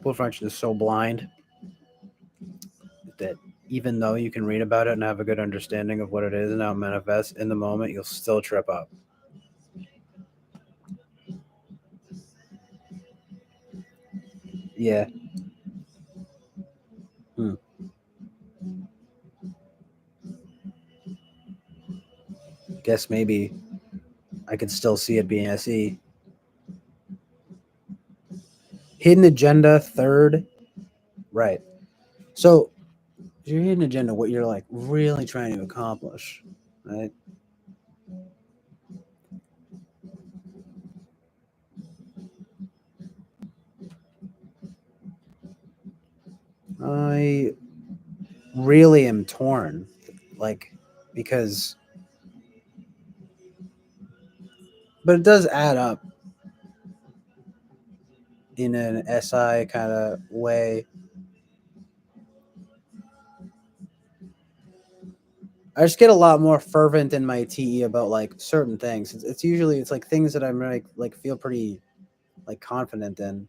Wolf Function is so blind that even though you can read about it and have a good understanding of what it is and how it manifests in the moment, you'll still trip up. Yeah. Hmm. Guess maybe I could still see it being SE. Hidden agenda, third. Right. So your hidden agenda, what you're like really trying to accomplish, right? I really am torn, like, because, but it does add up in an SI kind of way. I just get a lot more fervent in my TE about like certain things. It's usually it's like things that I'm like feel pretty like confident in.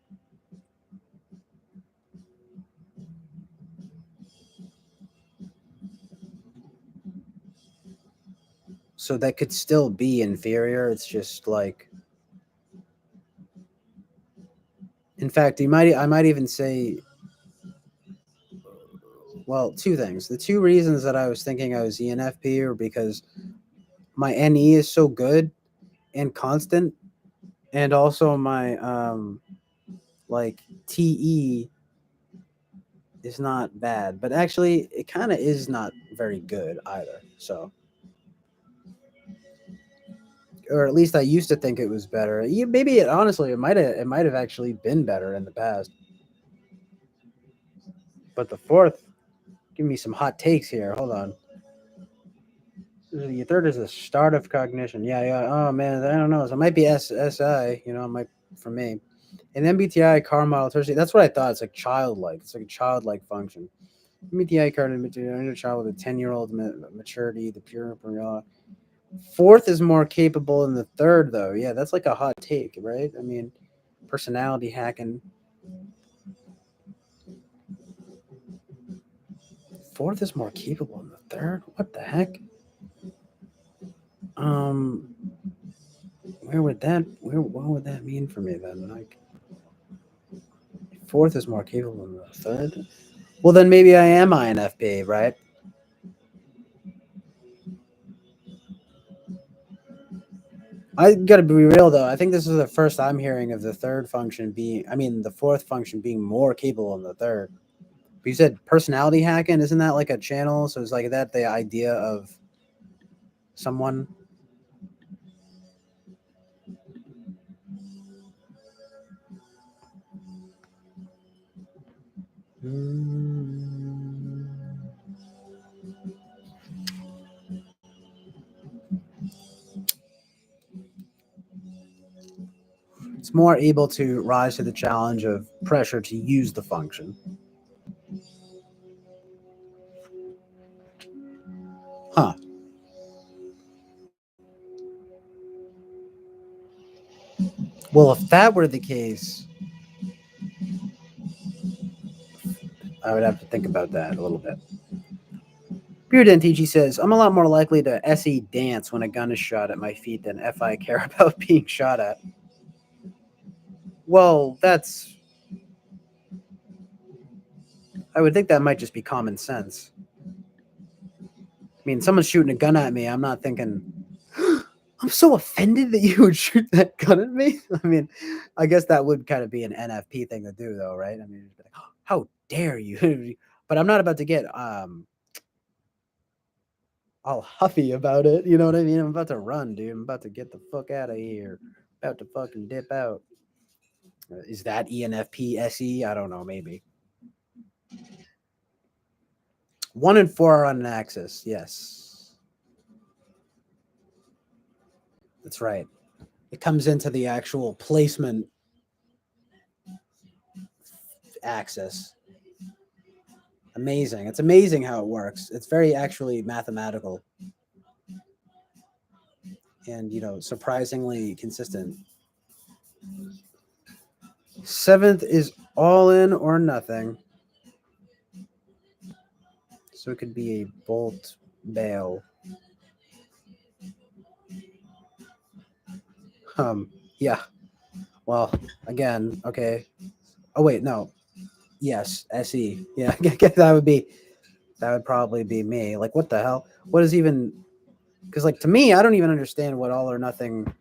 So that could still be inferior. It's just like, in fact, I might even say, well, two things. The two reasons that I was thinking I was ENFP are because my NE is so good and constant, and also my like TE is not bad, but actually it kind of is not very good either. So, or at least I used to think it was better. Maybe it honestly it might have actually been better in the past. But the fourth, give me some hot takes here. Hold on. The third is the start of cognition. Yeah, yeah. Oh man, I don't know. So it might be SI. It might for me. And MBTI car model tertiary. That's what I thought. It's like childlike. It's like a childlike function. MBTI card inner child with a 10-year-old maturity, the pure. Fourth is more capable than the third, though. Yeah, that's like a hot take, right? I mean, personality hacking. Fourth is more capable than the third. What the heck? Um, what would that mean for me then? Like, fourth is more capable than the third. Well, then maybe I am INFP, right? I gotta be real though. I think this is the first I'm hearing of the third function being, I mean, the fourth function being more capable than the third. But you said personality hacking, isn't that like a channel? So it's like that the idea of someone. Mm, it's more able to rise to the challenge of pressure to use the function. Huh. Well, if that were the case, I would have to think about that a little bit. Beard NTG says, I'm a lot more likely to SE dance when a gun is shot at my feet than FI care about being shot at. Well, I would think that might just be common sense. I mean, someone's shooting a gun at me. I'm not thinking, I'm so offended that you would shoot that gun at me. I mean, I guess that would kind of be an NFP thing to do, though, right? I mean, How dare you? But I'm not about to get all huffy about it. You know what I mean? I'm about to run, dude. I'm about to get the fuck out of here. About to fucking dip out. Is that ENFP SE? I don't know. Maybe 1 and 4 are on an axis. Yes, that's right. It comes into the actual placement axis. Amazing. It's amazing how it works. It's very actually mathematical and surprisingly consistent. Seventh is all in or nothing. So it could be a bolt bail. Yeah. Well, again, okay. Oh wait, no. Yes, SE. Yeah, that would probably be me. Like, what the hell? What is even? Because like to me, I don't even understand what all or nothing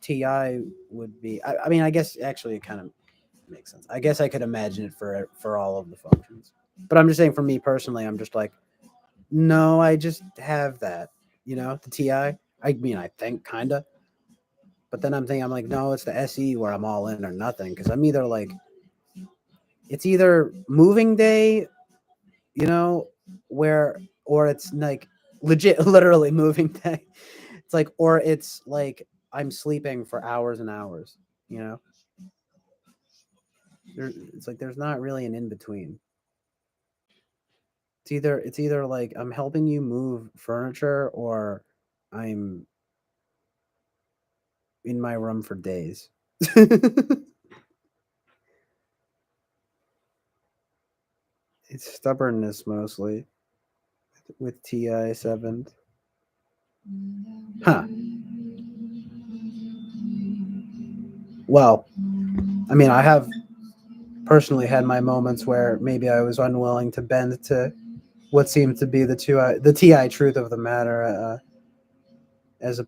TI would be. I mean, I guess actually it kind of makes sense. I guess I could imagine it for all of the functions. But I'm just saying, for me personally, I'm just like, no, I just have that. The TI. I mean, I think kinda, but then I'm thinking, I'm like, no, it's the SE where I'm all in or nothing. Because I'm either like, it's either moving day, you know, where, or it's like legit, literally moving day. It's like, or it's like I'm sleeping for hours and hours. You know, it's like there's not really an in between. It's either like I'm helping you move furniture, or I'm in my room for days. It's stubbornness mostly with TI 7th. Huh. Well, I mean, I have personally had my moments where maybe I was unwilling to bend to what seemed to be the TI truth of the matter, as a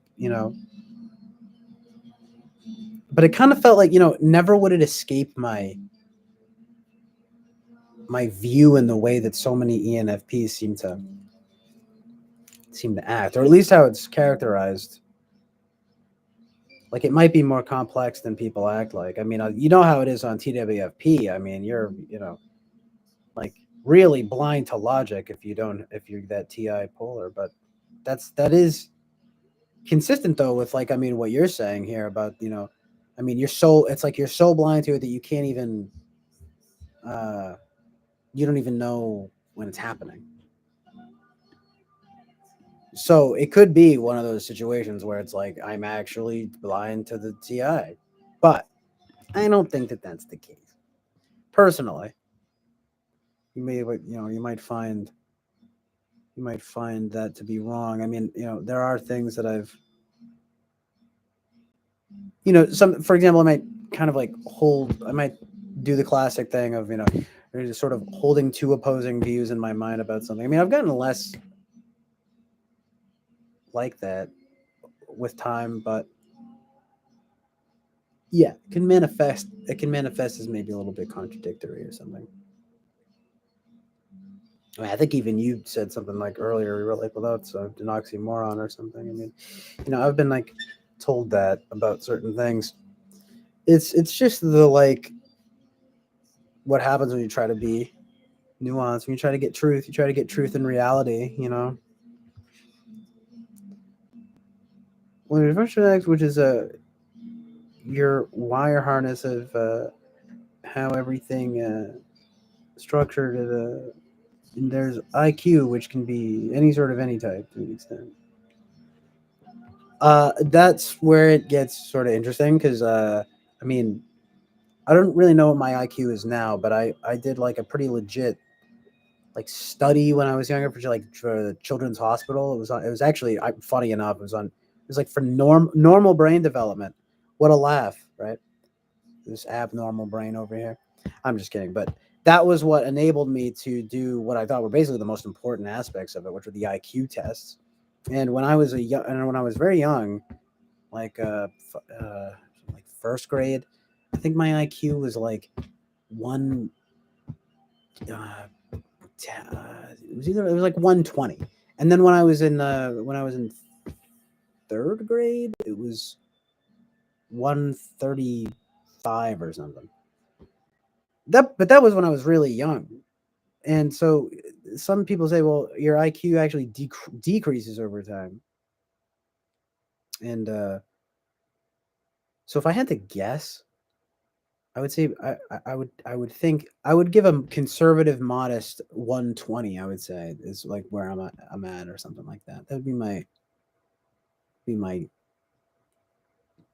but it kind of felt like, never would it escape my view in the way that so many ENFPs seem to act, or at least how it's characterized. Like, it might be more complex than people act like. I mean, you know how it is on TWFP. I mean, you're like really blind to logic if you're that TI polar, but that is consistent though with, like, I mean, what you're saying here about, I mean, it's like you're so blind to it that you can't even uh you don't even know when it's happening. So it could be one of those situations where it's like I'm actually blind to the TI, but I don't think that that's the case. Personally, you might find that to be wrong. I mean, there are things that some, for example, I might kind of like I might do the classic thing of, just sort of holding two opposing views in my mind about something. I mean, I've gotten less like that with time, but yeah, it can manifest as maybe a little bit contradictory or something. I mean, I think even you said something like earlier. We were like, "Well, that's an oxymoron or something." I mean, I've been like told that about certain things. It's just the like what happens when you try to be nuanced. When you try to get truth, you try to get truth in reality. When reverse connects, which is your wire harness of how everything structured at and there's IQ, which can be any type to an extent. That's where it gets sort of interesting because I mean, I don't really know what my IQ is now, but I did like a pretty legit like study when I was younger for the children's hospital. It was actually, funny enough, it was like for normal brain development. What a laugh, right? This abnormal brain over here. I'm just kidding, but that was what enabled me to do what I thought were basically the most important aspects of it, which were the IQ tests. And when I was very young, like like first grade, I think my IQ was like 1 it was like 120, and then when I was in third grade, it was 135 or something. But that was when I was really young, and so some people say, well, your IQ actually decreases over time, and so if I had to guess, I would say I would give a conservative, modest 120. I would say is like where I'm at or something like that. That would be my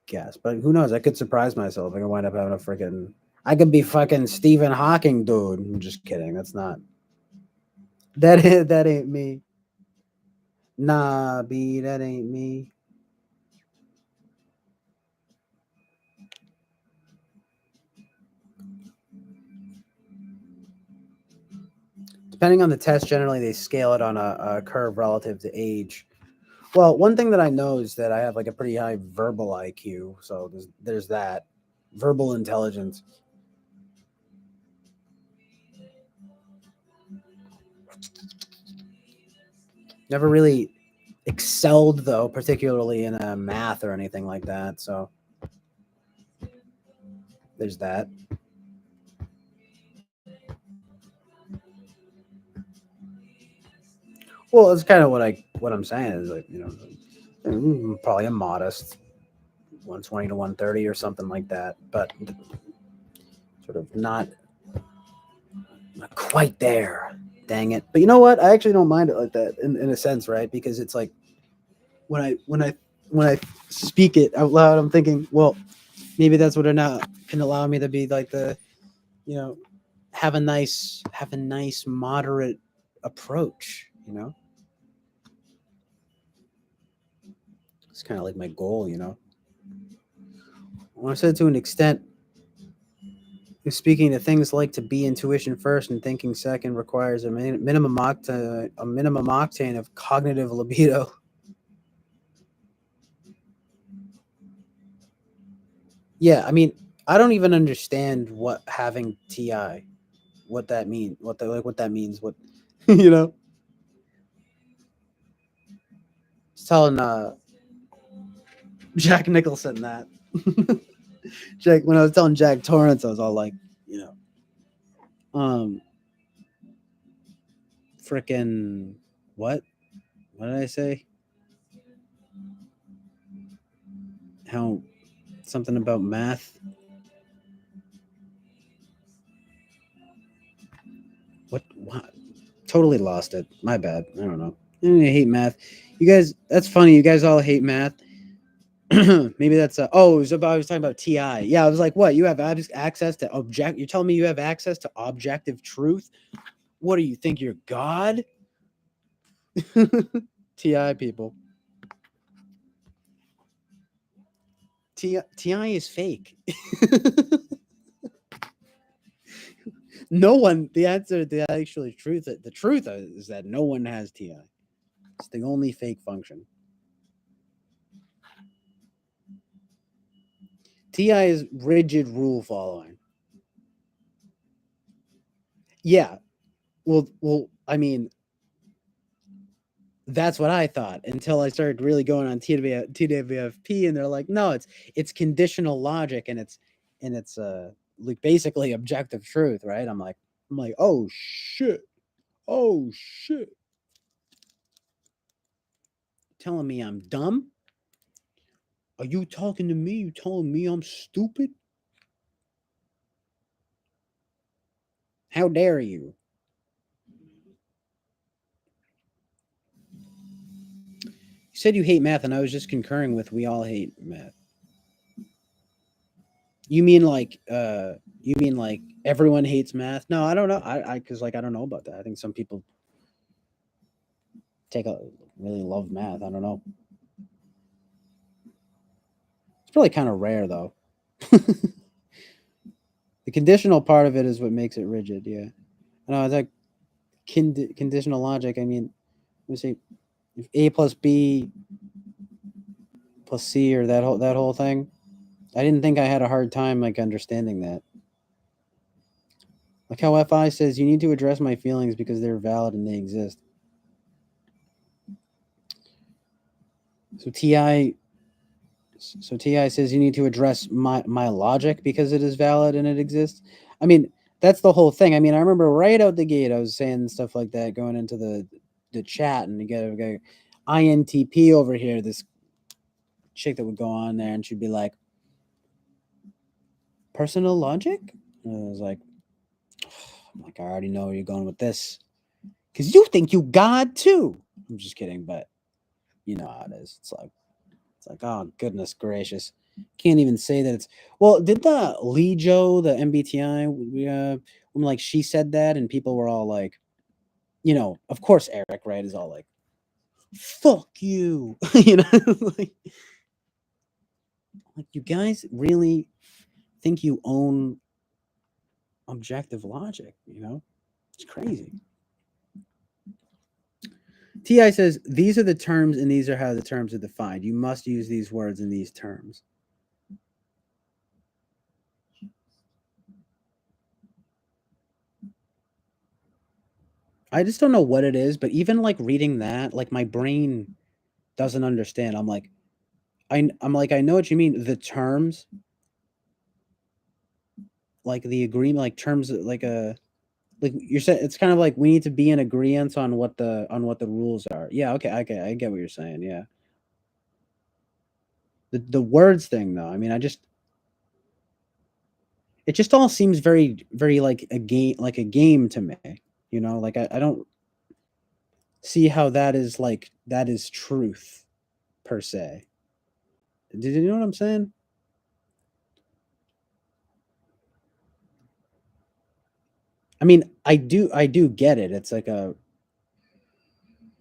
guess. But who knows? I could surprise myself. I could wind up having a freaking. I could be fucking Stephen Hawking, dude. I'm just kidding. That's not. That ain't me. Nah, B. That ain't me. Depending on the test, generally they scale it on a curve relative to age. Well, one thing that I know is that I have like a pretty high verbal IQ, so there's that verbal intelligence. Never really excelled though, particularly in math or anything like that. So there's that. Well, it's kind of what I'm saying is like probably a modest 120 to 130 or something like that, but sort of not quite there. Dang it! But you know what? I actually don't mind it like that in a sense, right? Because it's like when I speak it out loud, I'm thinking, well, maybe that's what it now can allow me to be like you know, have a nice moderate approach. It's kind of like my goal. When I said to an extent, speaking to things like to be intuition first and thinking second requires a minimum octane of cognitive libido. Yeah, I mean, I don't even understand what having TI, what that mean, what that means, what you know. I was telling Jack Nicholson that Jack when I was telling Jack Torrance, I was all like, you um, freaking what? What did I say? How something about math? What? Totally lost it. My bad. I don't know. I hate math. You guys, that's funny. You guys all hate math. Maybe that's oh, I was talking about TI. Yeah, I was like, what? You have access to object? You're telling me you have access to objective truth? What do you think? You're God? TI people. TI is fake. No one. The answer, the actual truth, the truth is that no one has TI. It's the only fake function. TI is rigid rule following. Yeah. Well. I mean, that's what I thought until I started really going on TWFP, and they're like, no, it's conditional logic, and it's like basically objective truth, right? I'm like, oh shit, oh shit, telling me I'm dumb? Are you talking to me? You telling me I'm stupid? How dare you? You said you hate math, and I was just concurring with we all hate math. You mean like everyone hates math? No, I don't know. I because like I don't know about that. I think some people take a really love math. I don't know. It's probably kind of rare though. The conditional part of it is what makes it rigid. Yeah. No, it's like conditional logic. I mean, let me see. If A plus B plus C or that whole thing, I didn't think I had a hard time like understanding that. Like how FI says you need to address my feelings because they're valid and they exist. So Ti says you need to address my logic because it is valid and it exists. I mean, that's the whole thing. I mean, I remember right out the gate I was saying stuff like that going into the chat, and you get a guy INTP over here, this chick that would go on there and she'd be like, personal logic? And I was like, I already know where you're going with this. Because you think you God too. I'm just kidding, but you know how it is. It's like, oh goodness gracious. Can't even say that it's well, did the Lee Joe, the MBTI, when like she said that and people were all like, of course Eric, right, is all like, fuck you. like, you guys really think you own objective logic? It's crazy. Ti says these are the terms and these are how the terms are defined. You must use these words in these terms. I just don't know what it is, but even like reading that, like my brain doesn't understand. I'm like, I'm like, I know what you mean. The terms, like the agreement, like terms, like you're saying, it's kind of like we need to be in agreement on what the rules are. Yeah, okay, I get what you're saying. Yeah, the words thing though. I mean, it just all seems very very like a game to me. Like I don't see how that is truth per se. Did you know what I'm saying? I mean, I do get it. It's like an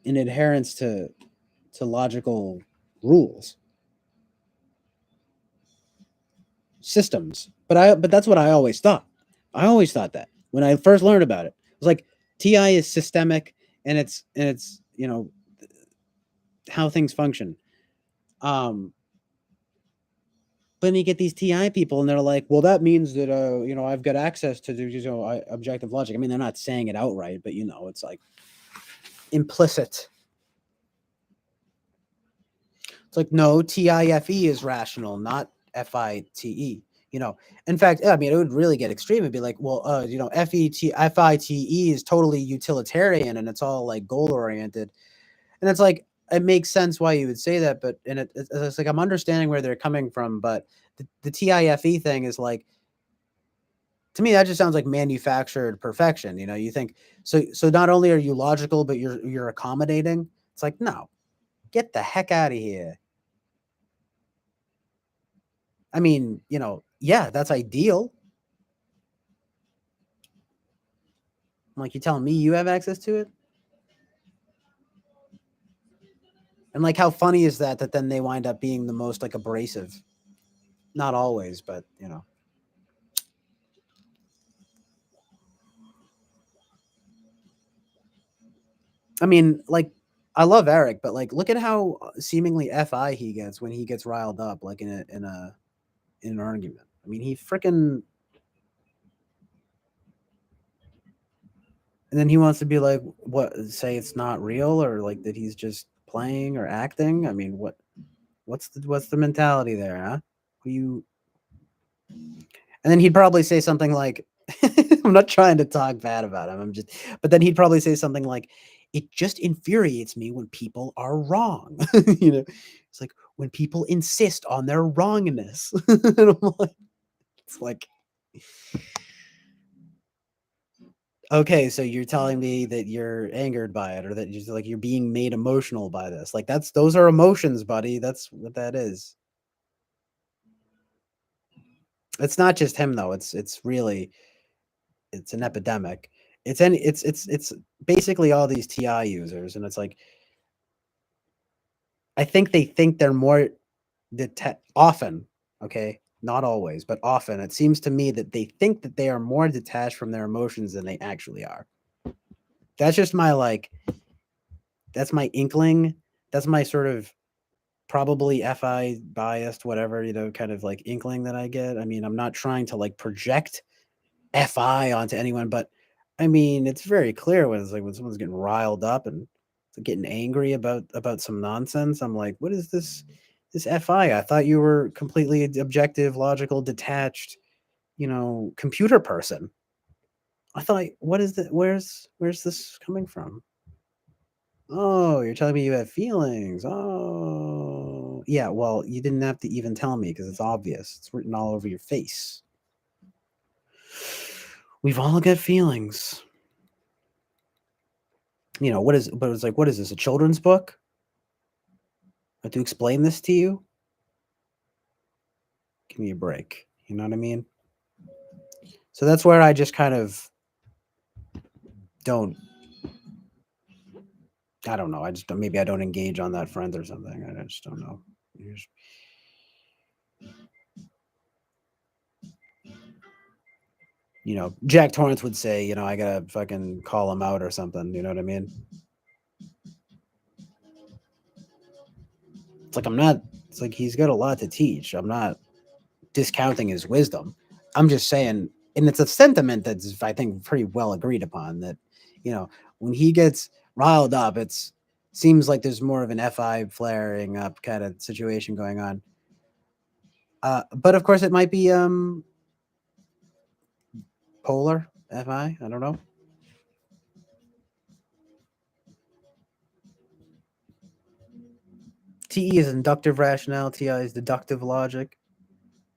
adherence to logical rules, systems. But that's what I always thought. I always thought that when I first learned about it. It was like TI is systemic and it's how things function. Um but then you get these TI people and they're like, well, that means that I've got access to objective logic. I mean, they're not saying it outright, but it's like implicit. It's like, no, TIFE is rational, not FITE. In fact, I mean, it would really get extreme. It'd be like, well, FITE is totally utilitarian and it's all like goal oriented. And it's like, it makes sense why you would say that, but and it's like I'm understanding where they're coming from, but the TIFE thing is like, to me that just sounds like manufactured perfection. You think so not only are you logical, but you're accommodating. It's like, no, get the heck out of here. I mean, yeah, that's ideal. I'm like, you telling me you have access to it? And like, how funny is that then they wind up being the most like abrasive? Not always, but I mean, like, I love Eric, but like, look at how seemingly fi he gets when he gets riled up, like in an argument. I mean, he freaking, and then he wants to be like, what? Say it's not real, or like that he's just playing or acting. I mean, what's the mentality there, huh? You And then he'd probably say something like, I'm not trying to talk bad about him. But then he'd probably say something like, it just infuriates me when people are wrong. It's like when people insist on their wrongness. And I'm like, it's like, okay, so you're telling me that you're angered by it or that you're being made emotional by this. Like those are emotions, buddy. That's what that is. It's not just him though. It's really it's an epidemic. It's basically all these TI users, and it's like I think they think they're more often, okay, not always, but often. It seems to me that they think that they are more detached from their emotions than they actually are. That's just my that's my inkling. That's my sort of probably FI biased, whatever kind of like inkling that I get. I mean, I'm not trying to like project FI onto anyone, but I mean, it's very clear when it's like when someone's getting riled up and getting angry about some nonsense. I'm like, what is this FI? I thought you were completely objective, logical, detached, computer person. I thought, what is that? Where's this coming from? Oh, you're telling me you have feelings. Oh, yeah. Well, you didn't have to even tell me because it's obvious. It's written all over your face. We've all got feelings. But it's like, what is this? A children's book? I have to explain this to you? Give me a break. You know what I mean? So that's where I just kind of don't. I don't know. I just don't, maybe I don't engage on that front or something. I just don't know. Jack Torrance would say, I gotta fucking call him out or something. You know what I mean? It's like I'm not. It's like he's got a lot to teach. I'm not discounting his wisdom. I'm just saying, and it's a sentiment that's I think pretty well agreed upon that, you know, when he gets riled up, it's seems like there's more of an FI flaring up kind of situation going on. But of course, it might be polar FI. I don't know. TE is inductive rationale. TI is deductive logic.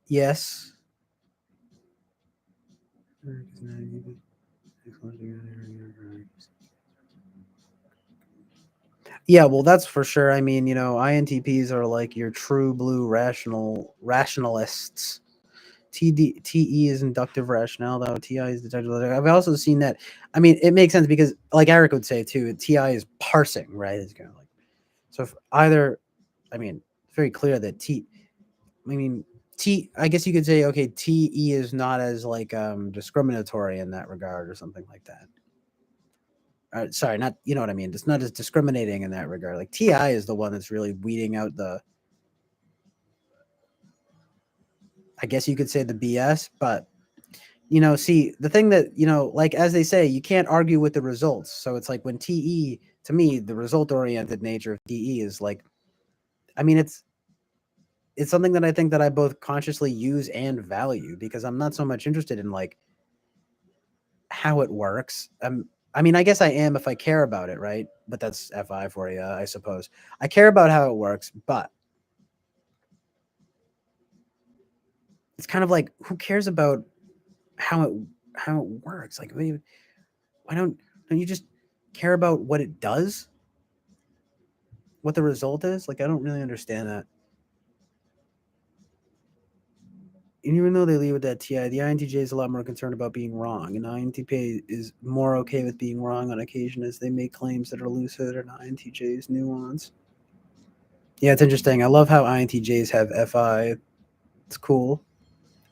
Yes. Yeah, well, that's for sure. I mean, INTPs are like your true blue rationalists. TE is inductive rationale, though. TI is deductive logic. I've also seen that. I mean, it makes sense because, like Eric would say too, TI is parsing, right? It's kind of like so. If either, I mean, it's very clear that I mean, I guess you could say, okay, TE is not as like discriminatory in that regard, or something like that. Sorry, not you know what I mean. It's not as discriminating in that regard. Like TI is the one that's really weeding out the. I guess you could say the BS, but see the thing that like as they say, you can't argue with the results. So it's like when TE, to me, the result oriented nature of TE is like, I mean, it's something that I think that I both consciously use and value because I'm not so much interested in like how it works. I mean, I guess I am if I care about it, right? But that's FI for you, I suppose. I care about how it works, but it's kind of like who cares about how it works? Like, why don't you just care about what it does? What the result is? Like, I don't really understand that. And even though they lead with that TI, the INTJ is a lot more concerned about being wrong. And INTP is more okay with being wrong on occasion as they make claims that are lucid, and INTJ's nuance. Yeah, it's interesting. I love how INTJs have FI. It's cool.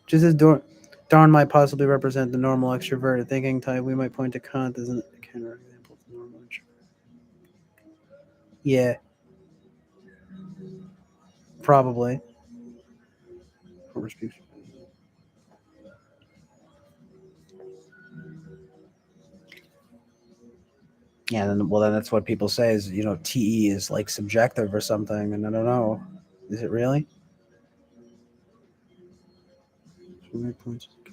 Just as Darn might possibly represent the normal extroverted thinking type, we might point to Kant as a counterexample to normal introvert. Yeah, probably. Yeah, then that's what people say is TE is like subjective or something, and I don't know, is it really? I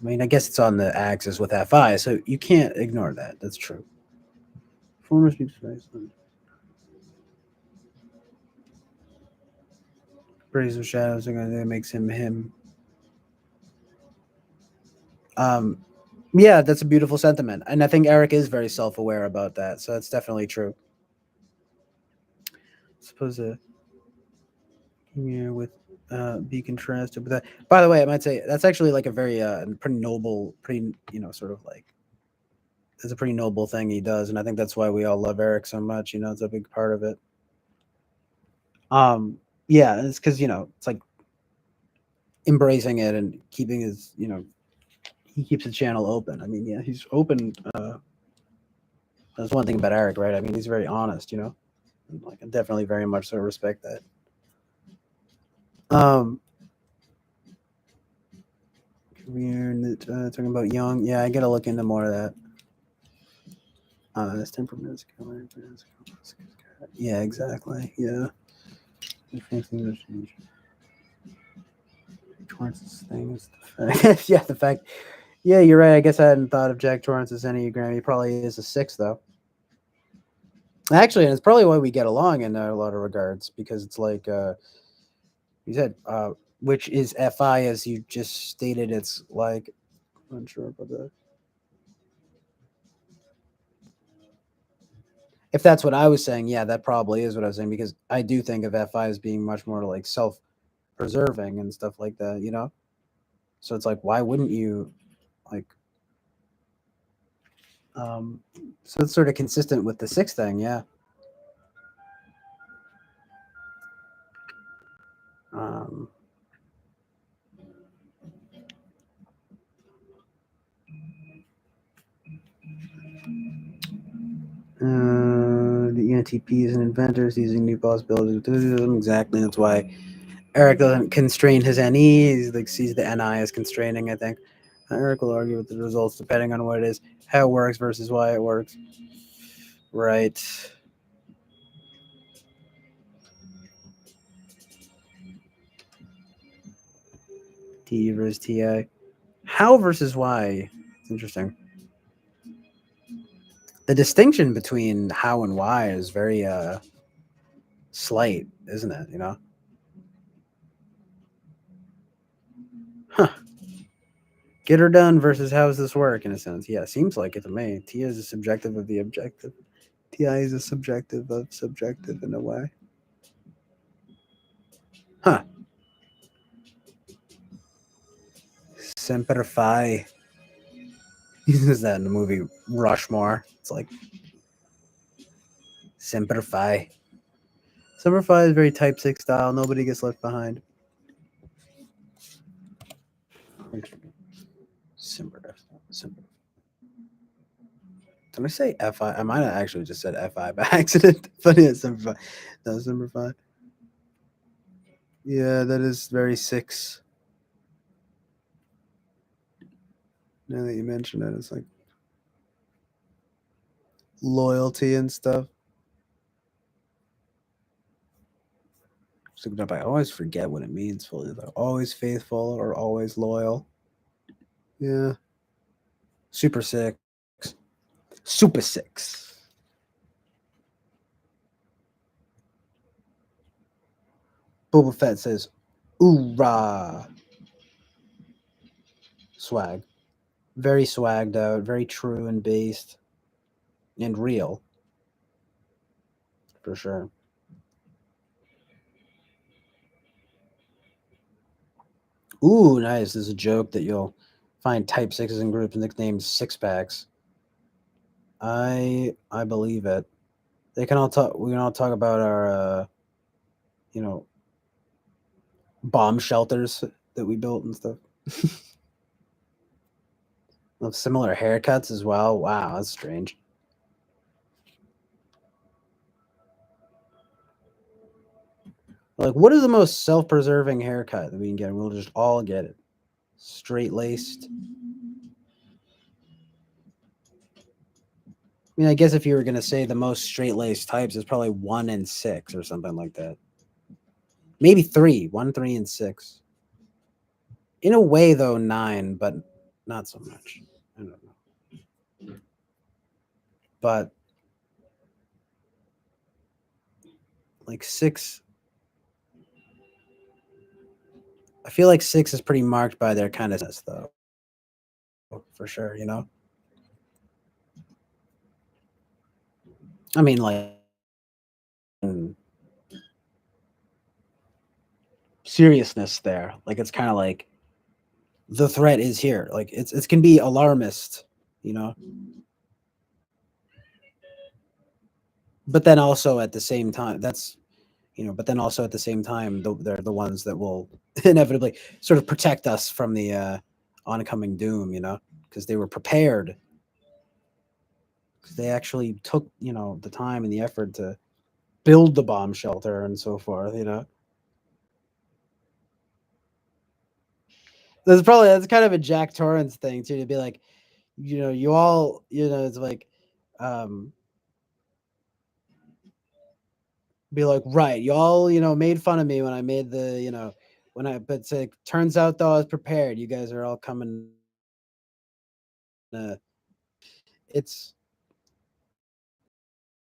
mean, I guess it's on the axis with FI, so you can't ignore that. That's true. Former speaks for Iceland. Praise of shadows, that makes him him. Um, yeah, that's a beautiful sentiment, and I think Eric is very self-aware about that, so that's definitely true. Suppose with be contrasted with that. By the way, I might say that's actually like a very pretty noble, pretty sort of like it's a pretty noble thing he does, and I think that's why we all love Eric so much. It's a big part of it. Yeah, it's because it's like embracing it and keeping his he keeps the channel open. I mean, yeah, he's open. That's one thing about Eric, right? I mean, he's very honest. And, like I definitely very much so respect that. Um, We're talking about young. Yeah, I gotta look into more of that. This temperament. Yeah, exactly. Yeah. Torrance's thing is the fact. Yeah, the fact. Yeah, you're right. I guess I hadn't thought of Jack Torrance's Enneagram. He probably is a 6, though. Actually, and it's probably why we get along in a lot of regards because it's like you said, which is FI, as you just stated. It's like I'm unsure about that. If that's what I was saying, yeah, that probably is what I was saying because I do think of FI as being much more like self-preserving and stuff like that. So it's like, why wouldn't you like? Um, so it's sort of consistent with the 6 thing, yeah. Um, the ENTPs and inventors using new possibilities. Exactly. That's why Eric doesn't constrain his NE. He like sees the NI as constraining. I think Eric will argue with the results depending on what it is, how it works versus why it works. Right. T versus TI. How versus why? It's interesting. The distinction between how and why is very slight, isn't it? Huh. Get her done versus how does this work in a sense? Yeah, seems like it to me. T is a subjective of the objective. TI is a subjective of subjective in a way. Huh. Semper Fi. He uses that in the movie Rushmore. It's like Semper Fi. Semper Fi is very Type 6 style. Nobody gets left behind. Semper. Semper. Did I say FI? I might have actually just said FI by accident. But yeah, Semper Fi. No, Semper Fi. Yeah, that is very 6. Now that you mention it, it's like loyalty and stuff. Looking up, I always forget what it means fully. Like always faithful or always loyal. Yeah. Super 6. Super 6. Boba Fett says, "Oorah!" Swag. Very swagged out, very true and based and real, for sure. Ooh, nice. This is a joke that you'll find Type 6s in groups nicknamed Six Packs. I believe it. They can all talk. We can all talk about our, you know, bomb shelters that we built and stuff. Of similar haircuts as well. Wow, that's strange. Like, what is the most self-preserving haircut that we can get? We'll just all get it. Straight laced. I mean, I guess if you were gonna say the most straight laced types, is probably 1 and 6 or something like that. Maybe 3, 1, 3, and 6. In a way, though, 9, but not so much. I don't know. But like 6, I feel like 6 is pretty marked by their kind of though, for sure. I mean, like seriousness there. Like it's kind of like the threat is here. Like it can be alarmist, you know. But then also at the same time, but then also at the same time, they're the ones that will inevitably sort of protect us from the oncoming doom, because they were prepared. Because they actually took, the time and the effort to build the bomb shelter and so forth. that's kind of a Jack Torrance thing too, to be like, you all, it's like, um, be like, right, you all, made fun of me when I made the, when I, but it's like, turns out though I was prepared. You guys are all coming. It's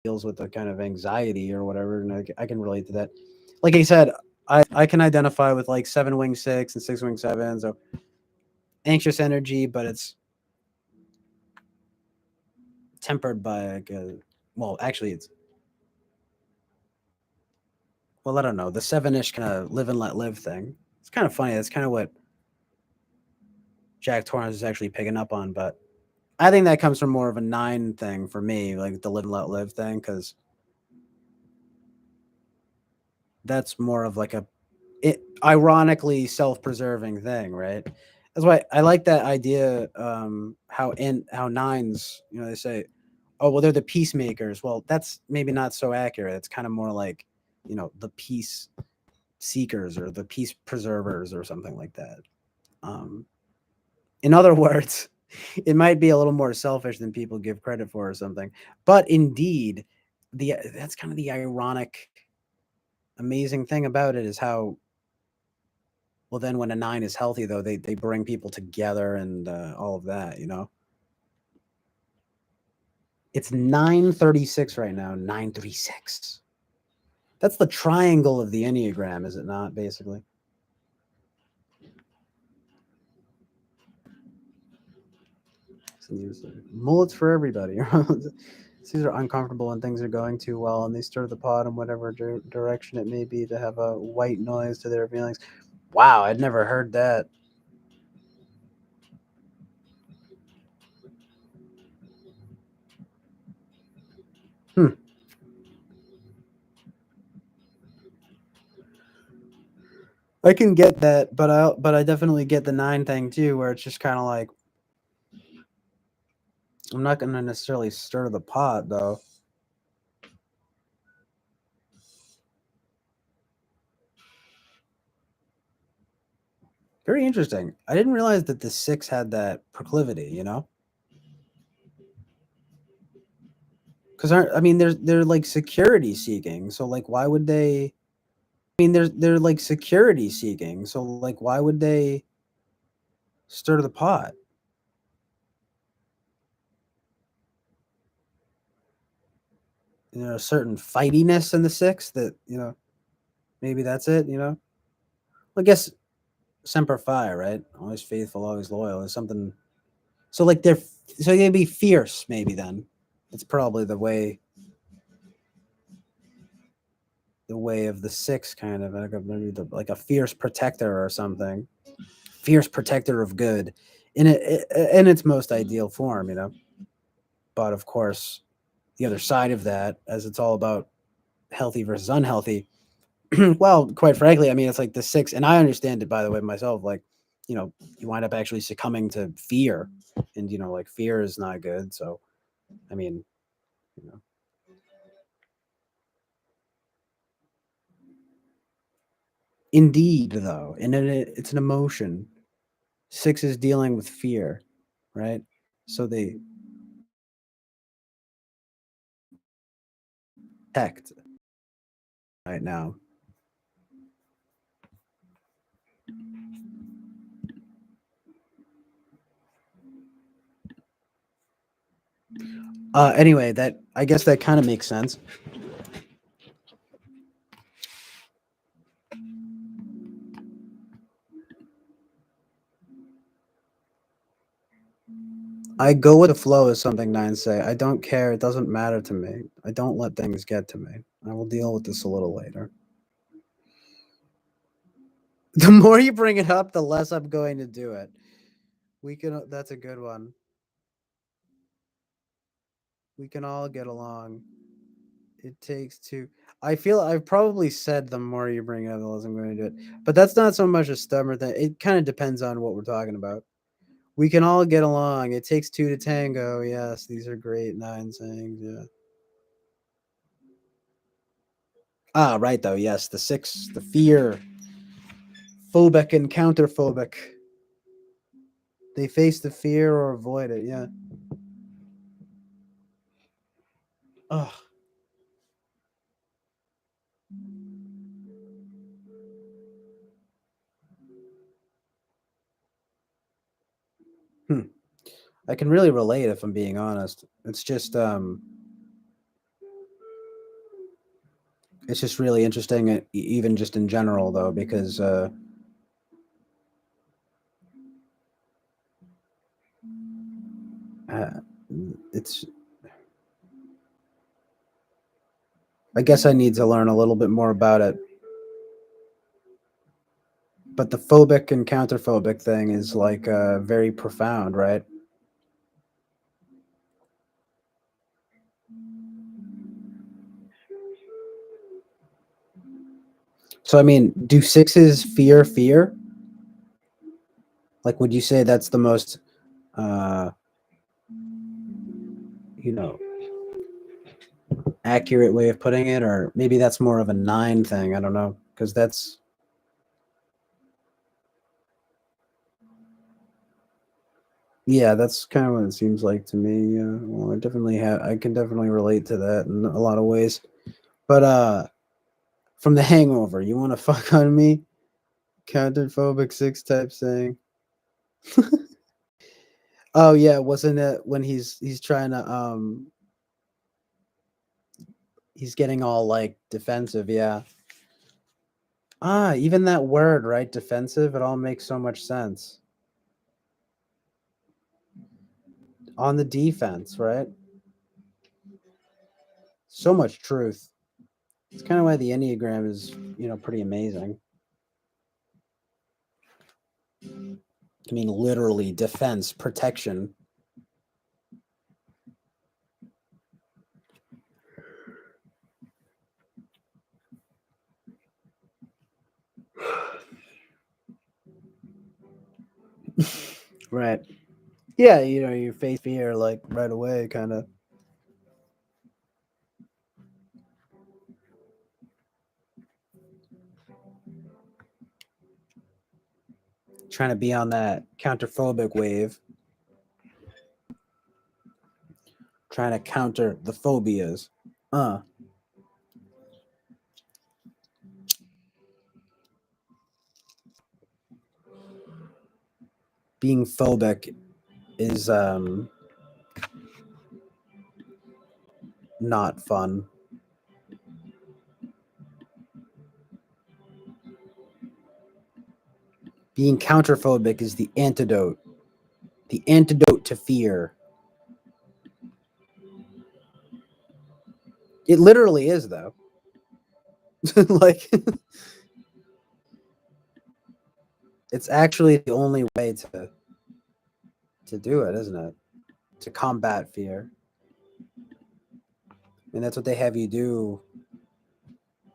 deals with the kind of anxiety or whatever, and I can relate to that. Like I said, I can identify with like 7 wing 6 and 6 wing 7, so anxious energy, but it's tempered by like a, well, actually, it's, well, I don't know, the 7-ish kind of live and let live thing. It's kind of funny. That's kind of what Jack Torrance is actually picking up on, but I think that comes from more of a 9 thing for me, like the live and let live thing, because that's more of like a ironically self-preserving thing, right? That's why I like that idea. How nines, they say, oh well, they're the peacemakers. Well, that's maybe not so accurate. It's kind of more like, the peace seekers or the peace preservers or something like that. Um, in other words, it might be a little more selfish than people give credit for or something. But indeed, that's kind of the ironic, amazing thing about it is how, well, then when a 9 is healthy, though, they bring people together and all of that, It's 936 right now, 936. That's the triangle of the Enneagram, is it not, basically? Mullets for everybody. These are uncomfortable when things are going too well, and they stir the pot in whatever direction it may be to have a white noise to their feelings. Wow, I'd never heard that. Hmm. I can get that, but I definitely get the 9 thing too, where it's just kind of like, I'm not going to necessarily stir the pot though. Very interesting. I didn't realize that the 6 had that proclivity. Because I mean, they're like security seeking. So like, why would they? I mean, they're like security seeking. So like, why would they stir the pot? A certain fightiness in the 6 that maybe that's it. I guess semper fi, right? Always faithful, always loyal. Is something. So like so they'd be fierce. Maybe then it's probably the way of the 6, kind of like maybe like a fierce protector or something, fierce protector of good in its most ideal form. But of course, the other side of that, as it's all about healthy versus unhealthy, well, quite frankly, I mean, it's like the 6, and I understand it, by the way, myself, like, you wind up actually succumbing to fear, and like, fear is not good. So I mean, you know indeed, though, and it's an emotion. 6 is dealing with fear, right? So they protect right now. Anyway, that I guess that kind of makes sense. I go with the flow, is something 9 say. I don't care. It doesn't matter to me. I don't let things get to me. I will deal with this a little later. The more you bring it up, the less I'm going to do it. We can. That's a good one. We can all get along. It takes two. I feel I've probably said the more you bring it up, the less I'm going to do it. But that's not so much a stubborn thing. It kind of depends on what we're talking about. We can all get along. It takes two to tango. Yes, these are great 9 sayings. Yeah. Ah, right though. Yes, the 6, the fear, phobic and counterphobic. They face the fear or avoid it. Yeah. Oh, hmm. I can really relate if I'm being honest. It's just really interesting, even just in general, though, because uh, it's. I guess I need to learn a little bit more about it. But the phobic and counterphobic thing is like very profound, right? So I mean, do sixes fear? Like, would you say that's the most, uh, you know, accurate way of putting it, or maybe that's more of a nine thing? I don't know, because that's yeah, that's kind of what it seems like to me. Yeah, well, I can definitely relate to that in a lot of ways. But from The Hangover, you want to fuck on me? Counterphobic six type saying. Oh yeah, wasn't it when he's trying to he's getting all like defensive, yeah. Ah, even that word, right? Defensive, it all makes so much sense. On the defense, right? So much truth. It's kind of why the Enneagram is, pretty amazing. I mean, literally defense, protection. Right. Yeah, you face fear like right away, kind of trying to be on that counterphobic wave, trying to counter the phobias. Uh, being phobic is not fun. Being counterphobic is the antidote to fear. It literally is, though. Like, it's actually the only way to do it, isn't it? To combat fear. And that's what they have you do,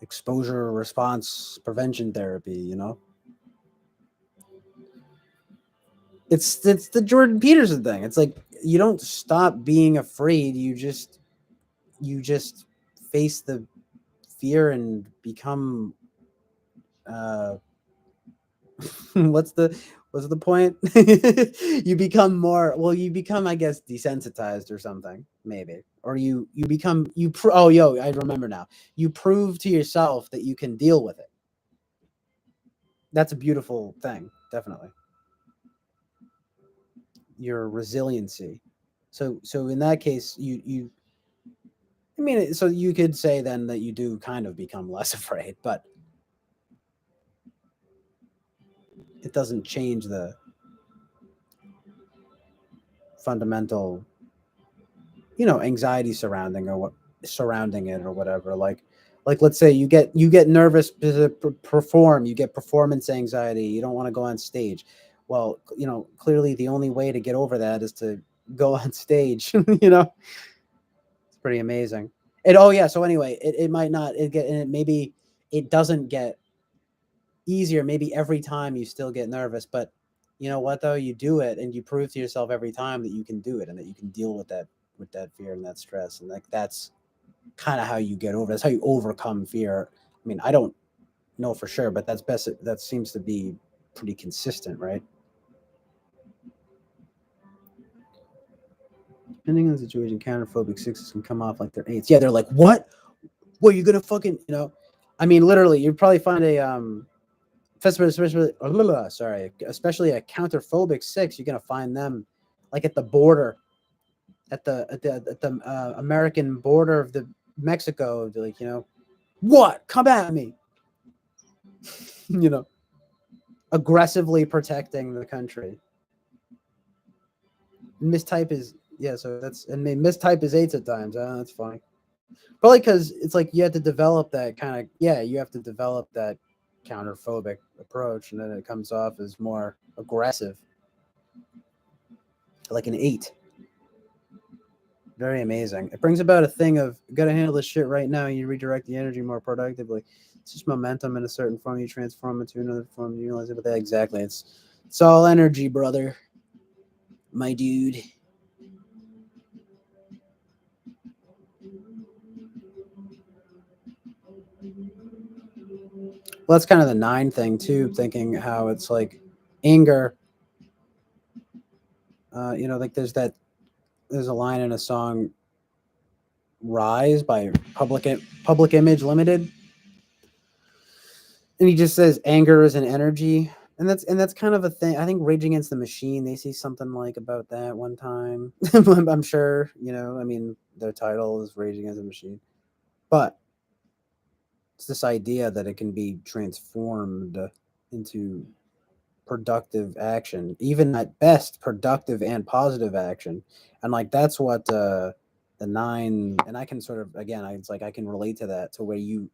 exposure response prevention therapy, It's the Jordan Peterson thing. It's like you don't stop being afraid, you just face the fear and become uh what's the point? You become more, well, you become, I guess, desensitized or something, maybe. Or you become oh, yo, I remember now. You prove to yourself that you can deal with it. That's a beautiful thing, definitely. Your resiliency. So in that case, I mean, so you could say then that you do kind of become less afraid, but it doesn't change the fundamental, anxiety surrounding it or whatever. Like let's say you get nervous to perform, you get performance anxiety, you don't want to go on stage. Well, clearly the only way to get over that is to go on stage. It's pretty amazing. And oh yeah, so anyway, it might not it get and it maybe it doesn't get easier. Maybe every time you still get nervous, but you know what though? You do it and you prove to yourself every time that you can do it and that you can deal with that fear and that stress. And like that's kind of how you get over. That's how you overcome fear. I mean, I don't know for sure, but that seems to be pretty consistent, right? Depending on the situation, counterphobic sixes can come off like they're eights. Yeah, they're like, what? What, you gonna fucking, I mean, literally, you'd probably find a especially a counterphobic six. You're gonna find them like at the border, at the American border of the Mexico. They're like, what? Come at me, you know, aggressively protecting the country. Mistype is yeah, so that's and mistype is eights at times. That's funny. Probably because it's like you have to develop that kind of you have to develop that counterphobic approach, and then it comes off as more aggressive, like an eight. Very amazing. It brings about a thing of gotta handle this shit right now. You redirect the energy more productively. It's just momentum in a certain form. You transform it to another form. You realize it, but exactly. It's all energy, brother, my dude. Well, that's kind of the nine thing too. Thinking how it's like anger. Like there's a line in a song, "Rise" by Public Image Limited, and he just says anger is an energy, and that's kind of a thing. I think Rage Against the Machine, they see something like about that one time. I'm sure, I mean, their title is Rage Against the Machine, but it's this idea that it can be transformed into productive action, even at best productive and positive action. And like that's what the nine, and I can sort of, again, it's like I can relate to that, to where you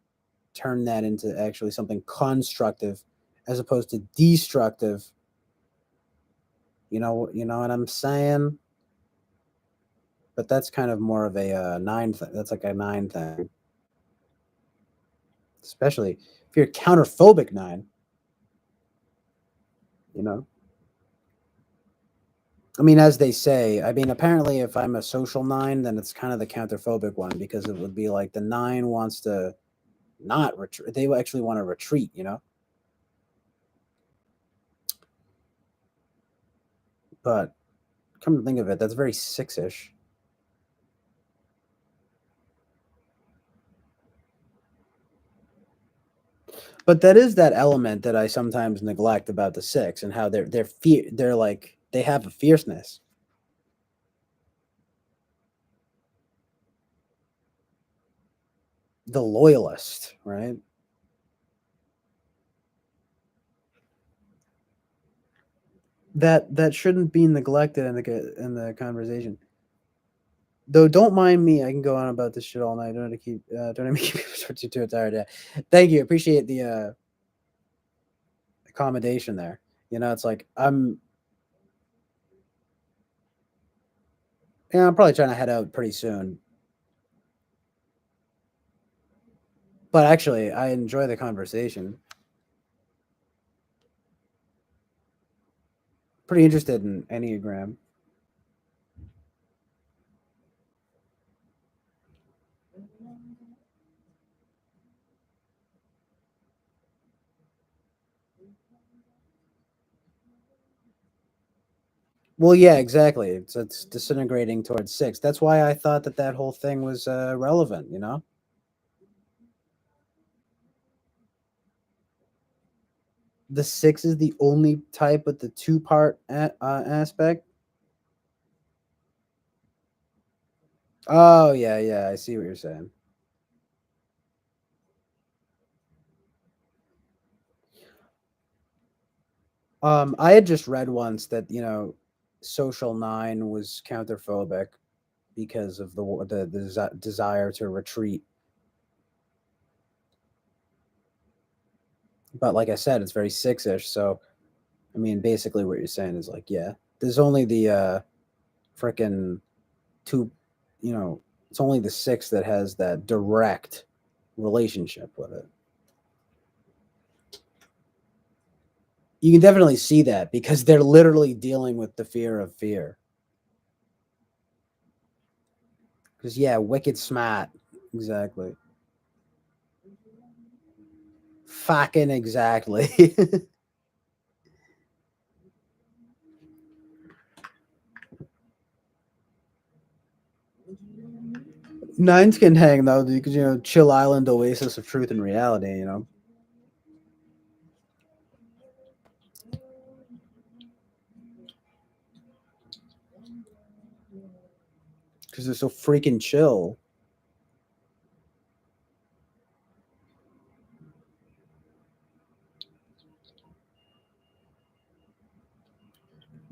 turn that into actually something constructive as opposed to destructive. You know what I'm saying? But that's kind of more of a nine thing. That's like a nine thing, especially if you're counterphobic nine. You know, I mean, as they say, I mean, apparently, if I'm a social nine, then it's kind of the counterphobic one, because it would be like the nine wants to not retreat. They actually want to retreat. But come to think of it, that's very six-ish. But that is that element that I sometimes neglect about the six, and how they're like they have a fierceness. The loyalist, right? That shouldn't be neglected in the conversation. Though, don't mind me. I can go on about this shit all night. Don't have to keep too tired. Yeah. Thank you. Appreciate the accommodation there. It's like I'm probably trying to head out pretty soon. But actually, I enjoy the conversation. Pretty interested in Enneagram. Well, yeah, exactly. It's disintegrating towards six. That's why I thought that whole thing was relevant. The six is the only type with the two-part aspect. Oh yeah, yeah. I see what you're saying. I had just read once that social nine was counterphobic because of the desire to retreat. But like I said, it's very six-ish. So I mean, basically, what you're saying is like, yeah, there's only the frickin' two, it's only the six that has that direct relationship with it. You can definitely see that because they're literally dealing with the fear of fear. Because yeah, wicked smart, exactly. Fucking exactly. Nines can hang though, because chill island, oasis of truth and reality. Because they're so freaking chill.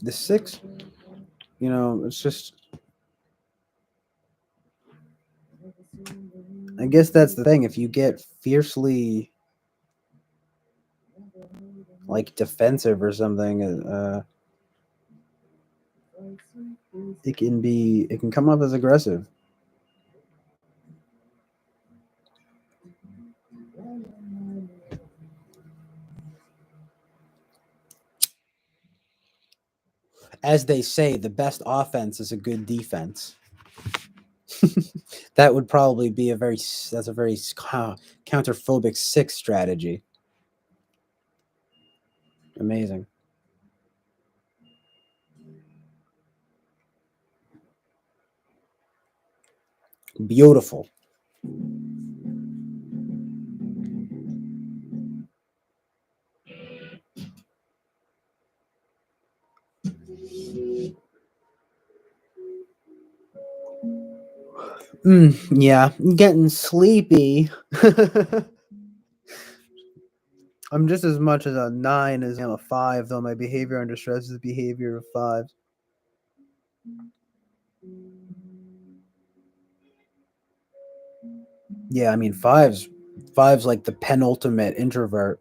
The six, it's just. I guess that's the thing. If you get fiercely like defensive or something, it can come off as aggressive. As they say, the best offense is a good defense. That would probably be that's a very counterphobic six strategy. Amazing. Beautiful. Yeah, I'm getting sleepy. I'm just as much as a nine as I am a five, though my behavior under stress is the behavior of fives. Yeah, I mean fives like the penultimate introvert.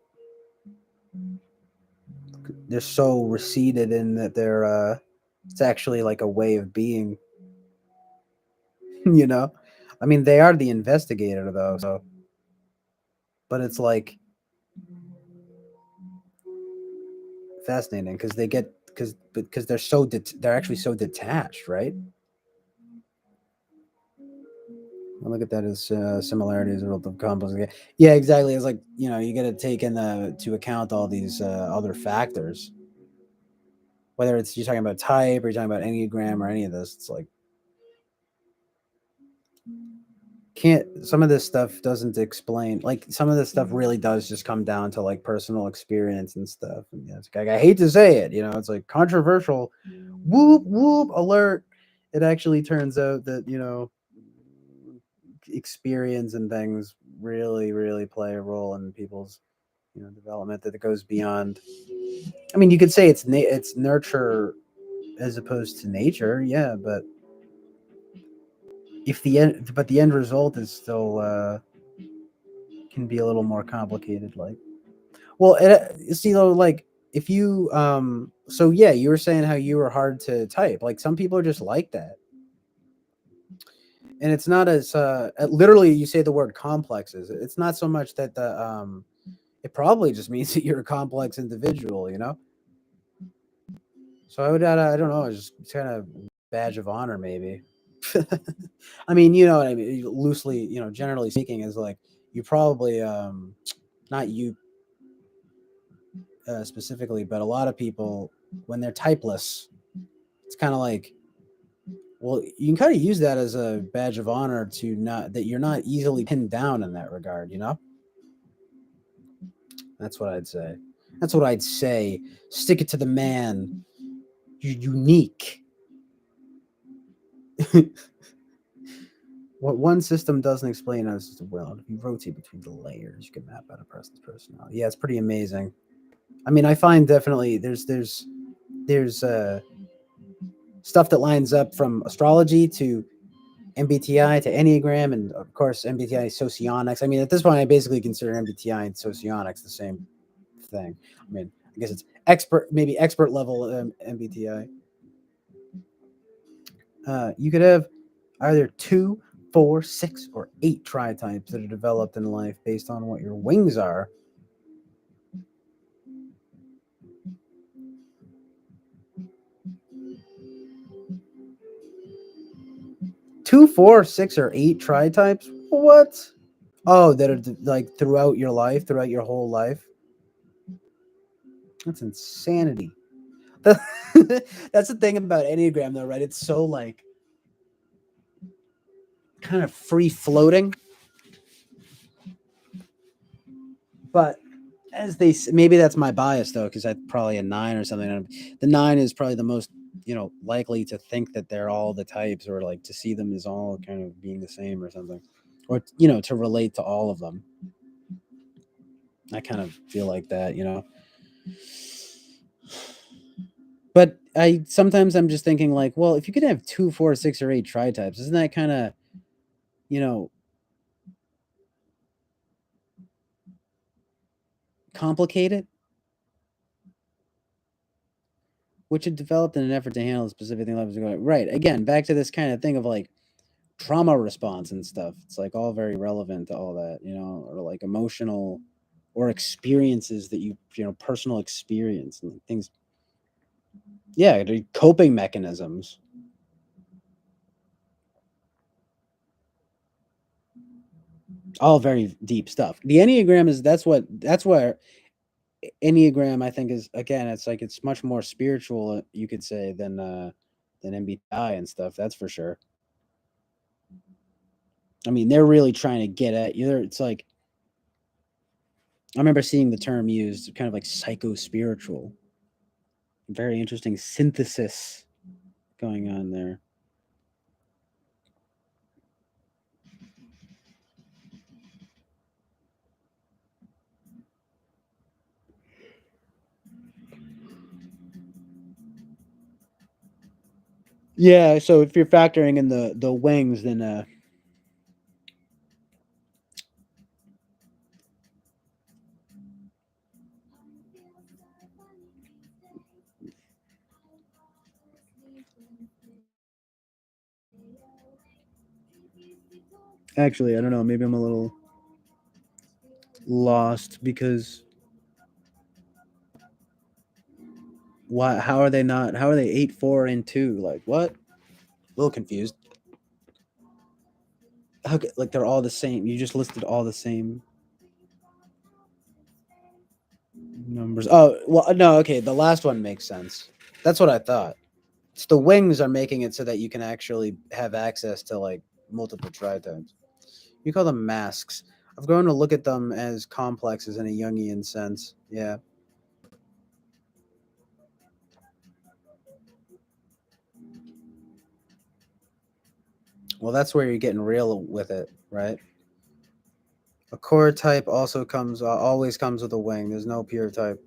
They're so receded in that it's actually like a way of being, you know? I mean, they are the investigator though, so but it's like fascinating because they get because they're actually so detached, right? I look at that as similarities relative complex. Yeah, exactly. It's like you got to take to account all these other factors. Whether it's you're talking about type or you're talking about enneagram or any of this, it's like can't some of this stuff doesn't explain like some of this stuff really does just come down to like personal experience and stuff. And it's like I hate to say it, it's like controversial. Whoop whoop alert! It actually turns out that experience and things really play a role in people's development that it goes beyond. I mean, you could say it's nurture as opposed to nature, yeah, but if the end result is still can be a little more complicated. Like, well, see though, like if you so yeah, you were saying how you were hard to type. Like some people are just like that, and it's not as literally you say the word complexes. It's not so much that it probably just means that you're a complex individual. So I don't know, it's just kind of badge of honor maybe. I mean, you know what I mean, loosely, generally speaking, is like you probably not you specifically, but a lot of people when they're typeless, it's kind of like, well, you can kind of use that as a badge of honor to not that you're not easily pinned down in that regard. That's what I'd say. That's what I'd say. Stick it to the man. You're unique. What one system doesn't explain is well, if you rotate between the layers, you can map out a person's personality. Yeah, it's pretty amazing. I mean, I find definitely there's stuff that lines up from astrology to MBTI to Enneagram, and of course MBTI socionics. I mean, at this point, I basically consider MBTI and socionics the same thing. I mean, I guess it's maybe expert level MBTI. You could have either 2, 4, 6, or 8 tri types that are developed in life based on what your wings are. Two, four, six, or 8 tri types? What? Oh, that are like throughout your life, throughout your whole life? That's insanity. That's the thing about Enneagram, though, right? It's so like kind of free floating, but as maybe that's my bias though, because I'm probably a 9 or something. The 9 is probably the most likely to think that they're all the types, or like to see them as all kind of being the same or something, or to relate to all of them. I kind of feel like that. But I'm just thinking like, well, if you could have 2, 4, 6, or 8 tri types, isn't that kind of you know complicated? Which had developed in an effort to handle the specific thing levels going right. Again, back to this kind of thing of like trauma response and stuff. It's like all very relevant to all that, or like emotional or experiences that personal experience and things. Yeah, coping mechanisms. All very deep stuff. The Enneagram is that's where Enneagram I think is, again, it's like it's much more spiritual, you could say, than MBTI and stuff. That's for sure. I mean, they're really trying to get at you. It's like I remember seeing the term used, kind of like psycho spiritual. Very interesting synthesis going on there. Yeah, so if you're factoring in the wings, then actually, I don't know. Maybe I'm a little lost because why? How are they not? How are they 8, 4, and 2? Like what? A little confused. Like they're all the same? You just listed all the same numbers. Oh well, no. Okay, the last one makes sense. That's what I thought. It's the wings are making it so that you can actually have access to like multiple tri-types. You call them masks. I've grown to look at them as complexes in a Jungian sense. Yeah. Well, that's where you're getting real with it, right? A core type also always comes with a wing. There's no pure type.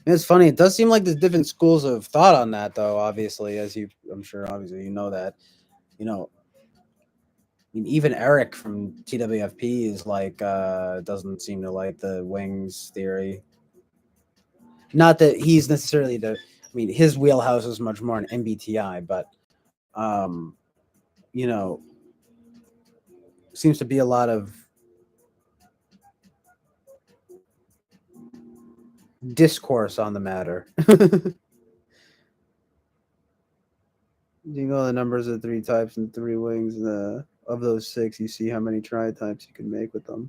And it's funny. It does seem like there's different schools of thought on that, though. Obviously, I'm sure, obviously, you know that. You know, I mean, even Eric from TWFP is like doesn't seem to like the wings theory. Not that he's necessarily the. I mean, his wheelhouse is much more an MBTI, but um, you know, seems to be a lot of discourse on the matter. You know the numbers of 3 types and 3 wings. Of those 6, you see how many tri-types you can make with them.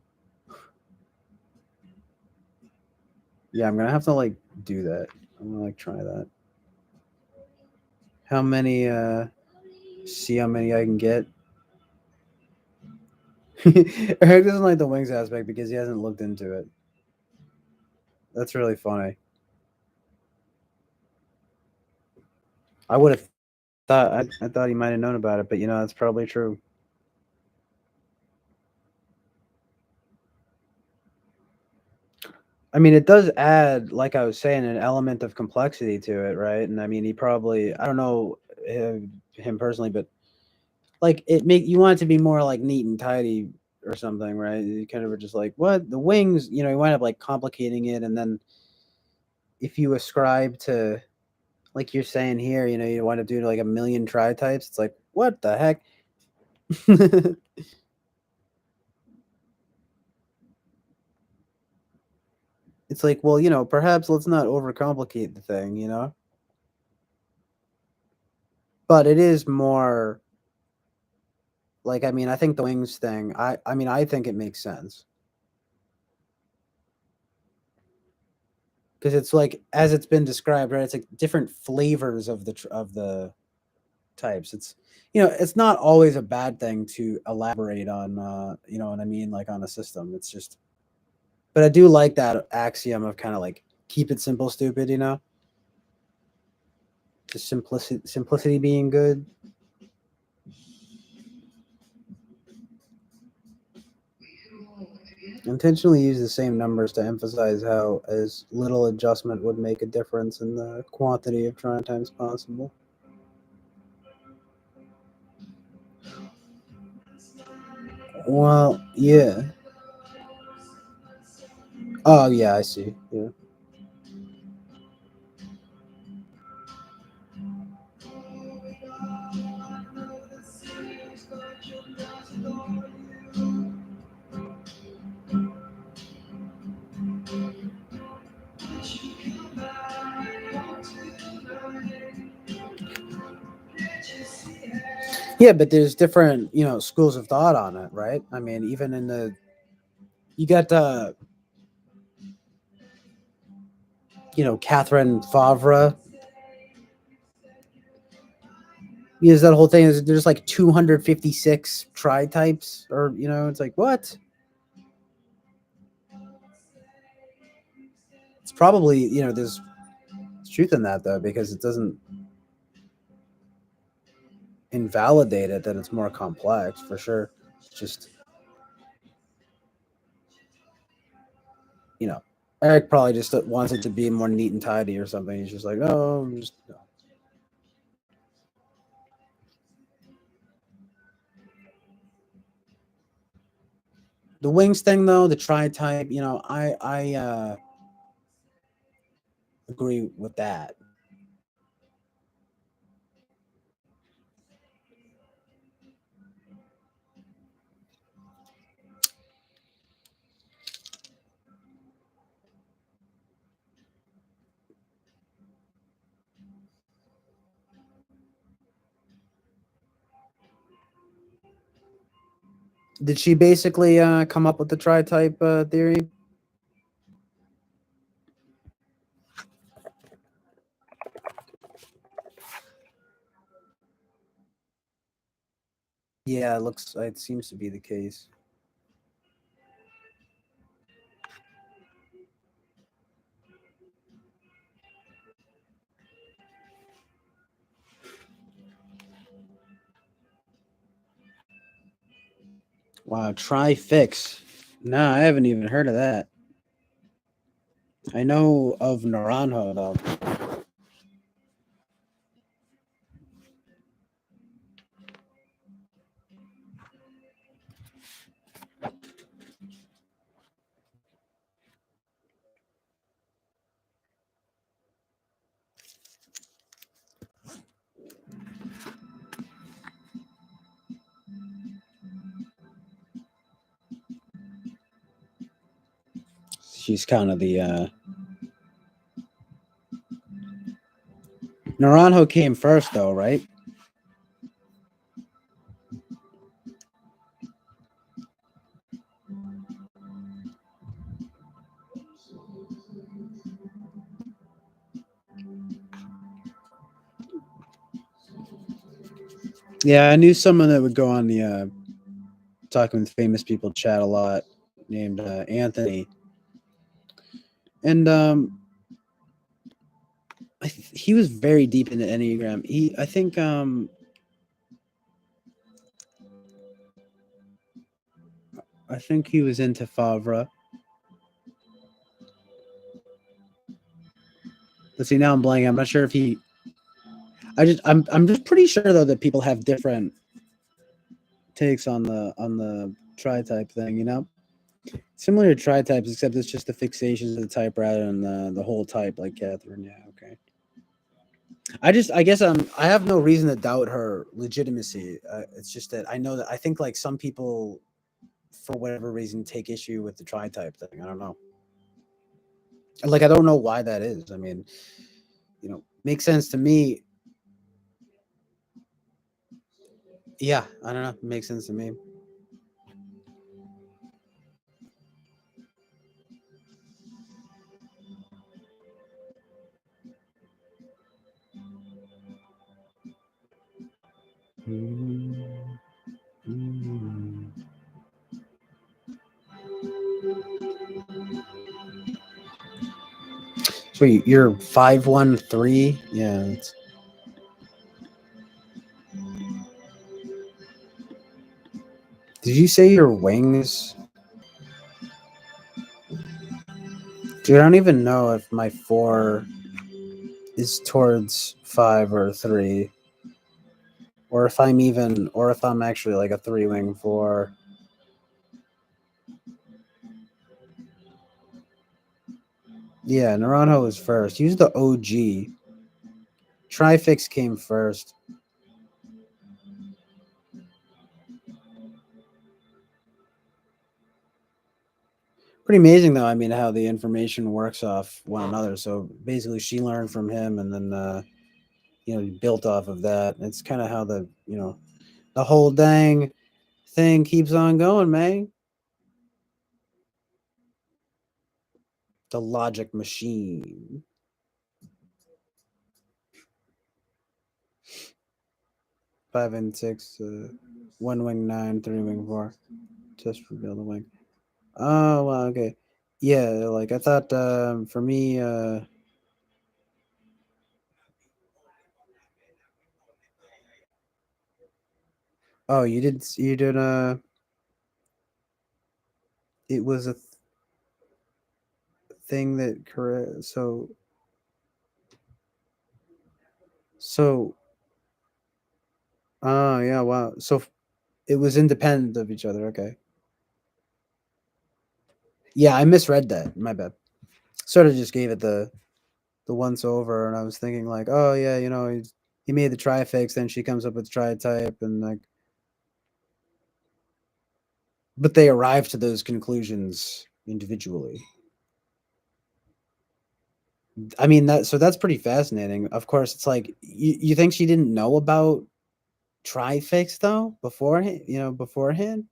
Yeah, I'm gonna have to like do that. I'm gonna like try that. How many? See how many I can get. Eric doesn't like the wings aspect because he hasn't looked into it. That's really funny. I would have thought I thought he might have known about it, but that's probably true. I mean, it does add, like I was saying, an element of complexity to it, right? And I mean, he probably, I don't know him personally, but like you want it to be more like neat and tidy or something, right? You kind of are just like, what? The wings, you wind up like complicating it. And then if you ascribe to, like you're saying here, you wind up doing like a million tri types. It's like, what the heck? It's like, well, perhaps let's not overcomplicate the thing. But it is more like, I mean, I think the wings thing, I mean, I think it makes sense. Because it's like, as it's been described, right? It's like different flavors of the types. It's it's not always a bad thing to elaborate on what I mean, like on a system. It's just, but I do like that axiom of kind of like keep it simple, stupid. Just simplicity being good. Intentionally use the same numbers to emphasize how as little adjustment would make a difference in the quantity of try times possible. Well, yeah. Oh, yeah, I see. Yeah. Yeah, but there's different, schools of thought on it, right? I mean, even in the you got Catherine Favre. Because that whole thing is there's like 256 tri types, or it's like what? It's probably there's truth in that though, because it doesn't invalidate it that it's more complex for sure. It's just you know Eric probably just wants it to be more neat and tidy or something. He's just like, oh, just no. The wings thing though, the tri type, I agree with that. Did she basically come up with the tri type theory? Yeah, it seems to be the case. Wow, try fix. No, I haven't even heard of that. I know of Naranjo though. She's kind of the Naranjo came first though, right? Yeah, I knew someone that would go on the talking with famous people chat a lot, named Anthony, and he was very deep into Enneagram. I think he was into Favre. Let's see. Now I'm blanking. I'm not sure if he. I'm just pretty sure though that people have different takes on the tri type thing. Similar to tri types, except it's just the fixations of the type rather than the whole type, like Catherine. Yeah, okay. I guess I have no reason to doubt her legitimacy. It's just that I know that I think like some people, for whatever reason, take issue with the tri type thing. I don't know. Like I don't know why that is. I mean, makes sense to me. Yeah, I don't know. Makes sense to me. So you're 513? Yeah. Did you say your wings? Dude, I don't even know if my 4 is towards 5 or 3. Or if I'm actually like a 3-wing 4. Yeah, Naranjo was first. He was the OG. Trifix came first. Pretty amazing though. I mean, how the information works off one another. So basically, she learned from him, and then built off of that. It's kind of how the whole dang thing keeps on going, man. The logic machine. 5 and 6, 1-wing 9, 3-wing 4. Just reveal the wing. Oh, well, okay. Yeah, like I thought for me, oh, you did, it was a thing that correct. So, oh, yeah, wow. So it was independent of each other. Okay. Yeah, I misread that. My bad. Sort of just gave it the once over, and I was thinking like, oh yeah, he made the trifix, then she comes up with tri type, and like, but they arrive to those conclusions individually. I mean that's pretty fascinating. Of course, it's like you think she didn't know about trifix though beforehand. Beforehand.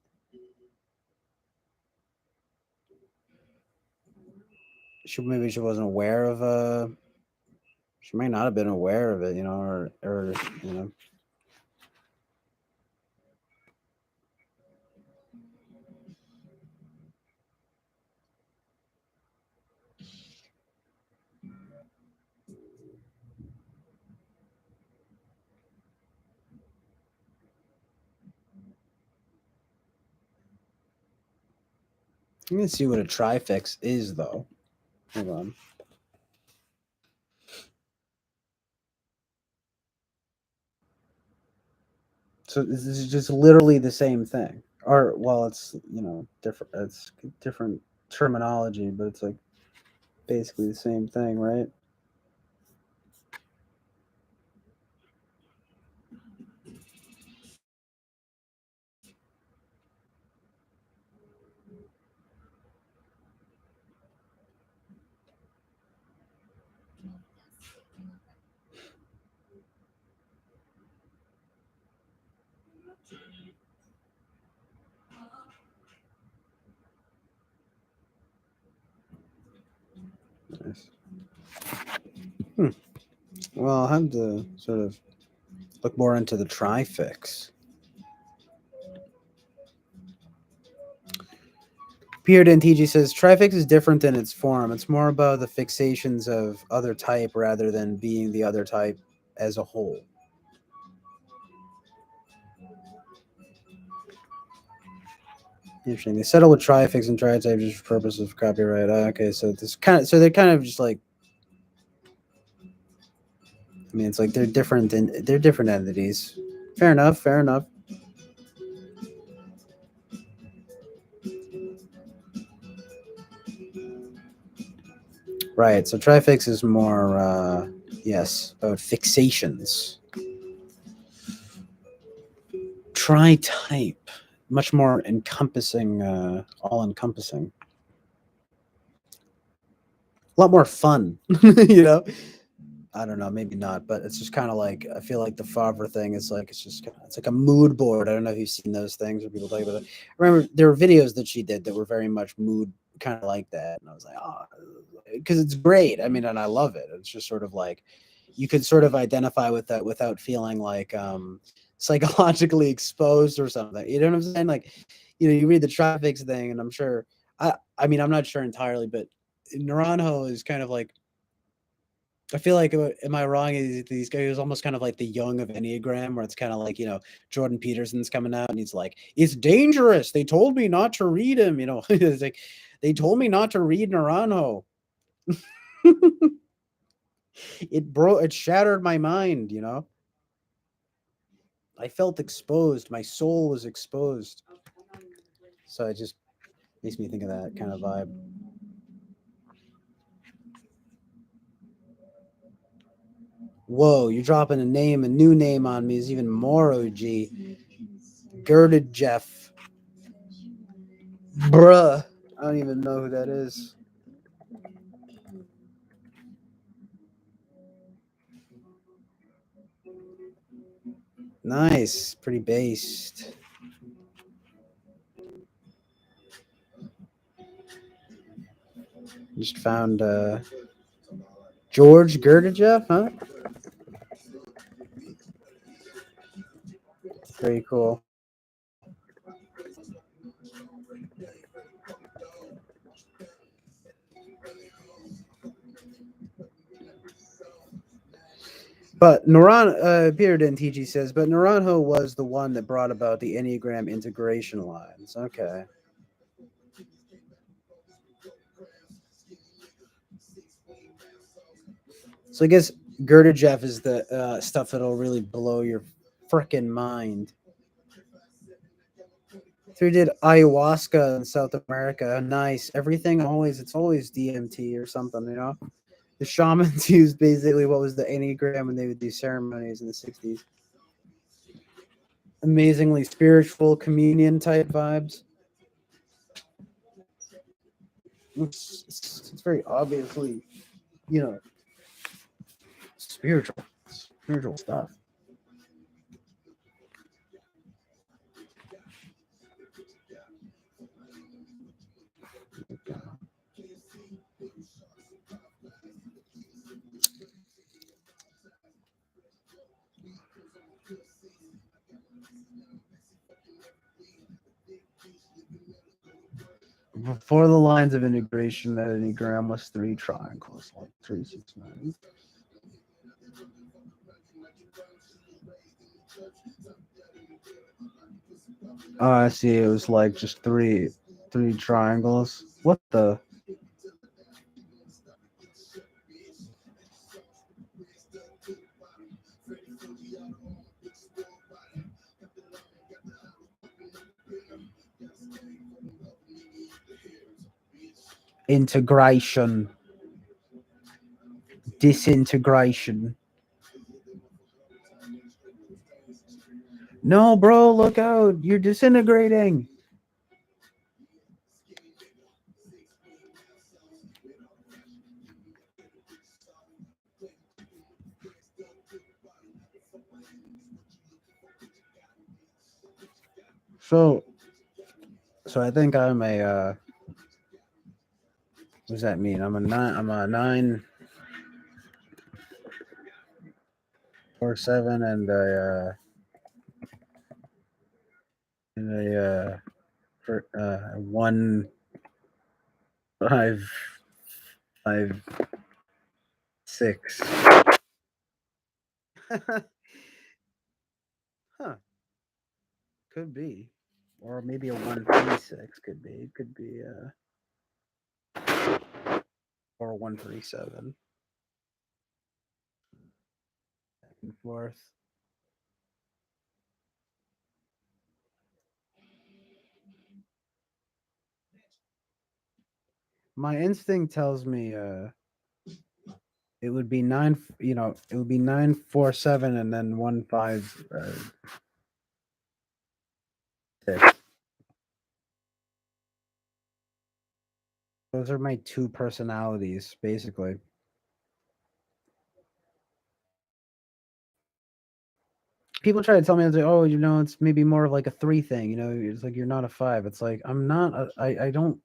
Maybe she wasn't aware of she might not have been aware of it, or you know. Let me see what a trifix is though. Hold on. So this is just literally the same thing, or well, it's different. It's different terminology, but it's like basically the same thing, right? Nice. Hmm. Well, I'll have to sort of look more into the trifix. Pierre Dentigi says trifix is different in its form. It's more about the fixations of other type rather than being the other type as a whole. Interesting. They settle with trifix and tritype just for purpose of copyright. Okay, so they're kind of just like, I mean, it's like they're different and they're different entities. Fair enough. Fair enough. Right. So trifix is more, yes, about fixations. Tri-type, much more encompassing, all encompassing. A lot more fun, you know. I don't know, maybe not, but it's just kind of like I feel like the Favre thing is like it's like a mood board. I don't know if you've seen those things where people talk about it. I remember there were videos that she did that were very much mood kind of like that, and I was like, oh, because it's great. I mean, and I love it. It's just sort of like you could sort of identify with that without feeling like psychologically exposed or something. You know what I'm saying? Like, you read the traffics thing, and I'm sure. I mean, I'm not sure entirely, but Naranjo is kind of like. I feel like, am I wrong? These guys almost kind of like the Young of Enneagram, where it's kind of like Jordan Peterson's coming out and he's like, "It's dangerous. They told me not to read him." It's like they told me not to read Naranjo. It shattered my mind. I felt exposed. My soul was exposed. So it just makes me think of that kind of vibe. Whoa, you're dropping a new name on me is even more OG. Girded Jeff. Bruh. I don't even know who that is. Nice. Pretty based. Just found George Gurdjieff, huh? Very cool. But Peter Dentici says, but Naranjo was the one that brought about the Enneagram integration lines. Okay. So I guess Gurdjieff is the stuff that'll really blow your frickin' mind. So we did ayahuasca in South America. Nice. It's always DMT or something. The shamans used basically what was the Enneagram when they would do ceremonies in the 60s. Amazingly spiritual communion type vibes. It's very obviously, you know, spiritual stuff. Before the lines of integration, that Enneagram was 3 triangles, like 3, 6, 9. Oh, I see. It was like just three triangles. What the? Integration. Disintegration. No, bro, look out. You're disintegrating. So I think I'm a what does that mean? I'm a 947 and a 1 5 5 6. Huh. Could be. Or maybe a 136 could be. It could be or a 137. Back and forth. My instinct tells me it would be it would be 947 and then 1 5 6. Those are my two personalities, basically. People try to tell me, it's like, oh, it's maybe more of like a 3 thing. It's like you're not a 5. It's like I'm not. I don't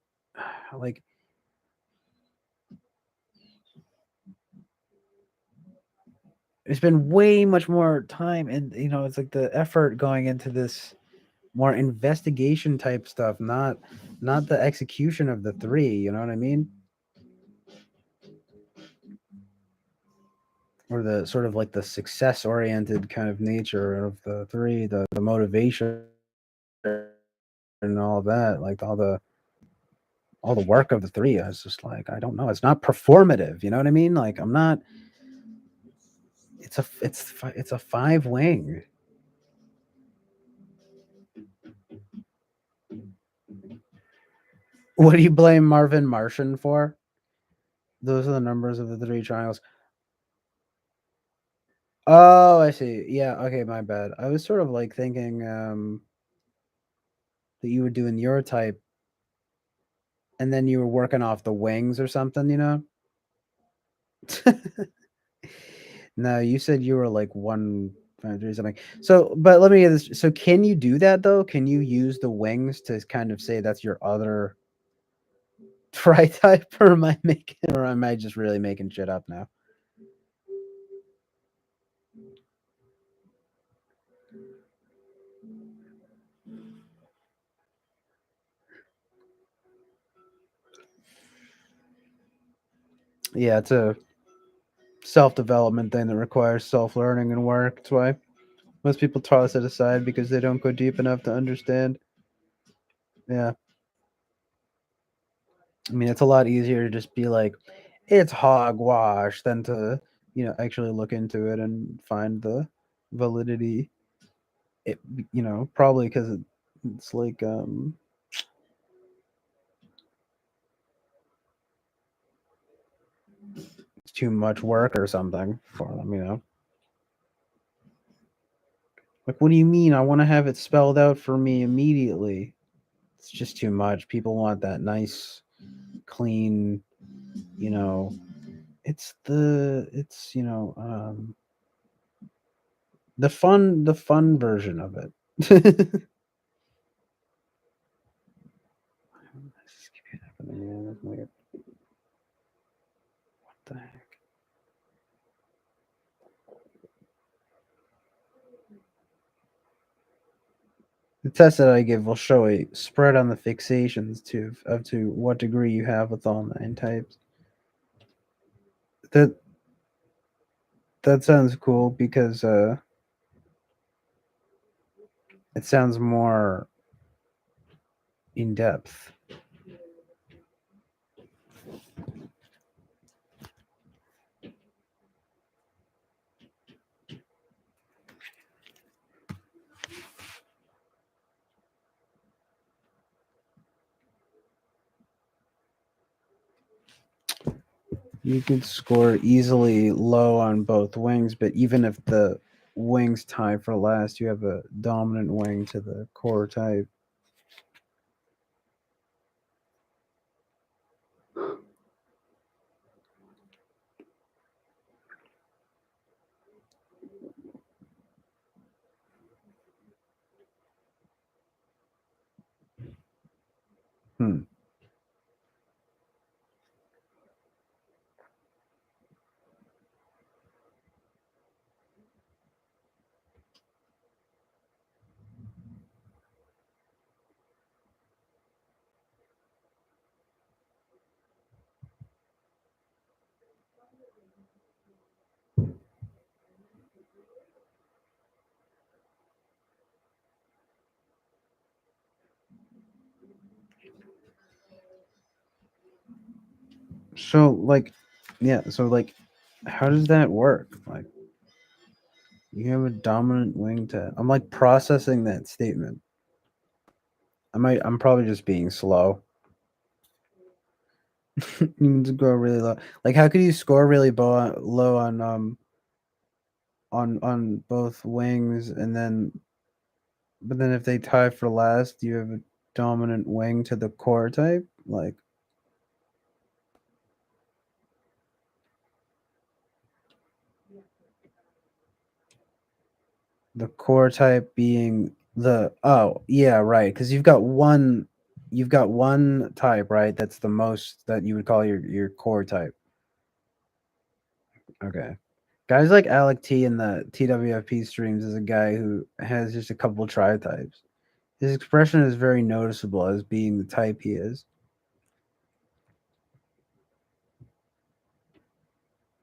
like. There's been way much more time, and it's like the effort going into this more investigation type stuff, not the execution of the three. You know what I mean? Or the sort of like the success oriented kind of nature of the three, the motivation and all that, like all the work of the three. I was just like, I don't know. It's not performative. You know what I mean? Like I'm not. It's a five wing. What do you blame Marvin Martian for? Those are the numbers of the three triangles. Oh, I see. Yeah. Okay. My bad. I was sort of like thinking that you were doing your type, and then you were working off the wings or something. No, you said you were like 1 5 3 something. So, but let me get this. So, can you do that though? Can you use the wings to kind of say that's your other tri type, or am I just really making shit up now? Yeah, it's a self development thing that requires self learning and work. That's why most people toss it aside because they don't go deep enough to understand. Yeah, I mean, it's a lot easier to just be like, it's hogwash than to, actually look into it and find the validity. It, probably because it's like, it's too much work or something for them. Like, what do you mean? I want to have it spelled out for me immediately. It's just too much. People want that nice, clean, you know, the fun version of it. This keep happening, man. That's weird. What the heck? The test that I give will show a spread on the fixations to up to what degree you have with all 9 types. That that sounds cool because it sounds more in depth. You could score easily low on both wings, but even if the wings tie for last, you have a dominant wing to the core type. Hmm. So like, yeah. So like, how does that work? Like, you have a dominant wing to. I'm like processing that statement. I'm probably just being slow. You can just go really low. Like, how could you score really low on both wings, and but then if they tie for last, you have a dominant wing to the core type. Like the core type being the yeah, right, because you've got one type, right? That's the most that you would call your core type. Okay. Guys like Alec T in the TWFP streams is a guy who has just a couple tri types. His expression is very noticeable as being the type he is.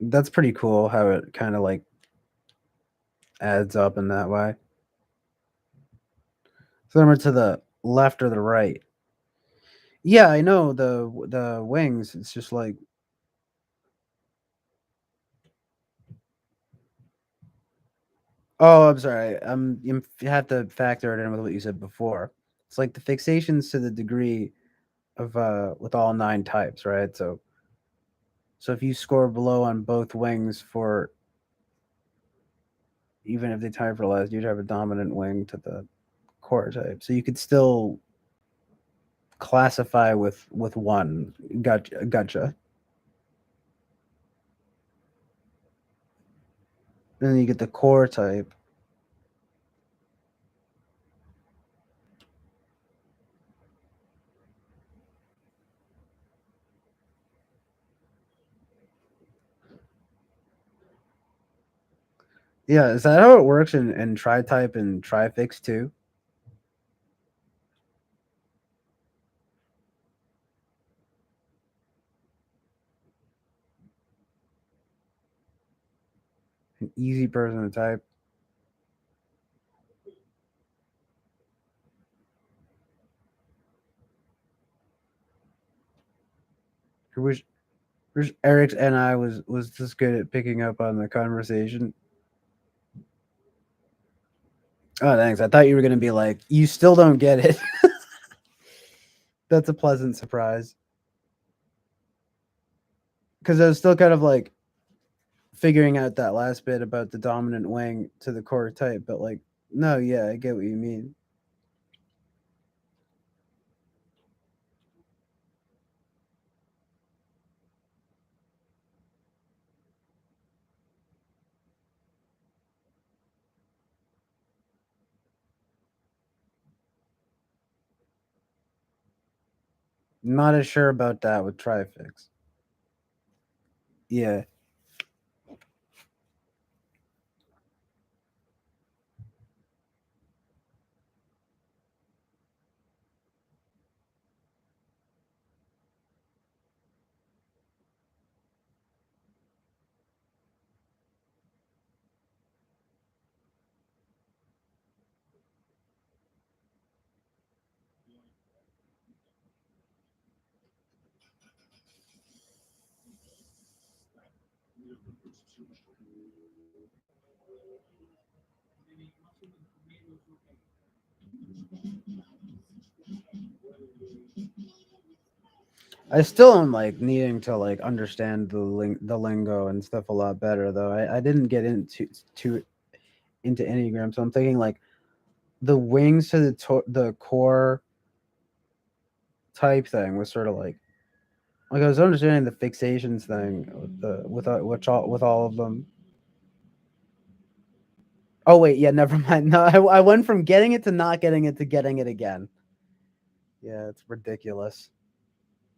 That's pretty cool how it kind of like adds up in that way. Similar to the left or the right. Yeah, I know the wings. It's just like, oh, I'm sorry. You have to factor it in with what you said before. It's like the fixations to the degree of with all nine types, right? So if you score below on both wings for even if they tie for last, you'd have a dominant wing to the core type. So you could still classify with one. Gotcha. And then you get the core type. Yeah, is that how it works in tri type and trifix too? An easy person to type. I wish Eric's and I was just good at picking up on the conversation. Oh, thanks. I thought you were gonna be like, you still don't get it. That's a pleasant surprise. Because I was still kind of like figuring out that last bit about the dominant wing to the core type, but like, no, yeah, I get what you mean. Not as sure about that with trifix. Yeah. I still am like needing to like understand the lingo and stuff a lot better though. I didn't get into Enneagram, so I'm thinking like the wings to the core type thing was sort of like I was understanding the fixations thing with all of them. Oh wait, yeah, never mind. No, I went from getting it to not getting it to getting it again. Yeah, it's ridiculous.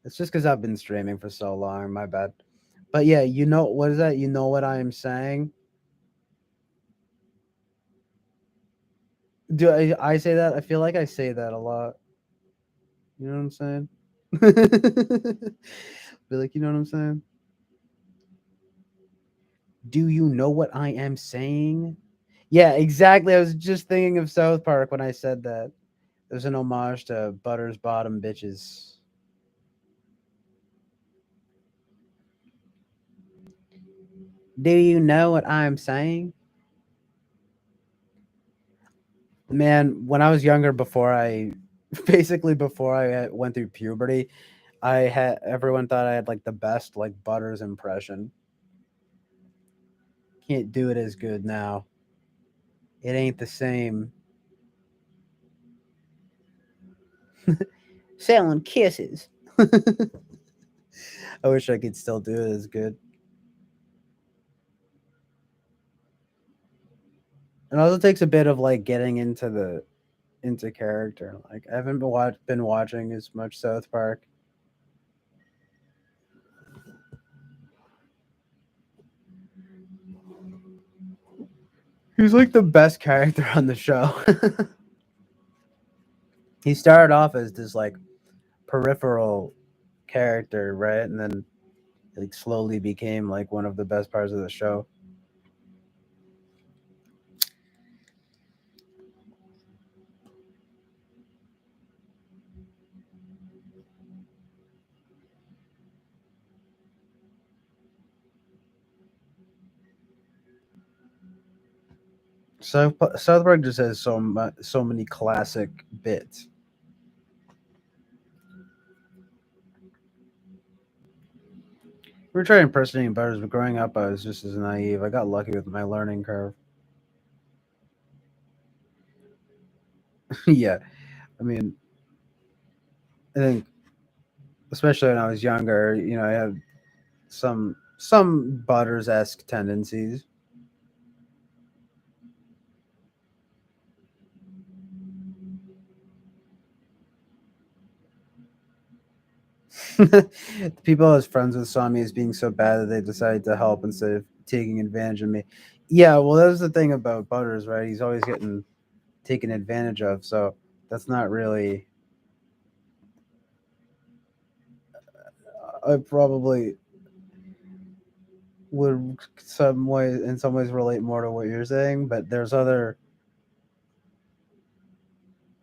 It's just because I've been streaming for so long. My bad. But yeah, you know what is that? You know what I am saying? Do I say that? I feel like I say that a lot. You know what I'm saying? Be like, you know what I'm saying? Do you know what I am saying? Yeah, exactly. I was just thinking of South Park when I said that. It was an homage to Butter's Bottom Bitches. Do you know what I'm saying? Man, when I was younger, before I basically before I went through puberty, I had everyone thought I had like the best like Butters impression. Can't do it as good now. It ain't the same. Selling kisses. I wish I could still do it as good. It also takes a bit of like getting into character. Like I haven't been watching as much South Park. He's like the best character on the show. He started off as this like peripheral character, right? And then like slowly became like one of the best parts of the show. South Park just has so many classic bits. We were trying impersonating Butters, but growing up, I was just as naive. I got lucky with my learning curve. Yeah, I mean, I think especially when I was younger, I had some Butters esque tendencies. The people I was friends with saw me as being so bad that they decided to help instead of taking advantage of me. Yeah, well, that's the thing about Butters, right? He's always getting taken advantage of, so that's not really. I probably would in some ways relate more to what you're saying, but there's other.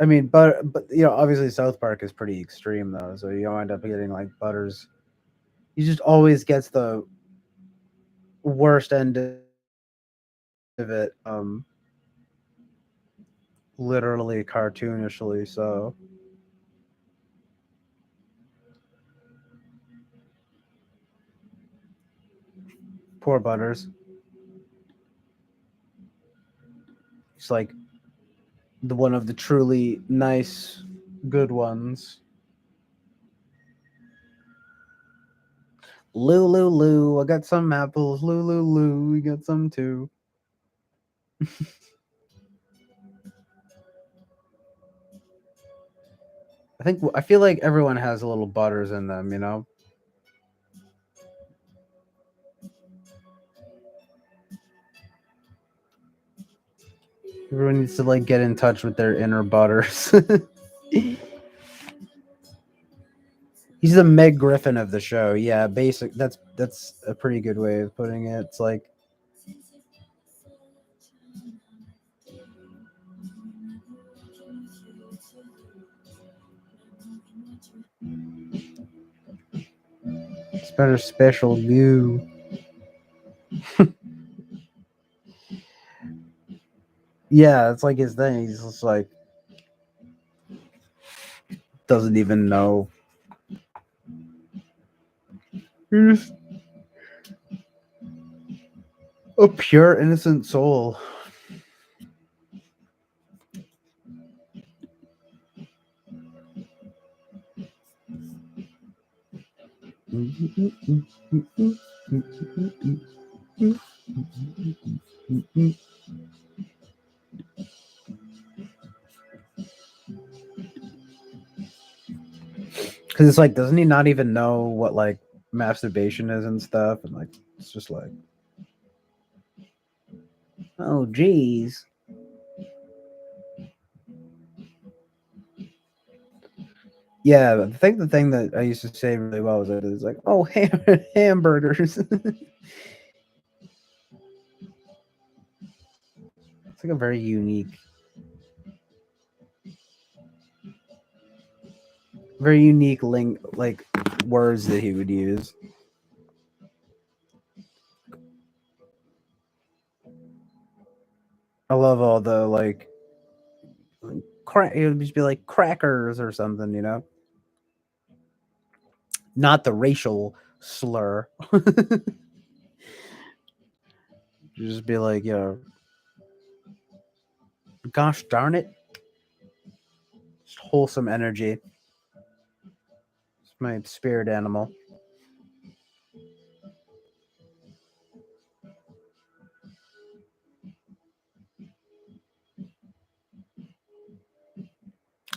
I mean, but obviously South Park is pretty extreme though, so you end up getting like Butters. He just always gets the worst end of it. Literally cartoonishly. So poor Butters. He's like the one of the truly nice, good ones. Lou, Lou, I got some apples. Lou, we got some too. I feel like everyone has a little Butters in them. Everyone needs to like get in touch with their inner Butters. He's the Meg Griffin of the show. Yeah, basic. That's a pretty good way of putting it. It's like it's better special you. Yeah, it's like his thing. He's just like doesn't even know. You're just a pure innocent soul. Because it's like, doesn't he not even know what like masturbation is and stuff? And like, it's just like, oh, geez. Yeah, I think the thing that I used to say really well was that it's like, oh, hamburgers. It's like a very unique like words that he would use. I love all the like it would just be like crackers or something. Not the racial slur. Just be like, gosh darn it, just wholesome energy. It's my spirit animal.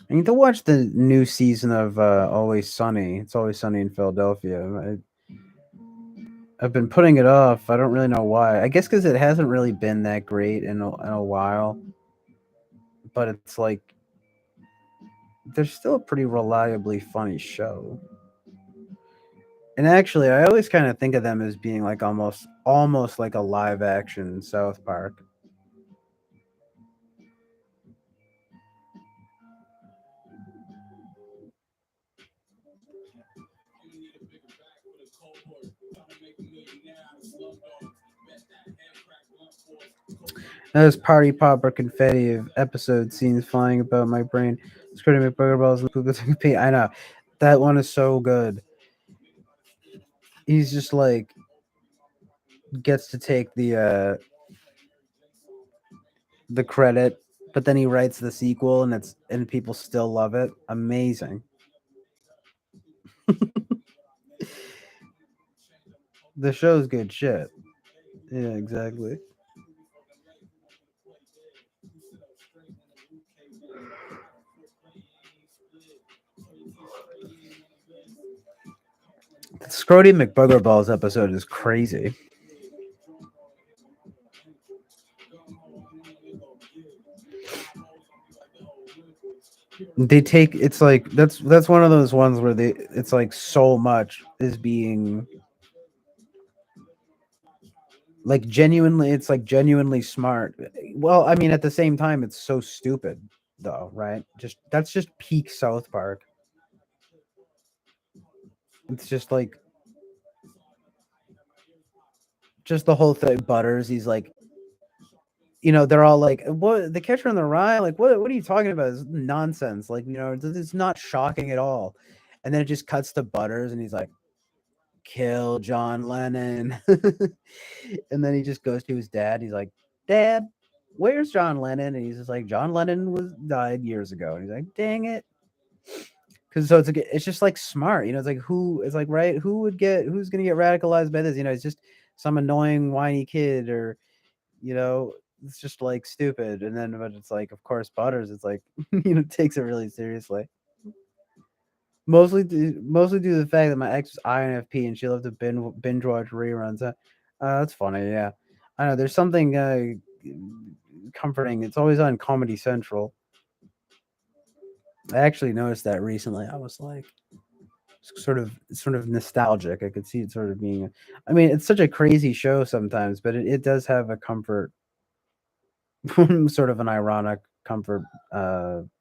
I need to watch the new season of Always Sunny. It's Always Sunny in Philadelphia. I've been putting it off. I don't really know why. I guess because it hasn't really been that great in a while. But it's like there's still a pretty reliably funny show. And actually, I always kind of think of them as being like almost like a live action South Park. Those party popper confetti of episode scenes flying about my brain, squirting McBurger balls and poop. I know that one is so good. He's just like gets to take the credit, but then he writes the sequel and people still love it. Amazing. The show's good shit. Yeah, exactly. The Scrody McBuggerballs episode is crazy. They take it's like that's one of those ones where they it's like so much is being like genuinely it's like genuinely smart. Well, I mean at the same time it's so stupid though, right? Just that's just peak South Park. It's just the whole thing. Butters, he's like, they're all like, "What the Catcher in the Rye? Like, what are you talking about? It's nonsense. Like, it's not shocking at all." And then it just cuts to Butters, and he's like, "Kill John Lennon," and then he just goes to his dad. He's like, "Dad, where's John Lennon?" And he's just like, "John Lennon was died years ago." And he's like, "Dang it." Because so it's just like smart, it's like it's like right, who's gonna get radicalized by this? It's just some annoying whiny kid or you know, it's just like stupid. And then, but it's like, of course, Butters, it's like, takes it really seriously. Mostly due to the fact that my ex was INFP and she loved to binge watch reruns. That's funny, yeah. I know there's something comforting. It's always on Comedy Central. I actually noticed that recently. I was like, sort of nostalgic. I could see it sort of being. I mean, it's such a crazy show sometimes, but it does have a comfort sort of an ironic comfort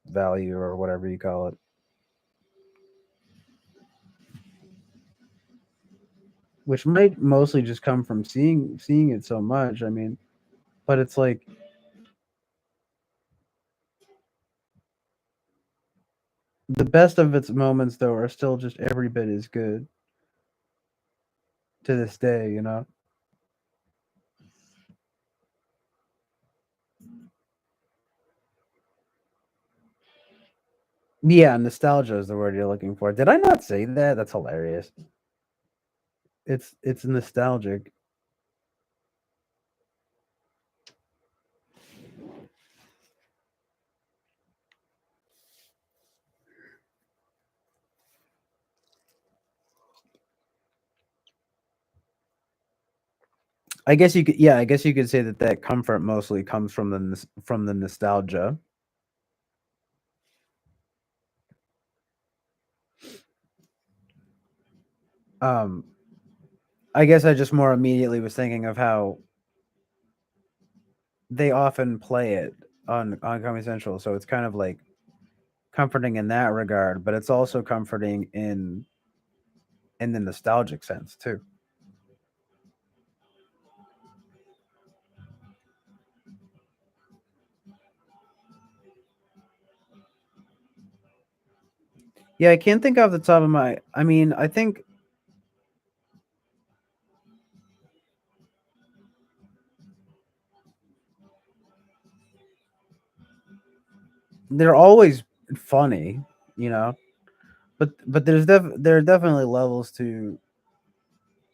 value or whatever you call it, which might mostly just come from seeing it so much. I mean, but it's like the best of its moments though are still just every bit as good to this day. Yeah, nostalgia is the word you're looking for. Did I not say that? That's hilarious. It's nostalgic. I guess you could say that comfort mostly comes from the nostalgia. Um, I guess I just more immediately was thinking of how they often play it on Comedy Central, so it's kind of like comforting in that regard, but it's also comforting in the nostalgic sense too. Yeah, I can't think off the top of my. I mean, I think they're always funny, you know, but there are definitely levels to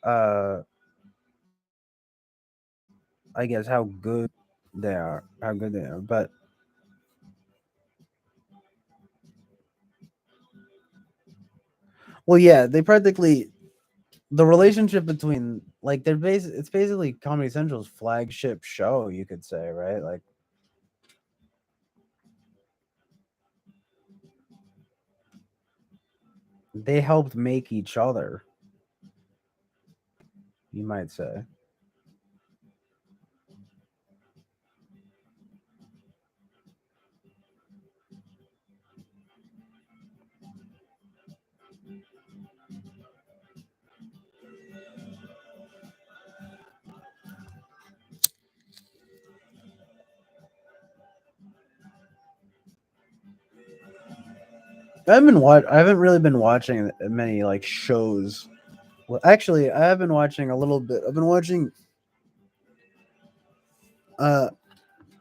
uh I guess how good they are. But well, yeah, they practically the relationship between like it's basically Comedy Central's flagship show, you could say, right? Like they helped make each other, you might say. I haven't really been watching many like shows. Well, actually, I have been watching a little bit. I've been watching uh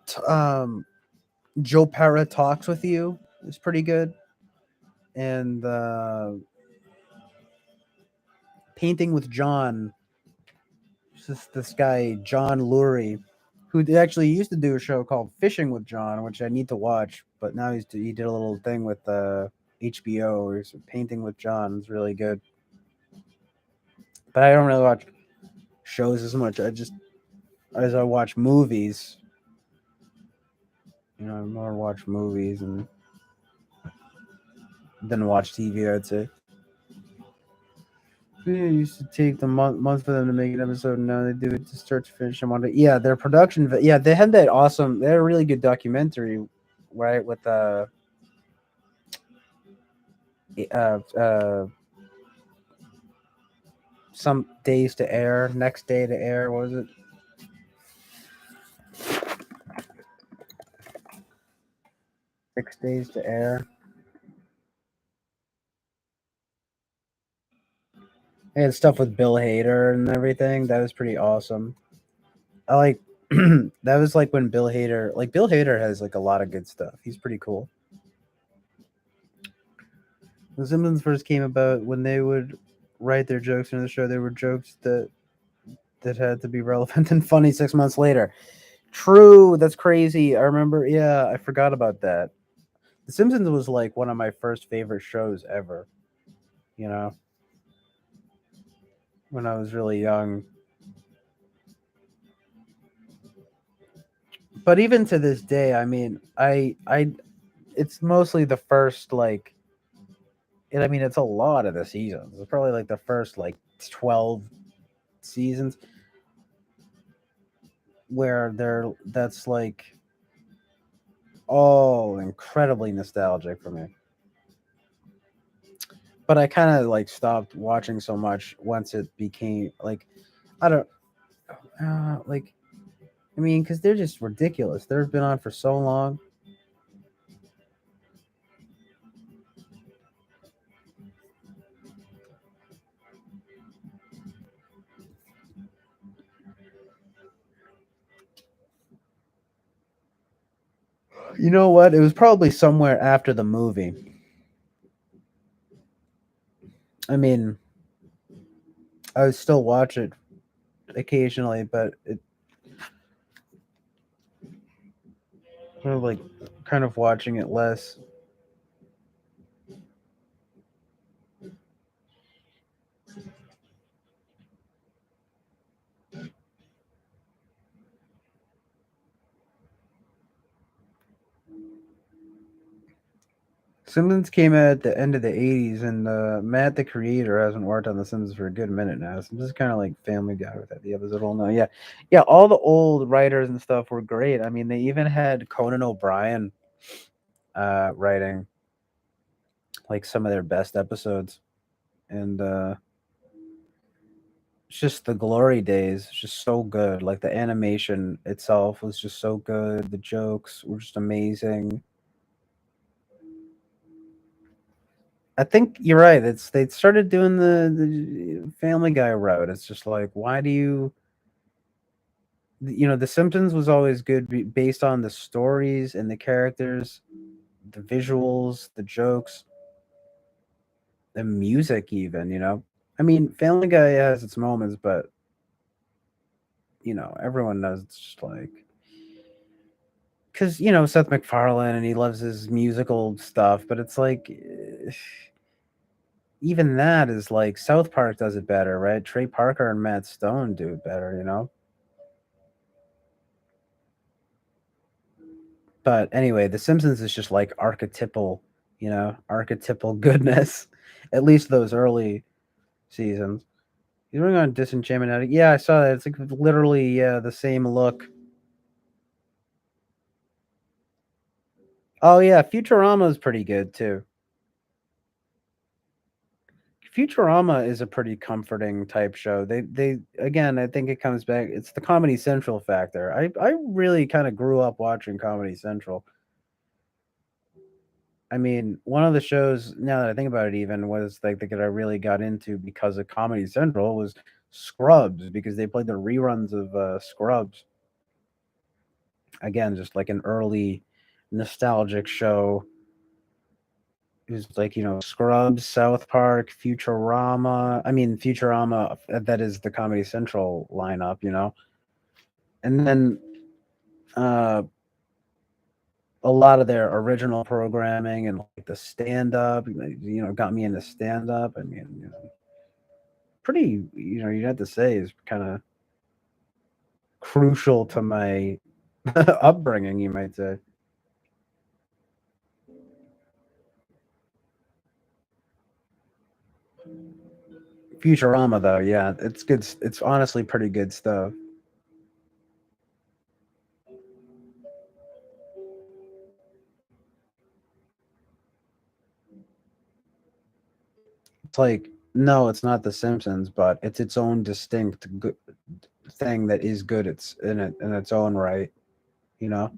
t- um Joe Para Talks with You. It's pretty good. And Painting with John. It's just this guy John Lurie, who actually used to do a show called Fishing with John, which I need to watch. But now he did a little thing with HBO. Where he's Painting with John. It's really good. But I don't really watch shows as much. I just as I watch movies. You know, I more watch movies and than watch TV. I'd say. Yeah, it used to take the month for them to make an episode, and now they do it to start to finish. I want to, yeah, their production. Yeah, they had that awesome. They had a really good documentary, right? With uh, uh, some days to air, next day to air. What was it? 6 days to air. They had stuff with Bill Hader and everything. That was pretty awesome. I like that was like when Bill Hader has like a lot of good stuff. He's pretty cool. The Simpsons first came about when they would write their jokes into the show. They were jokes that had to be relevant and funny 6 months later. True, that's crazy. I remember. Yeah, I forgot about that. The Simpsons was like one of my first favorite shows ever. You know, when I was really young. But even to this day, I mean, it's mostly the first like. And I mean, it's a lot of the seasons. It's probably like the first like 12 seasons where that's like all incredibly nostalgic for me. But I kind of like stopped watching so much once it became like I don't like I mean because they're just ridiculous. They've been on for so long. You know what? It was probably somewhere after the movie. I mean, I would still watch it occasionally, but it like kind of watching it less. Simpsons came out at the end of the '80s, and Matt, the creator, hasn't worked on The Simpsons for a good minute now. So this is kind of like Family Guy with that. The episode all now. Yeah, yeah. All the old writers and stuff were great. I mean, they even had Conan O'Brien writing like some of their best episodes, and it's just the glory days. It's just so good. Like the animation itself was just so good. The jokes were just amazing. I think you're right. It's they started doing the Family Guy route. It's just like, why do you? You know, The Simpsons was always good based on the stories and the characters, the visuals, the jokes, the music. Even I mean, Family Guy has its moments, but everyone knows it's just like because Seth MacFarlane and he loves his musical stuff, but it's like. even that is like South Park does it better, right? Trey Parker and Matt Stone do it better, you know? But anyway, The Simpsons is just like archetypal, you know, archetypal goodness. At least those early seasons. He's running on Disenchantment Addict. Yeah, I saw that. It's like literally, yeah, the same look. Oh yeah, Futurama is pretty good too. Futurama is a pretty comforting type show. They again, I think it comes back. It's the Comedy Central factor. I really kind of grew up watching Comedy Central. I mean, one of the shows now that I think about it, even was like that I really got into because of Comedy Central was Scrubs because they played the reruns of Scrubs. Again, just like an early nostalgic show. It was like, you know, Scrubs, South Park, Futurama. I mean, Futurama, that is the Comedy Central lineup, you know. And then uh, a lot of their original programming and like the stand up, you know, got me into stand up. I mean, you know, pretty, you know, you'd have to say is kind of crucial to my upbringing, you might say. Futurama, though, yeah, it's good. It's honestly pretty good stuff. It's like, no, it's not The Simpsons, but it's its own distinct thing that is good. It's in it in its own right, you know.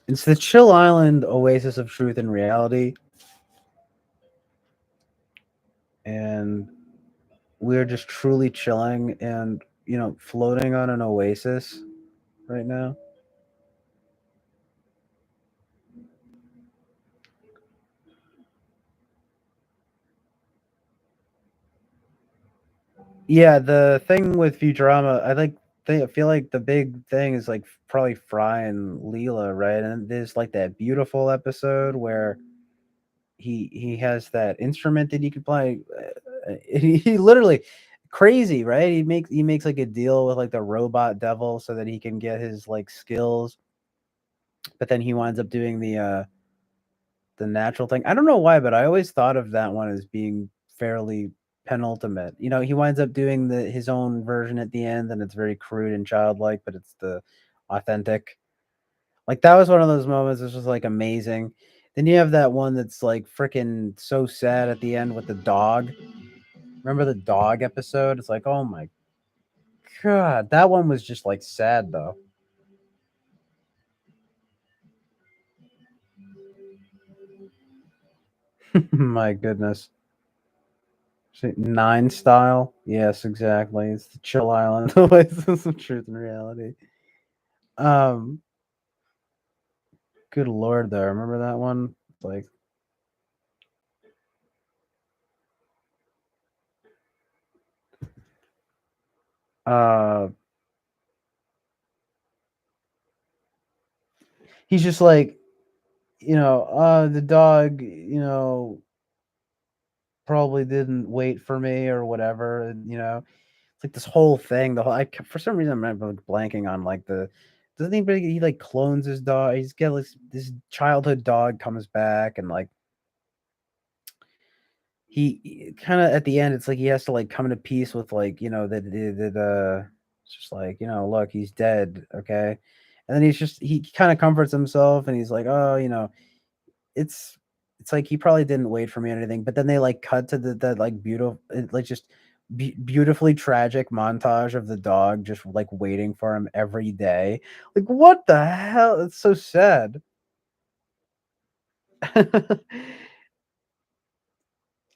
It's the Chill Island oasis of truth and reality, and we're just truly chilling and you know floating on an oasis right now. Yeah, the thing with Futurama, I feel like the big thing is like probably Fry and Leela, right? And there's like that beautiful episode where he has that instrument that he can play. He literally crazy, right? He makes like a deal with like the robot devil so that he can get his like skills, but then he winds up doing the natural thing. I don't know why, but I always thought of that one as being fairly penultimate. You know, he winds up doing the his own version at the end, and it's very crude and childlike, but it's the authentic. Like that was one of those moments. It's just like amazing. Then you have that one that's like freaking so sad at the end with the dog. Remember the dog episode? It's like, oh my god, that one was just like sad though. My goodness. Nine style? Yes, exactly. It's the Chill Island Oasis of Truth and Reality. Um, good lord, though. Remember that one? Like, uh, he's just like, the dog, probably didn't wait for me or whatever. And, it's like this whole thing. For some reason, I'm like blanking on like the. Doesn't he like clones his dog? He's got like this childhood dog comes back and like he kind of at the end, it's like he has to like come to peace with like it's just like look, he's dead, okay, and then he kind of comforts himself and he's like, oh, it's it's like he probably didn't wait for me or anything, but then they like cut to the like beautiful like just beautifully tragic montage of the dog just like waiting for him every day. Like what the hell? It's so sad.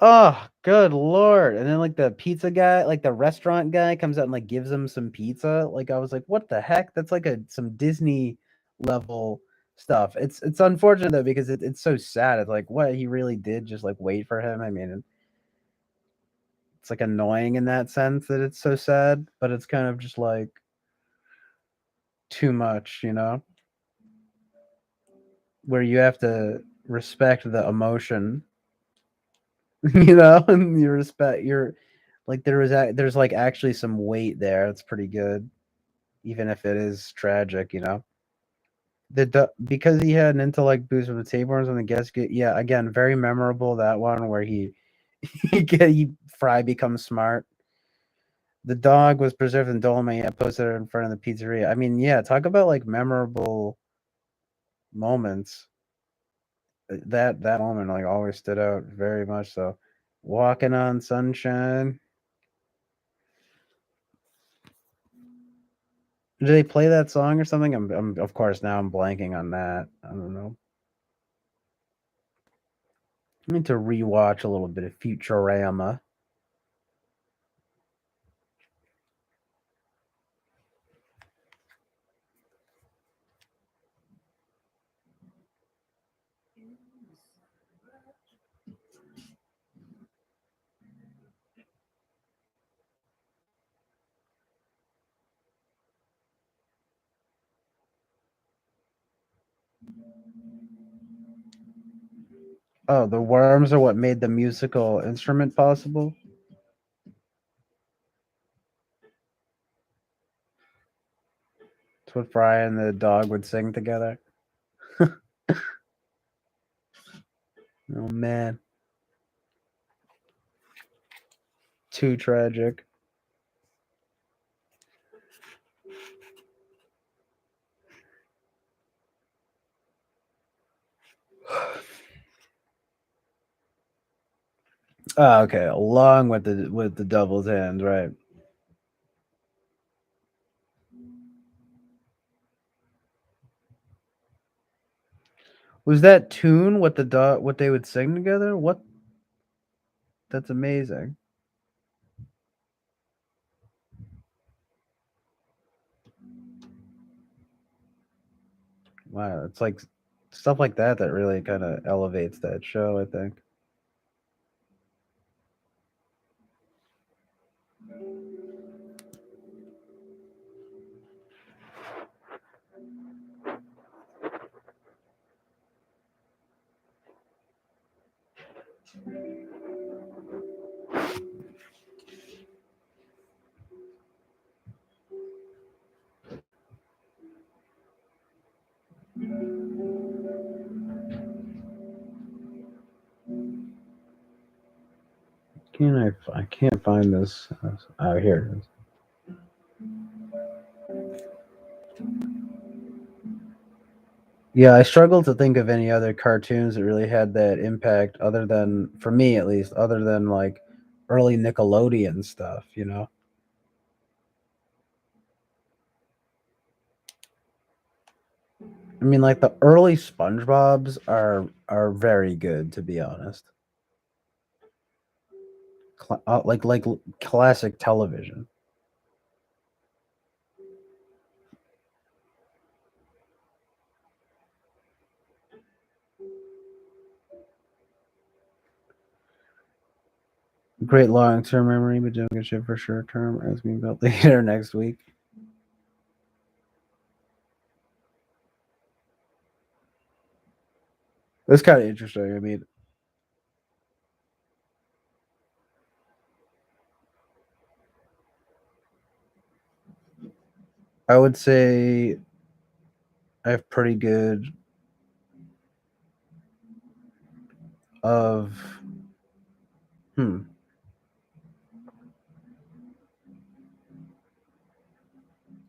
Oh, good lord. And then like the pizza guy, like the restaurant guy comes out and like gives him some pizza. Like I was like, what the heck? That's like some Disney level stuff. It's unfortunate though because it's so sad. It's like what he really did just like wait for him. I mean, it's like annoying in that sense that it's so sad, but it's kind of just like too much, you know, where you have to respect the emotion, you know, and you respect your like there's like actually some weight there. It's pretty good, even if it is tragic, you know. Because he had an intellect boost with the tapeworms and the guest get yeah again very memorable that one where he Fry becomes smart. The dog was preserved in Dolomite. I posted it in front of the pizzeria. I mean, yeah, talk about like memorable moments. That moment like always stood out very much. So, walking on sunshine. Did they play that song or something? I'm of course now I'm blanking on that. I don't know. I need to rewatch a little bit of Futurama. Oh, the worms are what made the musical instrument possible. It's what Fry and the dog would sing together. Oh man, too tragic. Oh, okay, along with the devil's hand, right? Was that tune what the dog what they would sing together? What? That's amazing. Wow, it's like stuff like that that really kind of elevates that show. I think. Can I can't find this. Oh, here it is. Yeah, I struggle to think of any other cartoons that really had that impact, other than for me at least, other than like early Nickelodeon stuff. You know, I mean, like the early SpongeBob's are very good, to be honest. Classic television. Great long term memory, but doing good shit for short term. As being built later next week. That's kind of interesting. I mean, I would say I have pretty good of hmm.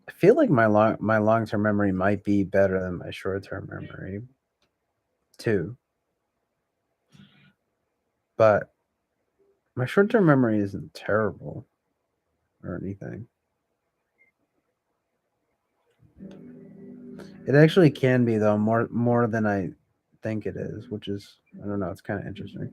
I feel like my long term memory might be better than my short term memory too, but my short term memory isn't terrible or anything. It actually can be though more than I think it is, which is I don't know. It's kind of interesting.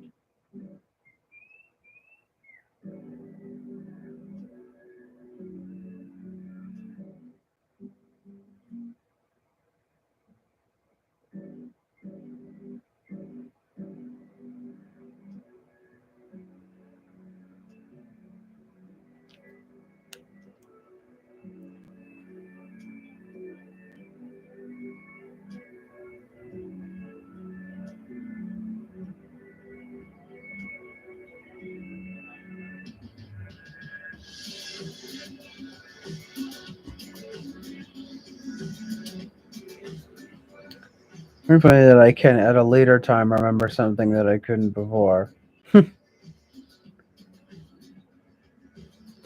Very funny that I can at a later time remember something that I couldn't before. The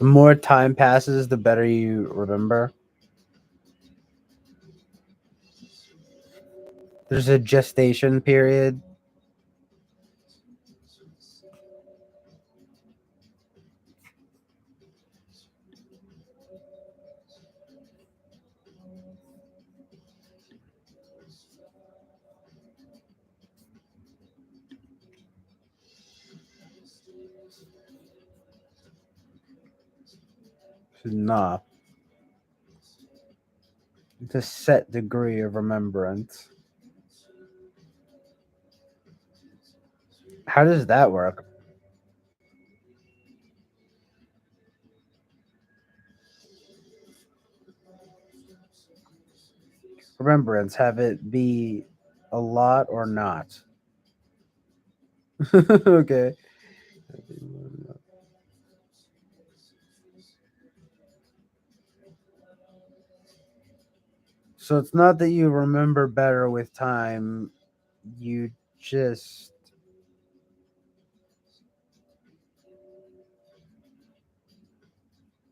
more time passes, the better you remember. There's a gestation period. Nah, it's a set degree of remembrance. How does that work? Remembrance, have it be a lot or not? Okay. So it's not that you remember better with time, you just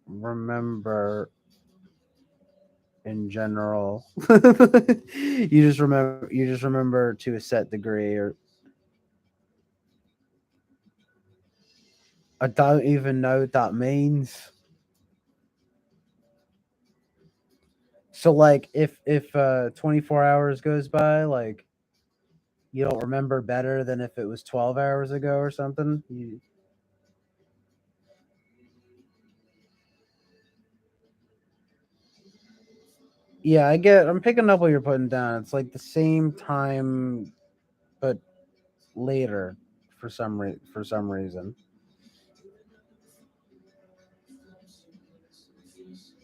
remember in general. You just remember to a set degree, or I don't even know what that means. So like if 24 hours goes by, like you don't remember better than if it was 12 hours ago or something. Yeah, I'm picking up what you're putting down. It's like the same time but later for some reason.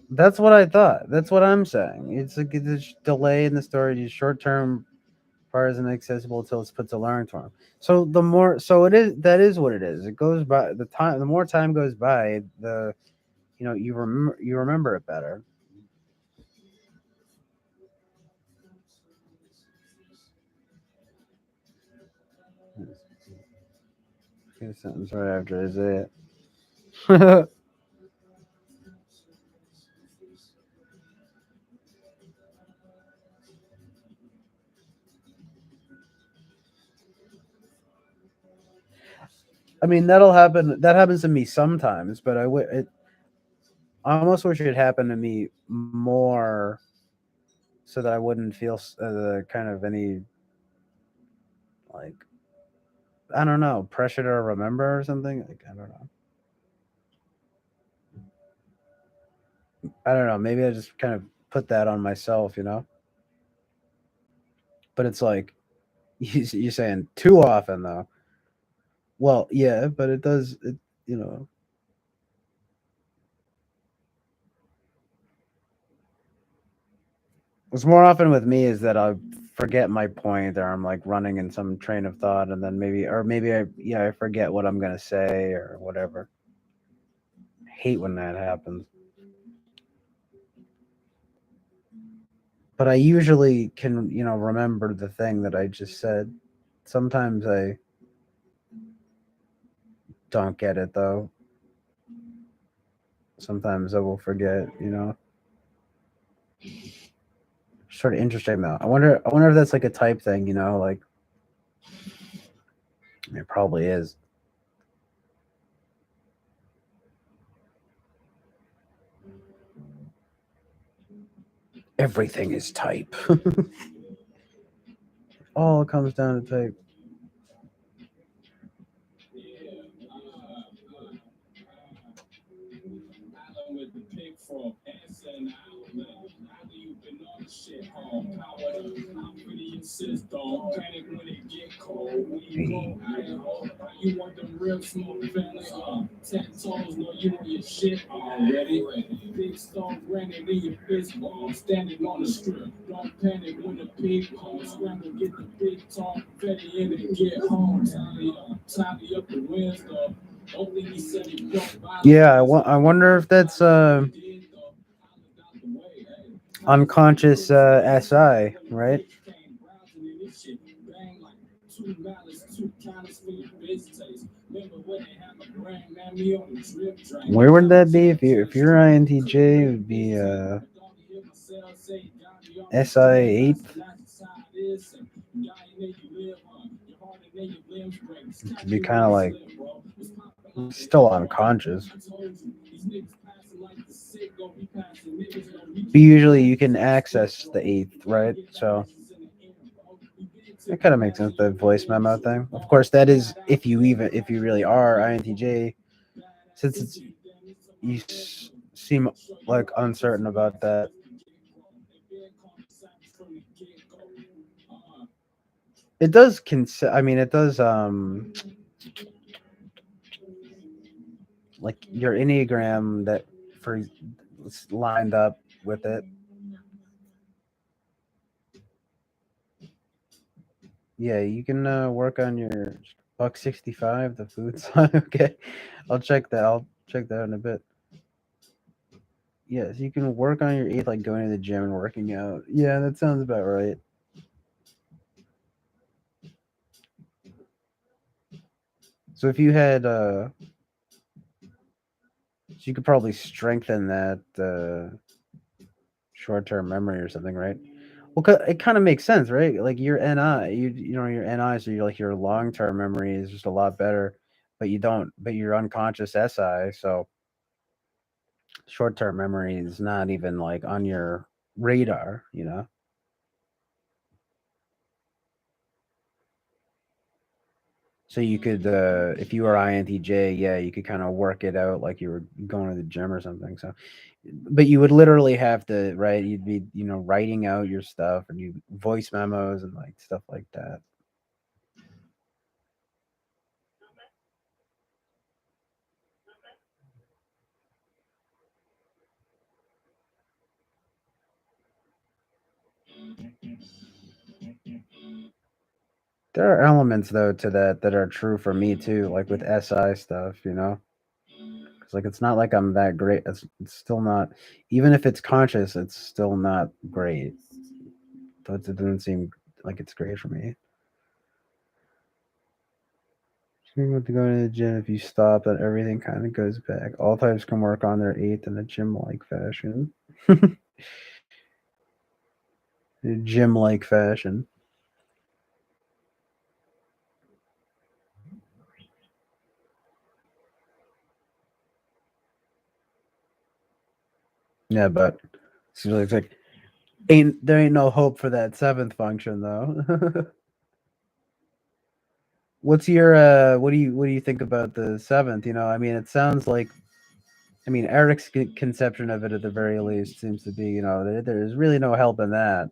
That's what I thought. That's what I'm saying. It's like this delay in the story, short term part isn't accessible until it's put to learn term. So the more, so it is, that is what it is. It goes by the time. The more time goes by, the you remember it better. Get a sentence right after I say it. I mean, that'll happen. That happens to me sometimes, but I almost wish it happened to me more, so that I wouldn't feel the kind of any, like, I don't know, pressure to remember or something. Like, I don't know. Maybe I just kind of put that on myself, you know. But it's like you're saying too often though. Well, yeah, but it does. It, you know, what's more often with me is that I forget my point, or I'm like running in some train of thought, and then maybe I forget what I'm gonna say or whatever. I hate when that happens. But I usually can, remember the thing that I just said. Sometimes I don't get it though. Sometimes I will forget. Sort of interesting though. I wonder if that's like a type thing. Like it probably is. Everything is type. All comes down to type. Yeah, I wonder if that's unconscious SI, right? Where would that be if you're INTJ? It would be SI eighth. To be kind of like still unconscious. But usually you can access the eighth, right? So that kind of makes sense. The voice memo thing. Of course, that is if you really are INTJ, since it's seem like uncertain about that. It does I mean, it does like your enneagram that for lined up with it. Yeah, you can work on your buck 65, the food sign. Okay, I'll check that. I'll check that in a bit. Yes, you can work on your eighth, like going to the gym and working out. Yeah, that sounds about right. So if you had, so you could probably strengthen that short-term memory or something, right? Well, it kind of makes sense, right? Like your NI, you know your NI, so you're like your long-term memory is just a lot better, but you don't, but your unconscious SI, so short-term memory is not even like on your radar, you know. So you could, if you were INTJ, yeah, you could kind of work it out like you were going to the gym or something. So, but you would literally have to, right? You'd be, writing out your stuff and you voice memos and like stuff like that. There are elements though to that are true for me too, like with SI stuff, you know. Because like it's not like I'm that great. It's still not, even if it's conscious, it's still not great. It doesn't seem like it's great for me. You want to go to the gym. If you stop, then everything kind of goes back. All types can work on their eighth in a gym-like fashion. Gym-like fashion. Yeah, but it's like ain't there ain't no hope for that seventh function though. What's your what do you think about the seventh? I mean, it sounds like, I mean, Eric's conception of it at the very least seems to be, there's really no help in that.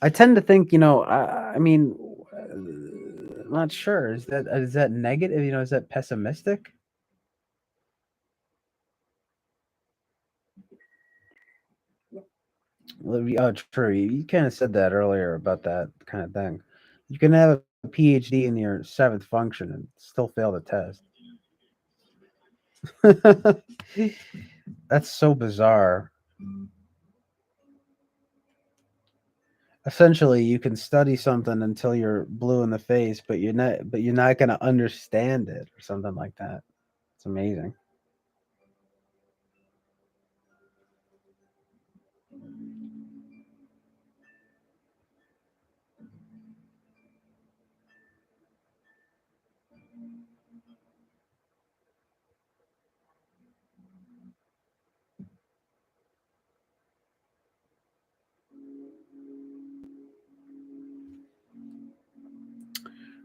I tend to think, I mean, I'm not sure. Is that negative? Is that pessimistic? Well, oh, true. You kind of said that earlier about that kind of thing. You can have a PhD in your seventh function and still fail the test. That's so bizarre. Essentially, you can study something until you're blue in the face, but you're not going to understand it or something like that. It's amazing.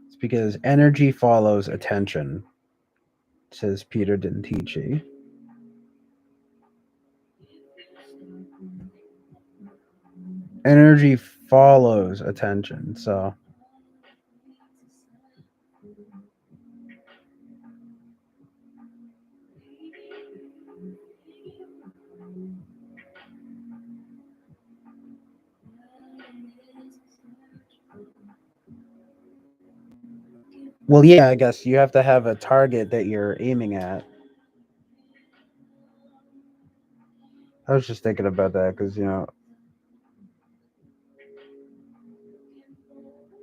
It's because energy follows attention, says Peter Dintici. Energy follows attention. So Well, yeah, I guess you have to have a target that you're aiming at. I was just thinking about that because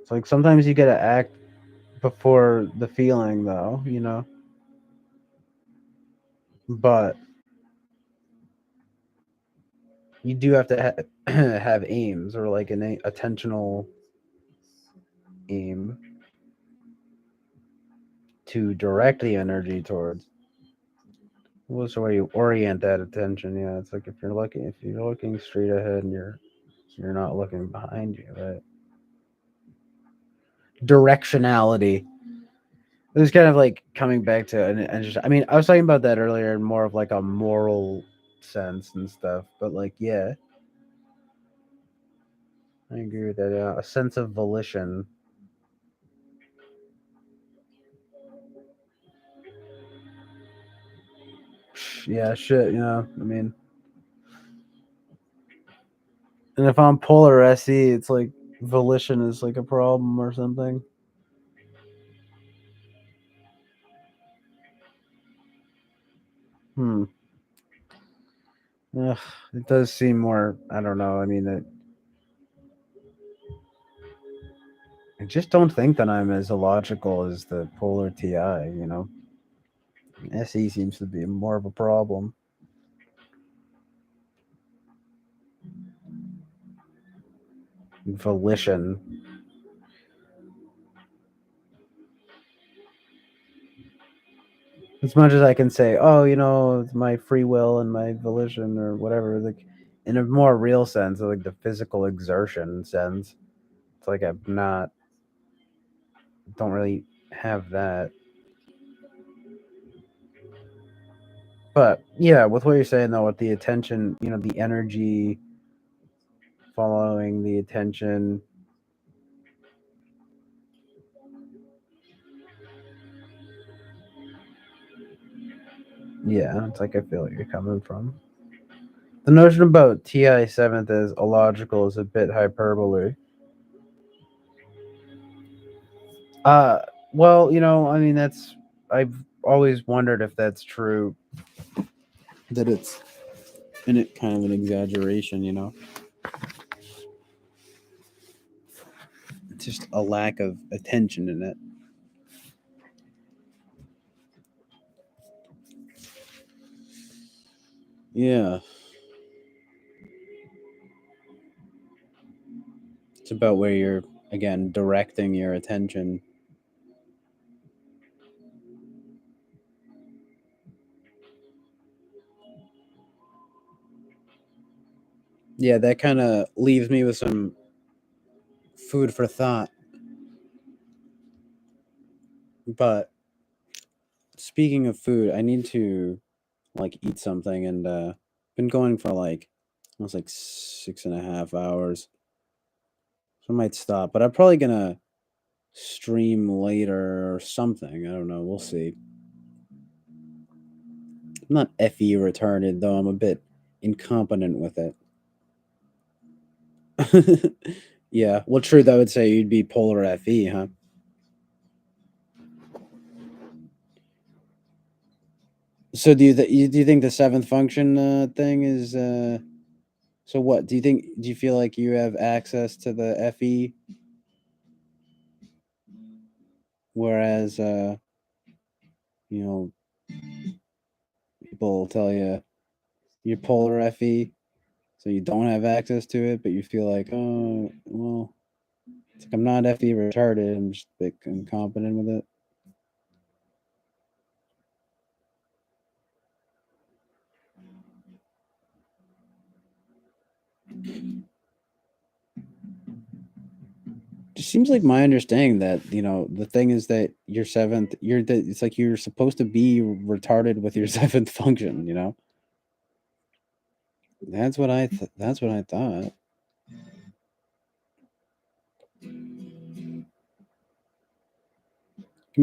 it's like sometimes you gotta act before the feeling, though. But you do have to have aims or like an attentional aim to direct the energy towards. What's the way you orient that attention? Yeah, it's like if you're looking straight ahead and you're not looking behind you, right? Directionality. It was kind of like coming back to and just I mean, I was talking about that earlier in more of like a moral sense and stuff, but like yeah, I agree with that. Yeah. A sense of volition. Yeah, shit, I mean, and if I'm polar SE, it's like volition is like a problem or something. Hmm. Ugh, it does seem more. I don't know. I mean, I just don't think that I'm as illogical as the polar TI. SE seems to be more of a problem. Volition. As much as I can say, oh, it's my free will and my volition or whatever, like in a more real sense, like the physical exertion sense, it's like I'm not, don't really have that. But yeah, with what you're saying though, with the attention, the energy following the attention, yeah, it's like I feel like you're coming from. The notion about TI seventh as illogical is a bit hyperbole. Uh, well, I mean, I've always wondered if that's true, that it's in it kind of an exaggeration. It's just a lack of attention in it. Yeah, it's about where you're, again, directing your attention. Yeah, that kind of leaves me with some food for thought. But speaking of food, I need to like eat something, and been going for like almost like 6.5 hours. So I might stop, but I'm probably gonna stream later or something. I don't know. We'll see. I'm not FE retarded though. I'm a bit incompetent with it. Yeah. Well, truth, I would say you'd be polar FE, huh? So do you think the seventh function thing is so what do you feel like you have access to the FE, whereas you know people tell you you're polar FE, so you don't have access to it, but you feel like, oh well, it's like I'm not FE retarded, I'm just a bit incompetent with it. It seems like my understanding that the thing is that your seventh, it's like you're supposed to be retarded with your seventh function. That's what I thought. Can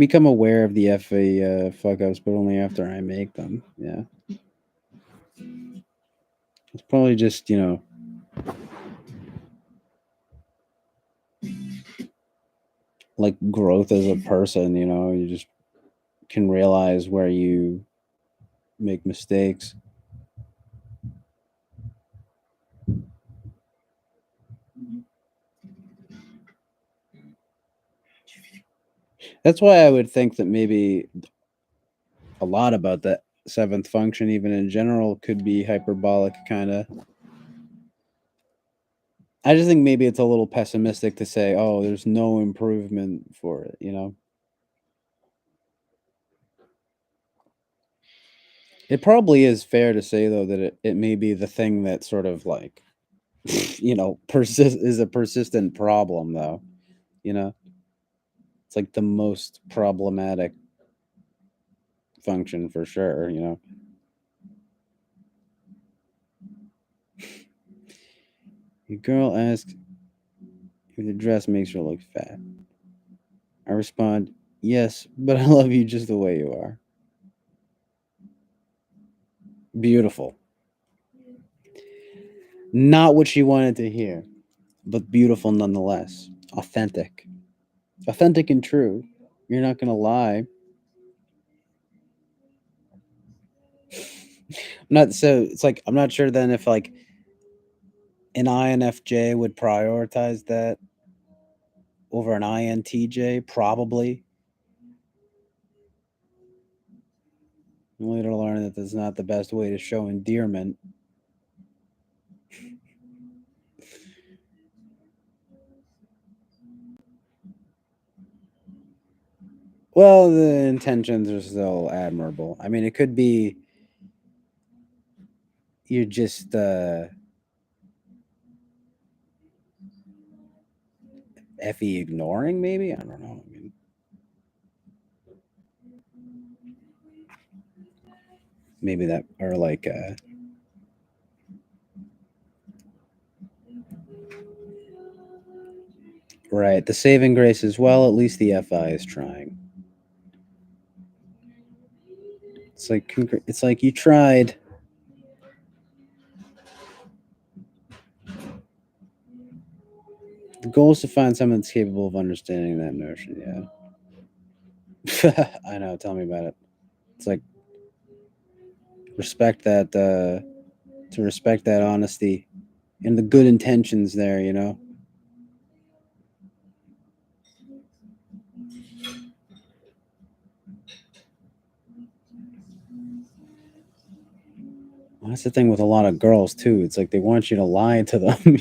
become aware of the FA fuck ups, but only after I make them. Yeah, it's probably just like growth as a person. You just can realize where you make mistakes. That's why I would think that maybe a lot about that seventh function, even in general, could be hyperbolic, kind of. I just think maybe it's a little pessimistic to say, oh, there's no improvement for it. It probably is fair to say, though, that it may be the thing that sort of like, is a persistent problem, though. You know, it's like the most problematic function for sure. Your girl asks if the dress makes her look fat. I respond, yes, but I love you just the way you are. Beautiful. Not what she wanted to hear, but beautiful nonetheless. Authentic. Authentic and true. You're not going to lie. Not so it's like I'm not sure then if like an INFJ would prioritize that over an INTJ, probably. Only to learn that that's not the best way to show endearment. Well, the intentions are still admirable. I mean, it could be you're just effie ignoring, maybe. I don't know. I mean, maybe that or like right. The saving grace is well. At least the FI is trying. It's like you tried. The goal is to find someone that's capable of understanding that notion. Yeah, I know. Tell me about it. It's like respect that to respect that honesty and the good intentions there. Well, that's the thing with a lot of girls too. It's like they want you to lie to them.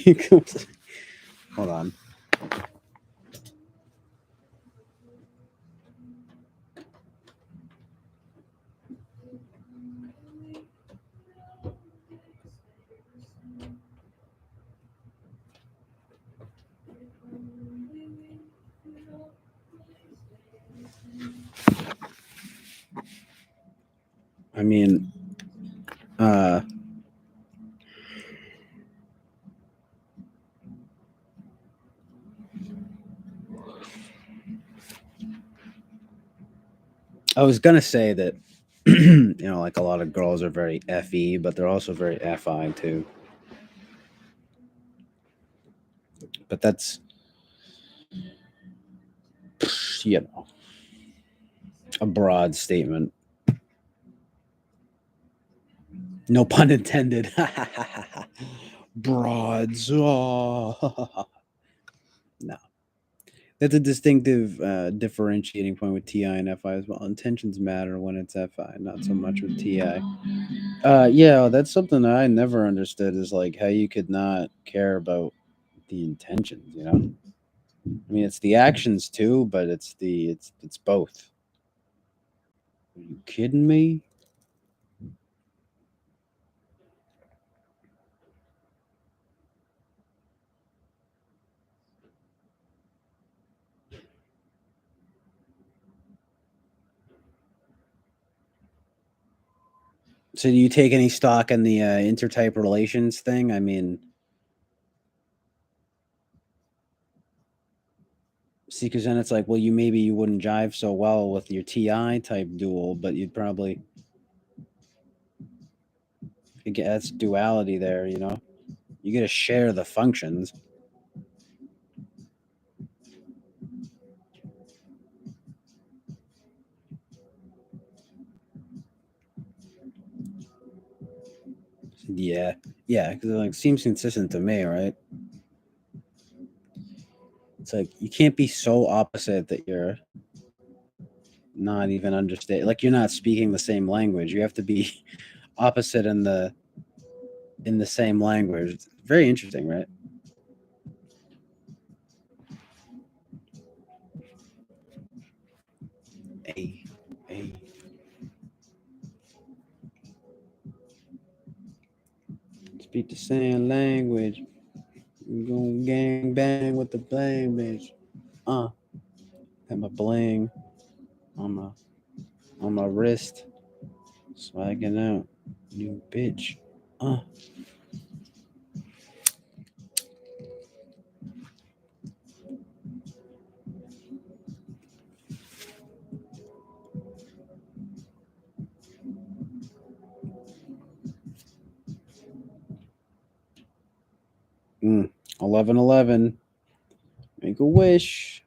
Hold on. I mean, uh, I was gonna say that like a lot of girls are very fe, but they're also very fi too. But that's you know a broad statement. No pun intended. Broads. Oh. No, that's a distinctive differentiating point with TI and FI as well. Intentions matter when it's FI, not so much with TI. Yeah, that's something that I never understood is like how you could not care about the intentions. I mean, it's the actions too, but it's both. Are you kidding me? So, do you take any stock in the intertype relations thing? I mean, see, because then it's like, well, maybe you wouldn't jive so well with your TI type duel, but you'd probably that's duality there. You get to share the functions. Yeah, because it like seems consistent to me, right? It's like you can't be so opposite that you're not even understand. Like you're not speaking the same language. You have to be opposite in the same language. It's very interesting, right? A, a. Speak the same language. We gon' gang bang with the bang, bitch. Got my bling on my wrist, swagging out. New bitch. Uh. 11-11. Make a wish.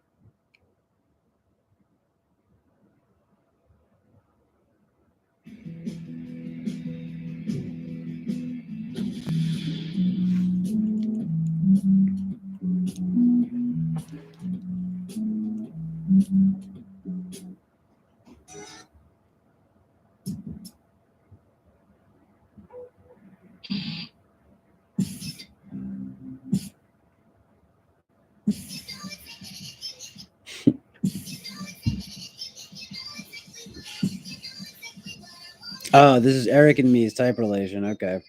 Oh, this is Eric and me's type relation. Okay.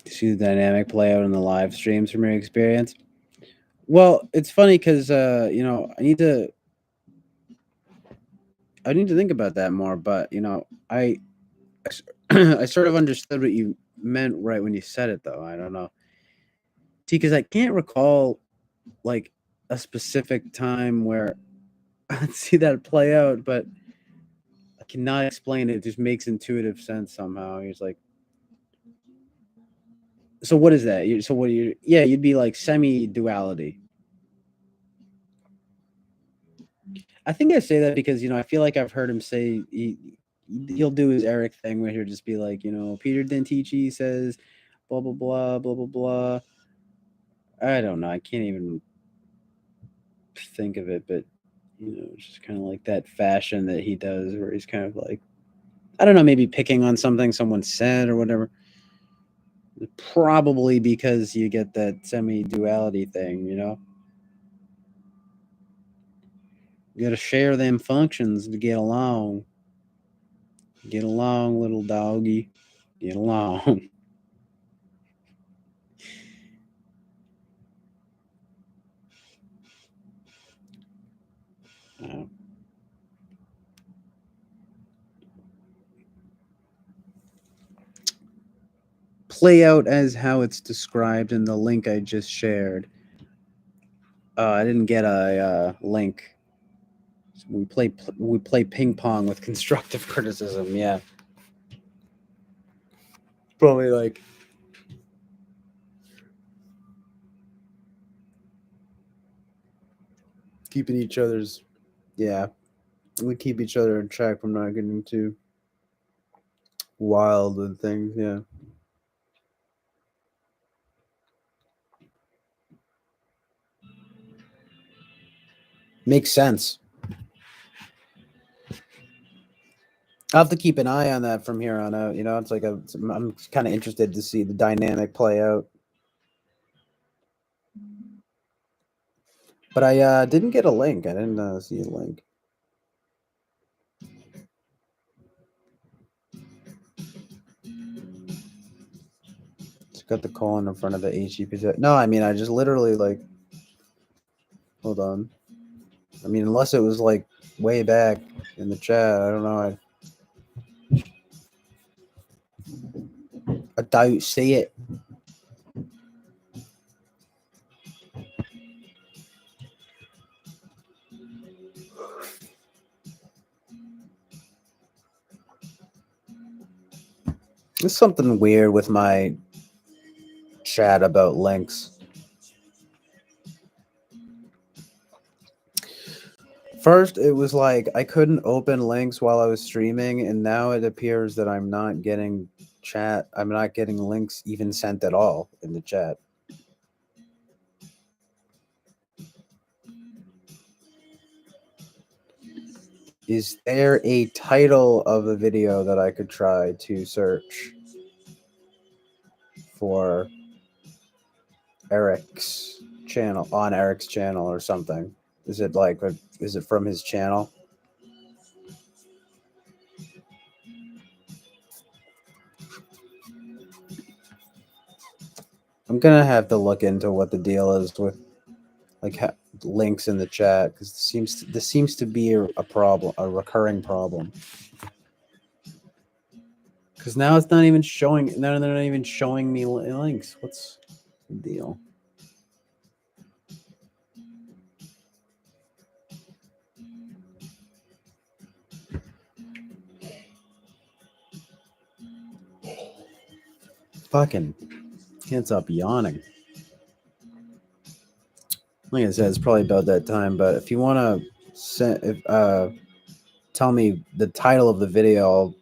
See the dynamic play out in the live streams from your experience. Well, it's funny because I need to think about that more. But I sort of understood what you meant right when you said it, though. I don't know. See, because I can't recall like a specific time where I see that play out, but I cannot explain it. It just makes intuitive sense somehow. He's like, so what is that? So what do you? Yeah, you'd be like semi-duality. I think I say that because I feel like I've heard him say he'll do his Eric thing where he'll just be like, Peter Dentici says, blah blah blah blah blah blah. I don't know. I can't even think of it, but it's just kind of like that fashion that he does, where he's kind of like, I don't know, maybe picking on something someone said or whatever. Probably because you get that semi-duality thing, You got to share them functions to get along. Get along, little doggy. Get along. Uh, play out as how it's described in the link I just shared. I didn't get a link. So we play ping pong with constructive criticism. Yeah, probably like keeping each other's. Yeah, we keep each other in check from not getting too wild and things. Yeah. Makes sense. I'll have to keep an eye on that from here on out. It's like I'm kind of interested to see the dynamic play out. But I didn't get a link. I didn't see a link. It's got the colon in front of the HEP. No, I mean I just literally like. Hold on. I mean, unless it was like way back in the chat, I don't know. I don't see it. There's something weird with my chat about links. First, it was like I couldn't open links while I was streaming, and now it appears that I'm not getting chat. I'm not getting links even sent at all in the chat. Is there a title of a video that I could try to search for Eric's channel on Eric's channel or something? Is it like is it from his channel? I'm gonna have to look into what the deal is with like links in the chat because this seems to be a problem, a recurring problem. Because now it's not even showing. No, they're not even showing me links. What's the deal? Fucking can't stop yawning. Like I said, it's probably about that time. But if you want to tell me the title of the video,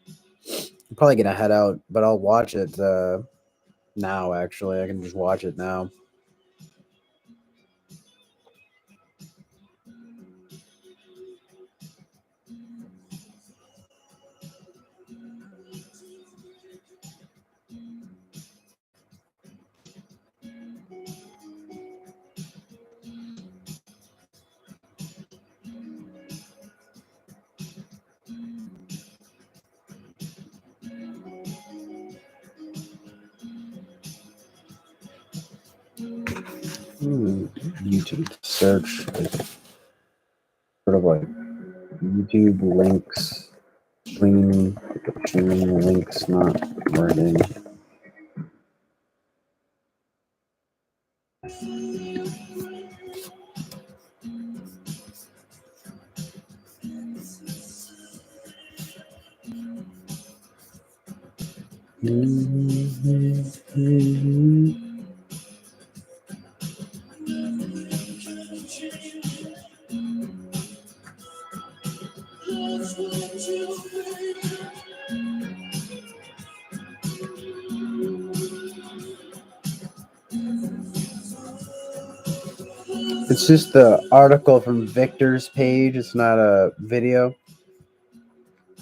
I'm probably gonna head out, but I'll watch it now. Actually, I can just watch it now. YouTube search sort of like YouTube links, streaming links not working. It's just the article from Victor's page. It's not a video.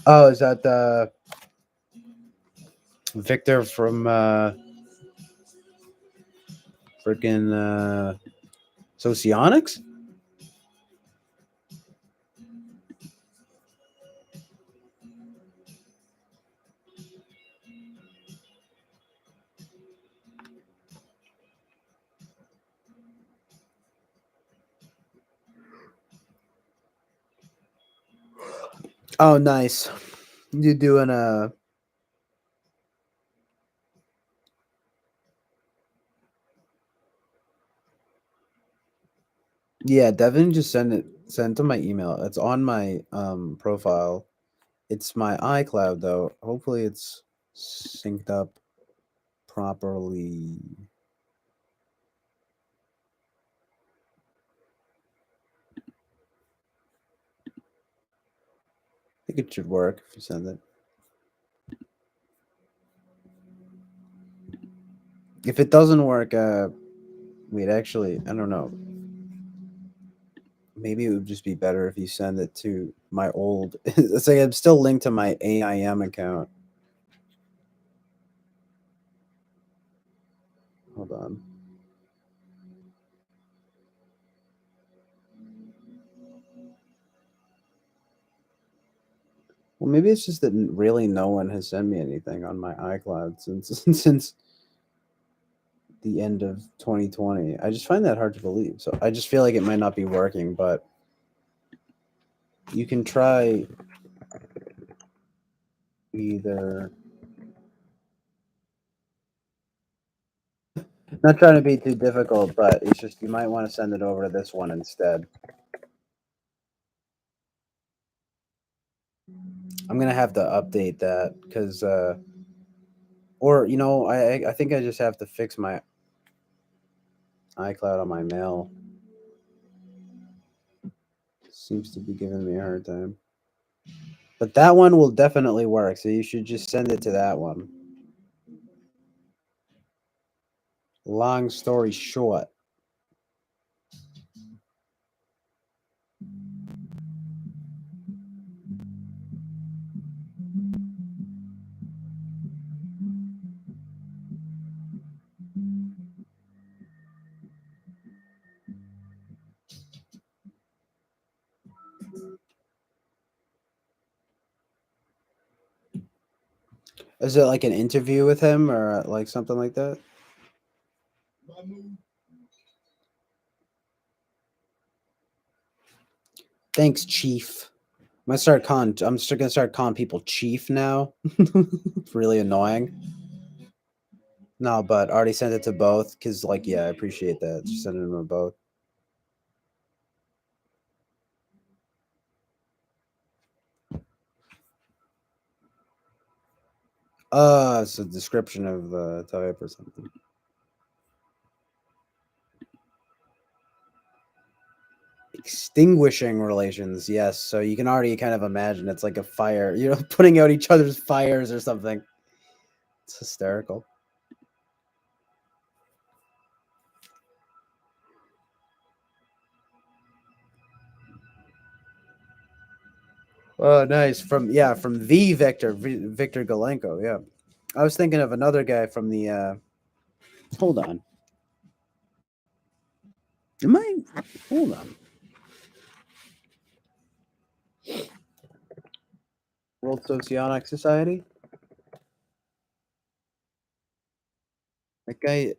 Oh, is that the Victor from freaking Socionics? Oh, nice. You doing a yeah, Devin just send to my email. It's on my profile. It's my iCloud though. Hopefully it's synced up properly. I think it should work if you send it. If it doesn't work, wait, actually, I don't know. Maybe it would just be better if you send it to my old. It's like I'm still linked to my AIM account. Hold on. Well, maybe it's just that really no one has sent me anything on my iCloud since the end of 2020. I just find that hard to believe. So I just feel like it might not be working, but you can try either. Not trying to be too difficult, but it's just you might want to send it over to this one instead. I'm gonna have to update that because, or you know, I think I just have to fix my iCloud on my mail. seems to be giving me a hard time. But that one will definitely work, so you should just send it to that one. Long story short. Is it like an interview with him or like something like that? Thanks, Chief. I'm just gonna start calling people Chief now. It's really annoying. No, but I already sent it to both because, like, yeah, I appreciate that. Just sending them to both. It's a description of the type or something. Extinguishing relations, yes. So you can already kind of imagine it's like a fire, putting out each other's fires or something. It's hysterical. Oh, nice. From the Victor Galenko. Yeah, I was thinking of another guy from the. Hold on. Am I? Hold on. World Socionic Society. That guy.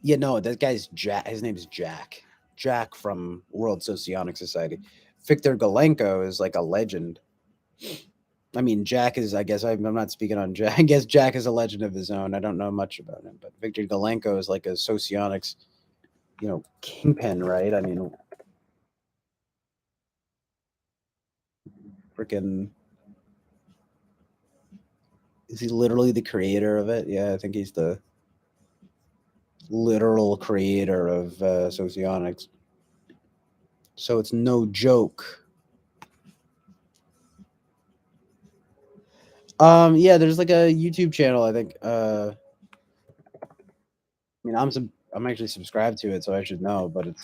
Yeah, no, that guy's Jack. His name is Jack. Jack from World Socionic Society. Victor Galenko is like a legend. I mean, Jack is. I guess I'm not speaking on Jack. I guess Jack is a legend of his own. I don't know much about him, but Victor Galenko is like a socionics, kingpin, right? I mean, freaking. Is he literally the creator of it? Yeah, I think he's the literal creator of socionics. So it's no joke. Yeah, there's like a YouTube channel. I think. I mean, I'm actually subscribed to it, so I should know. But if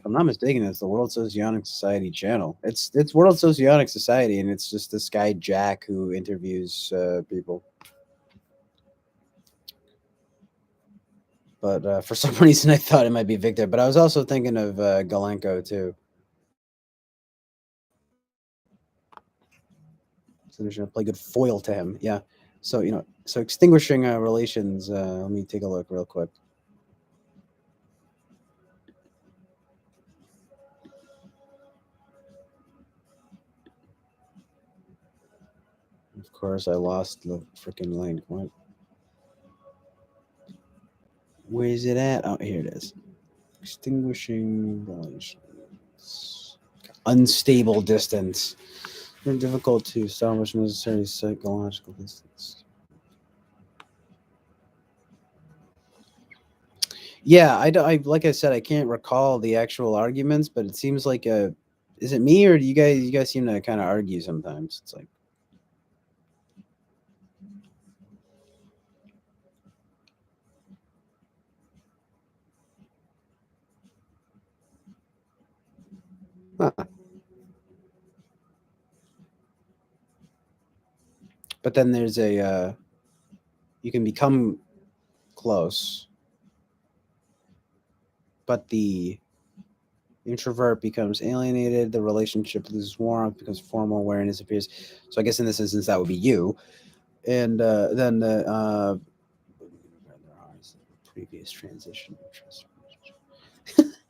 I'm not mistaken, it's the World Socionic Society channel. It's World Socionic Society, and it's just this guy Jack who interviews people. But for some reason, I thought it might be Victor. But I was also thinking of Galenko too. So they're gonna play good foil to him. Yeah. So so extinguishing relations. Let me take a look real quick. Of course, I lost the freaking link. What? Where is it at? Oh, here it is. Extinguishing relations. Unstable distance. Very difficult to establish necessary psychological distance. Yeah, I like I said, I can't recall the actual arguments, but it seems like is it me or do you guys seem to kind of argue sometimes? It's like huh. But then there's a you can become close, but the introvert becomes alienated, the relationship loses warmth because formal awareness appears. So I guess in this instance that would be you. And then the previous transition.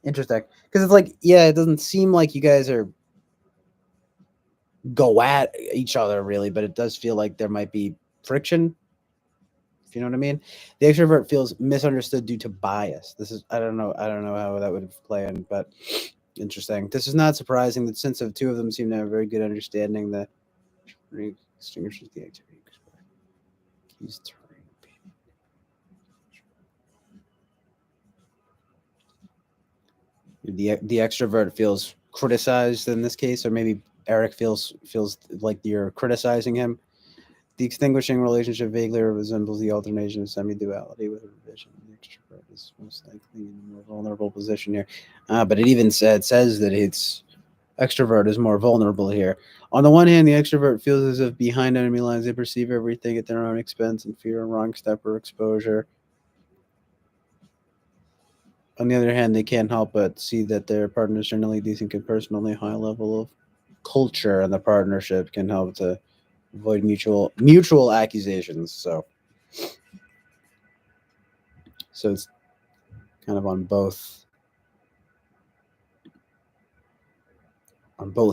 Interesting. Because it's like, yeah, it doesn't seem like you guys are go at each other really, but it does feel like there might be friction. If you know what I mean. The extrovert feels misunderstood due to bias. This is I don't know how that would play in, but interesting. This is not surprising that since the two of them seem to have a very good understanding that extinguishes the activity. He's the extrovert feels criticized in this case, or maybe Eric feels like you're criticizing him. The extinguishing relationship vaguely resembles the alternation of semi-duality with a revision. The extrovert is most likely in a more vulnerable position here, but it even says that it's extrovert is more vulnerable here. On the one hand, the extrovert feels as if behind enemy lines they perceive everything at their own expense and fear a wrong step or exposure. On the other hand, they can't help but see that their partners generally decent and personally high level of culture, and the partnership can help to avoid mutual accusations. So it's kind of on both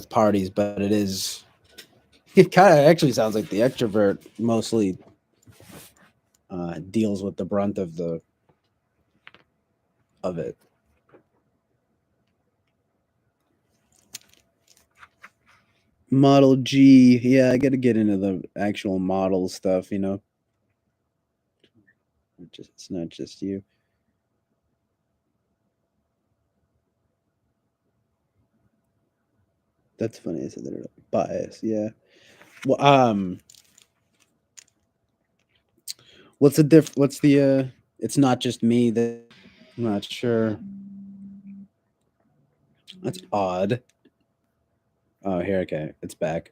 parties, but it kind of actually sounds like the extrovert mostly deals with the brunt of it. Model G, yeah, I got to get into the actual model stuff. It's not just you. That's funny. I said they're bias. Yeah. Well, what's the diff? What's the? It's not just me. That I'm not sure. That's odd. Oh, here. Okay, it's back.